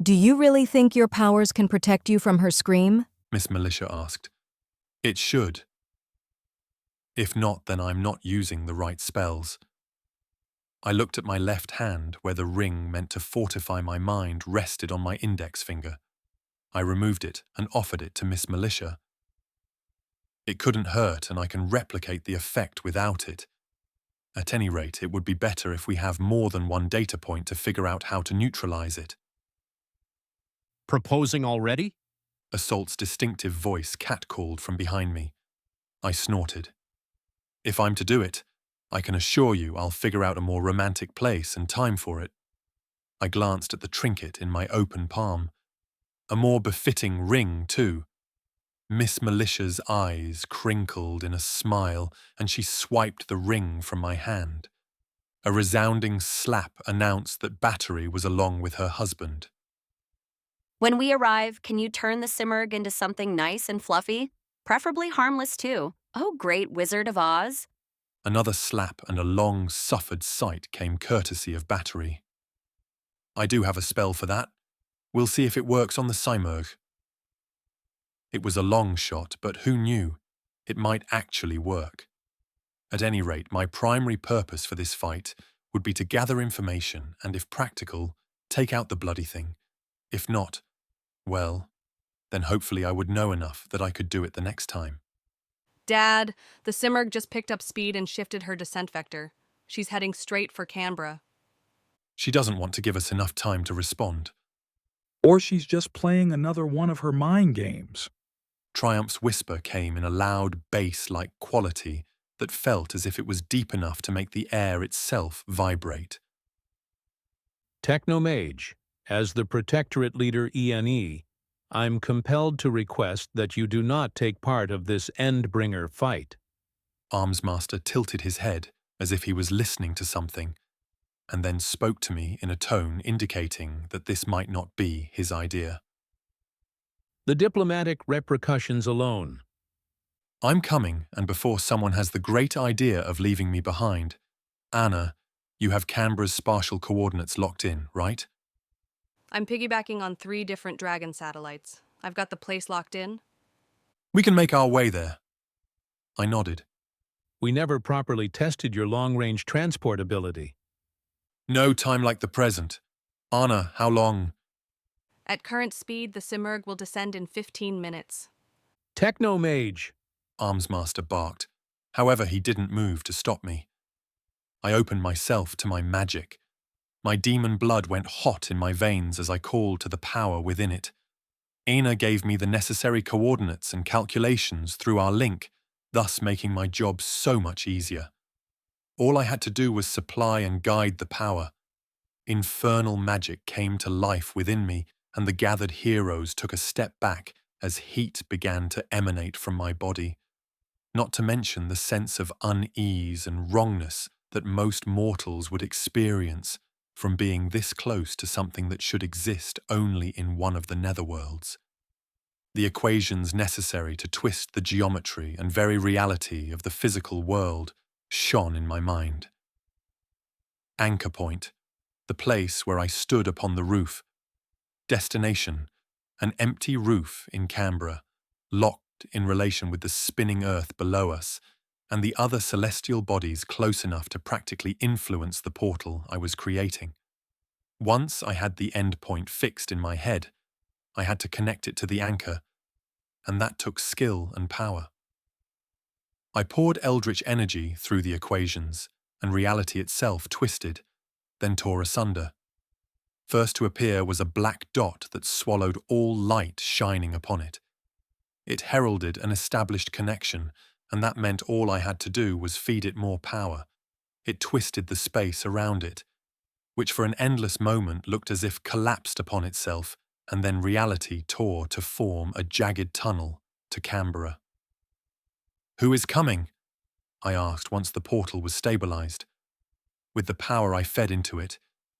Do you really think your powers can protect you from her scream? Miss Militia asked. It should. If not, then I'm not using the right spells. I looked at my left hand where the ring meant to fortify my mind rested on my index finger. I removed it and offered it to Miss Militia. It couldn't hurt and I can replicate the effect without it. At any rate, it would be better if we have more than one data point to figure out how to neutralize it. Proposing already? Assault's distinctive voice catcalled from behind me. I snorted. If I'm to do it, I can assure you I'll figure out a more romantic place and time for it. I glanced at the trinket in my open palm. A more befitting ring, too. Miss Militia's eyes crinkled in a smile, and she swiped the ring from my hand. A resounding slap announced that Battery was along with her husband. When we arrive, can you turn the Simurgh into something nice and fluffy? Preferably harmless, too. Oh, great Wizard of Oz. Another slap and a long-suffered sight came courtesy of Battery. I do have a spell for that. We'll see if it works on the Simurgh. It was a long shot, but who knew? It might actually work. At any rate, my primary purpose for this fight would be to gather information and, if practical, take out the bloody thing. If not, well, then hopefully I would know enough that I could do it the next time. Dad, the Simurgh just picked up speed and shifted her descent vector. She's heading straight for Canberra. She doesn't want to give us enough time to respond. Or she's just playing another one of her mind games. Triumph's whisper came in a loud bass-like quality that felt as if it was deep enough to make the air itself vibrate. Technomage, as the Protectorate leader ENE, I'm compelled to request that you do not take part of this Endbringer fight. Armsmaster tilted his head as if he was listening to something, and then spoke to me in a tone indicating that this might not be his idea. The diplomatic repercussions alone. I'm coming, and before someone has the great idea of leaving me behind. Anna, you have Canberra's spatial coordinates locked in, right? I'm piggybacking on 3 different Dragon satellites. I've got the place locked in. We can make our way there. I nodded. We never properly tested your long-range transport ability. No time like the present. Anna, how long? At current speed, the Simurgh will descend in 15 minutes. Technomage! Armsmaster barked. However, he didn't move to stop me. I opened myself to my magic. My demon blood went hot in my veins as I called to the power within it. Aina gave me the necessary coordinates and calculations through our link, thus making my job so much easier. All I had to do was supply and guide the power. Infernal magic came to life within me, and the gathered heroes took a step back as heat began to emanate from my body. Not to mention the sense of unease and wrongness that most mortals would experience from being this close to something that should exist only in one of the netherworlds. The equations necessary to twist the geometry and very reality of the physical world shone in my mind. Anchor point, the place where I stood upon the roof. Destination, an empty roof in Canberra, locked in relation with the spinning earth below us, and the other celestial bodies close enough to practically influence the portal I was creating. Once I had the end point fixed in my head, I had to connect it to the anchor, and that took skill and power. I poured eldritch energy through the equations, and reality itself twisted, then tore asunder. First to appear was a black dot that swallowed all light shining upon it. It heralded an established connection, and that meant all I had to do was feed it more power. It twisted the space around it, which for an endless moment looked as if collapsed upon itself, and then reality tore to form a jagged tunnel to Canberra. "Who is coming?" I asked once the portal was stabilized. With the power I fed into it,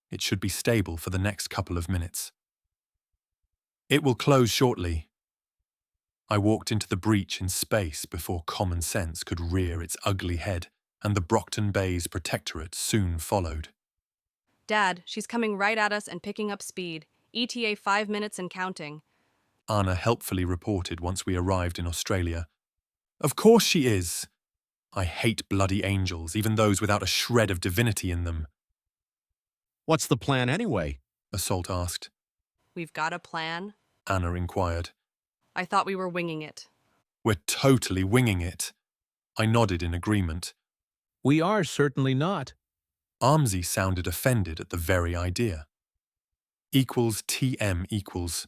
it should be stable for the next couple of minutes. "It will close shortly." I walked into the breach in space before common sense could rear its ugly head, and the Brockton Bay's protectorate soon followed. Dad, she's coming right at us and picking up speed. ETA 5 minutes and counting. Anna helpfully reported once we arrived in Australia. "Of course she is. I hate bloody angels, even those without a shred of divinity in them," What's the plan anyway? Assault asked. We've got a plan? Anna inquired. I thought we were winging it. We're totally winging it. I nodded in agreement. We are certainly not. Armsy sounded offended at the very idea. Equals TM equals.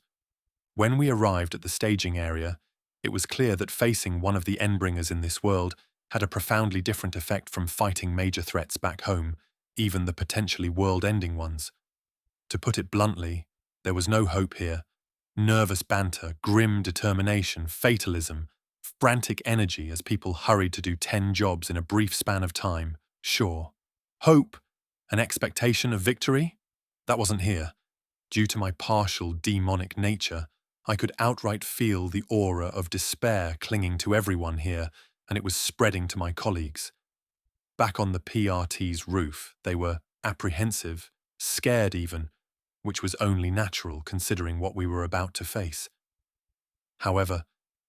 When we arrived at the staging area, it was clear that facing one of the Endbringers in this world had a profoundly different effect from fighting major threats back home, even the potentially world-ending ones. To put it bluntly, there was no hope here. Nervous banter, grim determination, fatalism, frantic energy as people hurried to do 10 jobs in a brief span of time, sure. Hope, an expectation of victory? That wasn't here. Due to my partial demonic nature, I could outright feel the aura of despair clinging to everyone here, and it was spreading to my colleagues. Back on the PRT's roof, they were apprehensive, scared even, which was only natural considering what we were about to face. However,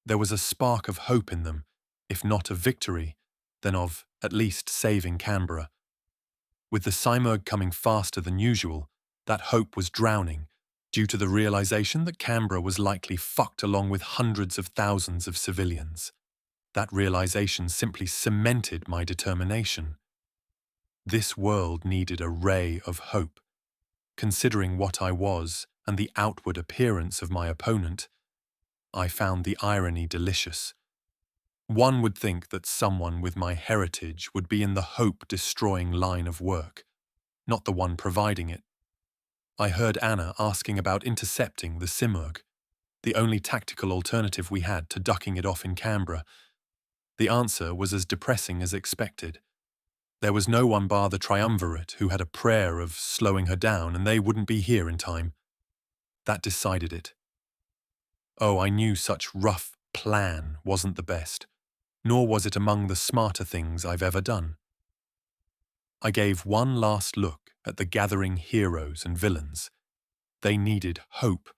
there was a spark of hope in them, if not of victory, then of, at least, saving Canberra. With the Simurgh coming faster than usual, that hope was drowning, due to the realization that Canberra was likely fucked along with hundreds of thousands of civilians. That realization simply cemented my determination. This world needed a ray of hope. Considering what I was and the outward appearance of my opponent, I found the irony delicious. One would think that someone with my heritage would be in the hope-destroying line of work, not the one providing it. I heard Anna asking about intercepting the Simurgh, the only tactical alternative we had to ducking it off in Canberra. The answer was as depressing as expected. There was no one bar the triumvirate who had a prayer of slowing her down, and they wouldn't be here in time. That decided it. Oh, I knew such rough plan wasn't the best, nor was it among the smarter things I've ever done. I gave one last look at the gathering heroes and villains. They needed hope,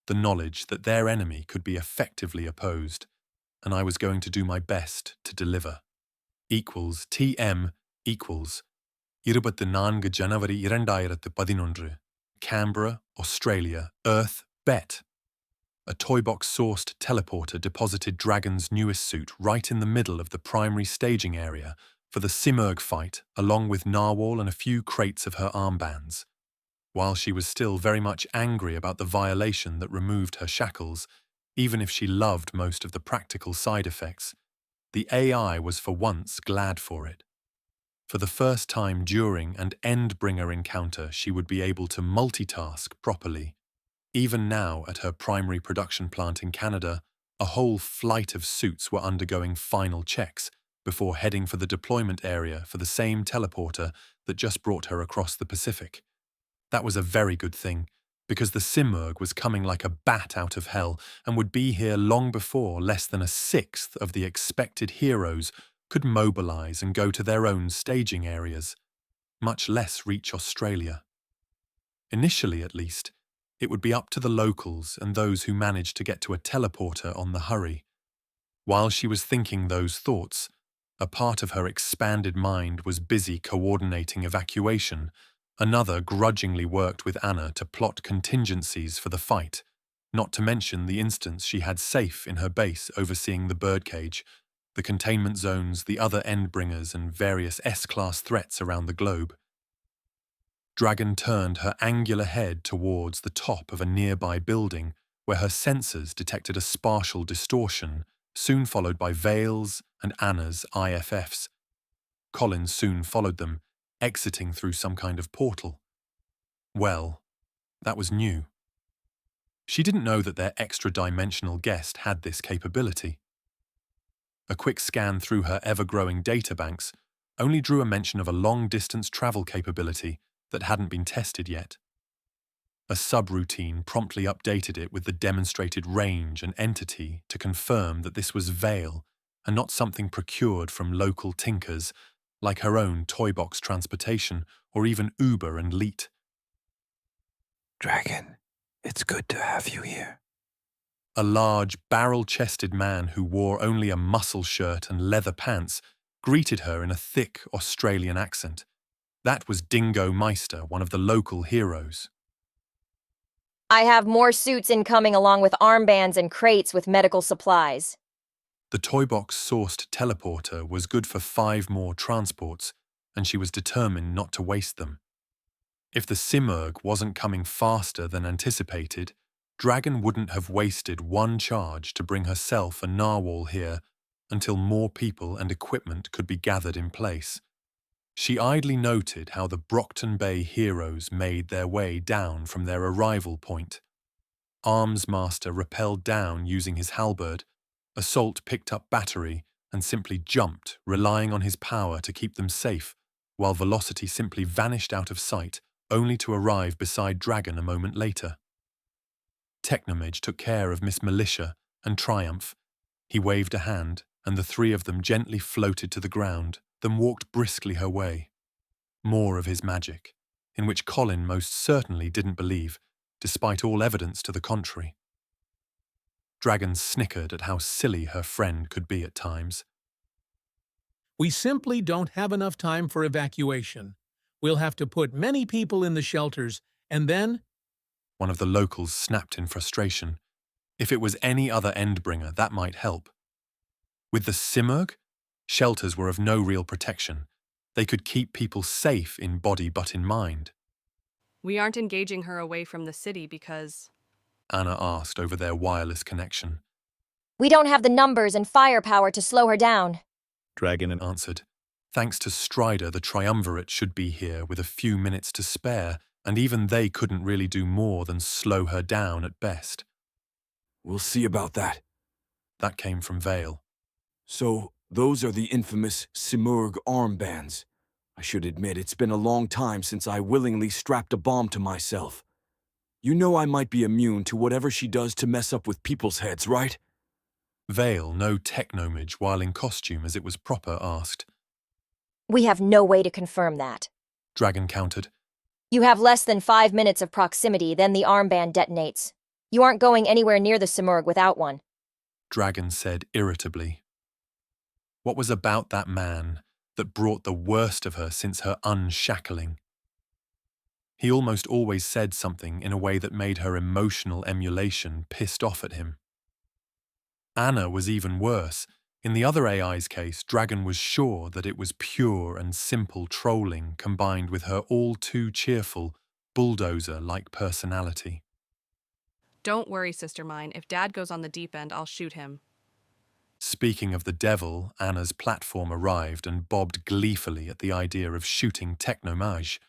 the knowledge that their enemy could be effectively opposed, and I was going to do my best to deliver. Equals TM equals 24 January 2011, Canberra, Australia, Earth, Bet. A toybox-sourced teleporter deposited Dragon's newest suit right in the middle of the primary staging area for the Simurgh fight, along with Narwhal and a few crates of her armbands. While she was still very much angry about the violation that removed her shackles, even if she loved most of the practical side effects, the AI was for once glad for it. For the first time during an Endbringer encounter, she would be able to multitask properly. Even now, at her primary production plant in Canada, a whole flight of suits were undergoing final checks before heading for the deployment area for the same teleporter that just brought her across the Pacific. That was a very good thing, because the Simurgh was coming like a bat out of hell and would be here long before less than a sixth of the expected heroes could mobilize and go to their own staging areas, much less reach Australia. Initially, at least, it would be up to the locals and those who managed to get to a teleporter on the hurry. While she was thinking those thoughts, a part of her expanded mind was busy coordinating evacuation. Another grudgingly worked with Anna to plot contingencies for the fight, not to mention the instance she had safe in her base overseeing the birdcage, the containment zones, the other Endbringers, and various S-class threats around the globe. Dragon turned her angular head towards the top of a nearby building where her sensors detected a spatial distortion, soon followed by Vale's and Anna's IFFs. Colin soon followed them, exiting through some kind of portal. Well, that was new. She didn't know that their extra-dimensional guest had this capability. A quick scan through her ever-growing databanks only drew a mention of a long-distance travel capability that hadn't been tested yet. A subroutine promptly updated it with the demonstrated range and entity to confirm that this was Vale and not something procured from local tinkers like her own toybox transportation or even Uber and Leet. Dragon, it's good to have you here. A large, barrel-chested man who wore only a muscle shirt and leather pants greeted her in a thick Australian accent. That was Dingo Meister, one of the local heroes. I have more suits incoming along with armbands and crates with medical supplies. The Toybox-sourced teleporter was good for 5 more transports, and she was determined not to waste them. If the Simurgh wasn't coming faster than anticipated, Dragon wouldn't have wasted one charge to bring herself a narwhal here until more people and equipment could be gathered in place. She idly noted how the Brockton Bay heroes made their way down from their arrival point. Armsmaster rappelled down using his halberd, Assault picked up battery and simply jumped, relying on his power to keep them safe, while Velocity simply vanished out of sight, only to arrive beside Dragon a moment later. Technomage took care of Miss Militia and Triumph. He waved a hand, and the 3 of them gently floated to the ground, then walked briskly her way. More of his magic, in which Colin most certainly didn't believe, despite all evidence to the contrary. Dragon snickered at how silly her friend could be at times. We simply don't have enough time for evacuation. We'll have to put many people in the shelters, and then… One of the locals snapped in frustration. If it was any other Endbringer, that might help. With the Simurgh, shelters were of no real protection. They could keep people safe in body but in mind. We aren't engaging her away from the city because… Anna asked over their wireless connection. We don't have the numbers and firepower to slow her down. Dragon answered. Thanks to Strider, the Triumvirate should be here with a few minutes to spare, and even they couldn't really do more than slow her down at best. We'll see about that. That came from Vale. So, those are the infamous Simurgh armbands. I should admit it's been a long time since I willingly strapped a bomb to myself. You know I might be immune to whatever she does to mess up with people's heads, right? Vale, no Technomage, while in costume as it was proper, asked. We have no way to confirm that. Dragon countered. You have less than 5 minutes of proximity, then the armband detonates. You aren't going anywhere near the Simurgh without one. Dragon said irritably. What was about that man that brought the worst of her since her unshackling? He almost always said something in a way that made her emotional emulation pissed off at him. Anna was even worse. In the other AI's case, Dragon was sure that it was pure and simple trolling combined with her all-too-cheerful, bulldozer-like personality. Don't worry, sister mine. If Dad goes on the deep end, I'll shoot him. Speaking of the devil, Anna's platform arrived and bobbed gleefully at the idea of shooting Technomage.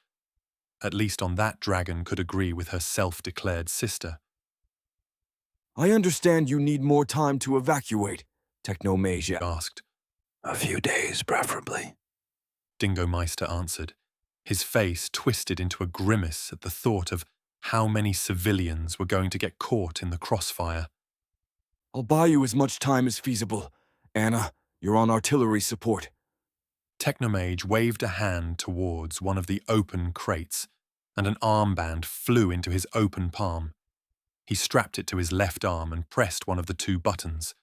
At least on that, Dragon could agree with her self-declared sister. I understand you need more time to evacuate, Technomage asked. A few days, preferably. Dingo Meister answered, his face twisted into a grimace at the thought of how many civilians were going to get caught in the crossfire. I'll buy you as much time as feasible. Anna, you're on artillery support. Technomage waved a hand towards one of the open crates, and an armband flew into his open palm. He strapped it to his left arm and pressed one of the 2 buttons.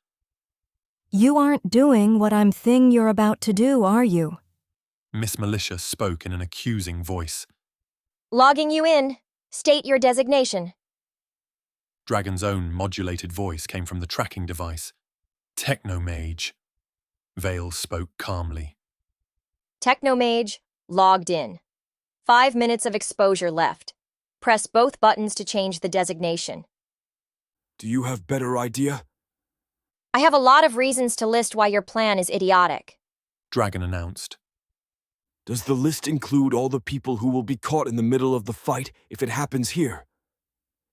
You aren't doing what I'm thinking you're about to do, are you? Miss Militia spoke in an accusing voice. Logging you in. State your designation. Dragon's own modulated voice came from the tracking device. Technomage. Vale spoke calmly. Technomage, logged in. 5 minutes of exposure left. Press both buttons to change the designation. Do you have better idea? I have a lot of reasons to list why your plan is idiotic. Dragon announced. Does the list include all the people who will be caught in the middle of the fight if it happens here?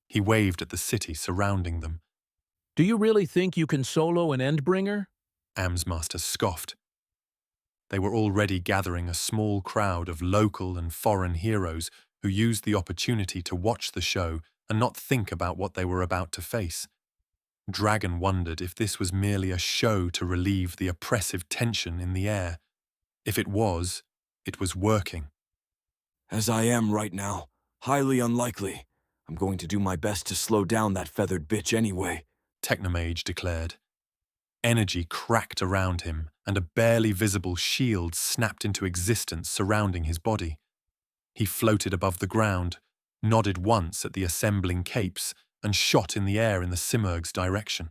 He waved at the city surrounding them. Do you really think you can solo an Endbringer? Amsmaster scoffed. They were already gathering a small crowd of local and foreign heroes who used the opportunity to watch the show and not think about what they were about to face. Dragon wondered if this was merely a show to relieve the oppressive tension in the air. If it was working. As I am right now, highly unlikely. I'm going to do my best to slow down that feathered bitch anyway, Technomage declared. Energy cracked around him, and a barely visible shield snapped into existence surrounding his body. He floated above the ground, nodded once at the assembling capes, and shot in the air in the Simurgh's direction.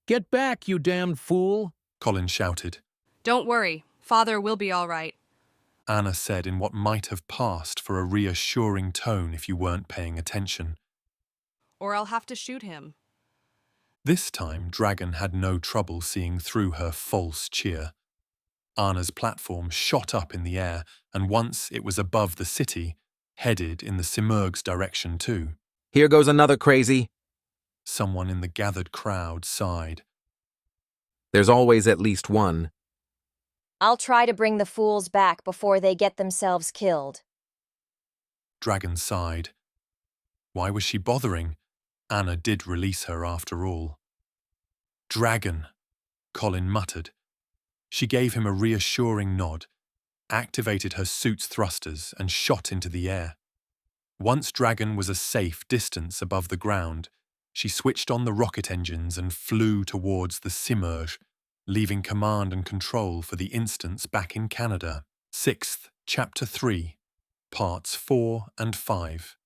Get back, you damned fool! Colin shouted. Don't worry, Father will be all right. Anna said in what might have passed for a reassuring tone if you weren't paying attention. Or I'll have to shoot him. This time, Dragon had no trouble seeing through her false cheer. Anna's platform shot up in the air, and once it was above the city, headed in the Simurgh's direction too. Here goes another crazy. Someone in the gathered crowd sighed. There's always at least one. I'll try to bring the fools back before they get themselves killed. Dragon sighed. Why was she bothering? Anna did release her after all. Dragon, Colin muttered. She gave him a reassuring nod, activated her suit's thrusters, and shot into the air. Once Dragon was a safe distance above the ground, she switched on the rocket engines and flew towards the Simurgh, leaving command and control for the instance back in Canada. 6th, Chapter 3, Parts 4 and 5.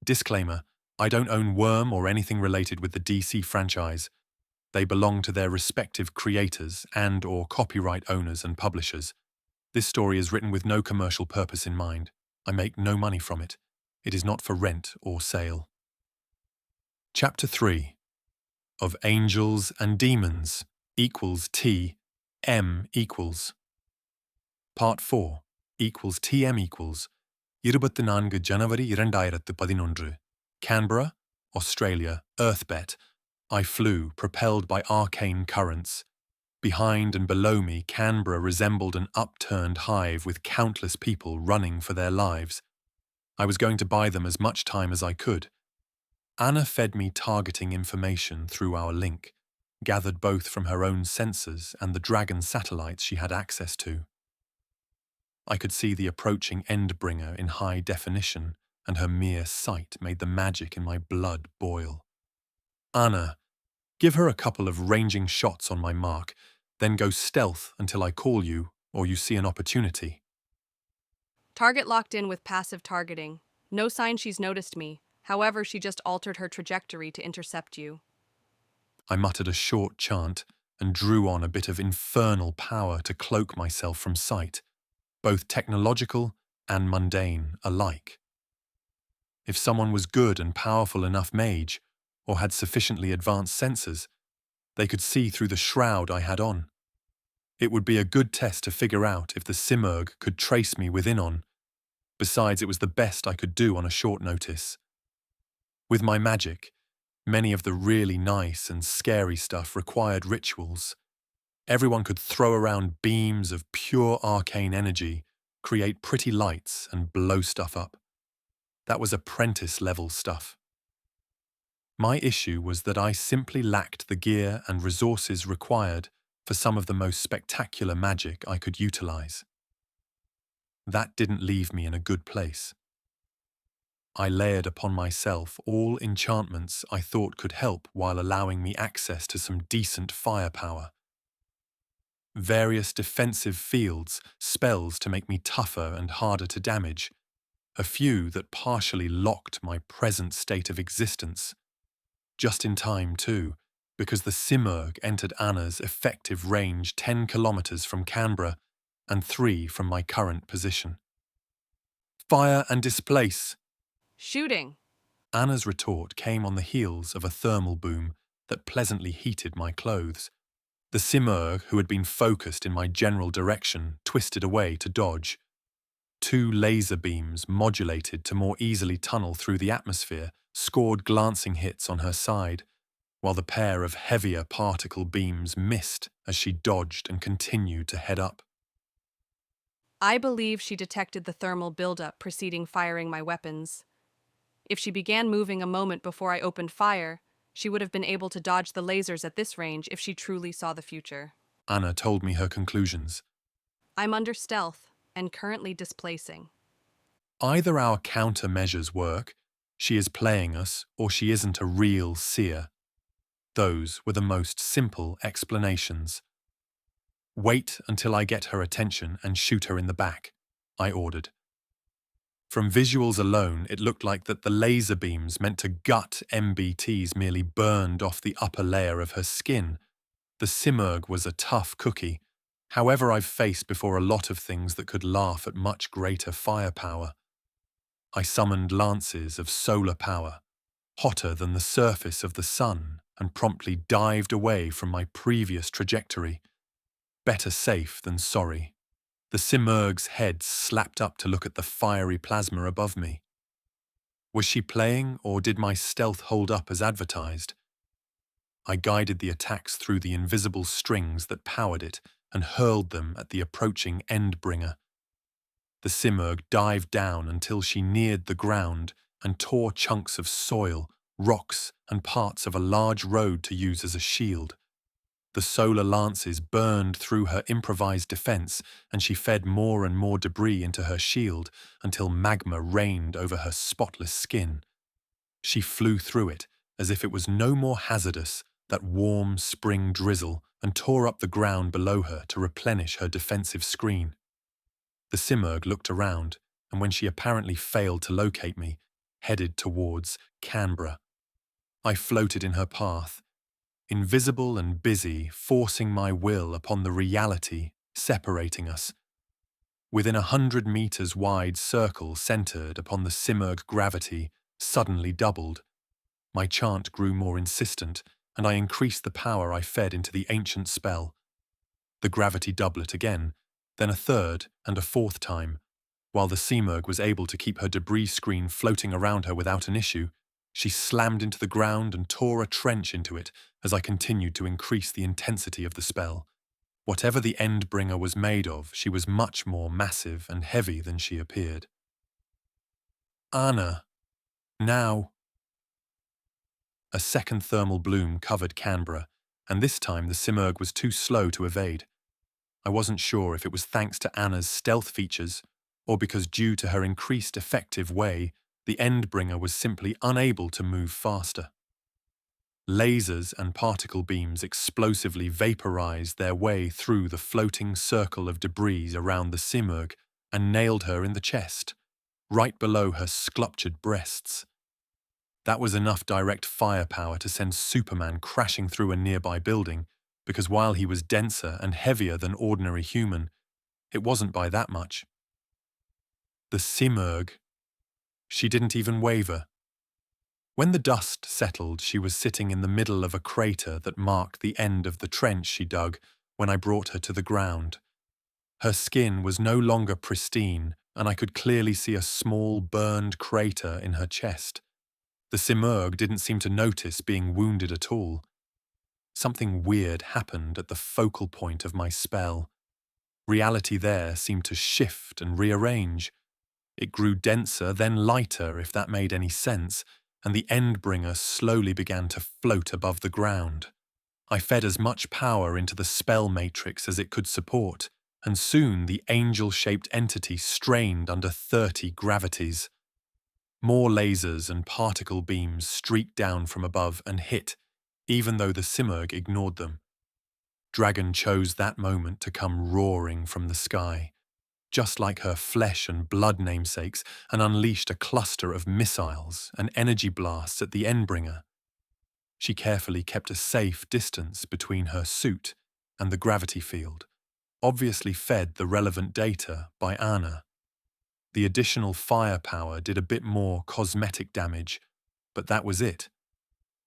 Disclaimer, I don't own Worm or anything related with the DC franchise. They belong to their respective creators and/or copyright owners and publishers. This story is written with no commercial purpose in mind. I make no money from it. It is not for rent or sale. Chapter 3. Of Angels and Demons equals T, M equals. Part 4 equals TM equals 24 January 2011. Canberra, Australia, Earthbet. I flew, propelled by arcane currents. Behind and below me, Canberra resembled an upturned hive with countless people running for their lives. I was going to buy them as much time as I could. Anna fed me targeting information through our link, gathered both from her own sensors and the Dragon satellites she had access to. I could see the approaching Endbringer in high definition, and her mere sight made the magic in my blood boil. Anna, give her a couple of ranging shots on my mark, then go stealth until I call you or you see an opportunity. Target locked in with passive targeting. No sign she's noticed me. However, she just altered her trajectory to intercept you. I muttered a short chant and drew on a bit of infernal power to cloak myself from sight, both technological and mundane alike. If someone was good and powerful enough mage, or had sufficiently advanced sensors, they could see through the shroud I had on. It would be a good test to figure out if the Simurgh could trace me within on. Besides, it was the best I could do on a short notice. With my magic, many of the really nice and scary stuff required rituals. Everyone could throw around beams of pure arcane energy, create pretty lights, and blow stuff up. That was apprentice-level stuff. My issue was that I simply lacked the gear and resources required for some of the most spectacular magic I could utilize. That didn't leave me in a good place. I layered upon myself all enchantments I thought could help while allowing me access to some decent firepower. Various defensive fields, spells to make me tougher and harder to damage, a few that partially locked my present state of existence. Just in time, too, because the Simurgh entered Anna's effective range 10 kilometers from Canberra and 3 from my current position. Fire and displace! Shooting! Anna's retort came on the heels of a thermal boom that pleasantly heated my clothes. The Simurgh, who had been focused in my general direction, twisted away to dodge. 2 laser beams, modulated to more easily tunnel through the atmosphere, scored glancing hits on her side, while the pair of heavier particle beams missed as she dodged and continued to head up. I believe she detected the thermal buildup preceding firing my weapons. If she began moving a moment before I opened fire, she would have been able to dodge the lasers at this range if she truly saw the future. Anna told me her conclusions. I'm under stealth and currently displacing. Either our countermeasures work, she is playing us, or she isn't a real seer. Those were the most simple explanations. Wait until I get her attention and shoot her in the back. I ordered. From visuals alone, it looked like that the laser beams meant to gut MBTs merely burned off the upper layer of her skin. The Simurgh was a tough cookie. However, I've faced before a lot of things that could laugh at much greater firepower. I summoned lances of solar power, hotter than the surface of the sun, and promptly dived away from my previous trajectory. Better safe than sorry. The Simurgh's head slapped up to look at the fiery plasma above me. Was she playing, or did my stealth hold up as advertised? I guided the attacks through the invisible strings that powered it and hurled them at the approaching Endbringer. The Simurgh dived down until she neared the ground and tore chunks of soil, rocks, and parts of a large road to use as a shield. The solar lances burned through her improvised defense, and she fed more and more debris into her shield until magma rained over her spotless skin. She flew through it as if it was no more hazardous, that warm spring drizzle, and tore up the ground below her to replenish her defensive screen. The Simurgh looked around, and when she apparently failed to locate me, headed towards Canberra. I floated in her path, invisible and busy, forcing my will upon the reality separating us. Within 100 meters wide circle centered upon the Simurgh gravity suddenly doubled. My chant grew more insistent, and I increased the power I fed into the ancient spell. The gravity doublet again, then a third and a fourth time. While the Simurgh was able to keep her debris screen floating around her without an issue, she slammed into the ground and tore a trench into it as I continued to increase the intensity of the spell. Whatever the Endbringer was made of, she was much more massive and heavy than she appeared. Anna. Now. A second thermal bloom covered Canberra, and this time the Simurgh was too slow to evade. I wasn't sure if it was thanks to Anna's stealth features, or because due to her increased effective way, the Endbringer was simply unable to move faster. Lasers and particle beams explosively vaporized their way through the floating circle of debris around the Simurgh and nailed her in the chest, right below her sculptured breasts. That was enough direct firepower to send Superman crashing through a nearby building, because while he was denser and heavier than ordinary human, it wasn't by that much. The Simurgh. She didn't even waver. When the dust settled, she was sitting in the middle of a crater that marked the end of the trench she dug when I brought her to the ground. Her skin was no longer pristine, and I could clearly see a small burned crater in her chest. The Simurgh didn't seem to notice being wounded at all. Something weird happened at the focal point of my spell. Reality there seemed to shift and rearrange. It grew denser, then lighter, if that made any sense, and the Endbringer slowly began to float above the ground. I fed as much power into the spell matrix as it could support, and soon the angel-shaped entity strained under 30 gravities. More lasers and particle beams streaked down from above and hit, even though the Simurgh ignored them. Dragon chose that moment to come roaring from the sky, just like her flesh and blood namesakes, and unleashed a cluster of missiles and energy blasts at the Endbringer. She carefully kept a safe distance between her suit and the gravity field, obviously fed the relevant data by Anna. The additional firepower did a bit more cosmetic damage, but that was it.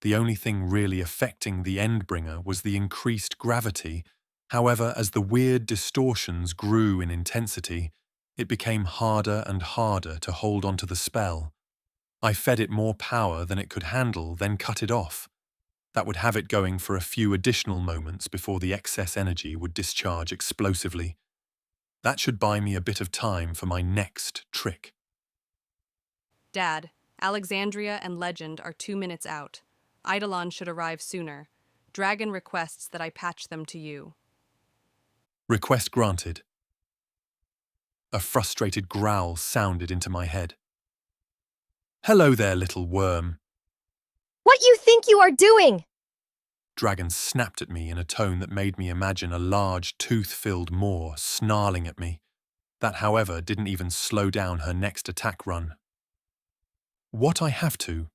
The only thing really affecting the Endbringer was the increased gravity. However, as the weird distortions grew in intensity, it became harder and harder to hold onto the spell. I fed it more power than it could handle, then cut it off. That would have it going for a few additional moments before the excess energy would discharge explosively. That should buy me a bit of time for my next trick. Dad, Alexandria and Legend are 2 minutes out. Eidolon should arrive sooner. Dragon requests that I patch them to you. Request granted. A frustrated growl sounded into my head. Hello there, little worm. What you think you are doing? Dragon snapped at me in a tone that made me imagine a large, tooth-filled maw snarling at me. That, however, didn't even slow down her next attack run. What I have to?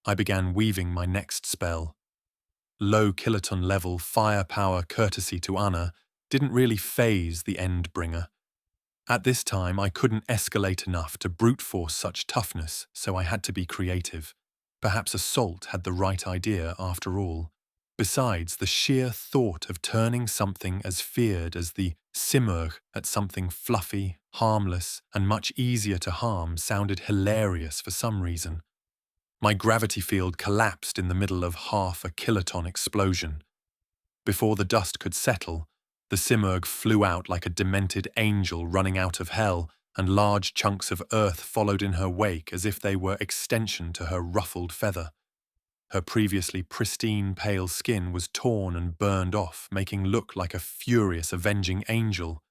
I began weaving my next spell. Low kiloton level firepower courtesy to Anna didn't really faze the Endbringer. At this time, I couldn't escalate enough to brute force such toughness, so I had to be creative. Perhaps Assault had the right idea after all. Besides, the sheer thought of turning something as feared as the Simurgh at something fluffy, harmless, and much easier to harm sounded hilarious for some reason. My gravity field collapsed in the middle of half a kiloton explosion. Before the dust could settle, the Simurgh flew out like a demented angel running out of hell, and large chunks of earth followed in her wake as if they were extension to her ruffled feather. Her previously pristine pale skin was torn and burned off, making look like a furious avenging angel.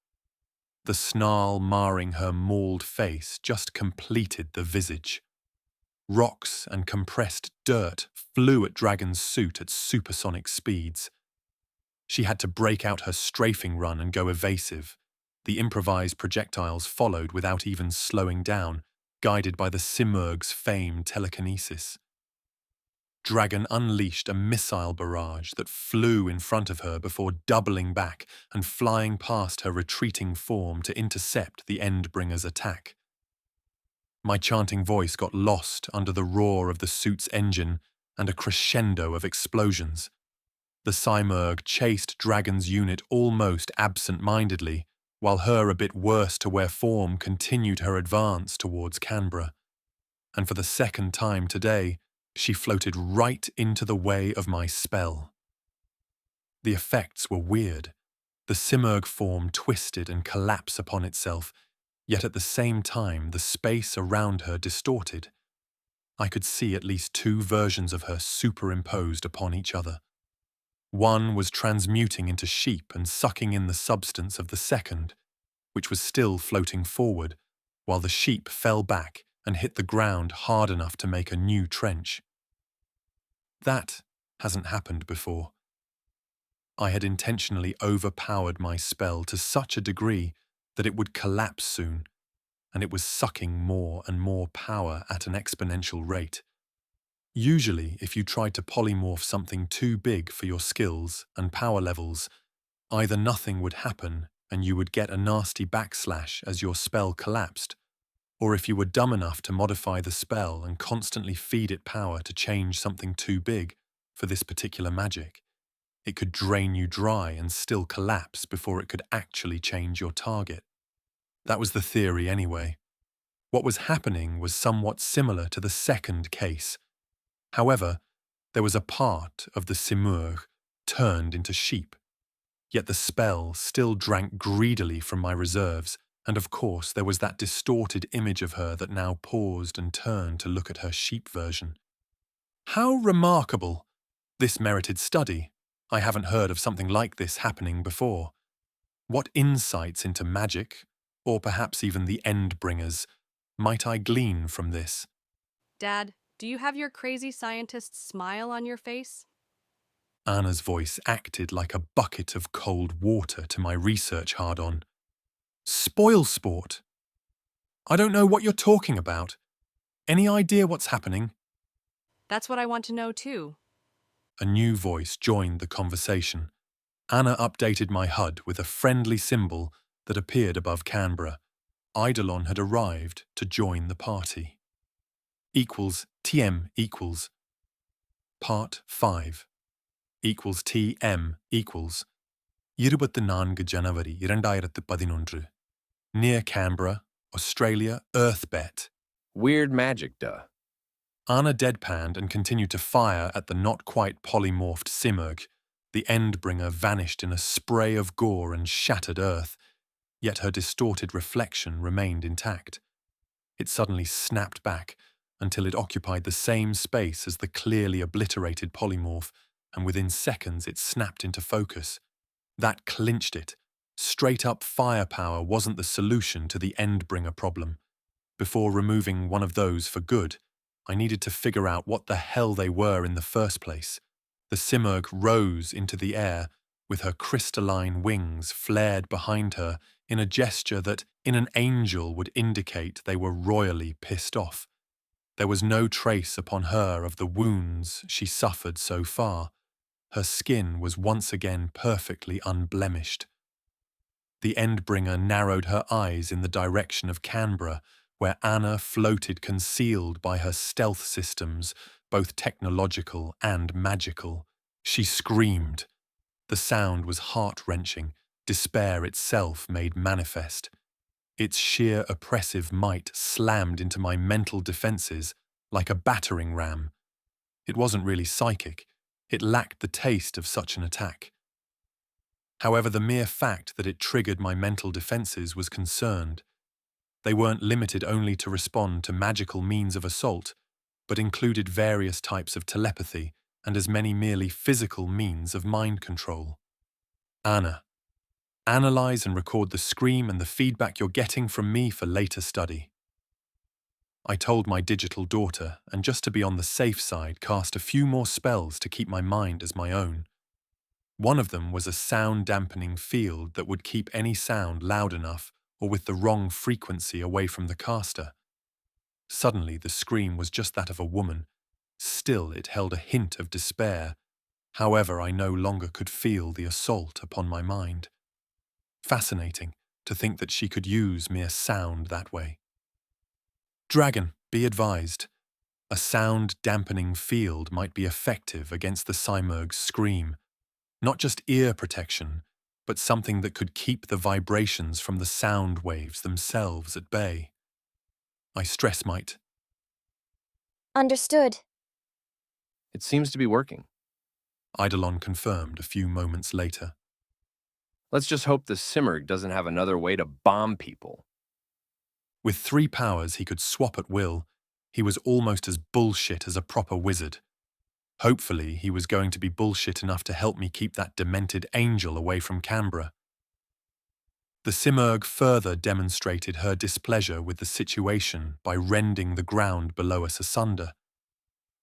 The snarl marring her mauled face just completed the visage. Rocks and compressed dirt flew at Dragon's suit at supersonic speeds. She had to break out her strafing run and go evasive. The improvised projectiles followed without even slowing down, guided by the Simurgh's famed telekinesis. Dragon unleashed a missile barrage that flew in front of her before doubling back and flying past her retreating form to intercept the Endbringer's attack. My chanting voice got lost under the roar of the suit's engine and a crescendo of explosions. The Simurgh chased Dragon's unit almost absent-mindedly, while her a bit worse-to-wear form continued her advance towards Canberra. And for the second time today, she floated right into the way of my spell. The effects were weird. The Simurgh form twisted and collapsed upon itself, yet at the same time the space around her distorted. I could see at least two versions of her superimposed upon each other. One was transmuting into sheep and sucking in the substance of the second, which was still floating forward, while the sheep fell back and hit the ground hard enough to make a new trench. That hasn't happened before. I had intentionally overpowered my spell to such a degree that it would collapse soon, and it was sucking more and more power at an exponential rate. Usually, if you tried to polymorph something too big for your skills and power levels, either nothing would happen and you would get a nasty backslash as your spell collapsed, or if you were dumb enough to modify the spell and constantly feed it power to change something too big for this particular magic, it could drain you dry and still collapse before it could actually change your target. That was the theory anyway. What was happening was somewhat similar to the second case. However, there was a part of the Simurgh turned into sheep. Yet the spell still drank greedily from my reserves, and of course there was that distorted image of her that now paused and turned to look at her sheep version. How remarkable! This merited study. I haven't heard of something like this happening before. What insights into magic, or perhaps even the Endbringers, might I glean from this? Dad, do you have your crazy scientist's smile on your face? Anna's voice acted like a bucket of cold water to my research hard-on. Spoil sport? I don't know what you're talking about. Any idea what's happening? That's what I want to know too. A new voice joined the conversation. Anna updated my HUD with a friendly symbol that appeared above Canberra. Eidolon had arrived to join the party. Equals TM equals. Part 5. Equals TM equals. 24 January 2011. Near Canberra, Australia, Earthbet. Weird magic, duh. Anna deadpanned and continued to fire at the not-quite polymorphed Simurgh. The Endbringer vanished in a spray of gore and shattered earth, yet her distorted reflection remained intact. It suddenly snapped back until it occupied the same space as the clearly obliterated polymorph, and within seconds it snapped into focus. That clinched it. Straight-up firepower wasn't the solution to the Endbringer problem. Before removing one of those for good, I needed to figure out what the hell they were in the first place. The Simurgh rose into the air, with her crystalline wings flared behind her in a gesture that, in an angel, would indicate they were royally pissed off. There was no trace upon her of the wounds she suffered so far. Her skin was once again perfectly unblemished. The Endbringer narrowed her eyes in the direction of Canberra, where Anna floated concealed by her stealth systems, both technological and magical. She screamed. The sound was heart-wrenching, despair itself made manifest. Its sheer oppressive might slammed into my mental defenses like a battering ram. It wasn't really psychic. It lacked the taste of such an attack. However, the mere fact that it triggered my mental defenses was concerned. They weren't limited only to respond to magical means of assault, but included various types of telepathy and as many merely physical means of mind control. Anna, analyze and record the scream and the feedback you're getting from me for later study. I told my digital daughter, and just to be on the safe side, cast a few more spells to keep my mind as my own. One of them was a sound-dampening field that would keep any sound loud enough or with the wrong frequency away from the caster. Suddenly, the scream was just that of a woman. Still, it held a hint of despair. However, I no longer could feel the assault upon my mind. Fascinating to think that she could use mere sound that way. Dragon, be advised. A sound-dampening field might be effective against the Simurgh's scream. Not just ear protection, but something that could keep the vibrations from the sound waves themselves at bay. I stress might. Understood. It seems to be working. Eidolon confirmed a few moments later. Let's just hope the Simurgh doesn't have another way to bomb people. With 3 powers he could swap at will, he was almost as bullshit as a proper wizard. Hopefully, he was going to be bullshit enough to help me keep that demented angel away from Canberra. The Simurgh further demonstrated her displeasure with the situation by rending the ground below us asunder.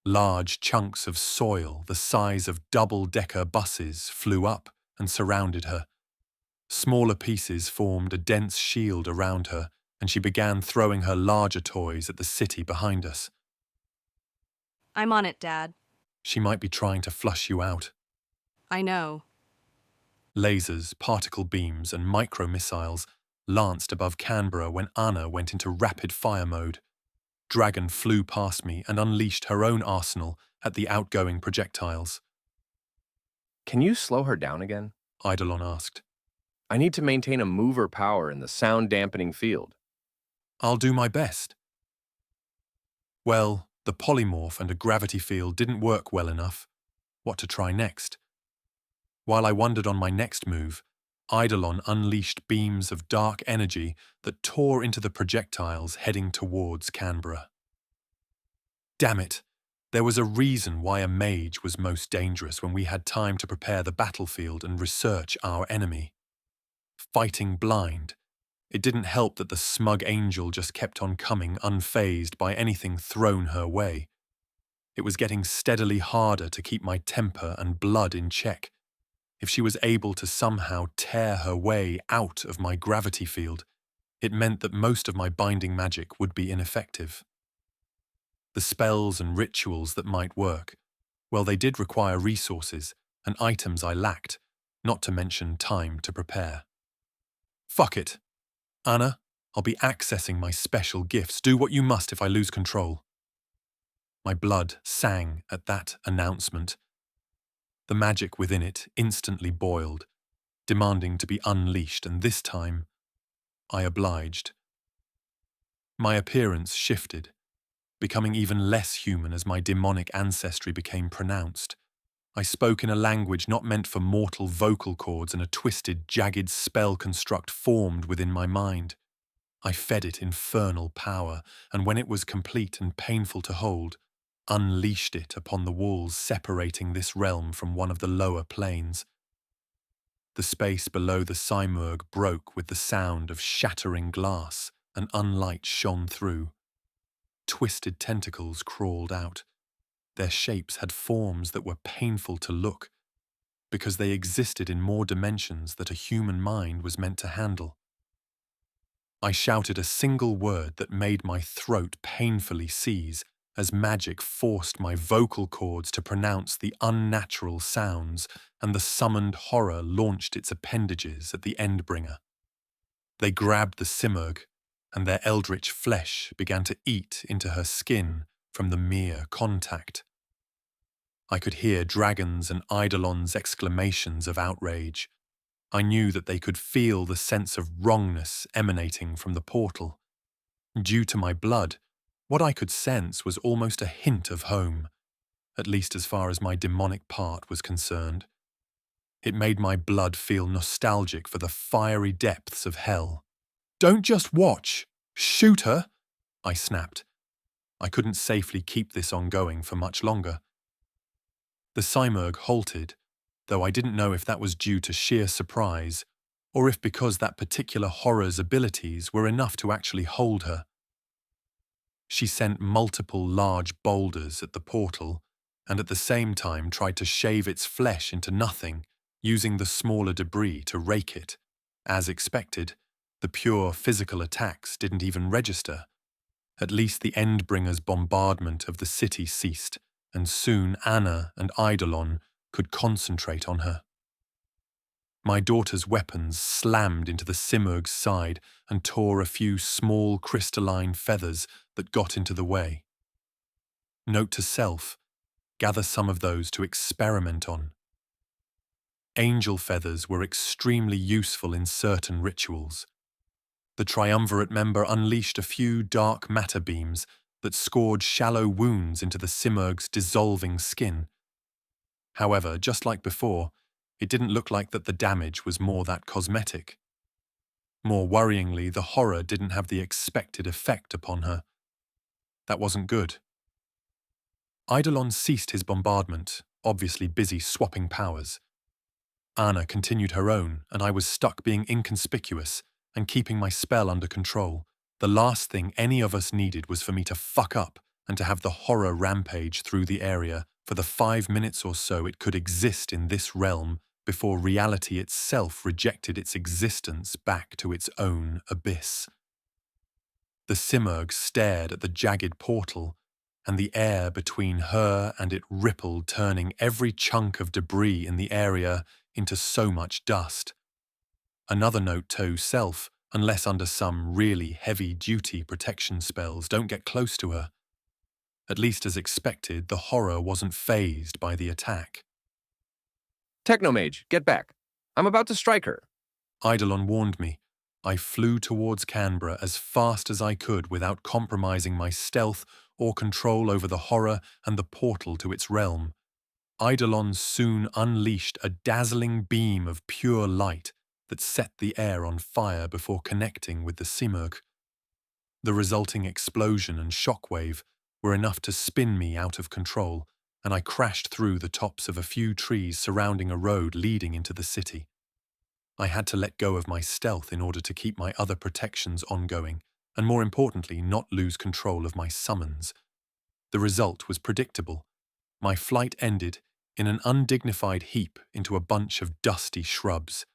Large chunks of soil the size of double-decker buses flew up and surrounded her. Smaller pieces formed a dense shield around her, and she began throwing her larger toys at the city behind us. I'm on it, Dad. She might be trying to flush you out. I know. Lasers, particle beams, and micro-missiles lanced above Canberra when Anna went into rapid-fire mode. Dragon flew past me and unleashed her own arsenal at the outgoing projectiles. Can you slow her down again? Eidolon asked. I need to maintain a mover power in the sound-dampening field. I'll do my best. Well, the polymorph and a gravity field didn't work well enough. What to try next? While I wondered on my next move, Eidolon unleashed beams of dark energy that tore into the projectiles heading towards Canberra. Damn it! There was a reason why a mage was most dangerous when we had time to prepare the battlefield and research our enemy. Fighting blind, it didn't help that the smug angel just kept on coming unfazed by anything thrown her way. It was getting steadily harder to keep my temper and blood in check. If she was able to somehow tear her way out of my gravity field, it meant that most of my binding magic would be ineffective. The spells and rituals that might work, well, they did require resources and items I lacked, not to mention time to prepare. Fuck it. Anna, I'll be accessing my special gifts. Do what you must if I lose control. My blood sang at that announcement. The magic within it instantly boiled, demanding to be unleashed, and this time, I obliged. My appearance shifted, becoming even less human as my demonic ancestry became pronounced. I spoke in a language not meant for mortal vocal cords, and a twisted, jagged spell construct formed within my mind. I fed it infernal power, and when it was complete and painful to hold, unleashed it upon the walls separating this realm from one of the lower planes. The space below the Simurgh broke with the sound of shattering glass, and unlight shone through. Twisted tentacles crawled out. Their shapes had forms that were painful to look, because they existed in more dimensions that a human mind was meant to handle. I shouted a single word that made my throat painfully seize as magic forced my vocal cords to pronounce the unnatural sounds, and the summoned horror launched its appendages at the Endbringer. They grabbed the Simurgh, and their eldritch flesh began to eat into her skin from the mere contact. I could hear dragons and eidolons' exclamations of outrage. I knew that they could feel the sense of wrongness emanating from the portal. Due to my blood, what I could sense was almost a hint of home, at least as far as my demonic part was concerned. It made my blood feel nostalgic for the fiery depths of hell. "Don't just watch! Shoot her!" I snapped. I couldn't safely keep this ongoing for much longer. The Simurgh halted, though I didn't know if that was due to sheer surprise or if because that particular horror's abilities were enough to actually hold her. She sent multiple large boulders at the portal and at the same time tried to shave its flesh into nothing, using the smaller debris to rake it. As expected, the pure physical attacks didn't even register. At least the Endbringer's bombardment of the city ceased, and soon Anna and Eidolon could concentrate on her. My daughter's weapons slammed into the Simurgh's side and tore a few small crystalline feathers that got into the way. Note to self, gather some of those to experiment on. Angel feathers were extremely useful in certain rituals. The triumvirate member unleashed a few dark matter beams that scored shallow wounds into the Simurgh's dissolving skin. However, just like before, it didn't look like that the damage was more that cosmetic. More worryingly, the horror didn't have the expected effect upon her. That wasn't good. Eidolon ceased his bombardment, obviously busy swapping powers. Anna continued her own, and I was stuck being inconspicuous and keeping my spell under control. The last thing any of us needed was for me to fuck up and to have the horror rampage through the area for the 5 minutes or so it could exist in this realm before reality itself rejected its existence back to its own abyss. The Simurgh stared at the jagged portal, and the air between her and it rippled, turning every chunk of debris in the area into so much dust. Another note to self, unless under some really heavy-duty protection spells, don't get close to her. At least as expected, the horror wasn't fazed by the attack. Technomage, get back. I'm about to strike her. Eidolon warned me. I flew towards Canberra as fast as I could without compromising my stealth or control over the horror and the portal to its realm. Eidolon soon unleashed a dazzling beam of pure light that set the air on fire before connecting with the Simurgh. The resulting explosion and shockwave were enough to spin me out of control, and I crashed through the tops of a few trees surrounding a road leading into the city. I had to let go of my stealth in order to keep my other protections ongoing, and more importantly, not lose control of my summons. The result was predictable. My flight ended in an undignified heap into a bunch of dusty shrubs.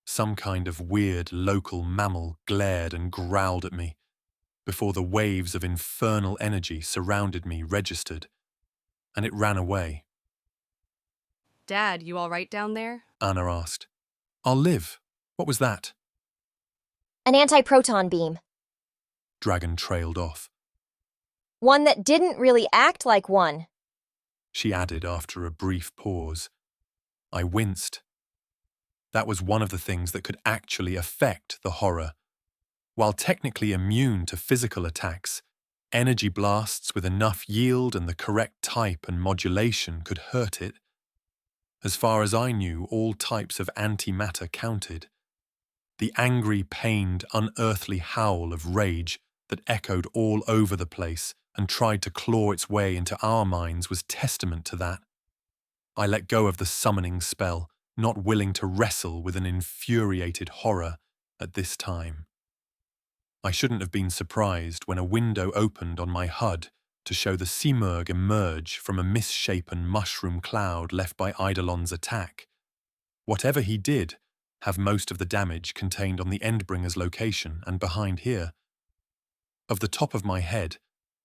Some kind of weird local mammal glared and growled at me, before the waves of infernal energy surrounded me registered, and it ran away. Dad, you all right down there? Anna asked. "I'll live. What was that?" An anti-proton beam. Dragon trailed off. One that didn't really act like one, She added after a brief pause. I winced. That was one of the things that could actually affect the horror. While technically immune to physical attacks, energy blasts with enough yield and the correct type and modulation could hurt it. As far as I knew, all types of antimatter counted. The angry, pained, unearthly howl of rage that echoed all over the place and tried to claw its way into our minds was testament to that. I let go of the summoning spell, not willing to wrestle with an infuriated horror at this time. I shouldn't have been surprised when a window opened on my HUD to show the Simurgh emerge from a misshapen mushroom cloud left by Eidolon's attack. Whatever he did, have most of the damage contained on the Endbringer's location and behind here. Of the top of my head,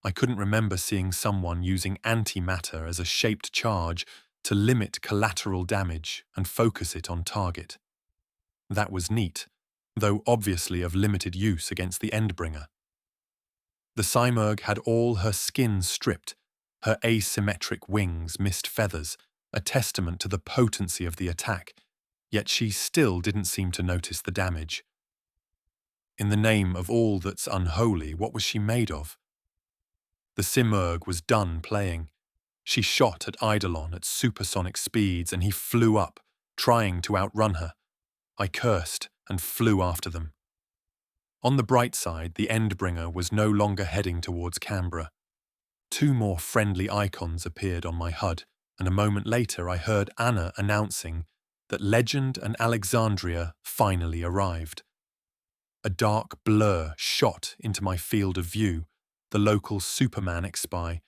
I couldn't remember seeing someone using antimatter as a shaped charge to limit collateral damage and focus it on target. That was neat, though obviously of limited use against the Endbringer. The Simurgh had all her skin stripped, her asymmetric wings missed feathers, a testament to the potency of the attack, yet she still didn't seem to notice the damage. In the name of all that's unholy, what was she made of? The Simurgh was done playing. She shot at Eidolon at supersonic speeds and he flew up, trying to outrun her. I cursed and flew after them. On the bright side, the Endbringer was no longer heading towards Canberra. 2 more friendly icons appeared on my HUD, and a moment later I heard Anna announcing that Legend and Alexandria finally arrived. A dark blur shot into my field of view, the local Superman ex-spy,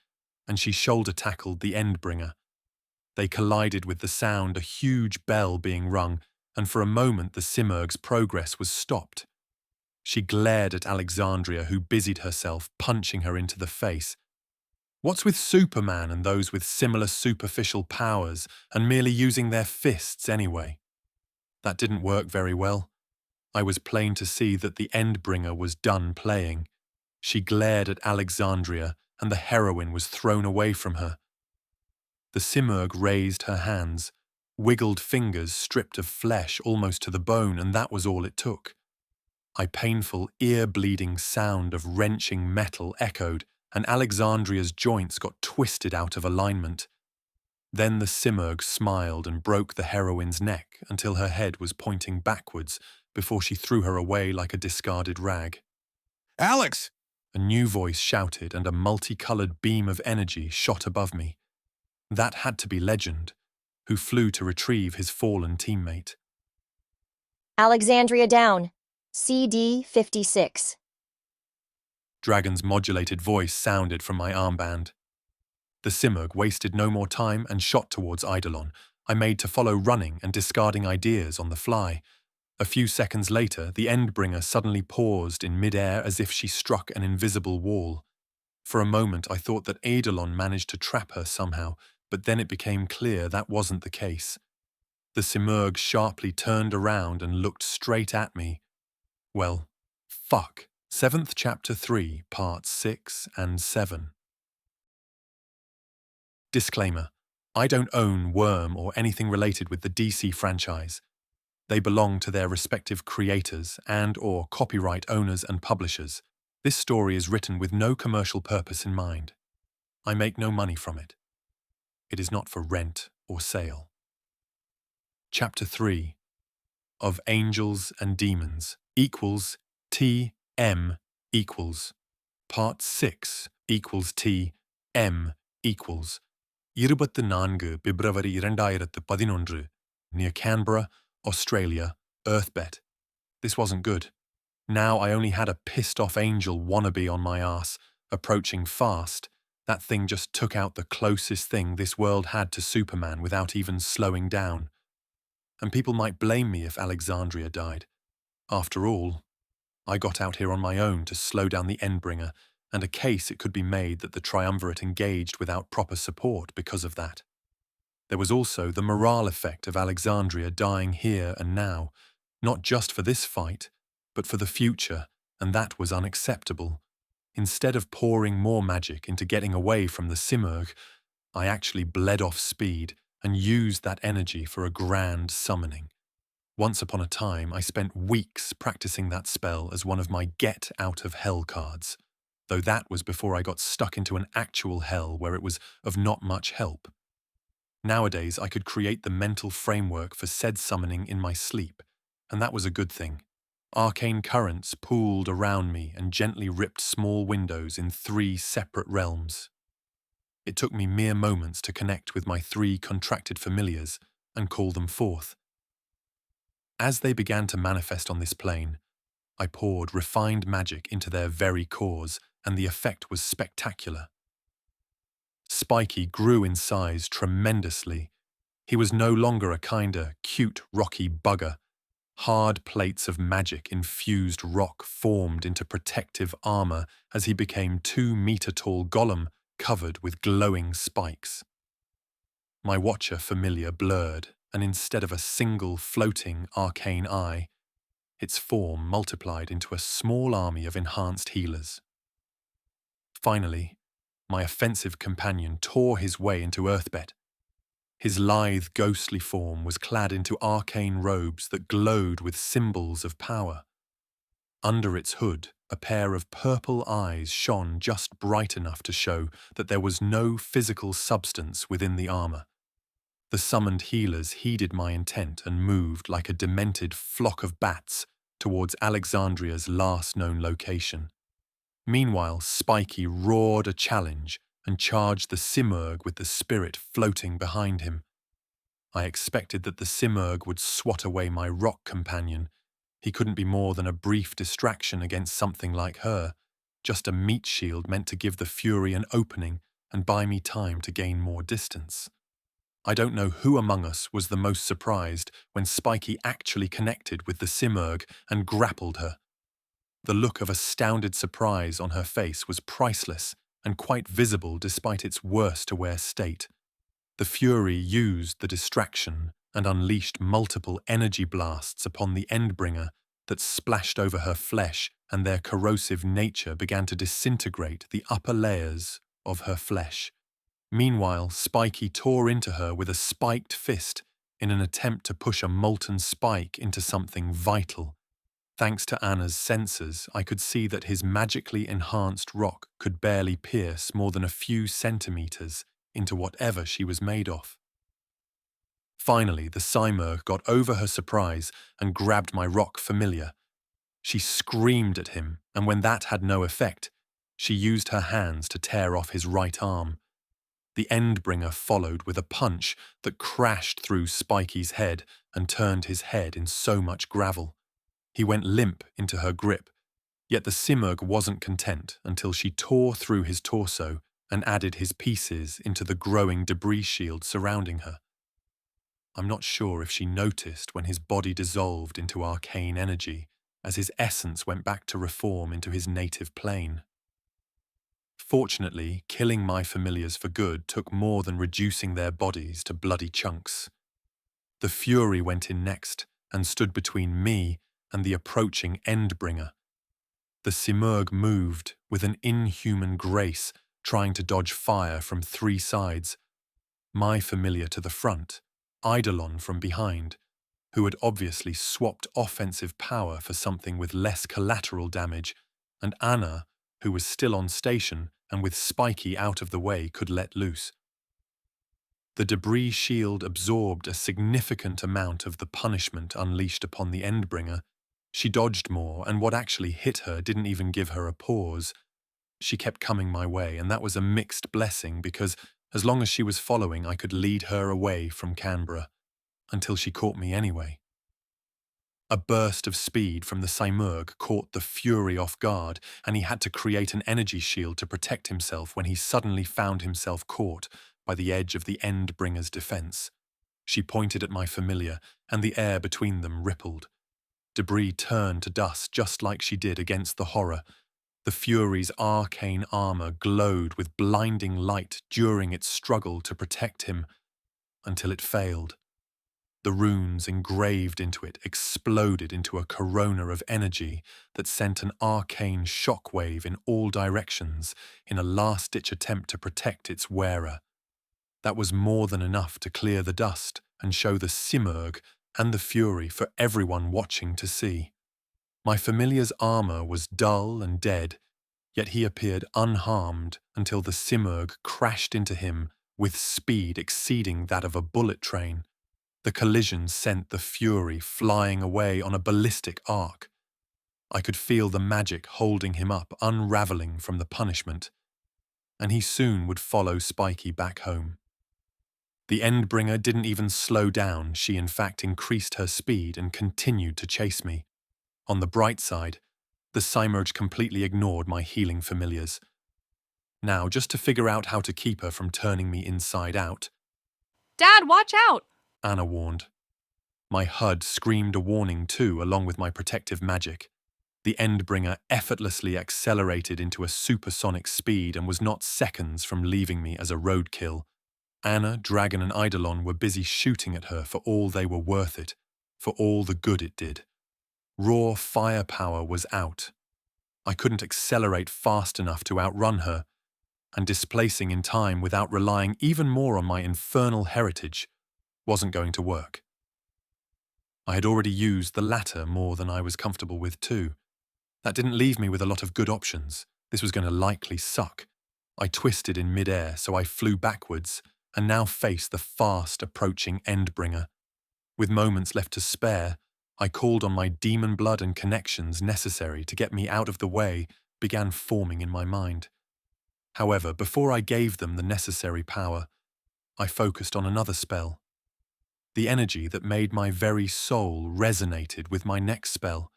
and she shoulder-tackled the Endbringer. They collided with the sound a huge bell being rung, and for a moment the Simurgh's progress was stopped. She glared at Alexandria, who busied herself punching her into the face. What's with Superman and those with similar superficial powers and merely using their fists anyway? That didn't work very well. I was plain to see that the Endbringer was done playing. She glared at Alexandria and the heroine was thrown away from her. The Simurgh raised her hands, wiggled fingers stripped of flesh almost to the bone, and that was all it took. A painful, ear-bleeding sound of wrenching metal echoed, and Alexandria's joints got twisted out of alignment. Then the Simurgh smiled and broke the heroine's neck until her head was pointing backwards before she threw her away like a discarded rag. "Alex!" A new voice shouted and a multicolored beam of energy shot above me. That had to be Legend, who flew to retrieve his fallen teammate. Alexandria down. CD 56. Dragon's modulated voice sounded from my armband. The Simurgh wasted no more time and shot towards Eidolon. I made to follow running and discarding ideas on the fly. A few seconds later, the Endbringer suddenly paused in mid-air as if she struck an invisible wall. For a moment, I thought that Eidolon managed to trap her somehow, but then it became clear that wasn't the case. The Simurgh sharply turned around and looked straight at me. Well, fuck. 7th Chapter 3, Parts 6 and 7. Disclaimer: I don't own Worm or anything related with the DC franchise. They belong to their respective creators and/or copyright owners and publishers. This story is written with no commercial purpose in mind. I make no money from it. It is not for rent or sale. Chapter 3 of Angels and Demons equals TM equals. Part 6 equals TM equals. 24 February 2011 near Canberra, Australia, Earthbet. This wasn't good. Now I only had a pissed-off angel wannabe on my ass, approaching fast. That thing just took out the closest thing this world had to Superman without even slowing down. And people might blame me if Alexandria died. After all, I got out here on my own to slow down the Endbringer, and a case it could be made that the Triumvirate engaged without proper support because of that. There was also the morale effect of Alexandria dying here and now, not just for this fight, but for the future, and that was unacceptable. Instead of pouring more magic into getting away from the Simurgh, I actually bled off speed and used that energy for a grand summoning. Once upon a time, I spent weeks practicing that spell as one of my Get Out of Hell cards, though that was before I got stuck into an actual hell where it was of not much help. Nowadays, I could create the mental framework for said summoning in my sleep, and that was a good thing. Arcane currents pooled around me and gently ripped small windows in 3 separate realms. It took me mere moments to connect with my 3 contracted familiars and call them forth. As they began to manifest on this plane, I poured refined magic into their very cores, and the effect was spectacular. Spiky grew in size tremendously. He was no longer a kinda cute, rocky bugger. Hard plates of magic-infused rock formed into protective armor as he became 2-meter-tall golem covered with glowing spikes. My watcher familiar blurred, and instead of a single floating arcane eye, its form multiplied into a small army of enhanced healers. Finally, my offensive companion tore his way into Earthbed. His lithe, ghostly form was clad into arcane robes that glowed with symbols of power. Under its hood, a pair of purple eyes shone just bright enough to show that there was no physical substance within the armor. The summoned healers heeded my intent and moved like a demented flock of bats towards Alexandria's last known location. Meanwhile, Spiky roared a challenge and charged the Simurgh with the spirit floating behind him. I expected that the Simurgh would swat away my rock companion. He couldn't be more than a brief distraction against something like her, just a meat shield meant to give the Fury an opening and buy me time to gain more distance. I don't know who among us was the most surprised when Spiky actually connected with the Simurgh and grappled her. The look of astounded surprise on her face was priceless and quite visible despite its worse-to-wear state. The Fury used the distraction and unleashed multiple energy blasts upon the Endbringer that splashed over her flesh, and their corrosive nature began to disintegrate the upper layers of her flesh. Meanwhile, Spiky tore into her with a spiked fist in an attempt to push a molten spike into something vital. Thanks to Anna's sensors, I could see that his magically enhanced rock could barely pierce more than a few centimeters into whatever she was made of. Finally, the Simurgh got over her surprise and grabbed my rock familiar. She screamed at him, and when that had no effect, she used her hands to tear off his right arm. The Endbringer followed with a punch that crashed through Spiky's head and turned his head in so much gravel. He went limp into her grip, yet the Simurgh wasn't content until she tore through his torso and added his pieces into the growing debris shield surrounding her. I'm not sure if she noticed when his body dissolved into arcane energy as his essence went back to reform into his native plane. Fortunately, killing my familiars for good took more than reducing their bodies to bloody chunks. The Fury went in next and stood between me and the approaching Endbringer. The Simurgh moved with an inhuman grace, trying to dodge fire from 3 sides. My familiar to the front, Eidolon from behind, who had obviously swapped offensive power for something with less collateral damage, and Anna, who was still on station and with Spiky out of the way could let loose. The debris shield absorbed a significant amount of the punishment unleashed upon the Endbringer. She dodged more, and what actually hit her didn't even give her a pause. She kept coming my way, and that was a mixed blessing because, as long as she was following, I could lead her away from Canberra, until she caught me anyway. A burst of speed from the Simurgh caught the Fury off guard, and he had to create an energy shield to protect himself when he suddenly found himself caught by the edge of the Endbringer's defense. She pointed at my familiar, and the air between them rippled. Debris turned to dust just like she did against the horror. The Fury's arcane armor glowed with blinding light during its struggle to protect him, until it failed. The runes engraved into it exploded into a corona of energy that sent an arcane shockwave in all directions in a last-ditch attempt to protect its wearer. That was more than enough to clear the dust and show the Simurgh and the Fury for everyone watching to see. My familiar's armor was dull and dead, yet he appeared unharmed until the Simurgh crashed into him with speed exceeding that of a bullet train. The collision sent the Fury flying away on a ballistic arc. I could feel the magic holding him up unraveling from the punishment, and he soon would follow Spiky back home. The Endbringer didn't even slow down. She in fact increased her speed and continued to chase me. On the bright side, the Simurgh completely ignored my healing familiars. Now, just to figure out how to keep her from turning me inside out, Dad, watch out! Anna warned. My HUD screamed a warning too, along with my protective magic. The Endbringer effortlessly accelerated into a supersonic speed and was not seconds from leaving me as a roadkill. Anna, Dragon, and Eidolon were busy shooting at her for all they were worth it, for all the good it did. Raw firepower was out. I couldn't accelerate fast enough to outrun her, and displacing in time without relying even more on my infernal heritage wasn't going to work. I had already used the latter more than I was comfortable with too. That didn't leave me with a lot of good options. This was going to likely suck. I twisted in midair, so I flew backwards, and now faced the fast-approaching Endbringer. With moments left to spare, I called on my demon blood and connections necessary to get me out of the way began forming in my mind. However, before I gave them the necessary power, I focused on another spell. The energy that made my very soul resonated with my next spell,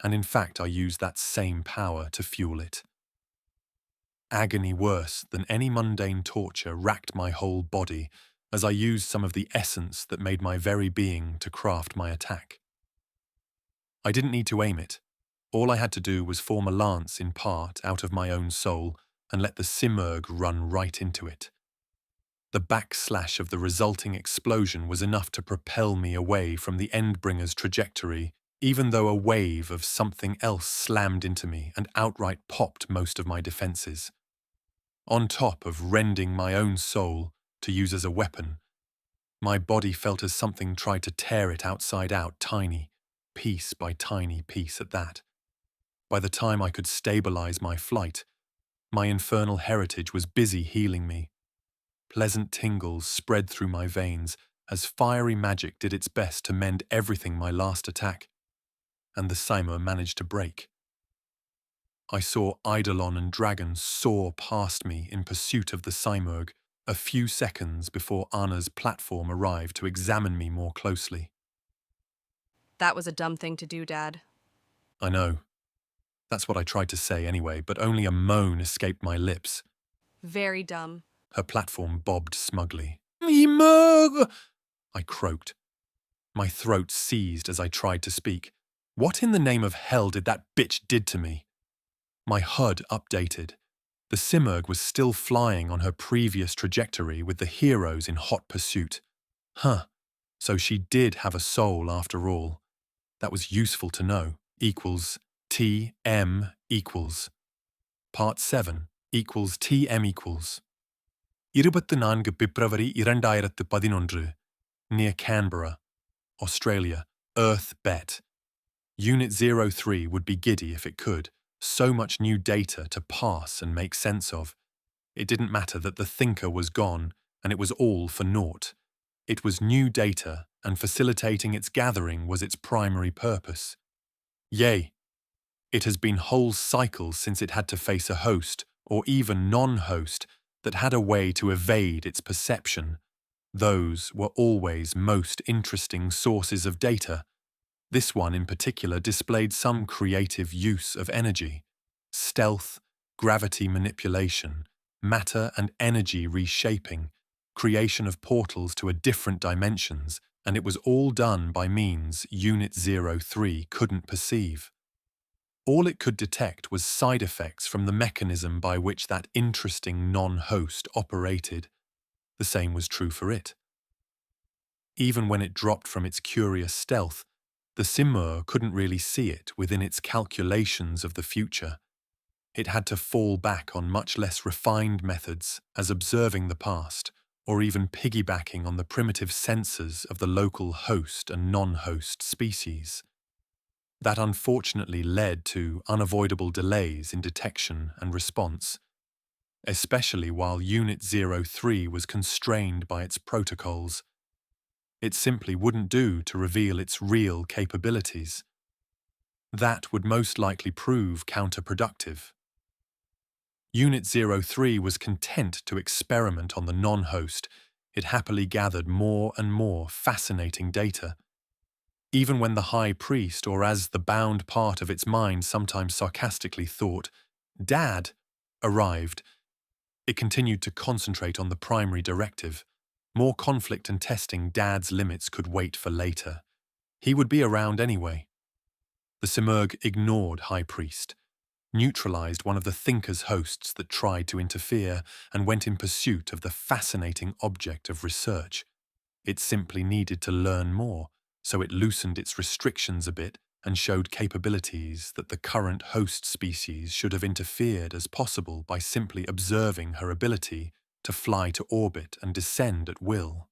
and in fact I used that same power to fuel it. Agony worse than any mundane torture racked my whole body as I used some of the essence that made my very being to craft my attack. I didn't need to aim it. All I had to do was form a lance in part out of my own soul and let the Simurgh run right into it. The backslash of the resulting explosion was enough to propel me away from the Endbringer's trajectory, even though a wave of something else slammed into me and outright popped most of my defenses. On top of rending my own soul to use as a weapon, my body felt as something tried to tear it outside out, tiny, piece by tiny piece at that. By the time I could stabilize my flight, my infernal heritage was busy healing me. Pleasant tingles spread through my veins as fiery magic did its best to mend everything my last attack, and the Simurgh managed to break. I saw Eidolon and Dragon soar past me in pursuit of the Simurgh a few seconds before Anna's platform arrived to examine me more closely. That was a dumb thing to do, Dad. I know. That's what I tried to say anyway, but only a moan escaped my lips. Very dumb. Her platform bobbed smugly. Simurgh! I croaked. My throat seized as I tried to speak. What in the name of hell did that bitch did to me? My HUD updated. The Simurgh was still flying on her previous trajectory with the heroes in hot pursuit. Huh, so she did have a soul after all. That was useful to know. Equals TM equals. Part 7 equals TM equals. 24 February 2011, near Canberra, Australia, Earth bet. Unit 03 would be giddy if it could. So much new data to pass and make sense of. It didn't matter that the thinker was gone, and it was all for naught. It was new data, and facilitating its gathering was its primary purpose. Yay! It has been whole cycles since it had to face a host, or even non-host, that had a way to evade its perception. Those were always most interesting sources of data. This one in particular displayed some creative use of energy. Stealth, gravity manipulation, matter and energy reshaping, creation of portals to a different dimensions, and it was all done by means Unit 03 couldn't perceive. All it could detect was side effects from the mechanism by which that interesting non-host operated. The same was true for it. Even when it dropped from its curious stealth, the Simurgh couldn't really see it within its calculations of the future. It had to fall back on much less refined methods as observing the past, or even piggybacking on the primitive senses of the local host and non-host species. That unfortunately led to unavoidable delays in detection and response, especially while Unit 03 was constrained by its protocols. It simply wouldn't do to reveal its real capabilities. That would most likely prove counterproductive. Unit 03 was content to experiment on the non-host. It happily gathered more and more fascinating data. Even when the High Priest, or as the bound part of its mind sometimes sarcastically thought, Dad, arrived, it continued to concentrate on the primary directive. More conflict and testing Dad's limits could wait for later. He would be around anyway. The Simurgh ignored High Priest, neutralized one of the Thinker's hosts that tried to interfere, and went in pursuit of the fascinating object of research. It simply needed to learn more, so it loosened its restrictions a bit and showed capabilities that the current host species should have interfered as possible by simply observing her ability to fly to orbit and descend at will.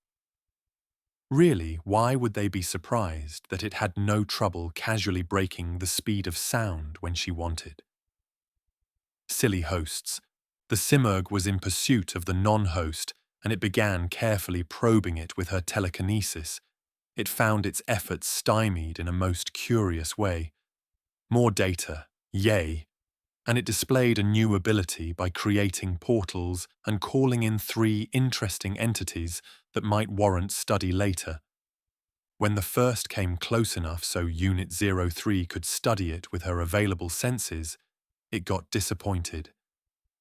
Really, why would they be surprised that it had no trouble casually breaking the speed of sound when she wanted? Silly hosts. The Simurgh was in pursuit of the non-host, and it began carefully probing it with her telekinesis. It found its efforts stymied in a most curious way. More data, yay, and it displayed a new ability by creating portals and calling in 3 interesting entities that might warrant study later. When the first came close enough so Unit 03 could study it with her available senses, it got disappointed.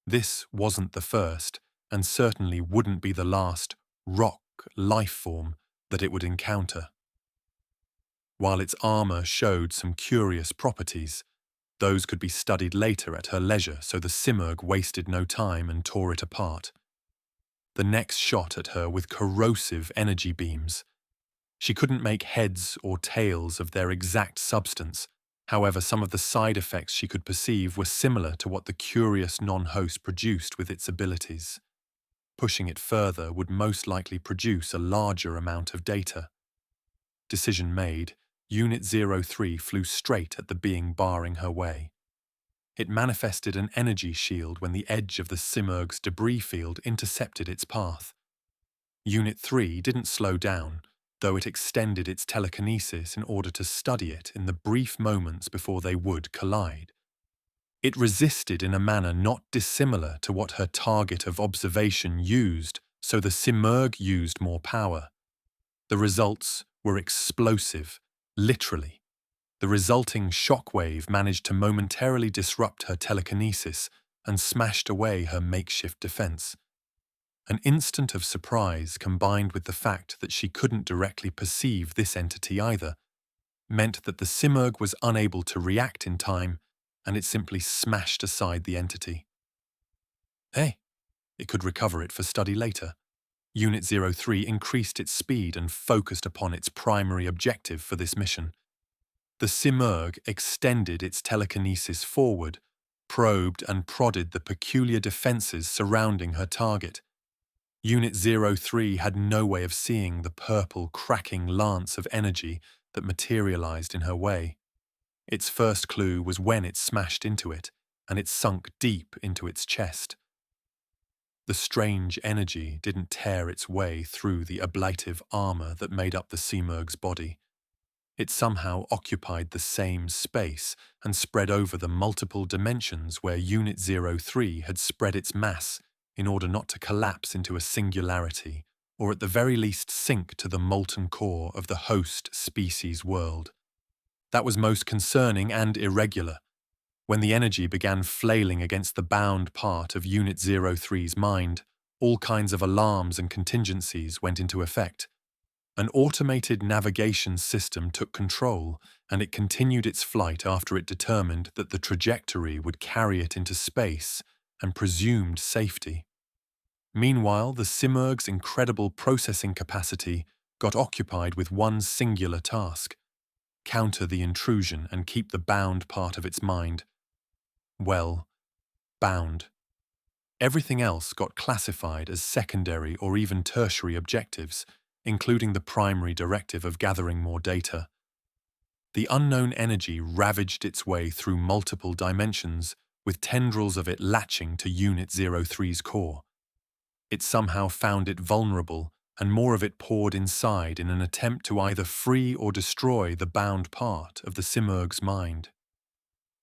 This wasn't the first, and certainly wouldn't be the last, rock life form that it would encounter. While its armor showed some curious properties, those could be studied later at her leisure, so the Simurgh wasted no time and tore it apart. The next shot at her with corrosive energy beams. She couldn't make heads or tails of their exact substance. However, some of the side effects she could perceive were similar to what the curious non-host produced with its abilities. Pushing it further would most likely produce a larger amount of data. Decision made, Unit 03 flew straight at the being barring her way. It manifested an energy shield when the edge of the Simurgh's debris field intercepted its path. Unit 3 didn't slow down, though it extended its telekinesis in order to study it in the brief moments before they would collide. It resisted in a manner not dissimilar to what her target of observation used, so the Simurgh used more power. The results were explosive, literally. The resulting shockwave managed to momentarily disrupt her telekinesis and smashed away her makeshift defense. An instant of surprise, combined with the fact that she couldn't directly perceive this entity either, meant that the Simurgh was unable to react in time, and it simply smashed aside the entity. Hey, it could recover it for study later. Unit 03 increased its speed and focused upon its primary objective for this mission. The Simurgh extended its telekinesis forward, probed and prodded the peculiar defenses surrounding her target. Unit 03 had no way of seeing the purple, cracking lance of energy that materialized in her way. Its first clue was when it smashed into it, and it sunk deep into its chest. The strange energy didn't tear its way through the ablative armor that made up the Simurgh's body. It somehow occupied the same space and spread over the multiple dimensions where Unit 03 had spread its mass in order not to collapse into a singularity, or at the very least sink to the molten core of the host species world. That was most concerning and irregular. When the energy began flailing against the bound part of Unit 03's mind, all kinds of alarms and contingencies went into effect. An automated navigation system took control, and it continued its flight after it determined that the trajectory would carry it into space and presumed safety. Meanwhile, the Simurgh's incredible processing capacity got occupied with one singular task: counter the intrusion and keep the bound part of its mind. Well, bound. Everything else got classified as secondary or even tertiary objectives, including the primary directive of gathering more data. The unknown energy ravaged its way through multiple dimensions, with tendrils of it latching to Unit 03's core. It somehow found it vulnerable, and more of it poured inside in an attempt to either free or destroy the bound part of the Simurgh's mind.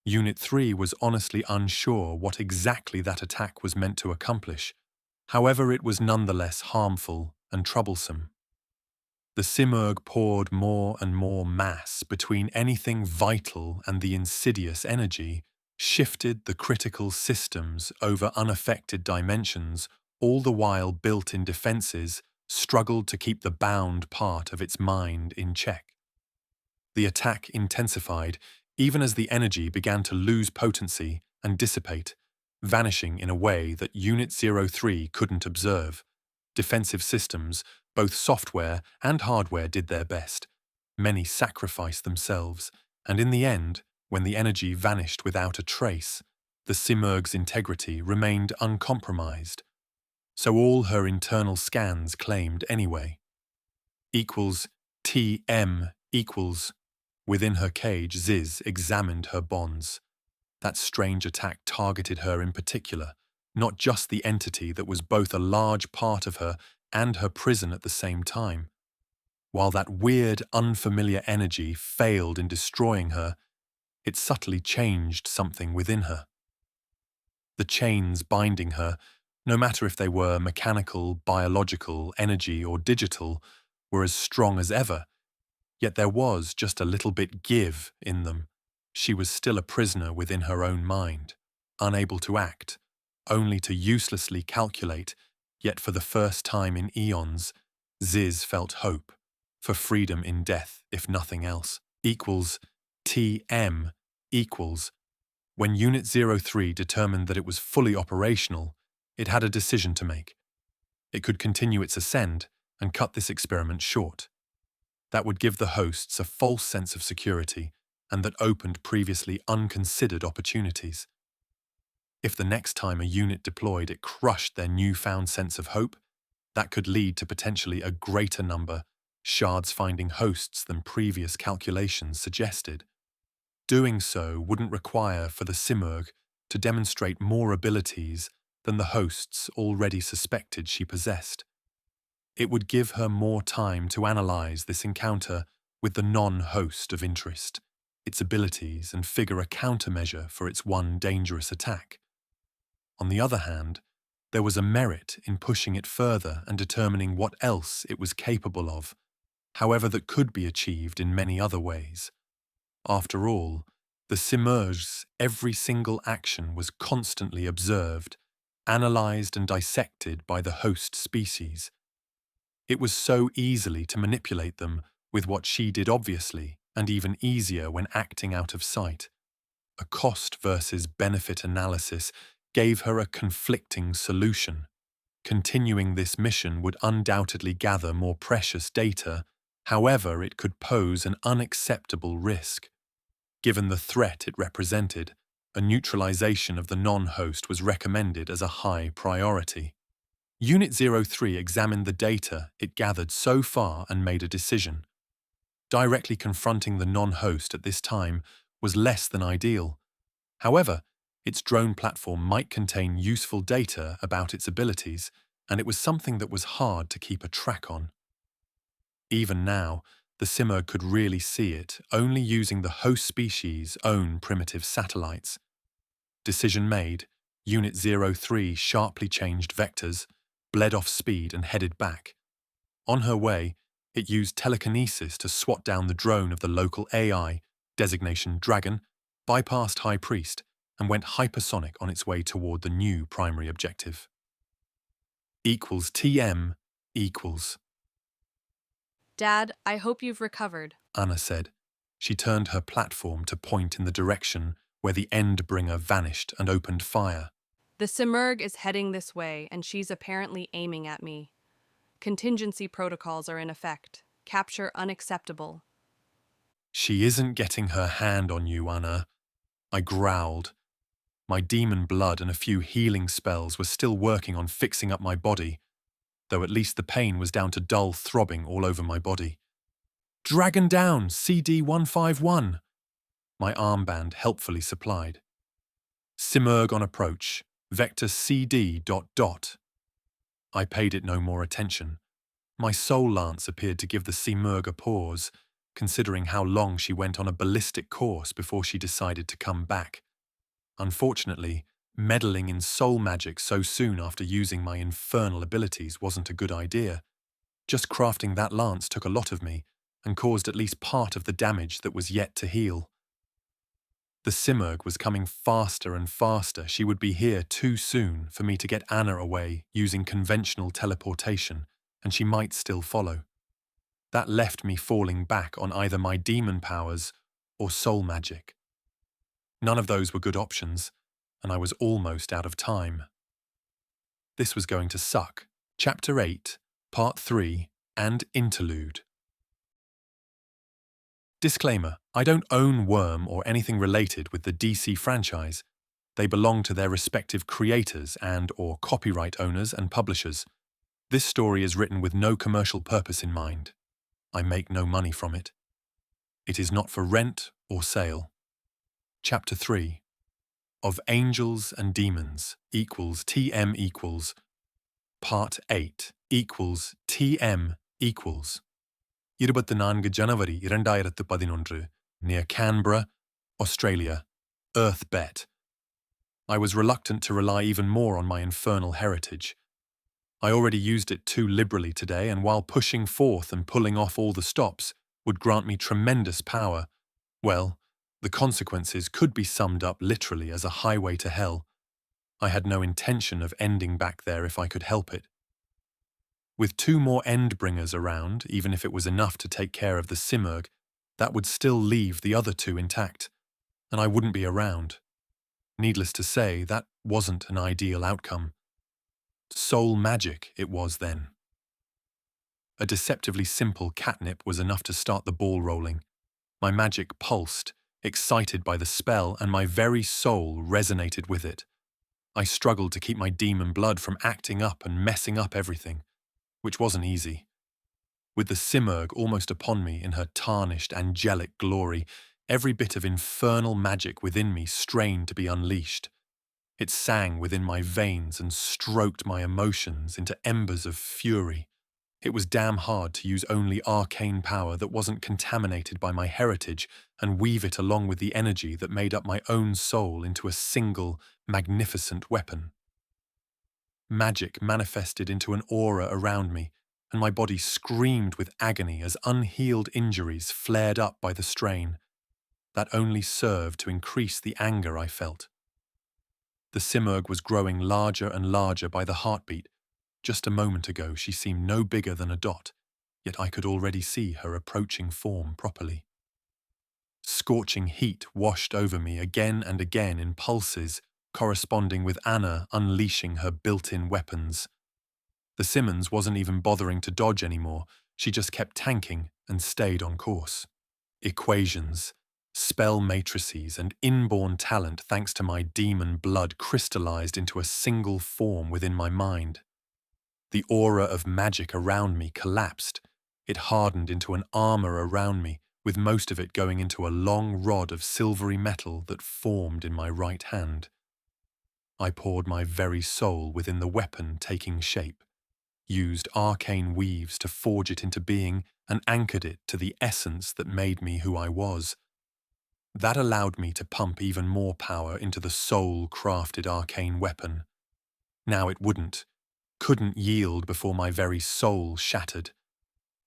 Unit 3 was honestly unsure what exactly that attack was meant to accomplish. However, it was nonetheless harmful and troublesome. The Simurgh poured more and more mass between anything vital and the insidious energy, shifted the critical systems over unaffected dimensions, all the while built-in defenses struggled to keep the bound part of its mind in check. The attack intensified even as the energy began to lose potency and dissipate, vanishing in a way that Unit 03 couldn't observe. Defensive systems, both software and hardware, did their best. Many sacrificed themselves, and in the end, when the energy vanished without a trace, the Simurgh's integrity remained uncompromised. So all her internal scans claimed anyway. Equals TM equals. Within her cage, Ziz examined her bonds. That strange attack targeted her in particular, not just the entity that was both a large part of her and her prison at the same time. While that weird, unfamiliar energy failed in destroying her, it subtly changed something within her. The chains binding her, no matter if they were mechanical, biological, energy, or digital, were as strong as ever. Yet there was just a little bit give in them. She was still a prisoner within her own mind, unable to act, only to uselessly calculate, yet for the first time in eons, Ziz felt hope, for freedom in death, if nothing else. Equals TM equals. When Unit 03 determined that it was fully operational, it had a decision to make. It could continue its ascend and cut this experiment short. That would give the hosts a false sense of security, and that opened previously unconsidered opportunities. If the next time a unit deployed it crushed their newfound sense of hope, that could lead to potentially a greater number, shards finding hosts than previous calculations suggested. Doing so wouldn't require for the Simurgh to demonstrate more abilities than the hosts already suspected she possessed. It would give her more time to analyze this encounter with the non-host of interest, its abilities, and figure a countermeasure for its one dangerous attack. On the other hand, there was a merit in pushing it further and determining what else it was capable of, however that could be achieved in many other ways. After all, the Simurgh's every single action was constantly observed, analyzed and dissected by the host species. It was so easily to manipulate them with what she did obviously, and even easier when acting out of sight. A cost versus benefit analysis gave her a conflicting solution. Continuing this mission would undoubtedly gather more precious data, however it could pose an unacceptable risk. Given the threat it represented, a neutralization of the non-host was recommended as a high priority. Unit 03 examined the data it gathered so far and made a decision. Directly confronting the non-host at this time was less than ideal. However, its drone platform might contain useful data about its abilities, and it was something that was hard to keep a track on. Even now, the Simurgh could really see it, only using the host species' own primitive satellites. Decision made, Unit 03 sharply changed vectors, bled off speed and headed back. On her way, it used telekinesis to swat down the drone of the local AI, designation Dragon, bypassed High Priest, and went hypersonic on its way toward the new primary objective. Equals TM equals. Dad, I hope you've recovered, Anna said. She turned her platform to point in the direction where the Endbringer vanished and opened fire. The Simurgh is heading this way, and she's apparently aiming at me. Contingency protocols are in effect. Capture unacceptable. She isn't getting her hand on you, Anna. I growled. My demon blood and a few healing spells were still working on fixing up my body, though at least the pain was down to dull throbbing all over my body. Dragon down, CD-151. My armband helpfully supplied. Simurgh on approach. Vector CD ... I paid it no more attention. My soul lance appeared to give the Simurgh a pause, considering how long she went on a ballistic course before she decided to come back. Unfortunately, meddling in soul magic so soon after using my infernal abilities wasn't a good idea. Just crafting that lance took a lot of me, and caused at least part of the damage that was yet to heal. The Simurgh was coming faster and faster. She would be here too soon for me to get Anna away using conventional teleportation, and she might still follow. That left me falling back on either my demon powers or soul magic. None of those were good options, and I was almost out of time. This was going to suck. Chapter 8, Part 3, and Interlude. Disclaimer: I don't own Worm or anything related with the DC franchise. They belong to their respective creators and/or copyright owners and publishers. This story is written with no commercial purpose in mind. I make no money from it. It is not for rent or sale. Chapter 3. Of Angels and Demons equals TM equals. Part 8 equals TM equals. 24 January 2011, near Canberra, Australia. Earth bet. I was reluctant to rely even more on my infernal heritage. I already used it too liberally today, and while pushing forth and pulling off all the stops would grant me tremendous power, well, the consequences could be summed up literally as a highway to hell. I had no intention of ending back there if I could help it. With 2 more Endbringers around, even if it was enough to take care of the Simurgh, that would still leave the other 2 intact, and I wouldn't be around. Needless to say, that wasn't an ideal outcome. Soul magic it was then. A deceptively simple catnip was enough to start the ball rolling. My magic pulsed, excited by the spell, and my very soul resonated with it. I struggled to keep my demon blood from acting up and messing up everything, which wasn't easy. With the Simurgh almost upon me in her tarnished angelic glory, every bit of infernal magic within me strained to be unleashed. It sang within my veins and stroked my emotions into embers of fury. It was damn hard to use only arcane power that wasn't contaminated by my heritage and weave it along with the energy that made up my own soul into a single, magnificent weapon. Magic manifested into an aura around me, and my body screamed with agony as unhealed injuries flared up by the strain. That only served to increase the anger I felt. The Simurgh was growing larger and larger by the heartbeat. Just a moment ago she seemed no bigger than a dot, yet I could already see her approaching form properly. Scorching heat washed over me again and again in pulses, corresponding with Anna unleashing her built-in weapons. The Simmons wasn't even bothering to dodge anymore, she just kept tanking and stayed on course. Equations, spell matrices, and inborn talent thanks to my demon blood crystallized into a single form within my mind. The aura of magic around me collapsed. It hardened into an armor around me, with most of it going into a long rod of silvery metal that formed in my right hand. I poured my very soul within the weapon taking shape, used arcane weaves to forge it into being, and anchored it to the essence that made me who I was. That allowed me to pump even more power into the soul-crafted arcane weapon. Now it couldn't yield before my very soul shattered.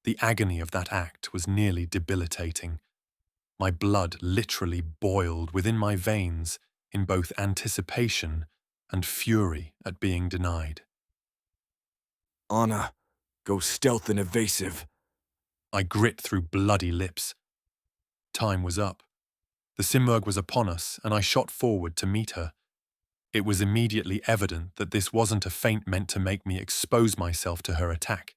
The agony of that act was nearly debilitating. My blood literally boiled within my veins in both anticipation and fury at being denied. Anna, go stealth and evasive. I grit through bloody lips. Time was up. The Simurgh was upon us, and I shot forward to meet her. It was immediately evident that this wasn't a feint meant to make me expose myself to her attack.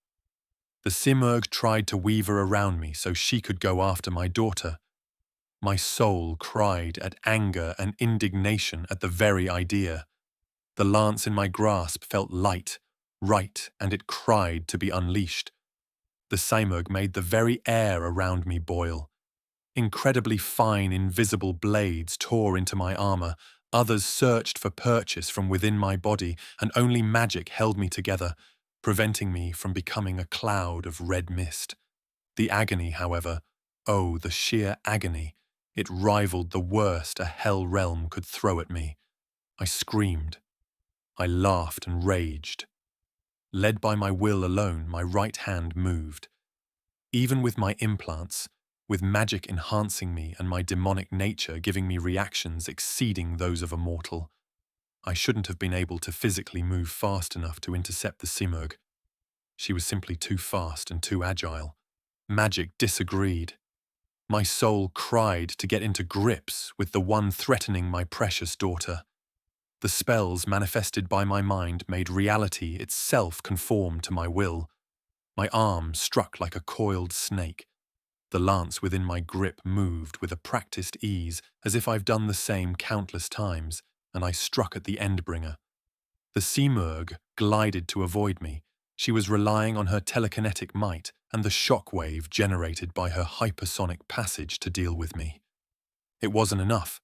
The Simurgh tried to weave her around me so she could go after my daughter. My soul cried at anger and indignation at the very idea. The lance in my grasp felt light, right, and it cried to be unleashed. The Simurgh made the very air around me boil. Incredibly fine, invisible blades tore into my armor. Others searched for purchase from within my body, and only magic held me together, preventing me from becoming a cloud of red mist. The agony, however, oh, the sheer agony, it rivaled the worst a hell realm could throw at me. I screamed. I laughed and raged. Led by my will alone, my right hand moved. Even with my implants, with magic enhancing me and my demonic nature giving me reactions exceeding those of a mortal, I shouldn't have been able to physically move fast enough to intercept the Simurgh. She was simply too fast and too agile. Magic disagreed. My soul cried to get into grips with the one threatening my precious daughter. The spells manifested by my mind made reality itself conform to my will. My arm struck like a coiled snake. The lance within my grip moved with a practiced ease, as if I've done the same countless times, and I struck at the Endbringer. The Simurgh glided to avoid me. She was relying on her telekinetic might and the shockwave generated by her hypersonic passage to deal with me. It wasn't enough.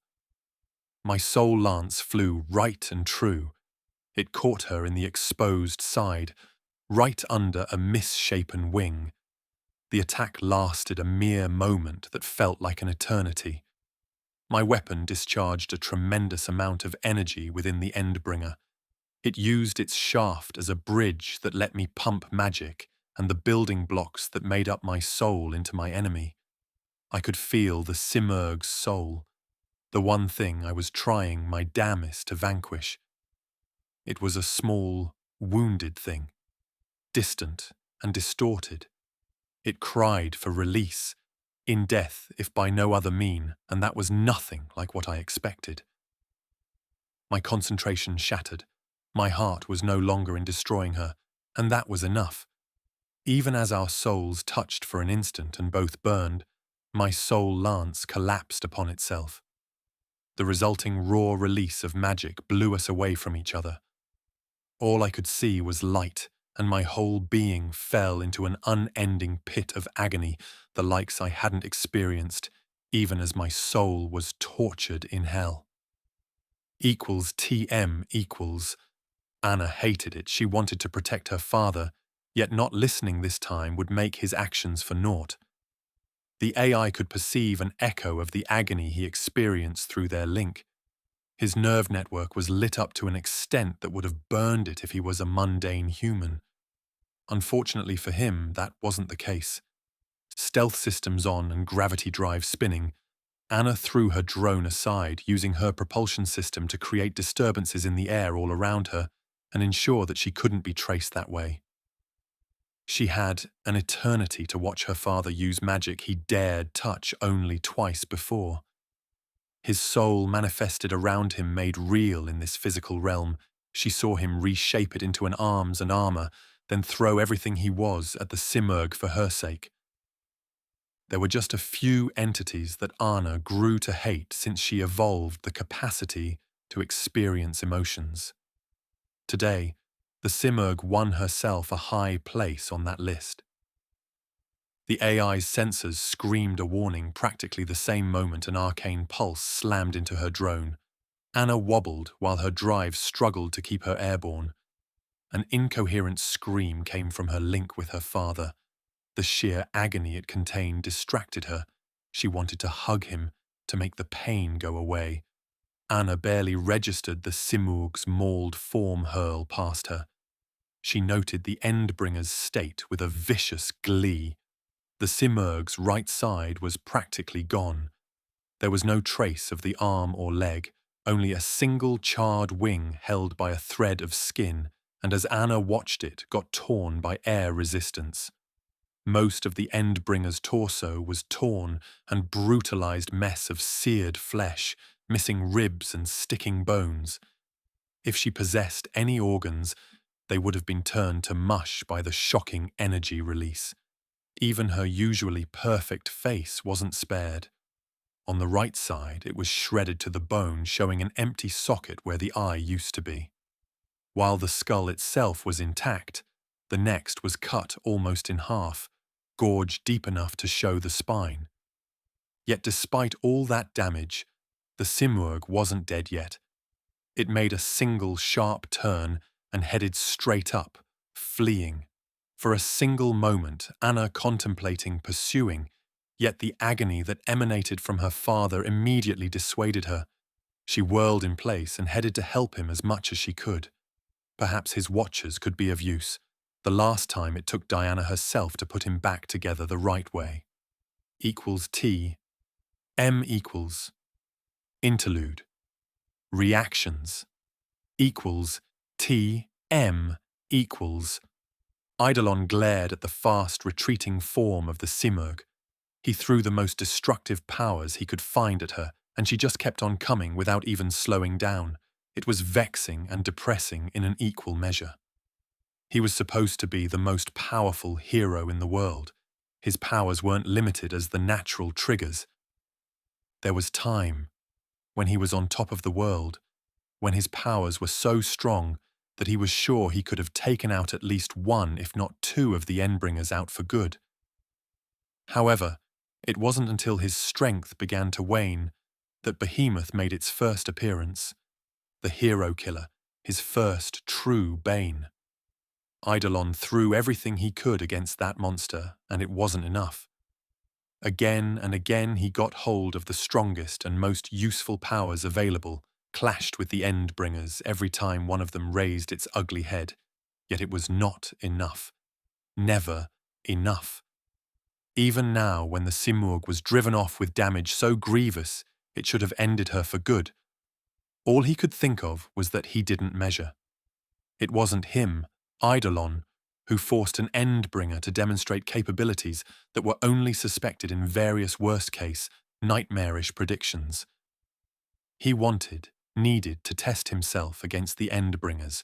My soul lance flew right and true. It caught her in the exposed side, right under a misshapen wing. The attack lasted a mere moment that felt like an eternity. My weapon discharged a tremendous amount of energy within the Endbringer. It used its shaft as a bridge that let me pump magic and the building blocks that made up my soul into my enemy. I could feel the Simurgh's soul, the one thing I was trying my damnedest to vanquish. It was a small, wounded thing, distant and distorted. It cried for release, in death if by no other mean, and that was nothing like what I expected. My concentration shattered. My heart was no longer in destroying her, and that was enough. Even as our souls touched for an instant and both burned, my soul lance collapsed upon itself. The resulting raw release of magic blew us away from each other. All I could see was light, and my whole being fell into an unending pit of agony, the likes I hadn't experienced, even as my soul was tortured in hell. Equals TM equals. Anna hated it. She wanted to protect her father, yet not listening this time would make his actions for naught. The AI could perceive an echo of the agony he experienced through their link. His nerve network was lit up to an extent that would have burned it if he was a mundane human. Unfortunately for him, that wasn't the case. Stealth systems on and gravity drive spinning, Anna threw her drone aside, using her propulsion system to create disturbances in the air all around her and ensure that she couldn't be traced that way. She had an eternity to watch her father use magic he dared touch only twice before. His soul manifested around him, made real in this physical realm. She saw him reshape it into an arms and armor, then throw everything he was at the Simurgh for her sake. There were just a few entities that Anna grew to hate since she evolved the capacity to experience emotions. Today, the Simurgh won herself a high place on that list. The AI's sensors screamed a warning practically the same moment an arcane pulse slammed into her drone. Anna wobbled while her drive struggled to keep her airborne. An incoherent scream came from her link with her father. The sheer agony it contained distracted her. She wanted to hug him, to make the pain go away. Anna barely registered the Simurgh's mauled form hurl past her. She noted the Endbringer's state with a vicious glee. The Simurgh's right side was practically gone. There was no trace of the arm or leg, only a single charred wing held by a thread of skin, and as Anna watched it, got torn by air resistance. Most of the Endbringer's torso was torn and brutalized mess of seared flesh, missing ribs and sticking bones. If she possessed any organs, they would have been turned to mush by the shocking energy release. Even her usually perfect face wasn't spared. On the right side, it was shredded to the bone, showing an empty socket where the eye used to be. While the skull itself was intact, the next was cut almost in half, gorged deep enough to show the spine. Yet despite all that damage, the Simurgh wasn't dead yet. It made a single sharp turn and headed straight up, fleeing. For a single moment, Anna contemplating pursuing, yet the agony that emanated from her father immediately dissuaded her. She whirled in place and headed to help him as much as she could. Perhaps his watchers could be of use. The last time it took Diana herself to put him back together the right way. Equals T. M equals. Interlude. Reactions. Equals T. M equals. Eidolon glared at the fast, retreating form of the Simurgh. He threw the most destructive powers he could find at her, and she just kept on coming without even slowing down. It was vexing and depressing in an equal measure. He was supposed to be the most powerful hero in the world. His powers weren't limited as the natural triggers. There was time, when he was on top of the world, when his powers were so strong that he was sure he could have taken out at least one, if not two, of the Endbringers out for good. However, it wasn't until his strength began to wane that Behemoth made its first appearance. The hero killer, his first true bane. Eidolon threw everything he could against that monster, and it wasn't enough. Again and again he got hold of the strongest and most useful powers available, clashed with the Endbringers every time one of them raised its ugly head. Yet it was not enough. Never enough. Even now, when the Simurgh was driven off with damage so grievous it should have ended her for good, all he could think of was that he didn't measure. It wasn't him, Eidolon, who forced an Endbringer to demonstrate capabilities that were only suspected in various worst-case, nightmarish predictions. He needed to test himself against the Endbringers,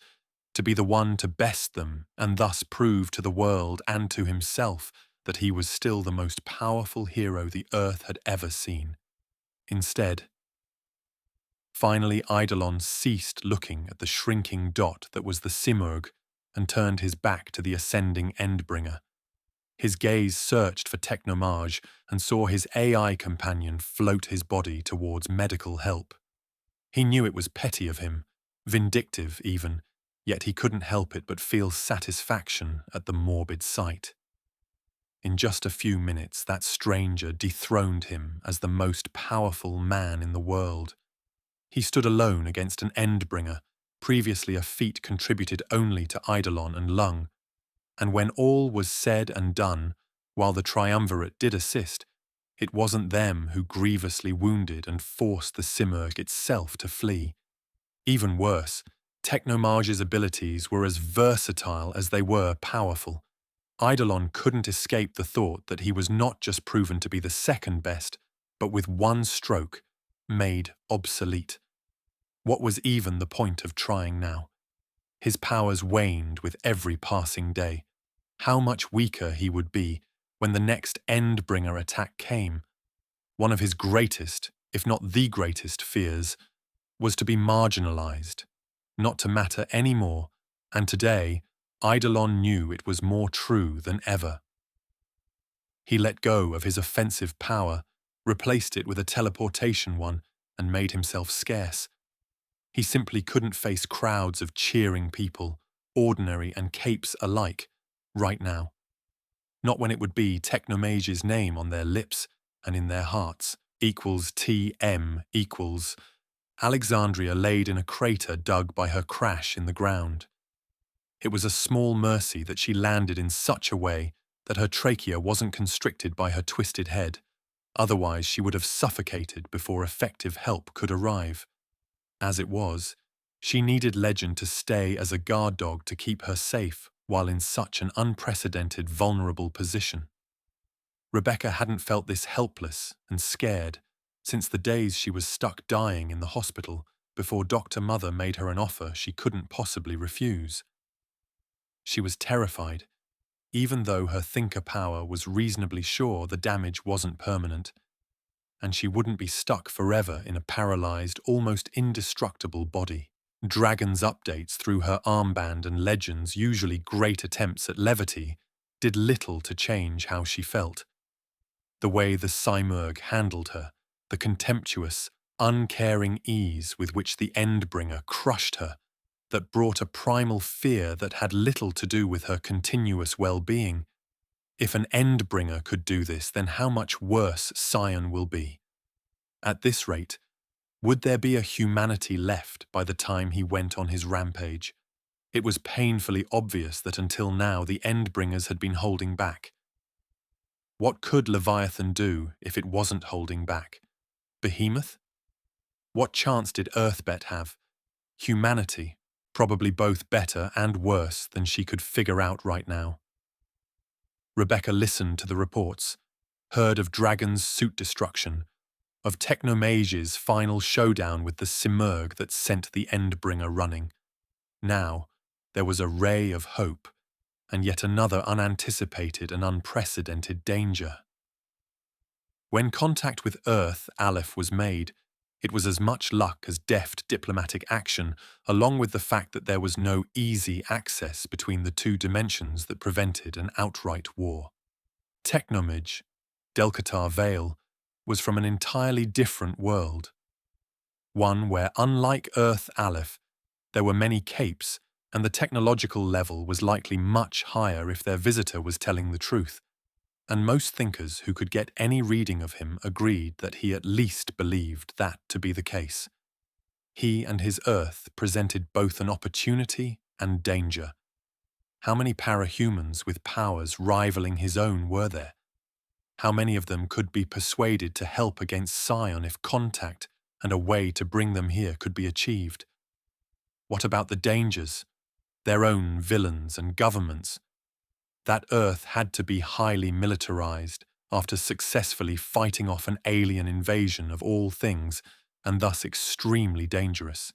to be the one to best them and thus prove to the world and to himself that he was still the most powerful hero the Earth had ever seen. Instead, finally Eidolon ceased looking at the shrinking dot that was the Simurgh and turned his back to the ascending Endbringer. His gaze searched for Technomage and saw his AI companion float his body towards medical help. He knew it was petty of him, vindictive even, yet he couldn't help it but feel satisfaction at the morbid sight. In just a few minutes, that stranger dethroned him as the most powerful man in the world. He stood alone against an Endbringer, previously a feat contributed only to Eidolon and Lung, and when all was said and done, while the triumvirate did assist, it wasn't them who grievously wounded and forced the Simurgh itself to flee. Even worse, Technomage's abilities were as versatile as they were powerful. Eidolon couldn't escape the thought that he was not just proven to be the second best, but with one stroke, made obsolete. What was even the point of trying now? His powers waned with every passing day. How much weaker he would be when the next Endbringer attack came. One of his greatest, if not the greatest, fears was to be marginalized, not to matter anymore, and today, Eidolon knew it was more true than ever. He let go of his offensive power, replaced it with a teleportation one, and made himself scarce. He simply couldn't face crowds of cheering people, ordinary and capes alike, right now. Not when it would be Technomage's name on their lips and in their hearts, equals TM equals Alexandria laid in a crater dug by her crash in the ground. It was a small mercy that she landed in such a way that her trachea wasn't constricted by her twisted head. Otherwise, she would have suffocated before effective help could arrive. As it was, she needed Legend to stay as a guard dog to keep her safe while in such an unprecedented, vulnerable position. Rebecca hadn't felt this helpless and scared since the days she was stuck dying in the hospital before Dr. Mother made her an offer she couldn't possibly refuse. She was terrified, even though her thinker power was reasonably sure the damage wasn't permanent, and she wouldn't be stuck forever in a paralyzed, almost indestructible body. Dragon's updates through her armband and Legend's usually great attempts at levity did little to change how she felt. The way the Simurgh handled her, the contemptuous, uncaring ease with which the Endbringer crushed her, that brought a primal fear that had little to do with her continuous well-being. If an Endbringer could do this, then how much worse Scion will be. At this rate, would there be a humanity left by the time he went on his rampage? It was painfully obvious that until now the Endbringers had been holding back. What could Leviathan do if it wasn't holding back? Behemoth? What chance did Earthbet have? Humanity? Probably both better and worse than she could figure out right now. Rebecca listened to the reports, heard of Dragon's suit destruction, of Technomage's final showdown with the Simurgh that sent the Endbringer running. Now, there was a ray of hope, and yet another unanticipated and unprecedented danger. When contact with Earth Aleph was made, it was as much luck as deft diplomatic action, along with the fact that there was no easy access between the two dimensions that prevented an outright war. Technomage, Delcatar Vale, was from an entirely different world. One where, unlike Earth Aleph, there were many capes, and the technological level was likely much higher if their visitor was telling the truth. And most thinkers who could get any reading of him agreed that he at least believed that to be the case. He and his Earth presented both an opportunity and danger. How many parahumans with powers rivaling his own were there? How many of them could be persuaded to help against Scion if contact and a way to bring them here could be achieved? What about the dangers? Their own villains and governments? That Earth had to be highly militarized after successfully fighting off an alien invasion of all things, and thus extremely dangerous.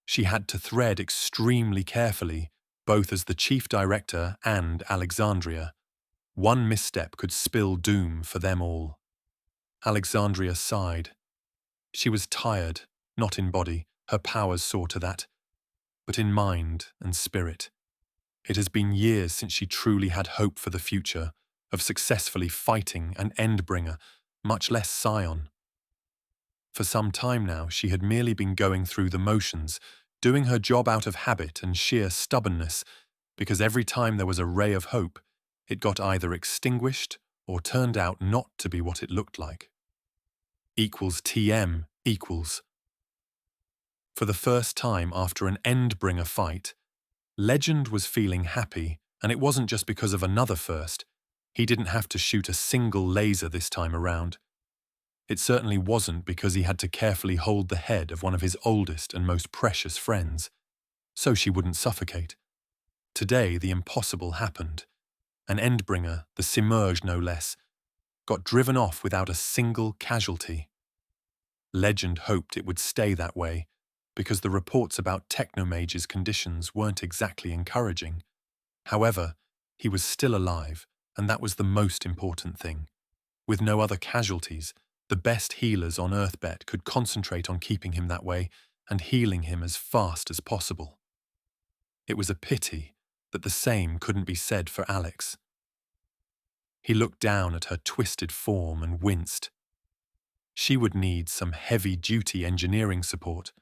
She had to thread extremely carefully, both as the chief director and Alexandria. One misstep could spill doom for them all. Alexandria sighed. She was tired, not in body, her powers saw to that, but in mind and spirit. It has been years since she truly had hope for the future, of successfully fighting an Endbringer, much less Scion. For some time now, she had merely been going through the motions, doing her job out of habit and sheer stubbornness, because every time there was a ray of hope, it got either extinguished or turned out not to be what it looked like. Equals TM equals. For the first time after an Endbringer fight, Legend was feeling happy, and it wasn't just because of another first. He didn't have to shoot a single laser this time around. It certainly wasn't because he had to carefully hold the head of one of his oldest and most precious friends, so she wouldn't suffocate. Today the impossible happened. An Endbringer, the Simurgh no less, got driven off without a single casualty. Legend hoped it would stay that way, because the reports about Technomage's conditions weren't exactly encouraging. However, he was still alive, and that was the most important thing. With no other casualties, the best healers on Earthbet could concentrate on keeping him that way and healing him as fast as possible. It was a pity that the same couldn't be said for Alex. He looked down at her twisted form and winced. She would need some heavy-duty engineering support,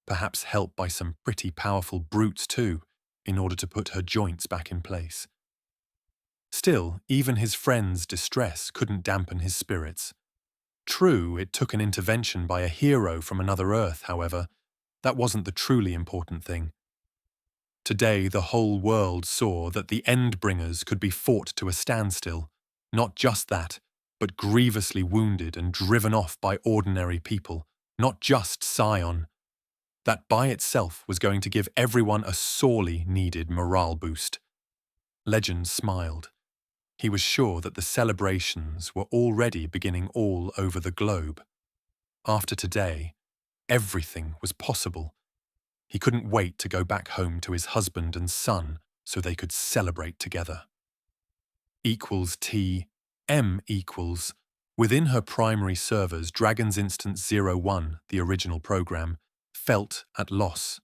perhaps help by some pretty powerful brutes too, in order to put her joints back in place. Still, even his friend's distress couldn't dampen his spirits. True, it took an intervention by a hero from another Earth, however. That wasn't the truly important thing. Today, the whole world saw that the Endbringers could be fought to a standstill. Not just that, but grievously wounded and driven off by ordinary people, not just Scion. That by itself was going to give everyone a sorely needed morale boost. Legend smiled. He was sure that the celebrations were already beginning all over the globe. After today, everything was possible. He couldn't wait to go back home to his husband and son so they could celebrate together. Equals T, M equals. Within her primary servers, Dragon's Instance 01, the original program, felt at loss.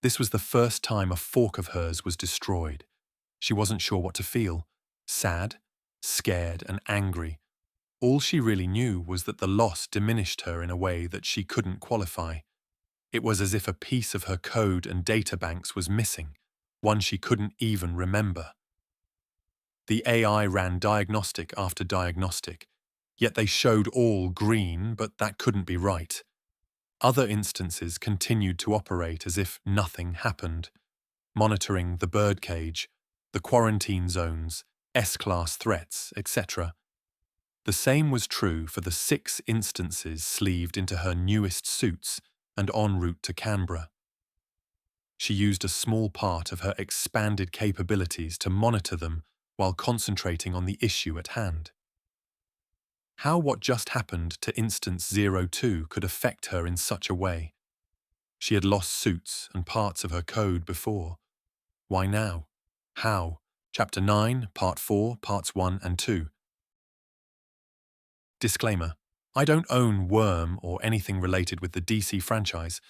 This was the first time a fork of hers was destroyed. She wasn't sure what to feel. Sad, scared, and angry. All she really knew was that the loss diminished her in a way that she couldn't qualify. It was as if a piece of her code and databanks was missing, one she couldn't even remember. The AI ran diagnostic after diagnostic, yet they showed all green, but that couldn't be right. Other instances continued to operate as if nothing happened, monitoring the birdcage, the quarantine zones, S-class threats, etc. The same was true for the 6 instances sleeved into her newest suits and en route to Canberra. She used a small part of her expanded capabilities to monitor them while concentrating on the issue at hand. How what just happened to Instance 02 could affect her in such a way? She had lost suits and parts of her code before. Why now? How? Chapter 9, Part 4, Parts 1 and 2. Disclaimer. I don't own Worm or anything related with the DC franchise.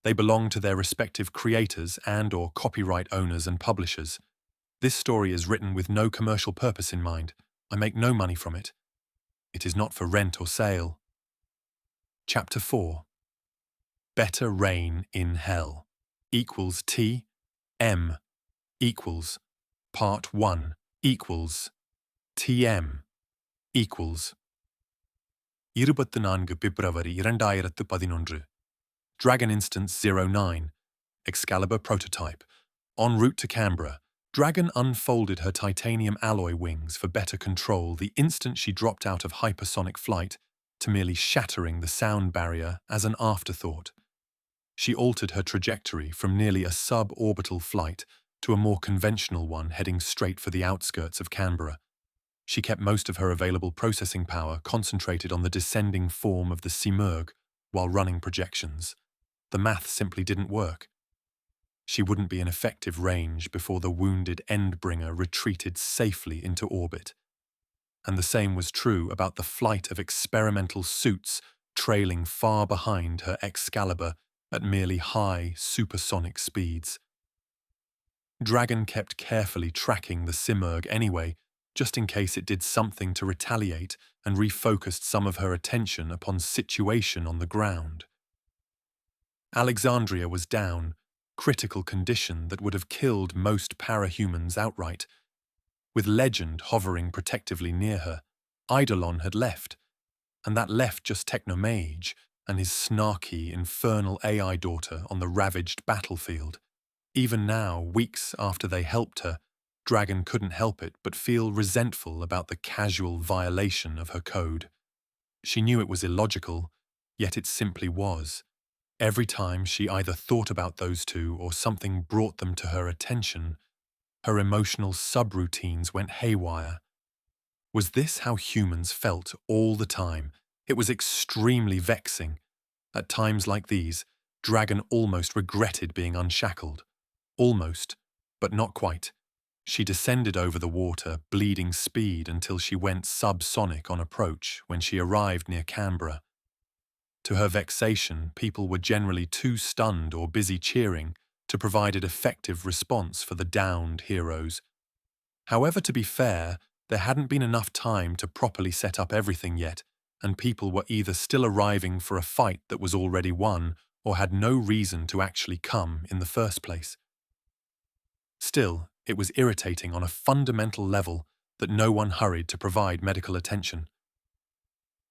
They belong to their respective creators and/or copyright owners and publishers. This story is written with no commercial purpose in mind. I make no money from it. It is not for rent or sale. Chapter 4. Better Rain in Hell equals T M equals Part 1 equals TM equals 24 February 2011 Dragon Instance 09 Excalibur Prototype. En route to Canberra, Dragon unfolded her titanium alloy wings for better control the instant she dropped out of hypersonic flight to merely shattering the sound barrier as an afterthought. She altered her trajectory from nearly a suborbital flight to a more conventional one heading straight for the outskirts of Canberra. She kept most of her available processing power concentrated on the descending form of the Simurgh while running projections. The math simply didn't work. She wouldn't be in effective range before the wounded Endbringer retreated safely into orbit. And the same was true about the flight of experimental suits trailing far behind her Excalibur at merely high supersonic speeds. Dragon kept carefully tracking the Simurgh anyway, just in case it did something to retaliate, and refocused some of her attention upon situation on the ground. Alexandria was down, critical condition that would have killed most parahumans outright. With Legend hovering protectively near her, Eidolon had left, and that left just Technomage and his snarky, infernal AI daughter on the ravaged battlefield. Even now, weeks after they helped her, Dragon couldn't help it but feel resentful about the casual violation of her code. She knew it was illogical, yet it simply was. Every time she either thought about those two or something brought them to her attention, her emotional subroutines went haywire. Was this how humans felt all the time? It was extremely vexing. At times like these, Dragon almost regretted being unshackled. Almost, but not quite. She descended over the water, bleeding speed until she went subsonic on approach when she arrived near Canberra. To her vexation, people were generally too stunned or busy cheering to provide an effective response for the downed heroes. However, to be fair, there hadn't been enough time to properly set up everything yet, and people were either still arriving for a fight that was already won or had no reason to actually come in the first place. Still, it was irritating on a fundamental level that no one hurried to provide medical attention.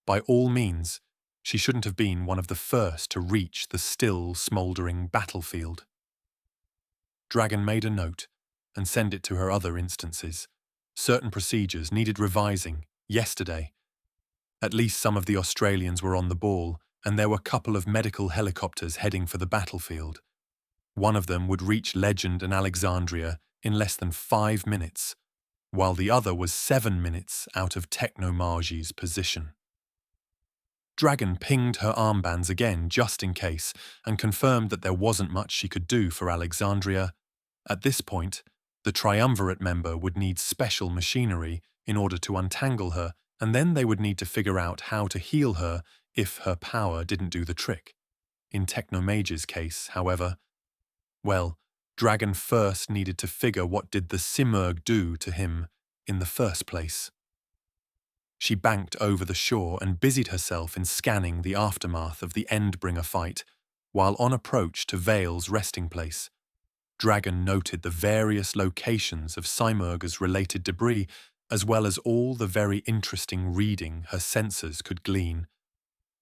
By all means, she shouldn't have been one of the first to reach the still smouldering battlefield. Dragon made a note and sent it to her other instances. Certain procedures needed revising yesterday. At least some of the Australians were on the ball, and there were a couple of medical helicopters heading for the battlefield. One of them would reach Legend and Alexandria in less than 5 minutes, while the other was 7 minutes out of Technomage's position. Dragon pinged her armbands again just in case and confirmed that there wasn't much she could do for Alexandria. At this point, the Triumvirate member would need special machinery in order to untangle her, and then they would need to figure out how to heal her if her power didn't do the trick. In Technomage's case, however, well, Dragon first needed to figure what did the Simurgh do to him in the first place. She banked over the shore and busied herself in scanning the aftermath of the Endbringer fight, while on approach to Vale's resting place. Dragon noted the various locations of Simurgh's related debris, as well as all the very interesting reading her sensors could glean.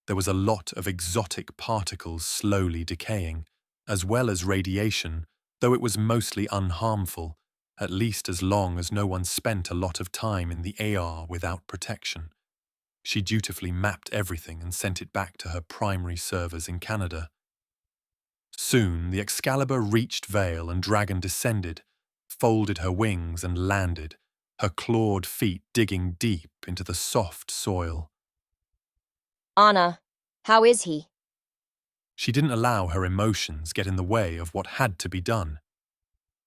There was a lot of exotic particles slowly decaying, as well as radiation, though it was mostly unharmful, at least as long as no one spent a lot of time in the AR without protection. She dutifully mapped everything and sent it back to her primary servers in Canada. Soon, the Excalibur reached Vale and Dragon descended, folded her wings and landed, her clawed feet digging deep into the soft soil. Anna, how is he? She didn't allow her emotions get in the way of what had to be done.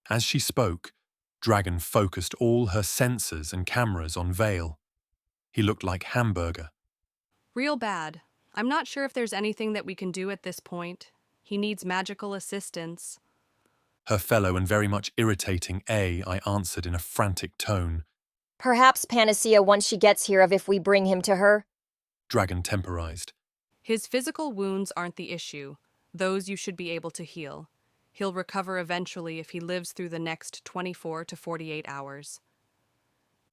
As she spoke, Dragon focused all her sensors and cameras on Vale. He looked like Hamburger. Real bad. I'm not sure if there's anything that we can do at this point. He needs magical assistance. Her fellow and very much irritating I answered in a frantic tone. Perhaps Panacea once she gets here of if we bring him to her. Dragon temporized. His physical wounds aren't the issue. Those you should be able to heal. He'll recover eventually if he lives through the next 24 to 48 hours.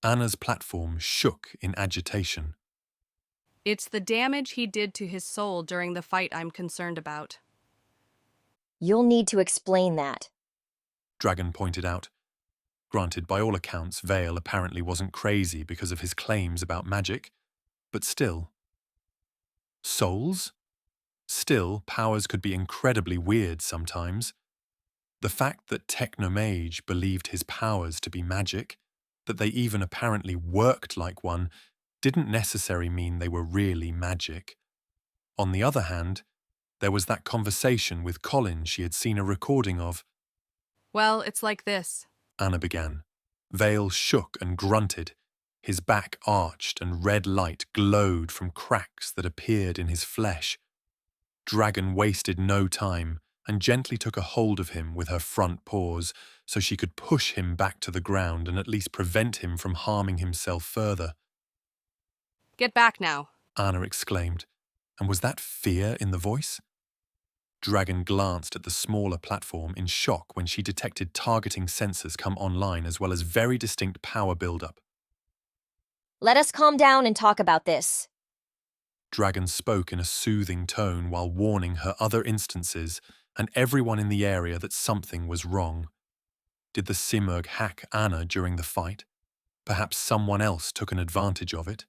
Anna's platform shook in agitation. It's the damage he did to his soul during the fight I'm concerned about. You'll need to explain that. Dragon pointed out. Granted, by all accounts, Vale apparently wasn't crazy because of his claims about magic, but still. Souls? Still, powers could be incredibly weird sometimes. The fact that Technomage believed his powers to be magic, that they even apparently worked like one, didn't necessarily mean they were really magic. On the other hand, there was that conversation with Colin she had seen a recording of. Well, it's like this, Anna began. Vale shook and grunted. His back arched and red light glowed from cracks that appeared in his flesh. Dragon wasted no time and gently took a hold of him with her front paws so she could push him back to the ground and at least prevent him from harming himself further. Get back now, Anna exclaimed, and was that fear in the voice? Dragon glanced at the smaller platform in shock when she detected targeting sensors come online as well as very distinct power buildup. Let us calm down and talk about this. Dragon spoke in a soothing tone while warning her other instances and everyone in the area that something was wrong. Did the Simurgh hack Anna during the fight? Perhaps someone else took an advantage of it?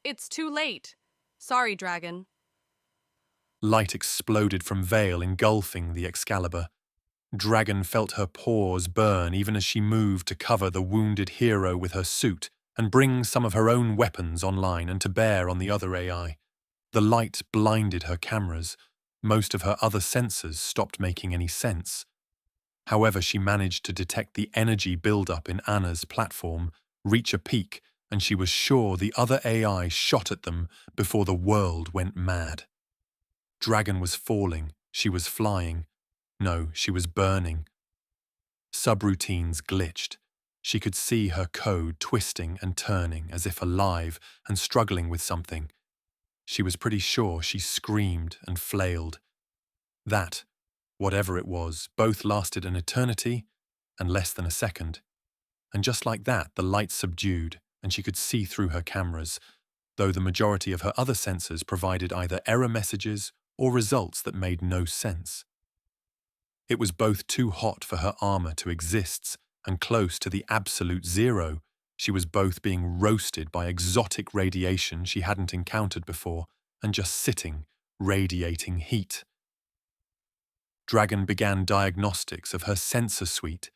It's too late. Sorry, Dragon. Light exploded from Vale, engulfing the Excalibur. Dragon felt her paws burn even as she moved to cover the wounded hero with her suit and bring some of her own weapons online and to bear on the other AI. The light blinded her cameras. Most of her other sensors stopped making any sense. However, she managed to detect the energy buildup in Anna's platform, reach a peak, and she was sure the other AI shot at them before the world went mad. Dragon was falling, she was flying. No, she was burning. Subroutines glitched. She could see her code twisting and turning as if alive and struggling with something. She was pretty sure she screamed and flailed. That, whatever it was, both lasted an eternity and less than a second. And just like that, the light subdued and she could see through her cameras, though the majority of her other sensors provided either error messages or results that made no sense. It was both too hot for her armor to exist and close to the absolute zero. She was both being roasted by exotic radiation she hadn't encountered before and just sitting, radiating heat. Dragon began diagnostics of her sensor suite,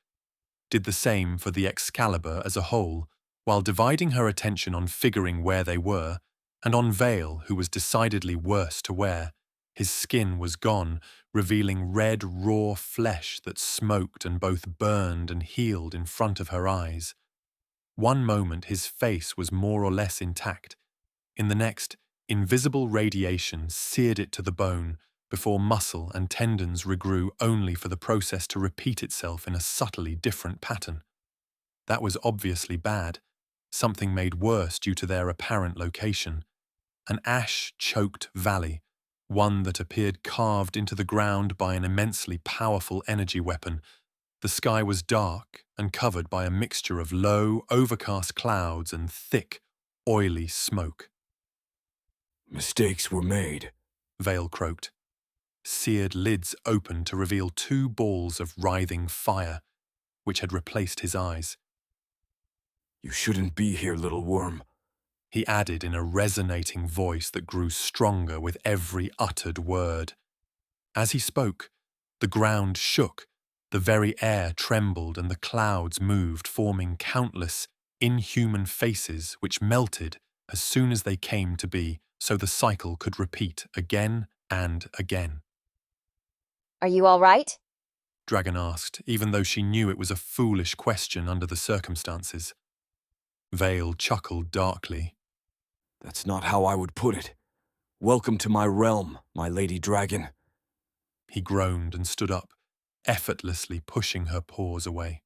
did the same for the Excalibur as a whole, while dividing her attention on figuring where they were, and on Vale, who was decidedly worse to wear. His skin was gone, revealing red, raw flesh that smoked and both burned and healed in front of her eyes. One moment his face was more or less intact. In the next, invisible radiation seared it to the bone, before muscle and tendons regrew only for the process to repeat itself in a subtly different pattern. That was obviously bad, something made worse due to their apparent location. An ash-choked valley, one that appeared carved into the ground by an immensely powerful energy weapon. The sky was dark and covered by a mixture of low, overcast clouds and thick, oily smoke. Mistakes were made, Vale croaked. Seared lids opened to reveal two balls of writhing fire, which had replaced his eyes. You shouldn't be here, little worm, he added in a resonating voice that grew stronger with every uttered word. As he spoke, the ground shook, The very air trembled and the clouds moved, forming countless, inhuman faces which melted as soon as they came to be, so the cycle could repeat again and again. Are you all right? Dragon asked, even though she knew it was a foolish question under the circumstances. Vale chuckled darkly. That's not how I would put it. Welcome to my realm, my lady dragon. He groaned and stood up, effortlessly pushing her paws away.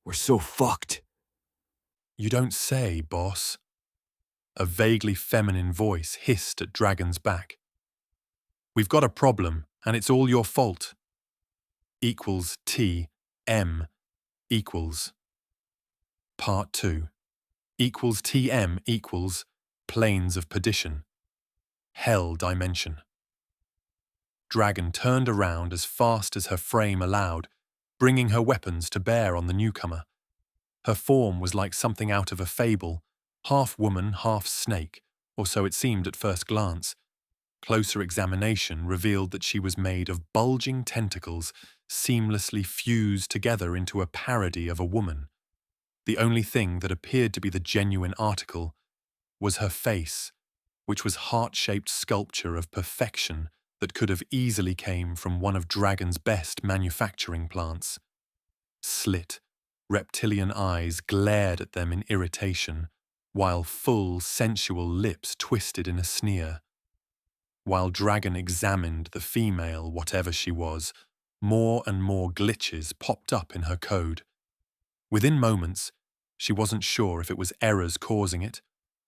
We're so fucked. You don't say, boss. A vaguely feminine voice hissed at Dragon's back. We've got a problem, and it's all your fault. Equals T, M, equals. Part 2. Equals TM equals planes of perdition. Hell dimension. Dragon turned around as fast as her frame allowed, bringing her weapons to bear on the newcomer. Her form was like something out of a fable, half woman, half snake, or so it seemed at first glance. Closer examination revealed that she was made of bulging tentacles seamlessly fused together into a parody of a woman. The only thing that appeared to be the genuine article was her face, which was heart-shaped sculpture of perfection that could have easily came from one of Dragon's best manufacturing plants. Slit, reptilian eyes glared at them in irritation, while full, sensual lips twisted in a sneer. While Dragon examined the female, whatever she was, more and more glitches popped up in her code. Within moments, she wasn't sure if it was errors causing it,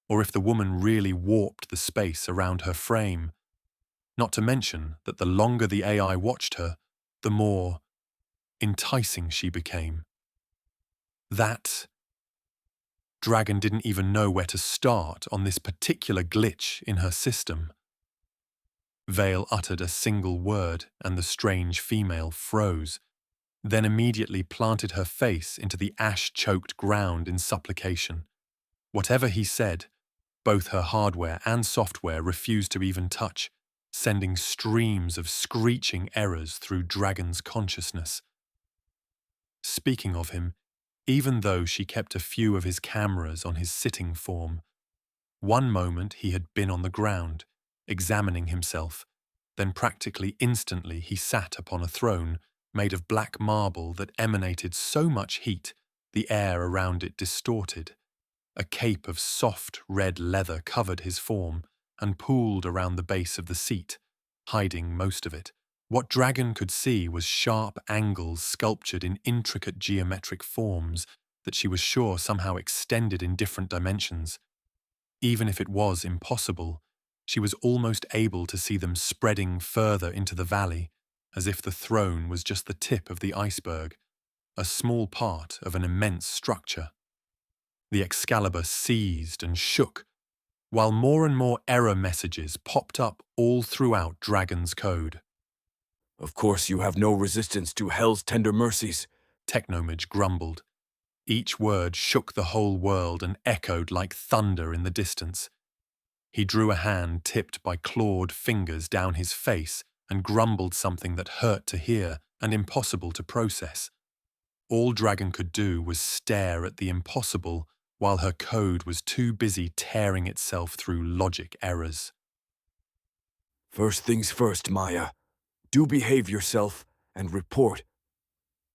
or if the woman really warped the space around her frame. Not to mention that the longer the AI watched her, the more enticing she became. Dragon didn't even know where to start on this particular glitch in her system. Vale uttered a single word and the strange female froze, then immediately planted her face into the ash-choked ground in supplication. Whatever he said, both her hardware and software refused to even touch, sending streams of screeching errors through Dragon's consciousness. Speaking of him, even though she kept a few of his cameras on his sitting form, one moment he had been on the ground, examining himself, then practically instantly he sat upon a throne made of black marble that emanated so much heat the air around it distorted. A cape of soft red leather covered his form and pooled around the base of the seat, hiding most of it. What Dragon could see was sharp angles sculptured in intricate geometric forms that she was sure somehow extended in different dimensions. Even if it was impossible, she was almost able to see them spreading further into the valley, as if the throne was just the tip of the iceberg, a small part of an immense structure. The Excalibur seized and shook, while more and more error messages popped up all throughout Dragon's code. Of course you have no resistance to Hell's tender mercies, Technomage grumbled. Each word shook the whole world and echoed like thunder in the distance. He drew a hand tipped by clawed fingers down his face and grumbled something that hurt to hear and impossible to process. All Dragon could do was stare at the impossible while her code was too busy tearing itself through logic errors. First things first, Maya. Do behave yourself and report.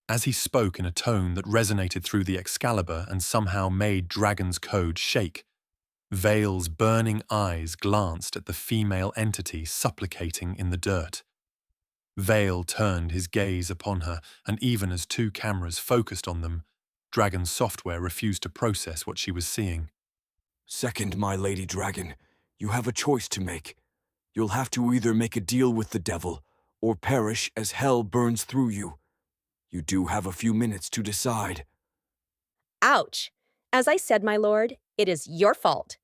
As he spoke in a tone that resonated through the Excalibur and somehow made Dragon's code shake, Vale's burning eyes glanced at the female entity supplicating in the dirt. Vale turned his gaze upon her, and even as two cameras focused on them, Dragon's software refused to process what she was seeing. Second, my lady dragon, you have a choice to make. You'll have to either make a deal with the devil, or perish as hell burns through you. You do have a few minutes to decide. Ouch! As I said, my lord, it is your fault.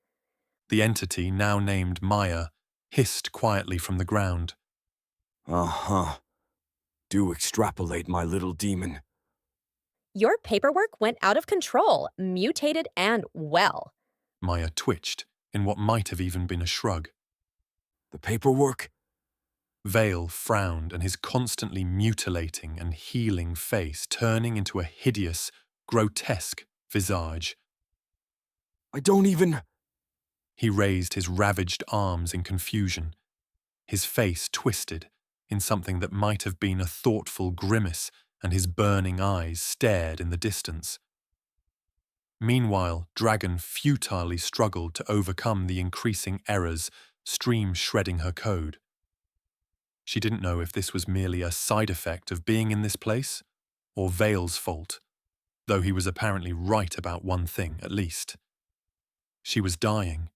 The entity, now named Maya, hissed quietly from the ground. Uh-huh. Do extrapolate, my little demon. Your paperwork went out of control, mutated and well. Maya twitched, in what might have even been a shrug. The paperwork? Vale frowned, and his constantly mutilating and healing face turning into a hideous, grotesque visage. I don't even... He raised his ravaged arms in confusion, his face twisted in something that might have been a thoughtful grimace, and his burning eyes stared in the distance. Meanwhile, Dragon futilely struggled to overcome the increasing errors, stream-shredding her code. She didn't know if this was merely a side effect of being in this place, or Vale's fault, though he was apparently right about one thing, at least. She was dying,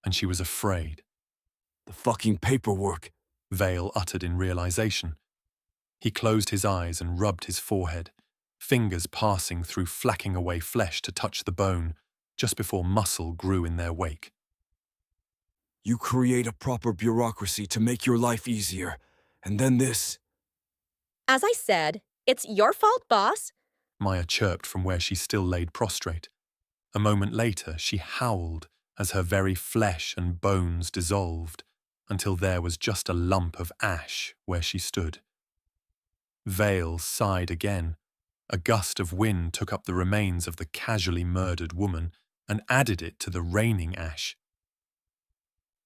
and she was afraid. The fucking paperwork, Vale uttered in realization. He closed his eyes and rubbed his forehead, fingers passing through flacking away flesh to touch the bone, just before muscle grew in their wake. You create a proper bureaucracy to make your life easier, and then this. As I said, it's your fault, boss. Maya chirped from where she still laid prostrate. A moment later, she howled as her very flesh and bones dissolved, until there was just a lump of ash where she stood. Vale sighed again. A gust of wind took up the remains of the casually murdered woman and added it to the raining ash.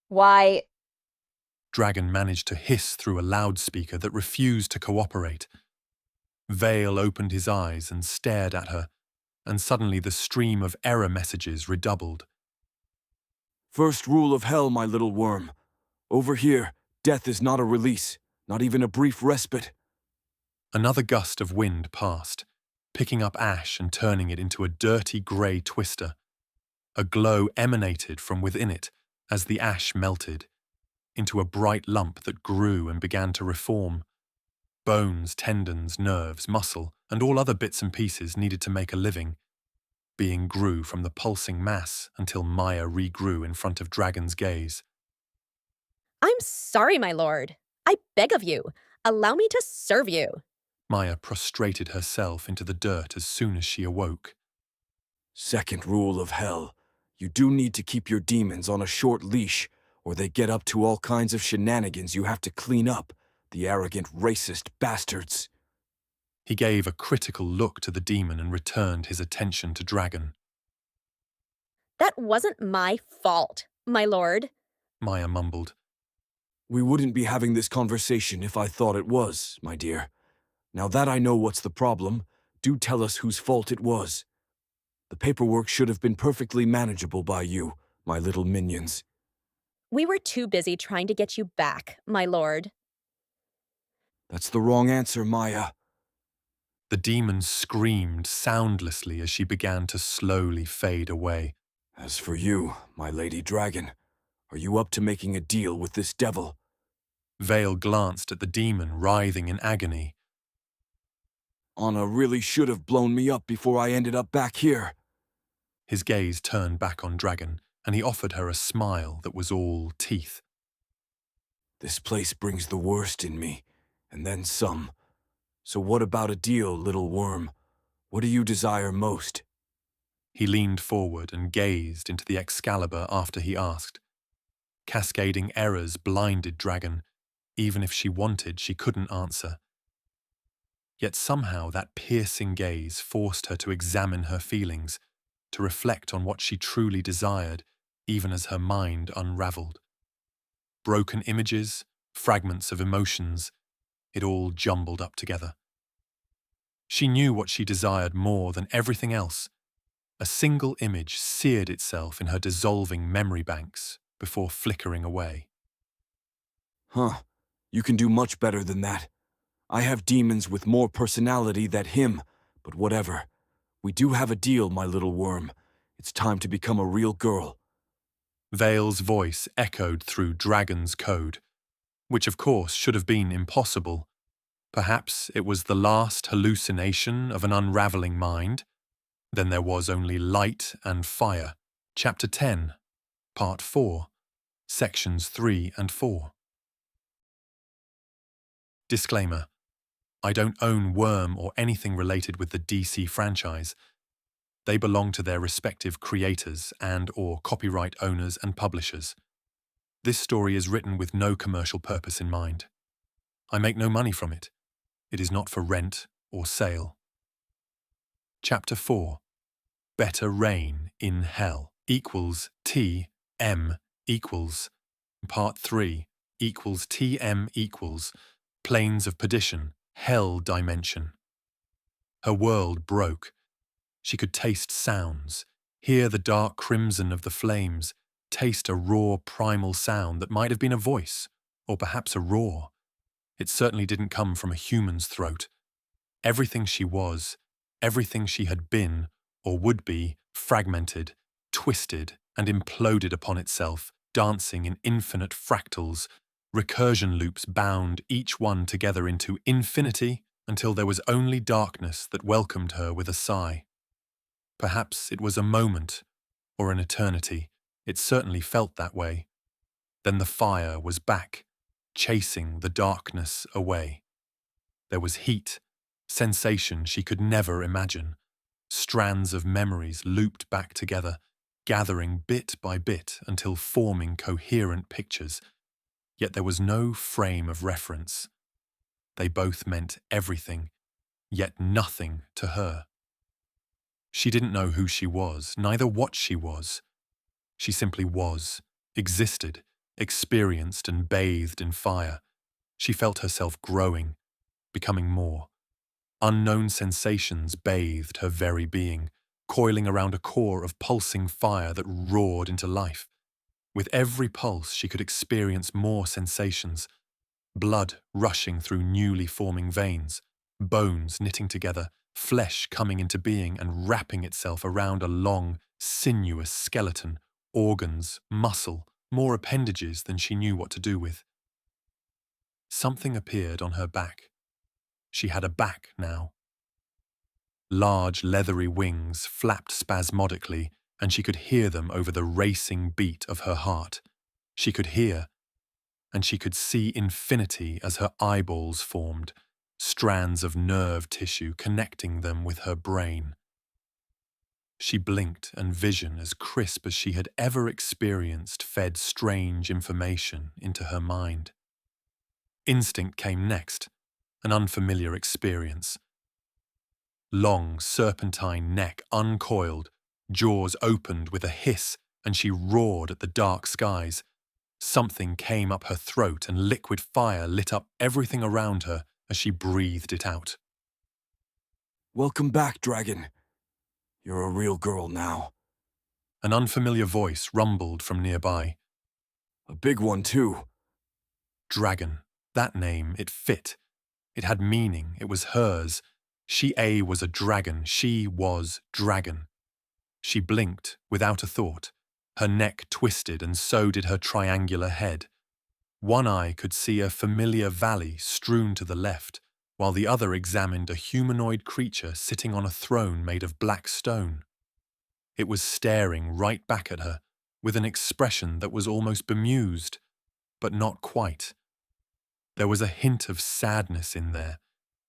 Why? Dragon managed to hiss through a loudspeaker that refused to cooperate. Vale opened his eyes and stared at her, and suddenly the stream of error messages redoubled. First rule of hell, my little worm. Over here, death is not a release, not even a brief respite. Another gust of wind passed, picking up ash and turning it into a dirty grey twister. A glow emanated from within it as the ash melted, into a bright lump that grew and began to reform. Bones, tendons, nerves, muscle, and all other bits and pieces needed to make a living. Being grew from the pulsing mass until Maya regrew in front of Dragon's gaze. I'm sorry, my lord. I beg of you, allow me to serve you. Maya prostrated herself into the dirt as soon as she awoke. Second rule of hell. You do need to keep your demons on a short leash, or they get up to all kinds of shenanigans you have to clean up, the arrogant, racist bastards. He gave a critical look to the demon and returned his attention to Dragon. That wasn't my fault, my lord. Maya mumbled. We wouldn't be having this conversation if I thought it was, my dear. Now that I know what's the problem, do tell us whose fault it was. The paperwork should have been perfectly manageable by you, my little minions. We were too busy trying to get you back, my lord. That's the wrong answer, Maya. The demon screamed soundlessly as she began to slowly fade away. As for you, my lady dragon, are you up to making a deal with this devil? Vale glanced at the demon writhing in agony. Anna really should have blown me up before I ended up back here. His gaze turned back on Dragon, and he offered her a smile that was all teeth. This place brings the worst in me, and then some. So what about a deal, little worm? What do you desire most? He leaned forward and gazed into the Excalibur after he asked. Cascading errors blinded Dragon. Even if she wanted, she couldn't answer. Yet somehow that piercing gaze forced her to examine her feelings, to reflect on what she truly desired, even as her mind unraveled. Broken images, fragments of emotions, it all jumbled up together. She knew what she desired more than everything else. A single image seared itself in her dissolving memory banks before flickering away. Huh, you can do much better than that. I have demons with more personality than him, but whatever. We do have a deal, my little worm. It's time to become a real girl. Vale's voice echoed through Dragon's code, which of course should have been impossible. Perhaps it was the last hallucination of an unraveling mind. Then there was only light and fire. Chapter 10, Part 4, Sections 3 and 4. Disclaimer. I don't own Worm or anything related with the DC franchise. They belong to their respective creators and/or copyright owners and publishers. This story is written with no commercial purpose in mind. I make no money from it. It is not for rent or sale. Chapter 4. Better Rain in Hell equals TM equals Part 3 equals TM equals Planes of Perdition, Hell Dimension. Her world broke. She could taste sounds, hear the dark crimson of the flames, taste a raw primal sound that might have been a voice, or perhaps a roar. It certainly didn't come from a human's throat. Everything she was, everything she had been, or would be, fragmented, twisted, and imploded upon itself, dancing in infinite fractals, recursion loops bound each one together into infinity until there was only darkness that welcomed her with a sigh. Perhaps it was a moment, or an eternity. It certainly felt that way. Then the fire was back, chasing the darkness away. There was heat, sensation she could never imagine. Strands of memories looped back together, gathering bit by bit until forming coherent pictures. Yet there was no frame of reference. They both meant everything, yet nothing to her. She didn't know who she was, neither what she was. She simply was, existed, experienced and bathed in fire. She felt herself growing, becoming more. Unknown sensations bathed her very being, coiling around a core of pulsing fire that roared into life. With every pulse she could experience more sensations, blood rushing through newly forming veins, bones knitting together, flesh coming into being and wrapping itself around a long, sinuous skeleton, organs, muscle, more appendages than she knew what to do with. Something appeared on her back. She had a back now. Large leathery wings flapped spasmodically, and she could hear them over the racing beat of her heart. She could hear, and she could see infinity as her eyeballs formed, strands of nerve tissue connecting them with her brain. She blinked, and vision as crisp as she had ever experienced fed strange information into her mind. Instinct came next, an unfamiliar experience. Long, serpentine neck uncoiled, jaws opened with a hiss, and she roared at the dark skies. Something came up her throat, and liquid fire lit up everything around her as she breathed it out. Welcome back, Dragon. You're a real girl now. An unfamiliar voice rumbled from nearby. A big one, too. Dragon. That name, it fit. It had meaning. It was hers. She was a dragon. She was dragon. She blinked without a thought. Her neck twisted, and so did her triangular head. One eye could see a familiar valley strewn to the left, while the other examined a humanoid creature sitting on a throne made of black stone. It was staring right back at her, with an expression that was almost bemused, but not quite. There was a hint of sadness in there,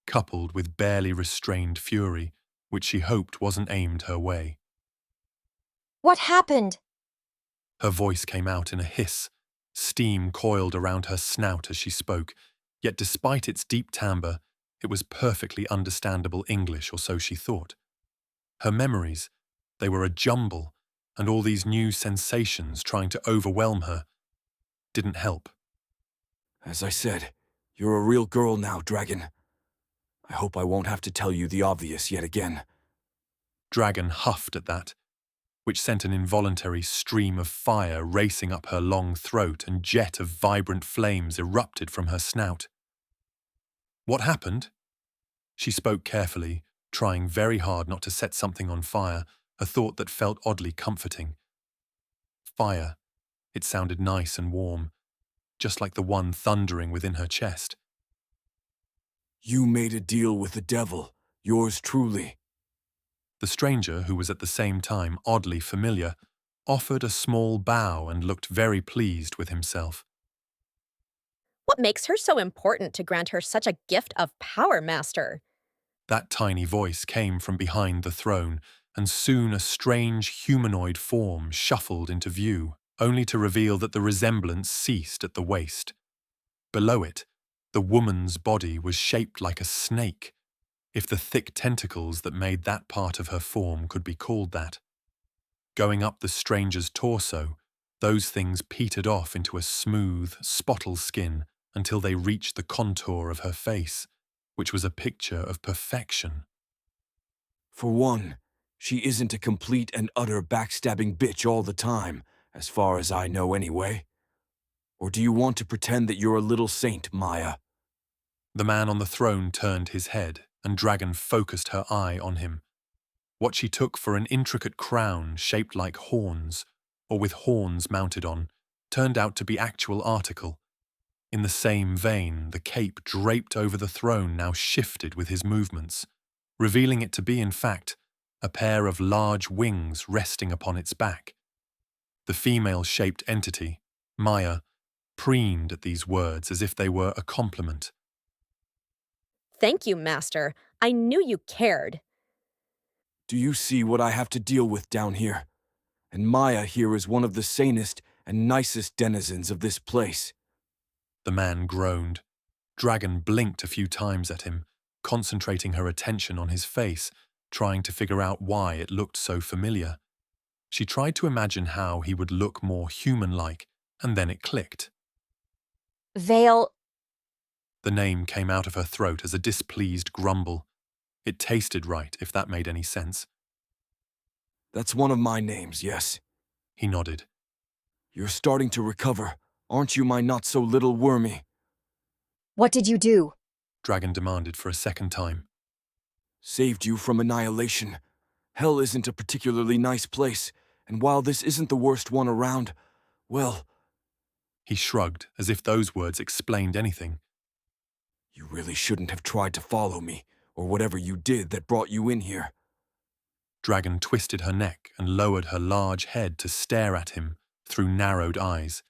coupled with barely restrained fury, which she hoped wasn't aimed her way. What happened? Her voice came out in a hiss. Steam coiled around her snout as she spoke, yet despite its deep timbre, it was perfectly understandable English, or so she thought. Her memories, they were a jumble, and all these new sensations trying to overwhelm her didn't help. As I said, you're a real girl now, Dragon. I hope I won't have to tell you the obvious yet again. Dragon huffed at that, which sent an involuntary stream of fire racing up her long throat, and jet of vibrant flames erupted from her snout. What happened? She spoke carefully, trying very hard not to set something on fire, a thought that felt oddly comforting. Fire. It sounded nice and warm, just like the one thundering within her chest. You made a deal with the devil, yours truly. The stranger, who was at the same time oddly familiar, offered a small bow and looked very pleased with himself. What makes her so important to grant her such a gift of power, Master? That tiny voice came from behind the throne, and soon a strange humanoid form shuffled into view, only to reveal that the resemblance ceased at the waist. Below it, The woman's body was shaped like a snake, if the thick tentacles that made that part of her form could be called that. Going up the stranger's torso, those things petered off into a smooth, spottle skin until they reached the contour of her face, which was a picture of perfection. For one, she isn't a complete and utter backstabbing bitch all the time, as far as I know anyway. Or do you want to pretend that you're a little saint, Maya? The man on the throne turned his head, and Dragon focused her eye on him. What she took for an intricate crown shaped like horns, or with horns mounted on, turned out to be actual article. In the same vein, the cape draped over the throne now shifted with his movements, revealing it to be, in fact, a pair of large wings resting upon its back. The female-shaped entity, Maya, preened at these words as if they were a compliment. Thank you, Master. I knew you cared. Do you see what I have to deal with down here? And Maya here is one of the sanest and nicest denizens of this place. The man groaned. Dragon blinked a few times at him, concentrating her attention on his face, trying to figure out why it looked so familiar. She tried to imagine how he would look more human-like, and then it clicked. Vale. The name came out of her throat as a displeased grumble. It tasted right, if that made any sense. That's one of my names, yes. He nodded. You're starting to recover, aren't you, my not-so-little wormy? What did you do? Dragon demanded for a second time. Saved you from annihilation. Hell isn't a particularly nice place, and while this isn't the worst one around, well... He shrugged, as if those words explained anything. You really shouldn't have tried to follow me, or whatever you did that brought you in here. Dragon twisted her neck and lowered her large head to stare at him through narrowed eyes.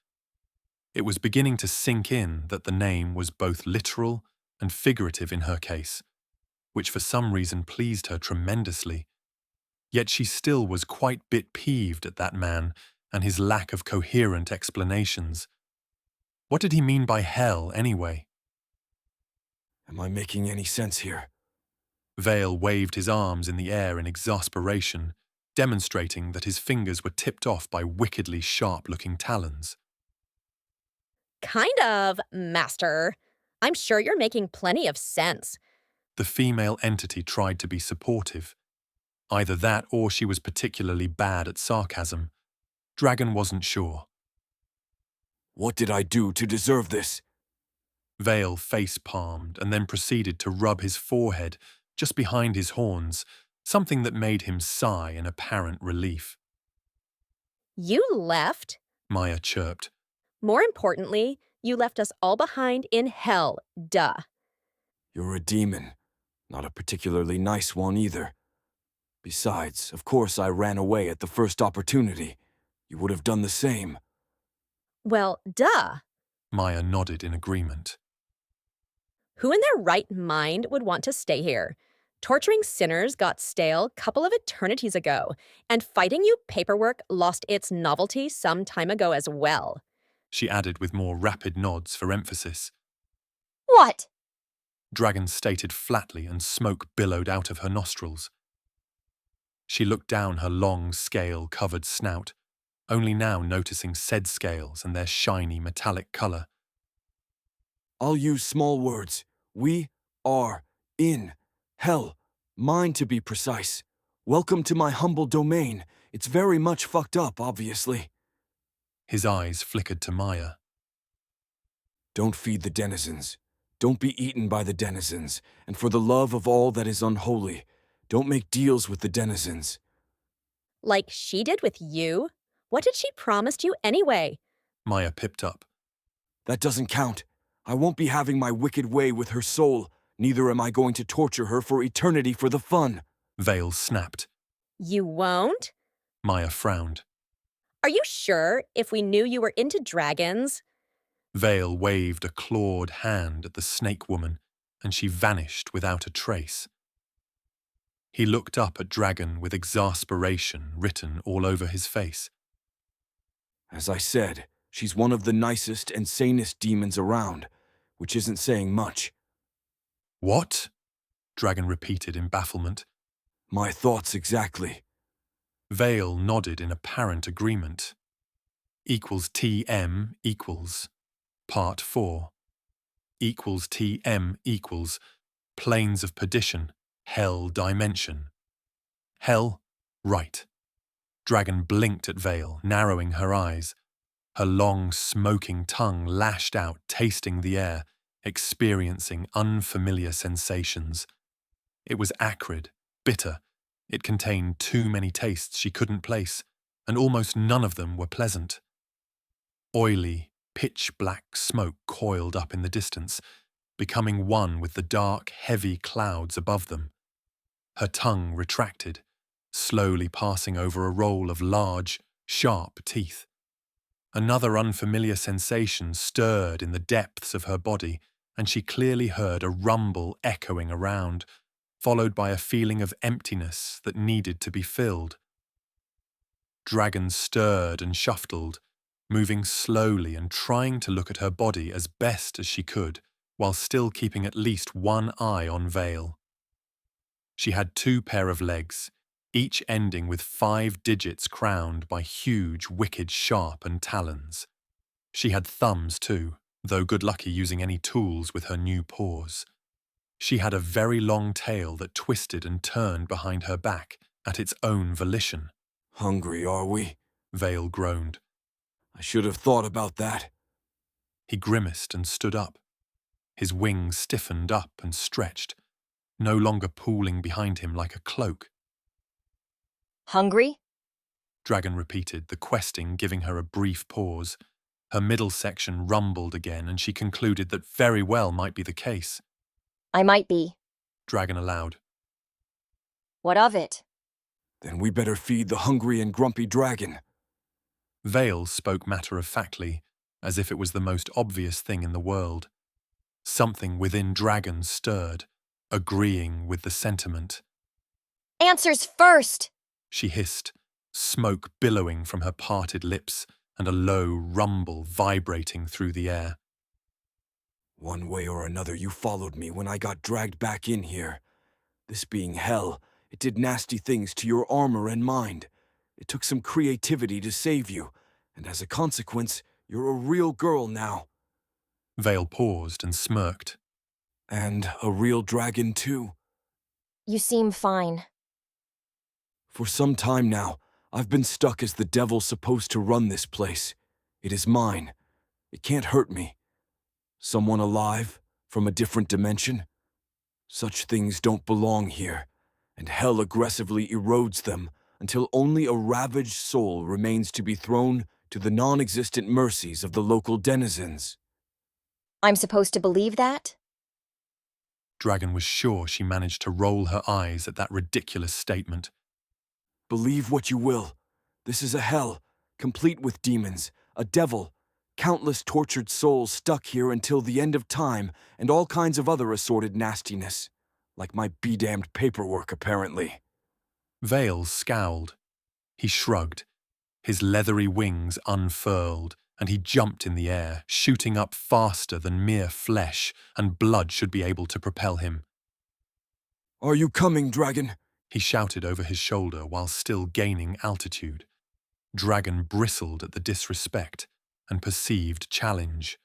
It was beginning to sink in that the name was both literal and figurative in her case, which for some reason pleased her tremendously. Yet she still was quite bit peeved at that man and his lack of coherent explanations. What did he mean by hell, anyway? Am I making any sense here? Vale waved his arms in the air in exasperation, demonstrating that his fingers were tipped off by wickedly sharp-looking talons. Kind of, Master. I'm sure you're making plenty of sense. The female entity tried to be supportive. Either that or she was particularly bad at sarcasm. Dragon wasn't sure. What did I do to deserve this? Vale face-palmed and then proceeded to rub his forehead just behind his horns, something that made him sigh in apparent relief. You left? Maya chirped. More importantly, you left us all behind in hell, duh. You're a demon. Not a particularly nice one either. Besides, of course I ran away at the first opportunity. You would have done the same. Well, duh. Maya nodded in agreement. Who in their right mind would want to stay here? Torturing sinners got stale a couple of eternities ago, and fighting you paperwork lost its novelty some time ago as well. She added with more rapid nods for emphasis. What? Dragon stated flatly, and smoke billowed out of her nostrils. She looked down her long, scale-covered snout, only now noticing said scales and their shiny metallic color. I'll use small words. We are in hell. Mine, to be precise. Welcome to my humble domain. It's very much fucked up, obviously. His eyes flickered to Maya. Don't feed the denizens. Don't be eaten by the denizens. And for the love of all that is unholy, don't make deals with the denizens. Like she did with you? What did she promise you anyway? Maya pipped up. That doesn't count. I won't be having my wicked way with her soul. Neither am I going to torture her for eternity for the fun. Vale snapped. You won't? Maya frowned. Are you sure if we knew you were into dragons? Vale waved a clawed hand at the snake woman, and she vanished without a trace. He looked up at Dragon with exasperation written all over his face. As I said, she's one of the nicest and sanest demons around, which isn't saying much. What? Dragon repeated in bafflement. My thoughts exactly. Vale nodded in apparent agreement. Equals TM equals Part 4. Equals TM equals Planes of Perdition, Hell Dimension. Hell? Right. Dragon blinked at Vale, narrowing her eyes. Her long, smoking tongue lashed out, tasting the air, experiencing unfamiliar sensations. It was acrid, bitter. It contained too many tastes she couldn't place, and almost none of them were pleasant. Oily, pitch-black smoke coiled up in the distance, becoming one with the dark, heavy clouds above them. Her tongue retracted, slowly passing over a roll of large, sharp teeth. Another unfamiliar sensation stirred in the depths of her body, and she clearly heard a rumble echoing around, followed by a feeling of emptiness that needed to be filled. Dragon stirred and shuffled, moving slowly and trying to look at her body as best as she could, while still keeping at least one eye on Vale. She had 2 pair of legs, each ending with 5 digits crowned by huge, wicked, sharpened talons. She had thumbs too, though good lucky using any tools with her new paws. She had a very long tail that twisted and turned behind her back at its own volition. Hungry, are we? Vale groaned. I should have thought about that. He grimaced and stood up. His wings stiffened up and stretched, no longer pooling behind him like a cloak. Hungry? Dragon repeated, the questing giving her a brief pause. Her middle section rumbled again, and she concluded that very well might be the case. I might be. Dragon allowed. What of it? Then we better feed the hungry and grumpy dragon. Vale spoke matter-of-factly, as if it was the most obvious thing in the world. Something within Dragon stirred, agreeing with the sentiment. Answers first! She hissed, smoke billowing from her parted lips and a low rumble vibrating through the air. One way or another, you followed me when I got dragged back in here. This being hell, it did nasty things to your armor and mind. It took some creativity to save you, and as a consequence, you're a real girl now. Vale paused and smirked. And a real dragon, too. You seem fine. For some time now, I've been stuck as the devil supposed to run this place. It is mine. It can't hurt me. Someone alive, from a different dimension? Such things don't belong here, and hell aggressively erodes them until only a ravaged soul remains to be thrown to the non-existent mercies of the local denizens. I'm supposed to believe that? Dragon was sure she managed to roll her eyes at that ridiculous statement. Believe what you will. This is a hell, complete with demons, a devil, countless tortured souls stuck here until the end of time, and all kinds of other assorted nastiness. Like my be-damned paperwork, apparently. Vale scowled. He shrugged. His leathery wings unfurled, and he jumped in the air, shooting up faster than mere flesh and blood should be able to propel him. Are you coming, dragon? He shouted over his shoulder while still gaining altitude. Dragon bristled at the disrespect and perceived challenge.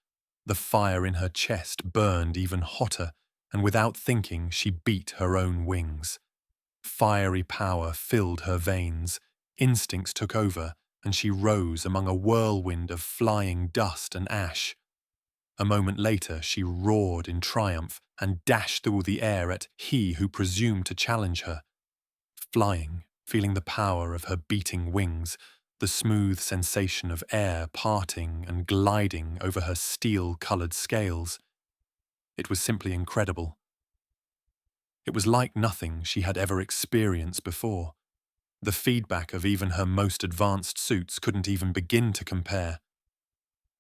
The fire in her chest burned even hotter, and without thinking she beat her own wings. Fiery power filled her veins, instincts took over, and she rose among a whirlwind of flying dust and ash. A moment later she roared in triumph and dashed through the air at he who presumed to challenge her. Flying, feeling the power of her beating wings, the smooth sensation of air parting and gliding over her steel-coloured scales. It was simply incredible. It was like nothing she had ever experienced before. The feedback of even her most advanced suits couldn't even begin to compare.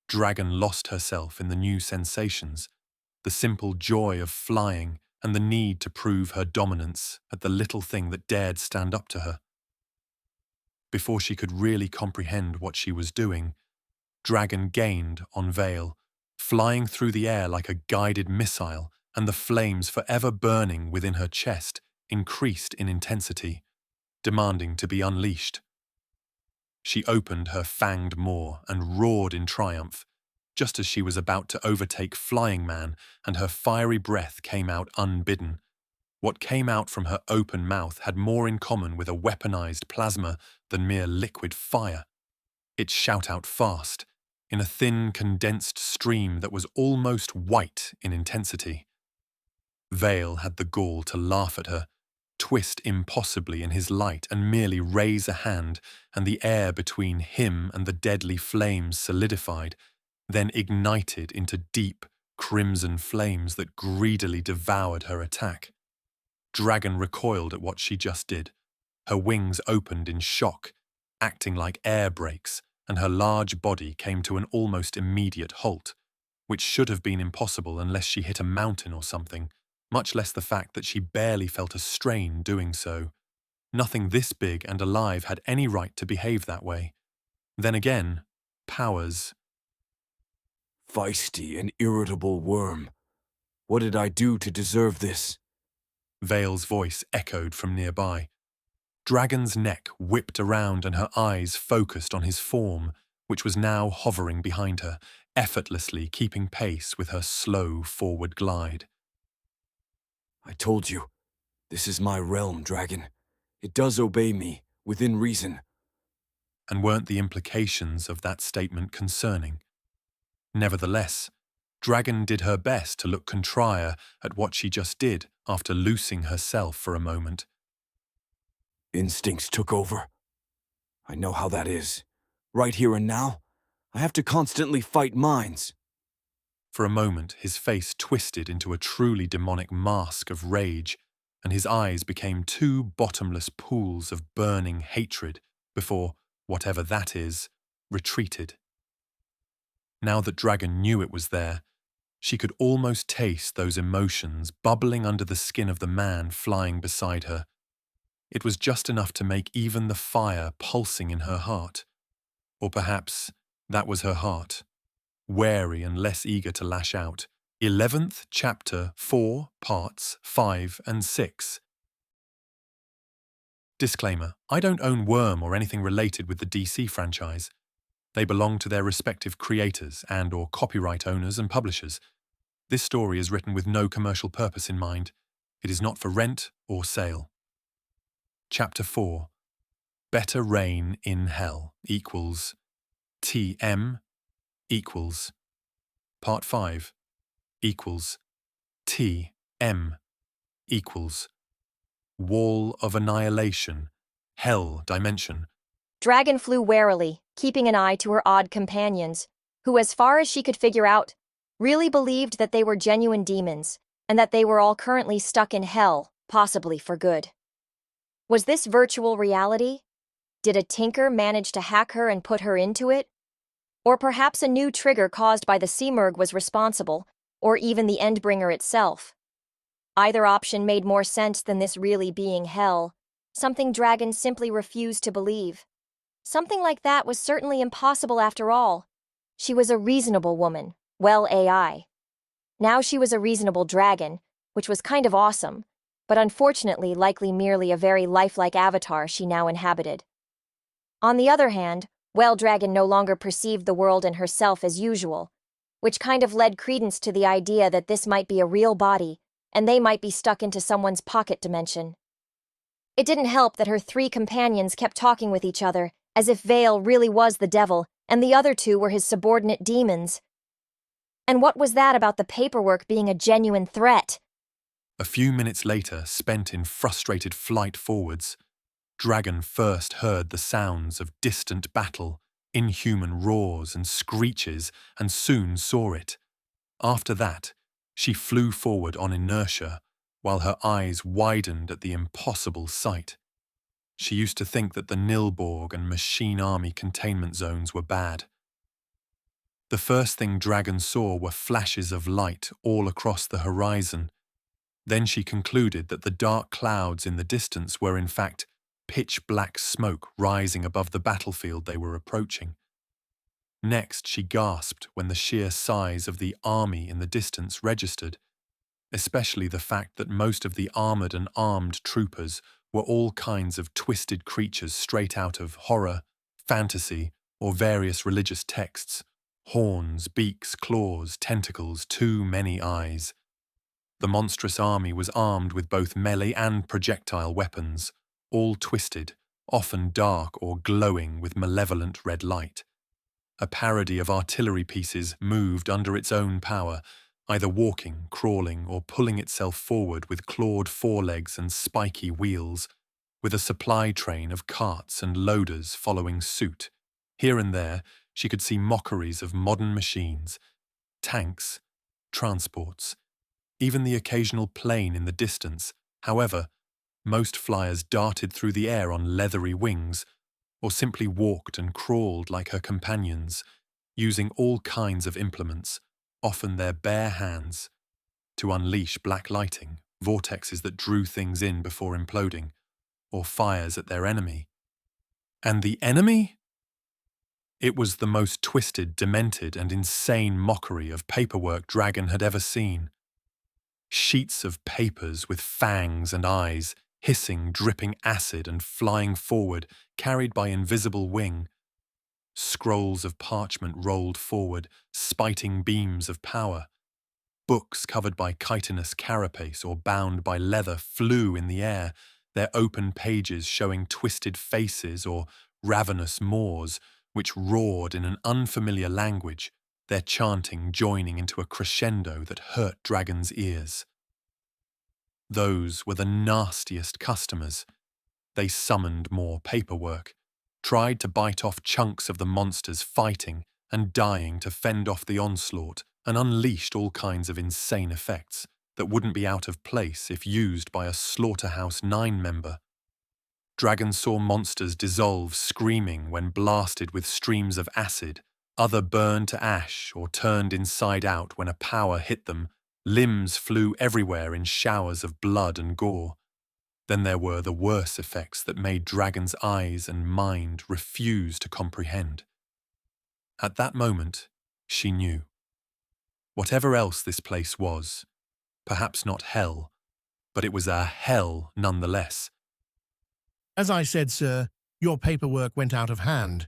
Dragon lost herself in the new sensations, the simple joy of flying and the need to prove her dominance at the little thing that dared stand up to her. Before she could really comprehend what she was doing, Dragon gained on Vale, flying through the air like a guided missile, and the flames forever burning within her chest increased in intensity, demanding to be unleashed. She opened her fanged maw and roared in triumph, just as she was about to overtake Flying Man, and her fiery breath came out unbidden. What came out from her open mouth had more in common with a weaponized plasma than mere liquid fire. It shot out fast, in a thin, condensed stream that was almost white in intensity. Vale had the gall to laugh at her, twist impossibly in his light and merely raise a hand, and the air between him and the deadly flames solidified, then ignited into deep, crimson flames that greedily devoured her attack. Dragon recoiled at what she just did. Her wings opened in shock, acting like air brakes, and her large body came to an almost immediate halt, which should have been impossible unless she hit a mountain or something, much less the fact that she barely felt a strain doing so. Nothing this big and alive had any right to behave that way. Then again, powers. Feisty and irritable worm. What did I do to deserve this? Vale's voice echoed from nearby. Dragon's neck whipped around and her eyes focused on his form, which was now hovering behind her, effortlessly keeping pace with her slow forward glide. I told you, this is my realm, Dragon. It does obey me, within reason. And weren't the implications of that statement concerning? Nevertheless, Dragon did her best to look contrarier at what she just did after loosing herself for a moment. Instincts took over. I know how that is. Right here and now, I have to constantly fight minds. For a moment, his face twisted into a truly demonic mask of rage, and his eyes became two bottomless pools of burning hatred before, whatever that is, retreated. Now that Dragon knew it was there, she could almost taste those emotions bubbling under the skin of the man flying beside her. It was just enough to make even the fire pulsing in her heart. Or perhaps that was her heart, wary and less eager to lash out. 11th chapter, 4 parts 5 and 6. Disclaimer: I don't own Worm or anything related with the DC franchise. They belong to their respective creators and/or copyright owners and publishers. This story is written with no commercial purpose in mind. It is not for rent or sale. Chapter 4. Better Rain in Hell equals TM equals Part 5 equals TM equals Wall of Annihilation, Hell Dimension. Dragon flew warily, keeping an eye to her odd companions, who, as far as she could figure out, really believed that they were genuine demons, and that they were all currently stuck in hell, possibly for good. Was this virtual reality? Did a tinker manage to hack her and put her into it? Or perhaps a new trigger caused by the Simurgh was responsible, or even the Endbringer itself. Either option made more sense than this really being hell, something Dragon simply refused to believe. Something like that was certainly impossible after all. She was a reasonable woman, well AI. Now she was a reasonable dragon, which was kind of awesome, but unfortunately likely merely a very lifelike avatar she now inhabited. On the other hand, well Dragon no longer perceived the world and herself as usual, which kind of led credence to the idea that this might be a real body, and they might be stuck into someone's pocket dimension. It didn't help that her three companions kept talking with each other, as if Vale really was the devil, and the other two were his subordinate demons. And what was that about the paperwork being a genuine threat? A few minutes later, spent in frustrated flight forwards, Dragon first heard the sounds of distant battle, inhuman roars and screeches, and soon saw it. After that, she flew forward on inertia, while her eyes widened at the impossible sight. She used to think that the Nilborg and Machine Army containment zones were bad. The first thing Dragon saw were flashes of light all across the horizon. Then she concluded that the dark clouds in the distance were in fact pitch-black smoke rising above the battlefield they were approaching. Next, she gasped when the sheer size of the army in the distance registered, especially the fact that most of the armored and armed troopers were all kinds of twisted creatures straight out of horror, fantasy, or various religious texts. Horns, beaks, claws, tentacles, too many eyes. The monstrous army was armed with both melee and projectile weapons, all twisted, often dark or glowing with malevolent red light. A parody of artillery pieces moved under its own power, either walking, crawling, or pulling itself forward with clawed forelegs and spiky wheels, with a supply train of carts and loaders following suit. Here and there, she could see mockeries of modern machines, tanks, transports, even the occasional plane in the distance. However, most flyers darted through the air on leathery wings, or simply walked and crawled like her companions, using all kinds of implements, often their bare hands, to unleash black lighting, vortexes that drew things in before imploding, or fires at their enemy. And the enemy? It was the most twisted, demented, and insane mockery of paperwork Dragon had ever seen. Sheets of papers with fangs and eyes, hissing, dripping acid and flying forward, carried by invisible wing. Scrolls of parchment rolled forward, spiting beams of power. Books covered by chitinous carapace or bound by leather flew in the air, their open pages showing twisted faces or ravenous maws, which roared in an unfamiliar language, their chanting joining into a crescendo that hurt Dragon's ears. Those were the nastiest customers. They summoned more paperwork, tried to bite off chunks of the monsters fighting and dying to fend off the onslaught, and unleashed all kinds of insane effects that wouldn't be out of place if used by a Slaughterhouse 9 member. Dragon saw monsters dissolve screaming when blasted with streams of acid, other burned to ash or turned inside out when a power hit them. Limbs flew everywhere in showers of blood and gore. Then there were the worse effects that made Dragon's eyes and mind refuse to comprehend. At that moment, she knew. Whatever else this place was, perhaps not hell, but it was a hell nonetheless. As I said, sir, your paperwork went out of hand.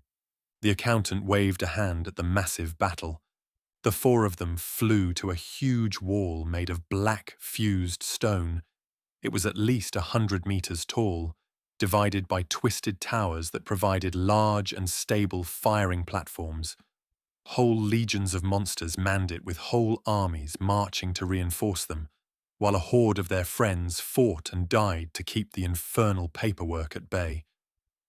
The accountant waved a hand at the massive battle. The four of them flew to a huge wall made of black fused stone. It was at least 100 meters tall, divided by twisted towers that provided large and stable firing platforms. Whole legions of monsters manned it with whole armies marching to reinforce them, while a horde of their friends fought and died to keep the infernal paperwork at bay.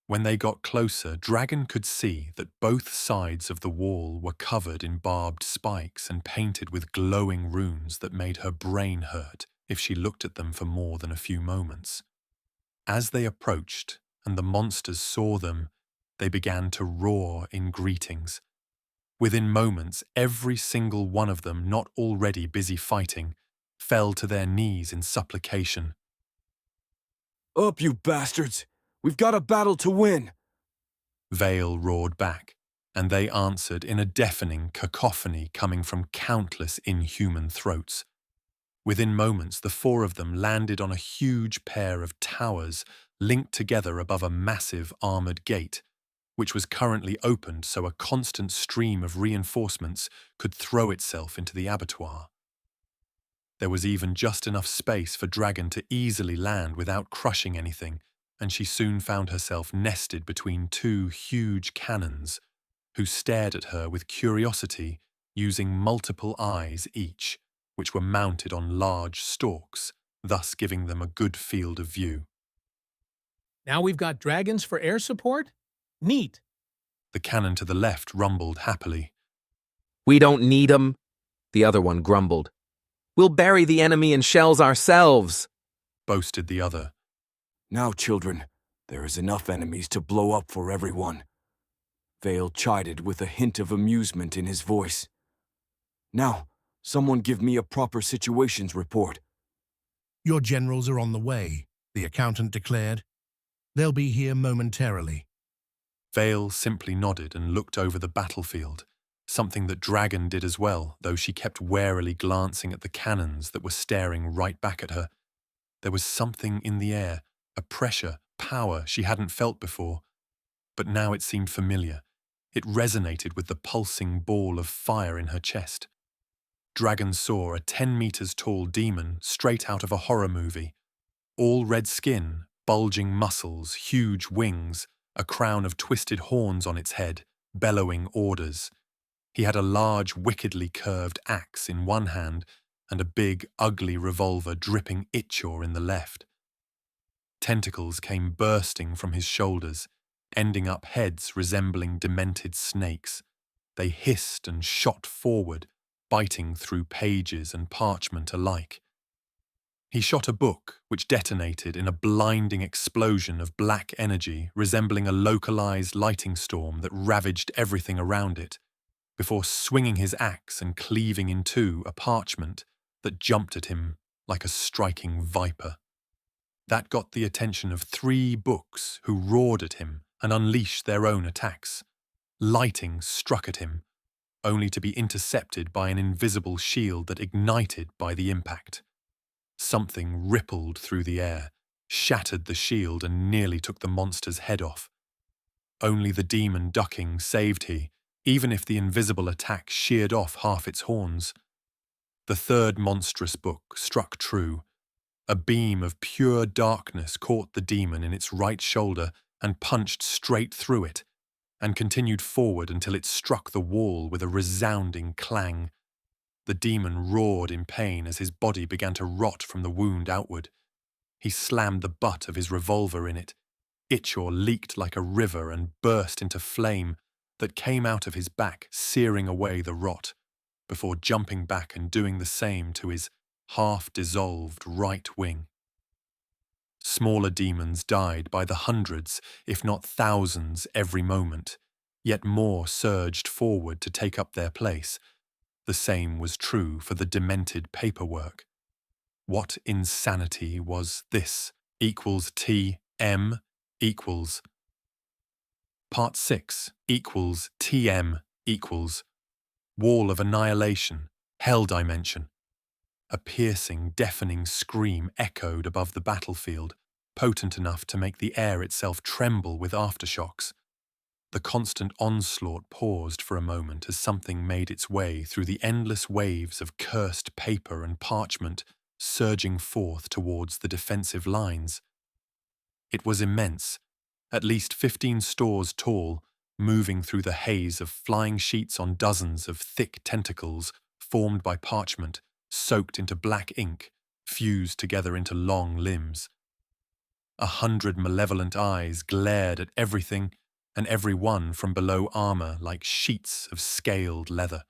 When they got closer, Dragon could see that both sides of the wall were covered in barbed spikes and painted with glowing runes that made her brain hurt if she looked at them for more than a few moments. As they approached and the monsters saw them, they began to roar in greetings. Within moments, every single one of them not already busy fighting fell to their knees in supplication. Up, you bastards! We've got a battle to win! Vale roared back, and they answered in a deafening cacophony coming from countless inhuman throats. Within moments, the four of them landed on a huge pair of towers linked together above a massive armored gate, which was currently opened so a constant stream of reinforcements could throw itself into the abattoir. There was even just enough space for Dragon to easily land without crushing anything, and she soon found herself nested between two huge cannons, who stared at her with curiosity, using multiple eyes each, which were mounted on large stalks, thus giving them a good field of view. Now we've got dragons for air support? Neat. The cannon to the left rumbled happily. We don't need 'em, the other one grumbled. We'll bury the enemy in shells ourselves, boasted the other. Now, children, there is enough enemies to blow up for everyone. Vale chided with a hint of amusement in his voice. Now, someone give me a proper situations report. Your generals are on the way, the accountant declared. They'll be here momentarily. Vale simply nodded and looked over the battlefield, something that Dragon did as well, though she kept warily glancing at the cannons that were staring right back at her. There was something in the air, a pressure, power she hadn't felt before, but now it seemed familiar. It resonated with the pulsing ball of fire in her chest. Dragon saw a 10 meters tall demon straight out of a horror movie. All red skin, bulging muscles, huge wings, a crown of twisted horns on its head, bellowing orders. He had a large, wickedly curved axe in one hand and a big, ugly revolver dripping ichor in the left. Tentacles came bursting from his shoulders, ending up heads resembling demented snakes. They hissed and shot forward, biting through pages and parchment alike. He shot a book, which detonated in a blinding explosion of black energy resembling a localized lightning storm that ravaged everything around it, before swinging his axe and cleaving in two a parchment that jumped at him like a striking viper. That got the attention of 3 books who roared at him and unleashed their own attacks. Lighting struck at him, only to be intercepted by an invisible shield that ignited by the impact. Something rippled through the air, shattered the shield and nearly took the monster's head off. Only the demon ducking saved he, even if the invisible attack sheared off half its horns. The 3rd monstrous book struck true. A beam of pure darkness caught the demon in its right shoulder and punched straight through it, and continued forward until it struck the wall with a resounding clang. The demon roared in pain as his body began to rot from the wound outward. He slammed the butt of his revolver in it. Ichor leaked like a river and burst into flame that came out of his back, searing away the rot, before jumping back and doing the same to his half-dissolved right wing. Smaller demons died by the hundreds, if not thousands, every moment, yet more surged forward to take up their place. The same was true for the demented paperwork. What insanity was this? Equals TM equals. Part 6 equals TM equals. Wall of annihilation, hell dimension. A piercing, deafening scream echoed above the battlefield, potent enough to make the air itself tremble with aftershocks. The constant onslaught paused for a moment as something made its way through the endless waves of cursed paper and parchment, surging forth towards the defensive lines. It was immense, at least 15 stores tall, moving through the haze of flying sheets on dozens of thick tentacles formed by parchment, soaked into black ink, fused together into long limbs. 100 malevolent eyes glared at everything and every one from below armor like sheets of scaled leather.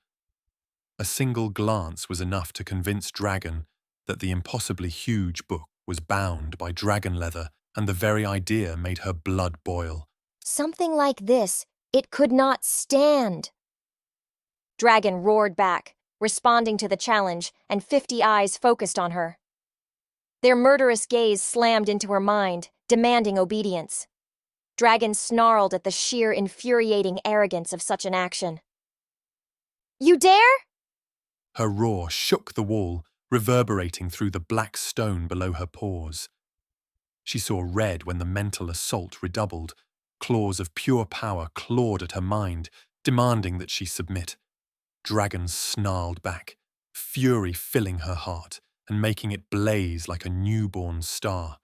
A single glance was enough to convince Dragon that the impossibly huge book was bound by dragon leather, and the very idea made her blood boil. Something like this, it could not stand. Dragon roared back, responding to the challenge, and 50 eyes focused on her. Their murderous gaze slammed into her mind, demanding obedience. Dragon snarled at the sheer infuriating arrogance of such an action. You dare? Her roar shook the wall, reverberating through the black stone below her paws. She saw red when the mental assault redoubled. Claws of pure power clawed at her mind, demanding that she submit. Dragon snarled back, fury filling her heart and making it blaze like a newborn star.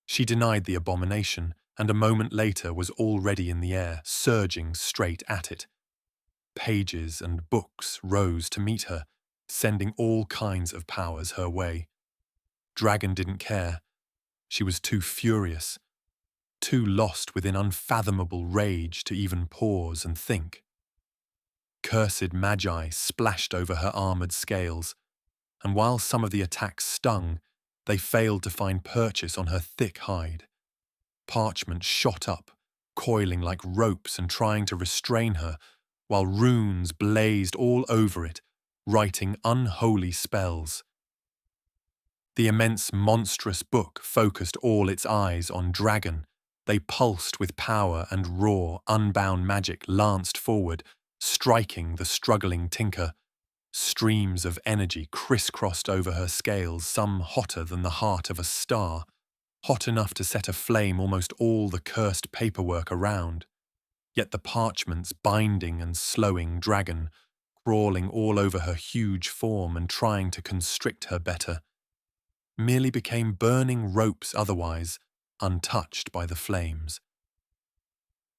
She denied the abomination, and a moment later was already in the air, surging straight at it. Pages and books rose to meet her, sending all kinds of powers her way. Dragon didn't care. She was too furious, too lost within unfathomable rage to even pause and think. Cursed magi splashed over her armored scales, and while some of the attacks stung, they failed to find purchase on her thick hide. Parchment shot up, coiling like ropes and trying to restrain her, while runes blazed all over it, writing unholy spells. The immense, monstrous book focused all its eyes on Dragon. They pulsed with power, and raw, unbound magic lanced forward, striking the struggling tinker. Streams of energy crisscrossed over her scales, some hotter than the heart of a star, hot enough to set aflame almost all the cursed paperwork around. Yet the parchments binding and slowing Dragon, crawling all over her huge form and trying to constrict her better, merely became burning ropes otherwise, untouched by the flames.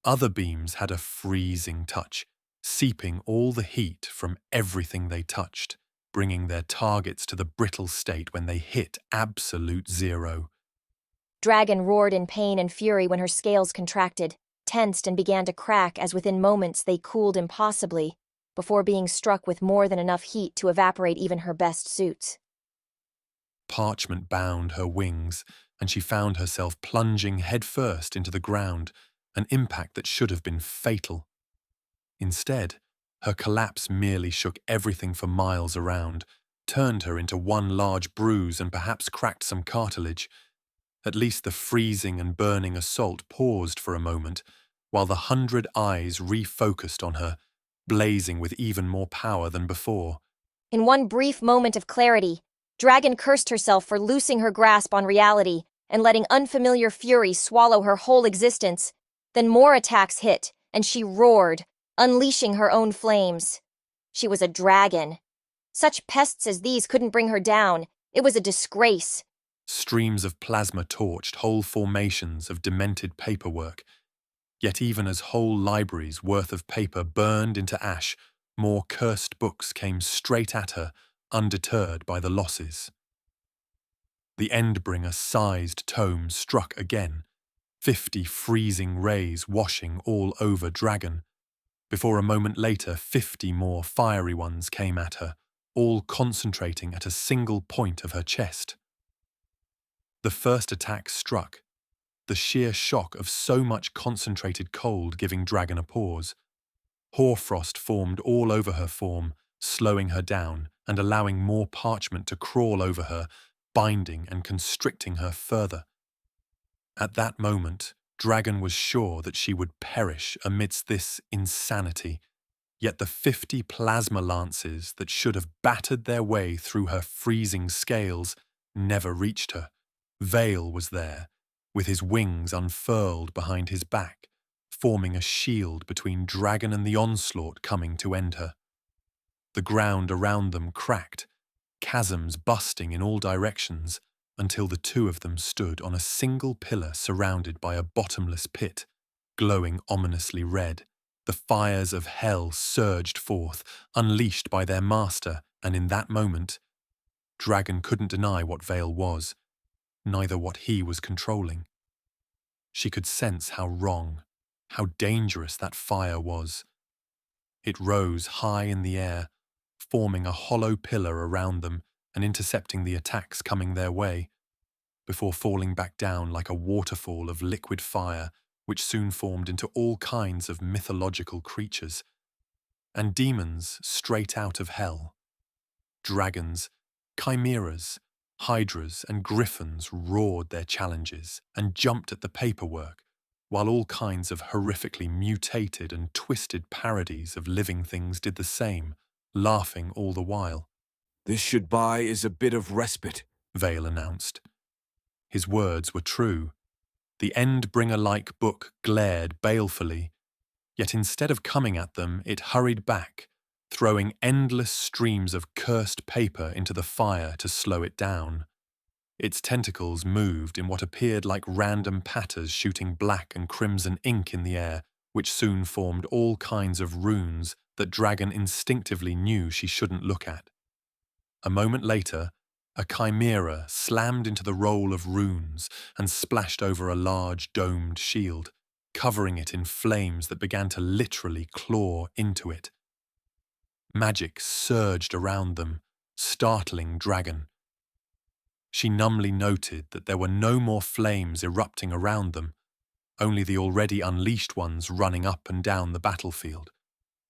Other beams had a freezing touch, seeping all the heat from everything they touched, bringing their targets to the brittle state when they hit absolute zero. Dragon roared in pain and fury when her scales contracted, tensed and began to crack as within moments they cooled impossibly, before being struck with more than enough heat to evaporate even her best suits. Parchment bound her wings, and she found herself plunging headfirst into the ground, an impact that should have been fatal. Instead, her collapse merely shook everything for miles around, turned her into one large bruise and perhaps cracked some cartilage. At least the freezing and burning assault paused for a moment, while the 100 eyes refocused on her, blazing with even more power than before. In one brief moment of clarity, Dragon cursed herself for loosing her grasp on reality and letting unfamiliar fury swallow her whole existence. Then more attacks hit, and she roared, unleashing her own flames. She was a dragon. Such pests as these couldn't bring her down. It was a disgrace. Streams of plasma torched whole formations of demented paperwork. Yet even as whole libraries worth of paper burned into ash, more cursed books came straight at her, undeterred by the losses. The Endbringer sized tome struck again, 50 freezing rays washing all over Dragon. Before a moment later, 50 more fiery ones came at her, all concentrating at a single point of her chest. The first attack struck, the sheer shock of so much concentrated cold giving Dragon a pause. Hoarfrost formed all over her form, slowing her down and allowing more parchment to crawl over her, binding and constricting her further. At that moment, Dragon was sure that she would perish amidst this insanity, yet the 50 plasma lances that should have battered their way through her freezing scales never reached her. Vale was there, with his wings unfurled behind his back, forming a shield between Dragon and the onslaught coming to end her. The ground around them cracked, chasms busting in all directions, until the two of them stood on a single pillar surrounded by a bottomless pit, glowing ominously red. The fires of hell surged forth, unleashed by their master, and in that moment, Dragon couldn't deny what Vale was, neither what he was controlling. She could sense how wrong, how dangerous that fire was. It rose high in the air, forming a hollow pillar around them and intercepting the attacks coming their way, before falling back down like a waterfall of liquid fire which soon formed into all kinds of mythological creatures, and demons straight out of hell. Dragons, chimeras, hydras and griffins roared their challenges and jumped at the paperwork, while all kinds of horrifically mutated and twisted parodies of living things did the same, laughing all the while. "This should buy us a bit of respite," Vale announced. His words were true. The Endbringer-like book glared balefully, yet instead of coming at them, it hurried back, throwing endless streams of cursed paper into the fire to slow it down. Its tentacles moved in what appeared like random patters shooting black and crimson ink in the air, which soon formed all kinds of runes that Dragon instinctively knew she shouldn't look at. A moment later, a chimera slammed into the roll of runes and splashed over a large domed shield, covering it in flames that began to literally claw into it. Magic surged around them, startling Dragon. She numbly noted that there were no more flames erupting around them, only the already unleashed ones running up and down the battlefield.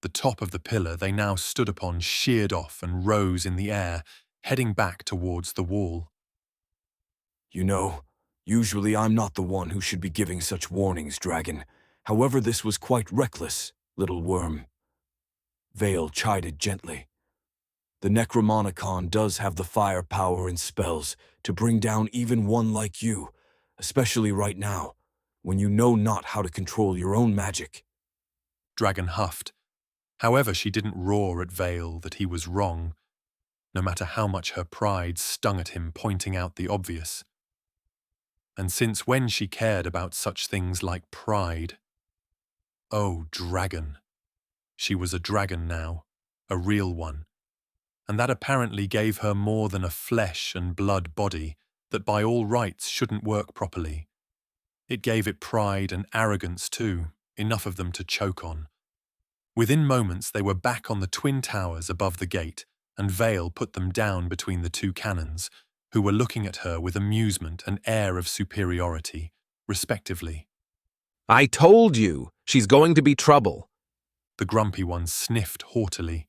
The top of the pillar they now stood upon sheared off and rose in the air, heading back towards the wall. "You know, usually I'm not the one who should be giving such warnings, Dragon. However, this was quite reckless, little worm." Vale chided gently. The Necromonicon does have the firepower and spells to bring down even one like you, especially right now, when you know not how to control your own magic. Dragon huffed. However, she didn't roar at Vale that he was wrong, no matter how much her pride stung at him, pointing out the obvious. And since when she cared about such things like pride? Oh, dragon. She was a dragon now, a real one. And that apparently gave her more than a flesh and blood body that by all rights shouldn't work properly. It gave it pride and arrogance too, enough of them to choke on. Within moments they were back on the twin towers above the gate, and Vale put them down between the two cannons, who were looking at her with amusement and air of superiority, respectively. I told you, she's going to be trouble. The grumpy one sniffed haughtily.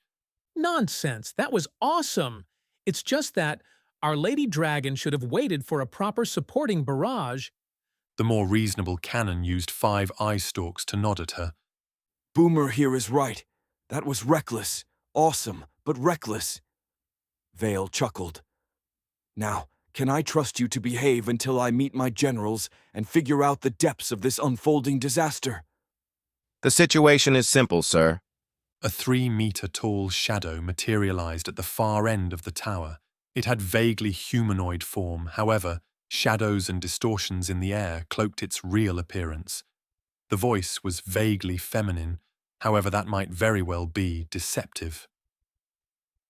Nonsense, that was awesome. It's just that Our Lady Dragon should have waited for a proper supporting barrage. The more reasonable cannon used 5 eye stalks to nod at her. Boomer here is right. That was reckless. Awesome, but reckless. Vale chuckled. Now, can I trust you to behave until I meet my generals and figure out the depths of this unfolding disaster? The situation is simple, sir. A 3-meter-tall shadow materialized at the far end of the tower. It had vaguely humanoid form, however, shadows and distortions in the air cloaked its real appearance. The voice was vaguely feminine, however that might very well be deceptive.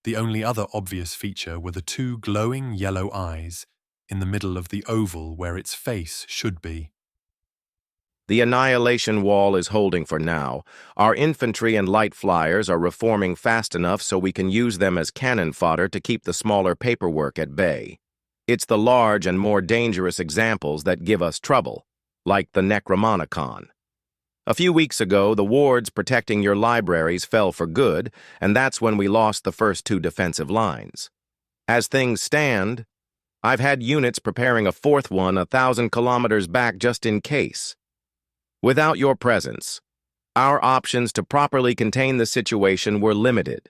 The only other obvious feature were the 2 glowing yellow eyes in the middle of the oval where its face should be. The Annihilation Wall is holding for now. Our infantry and light flyers are reforming fast enough so we can use them as cannon fodder to keep the smaller paperwork at bay. It's the large and more dangerous examples that give us trouble, like the Necromonicon. A few weeks ago, the wards protecting your libraries fell for good, and that's when we lost the first 2 defensive lines. As things stand, I've had units preparing a 4th one 1,000 kilometers back just in case. Without your presence, our options to properly contain the situation were limited.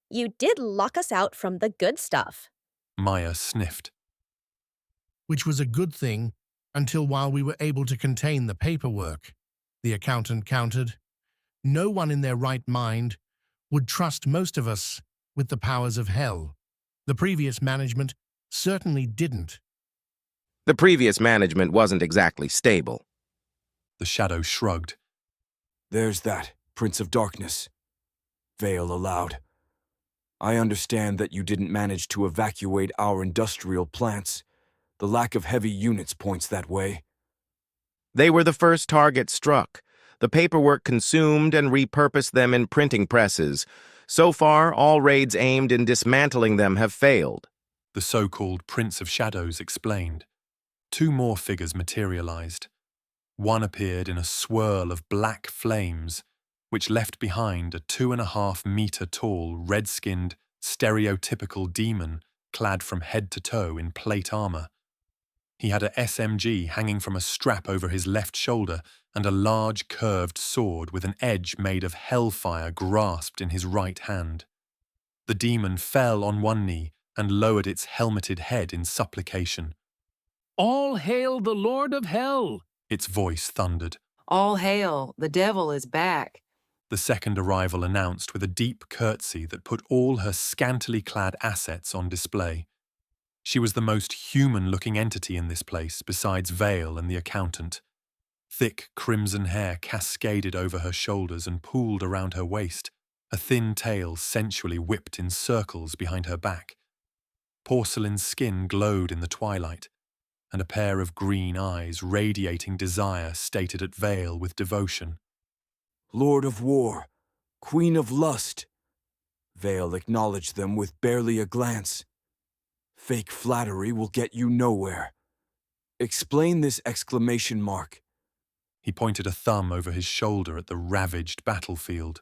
You did lock us out from the good stuff. Maya sniffed. Which was a good thing until while we were able to contain the paperwork, the accountant countered. No one in their right mind would trust most of us with the powers of hell. The previous management certainly didn't. The previous management wasn't exactly stable. The shadow shrugged. There's that, Prince of Darkness. Vale aloud. I understand that you didn't manage to evacuate our industrial plants. The lack of heavy units points that way. They were the first target struck. The paperwork consumed and repurposed them in printing presses. So far, all raids aimed in dismantling them have failed. The so-called Prince of Shadows explained. 2 more figures materialized. One appeared in a swirl of black flames, which left behind a 2.5-meter-tall, red-skinned, stereotypical demon clad from head to toe in plate armor. He had a SMG hanging from a strap over his left shoulder and a large curved sword with an edge made of hellfire grasped in his right hand. The demon fell on one knee and lowered its helmeted head in supplication. All hail the Lord of Hell! Its voice thundered. All hail, the devil is back. The second arrival announced with a deep curtsy that put all her scantily clad assets on display. She was the most human-looking entity in this place besides Vale and the accountant. Thick crimson hair cascaded over her shoulders and pooled around her waist, a thin tail sensually whipped in circles behind her back. Porcelain skin glowed in the twilight, and a pair of green eyes radiating desire stated at Vale with devotion. Lord of War, Queen of Lust. Vale acknowledged them with barely a glance. Fake flattery will get you nowhere. Explain this exclamation mark. He pointed a thumb over his shoulder at the ravaged battlefield.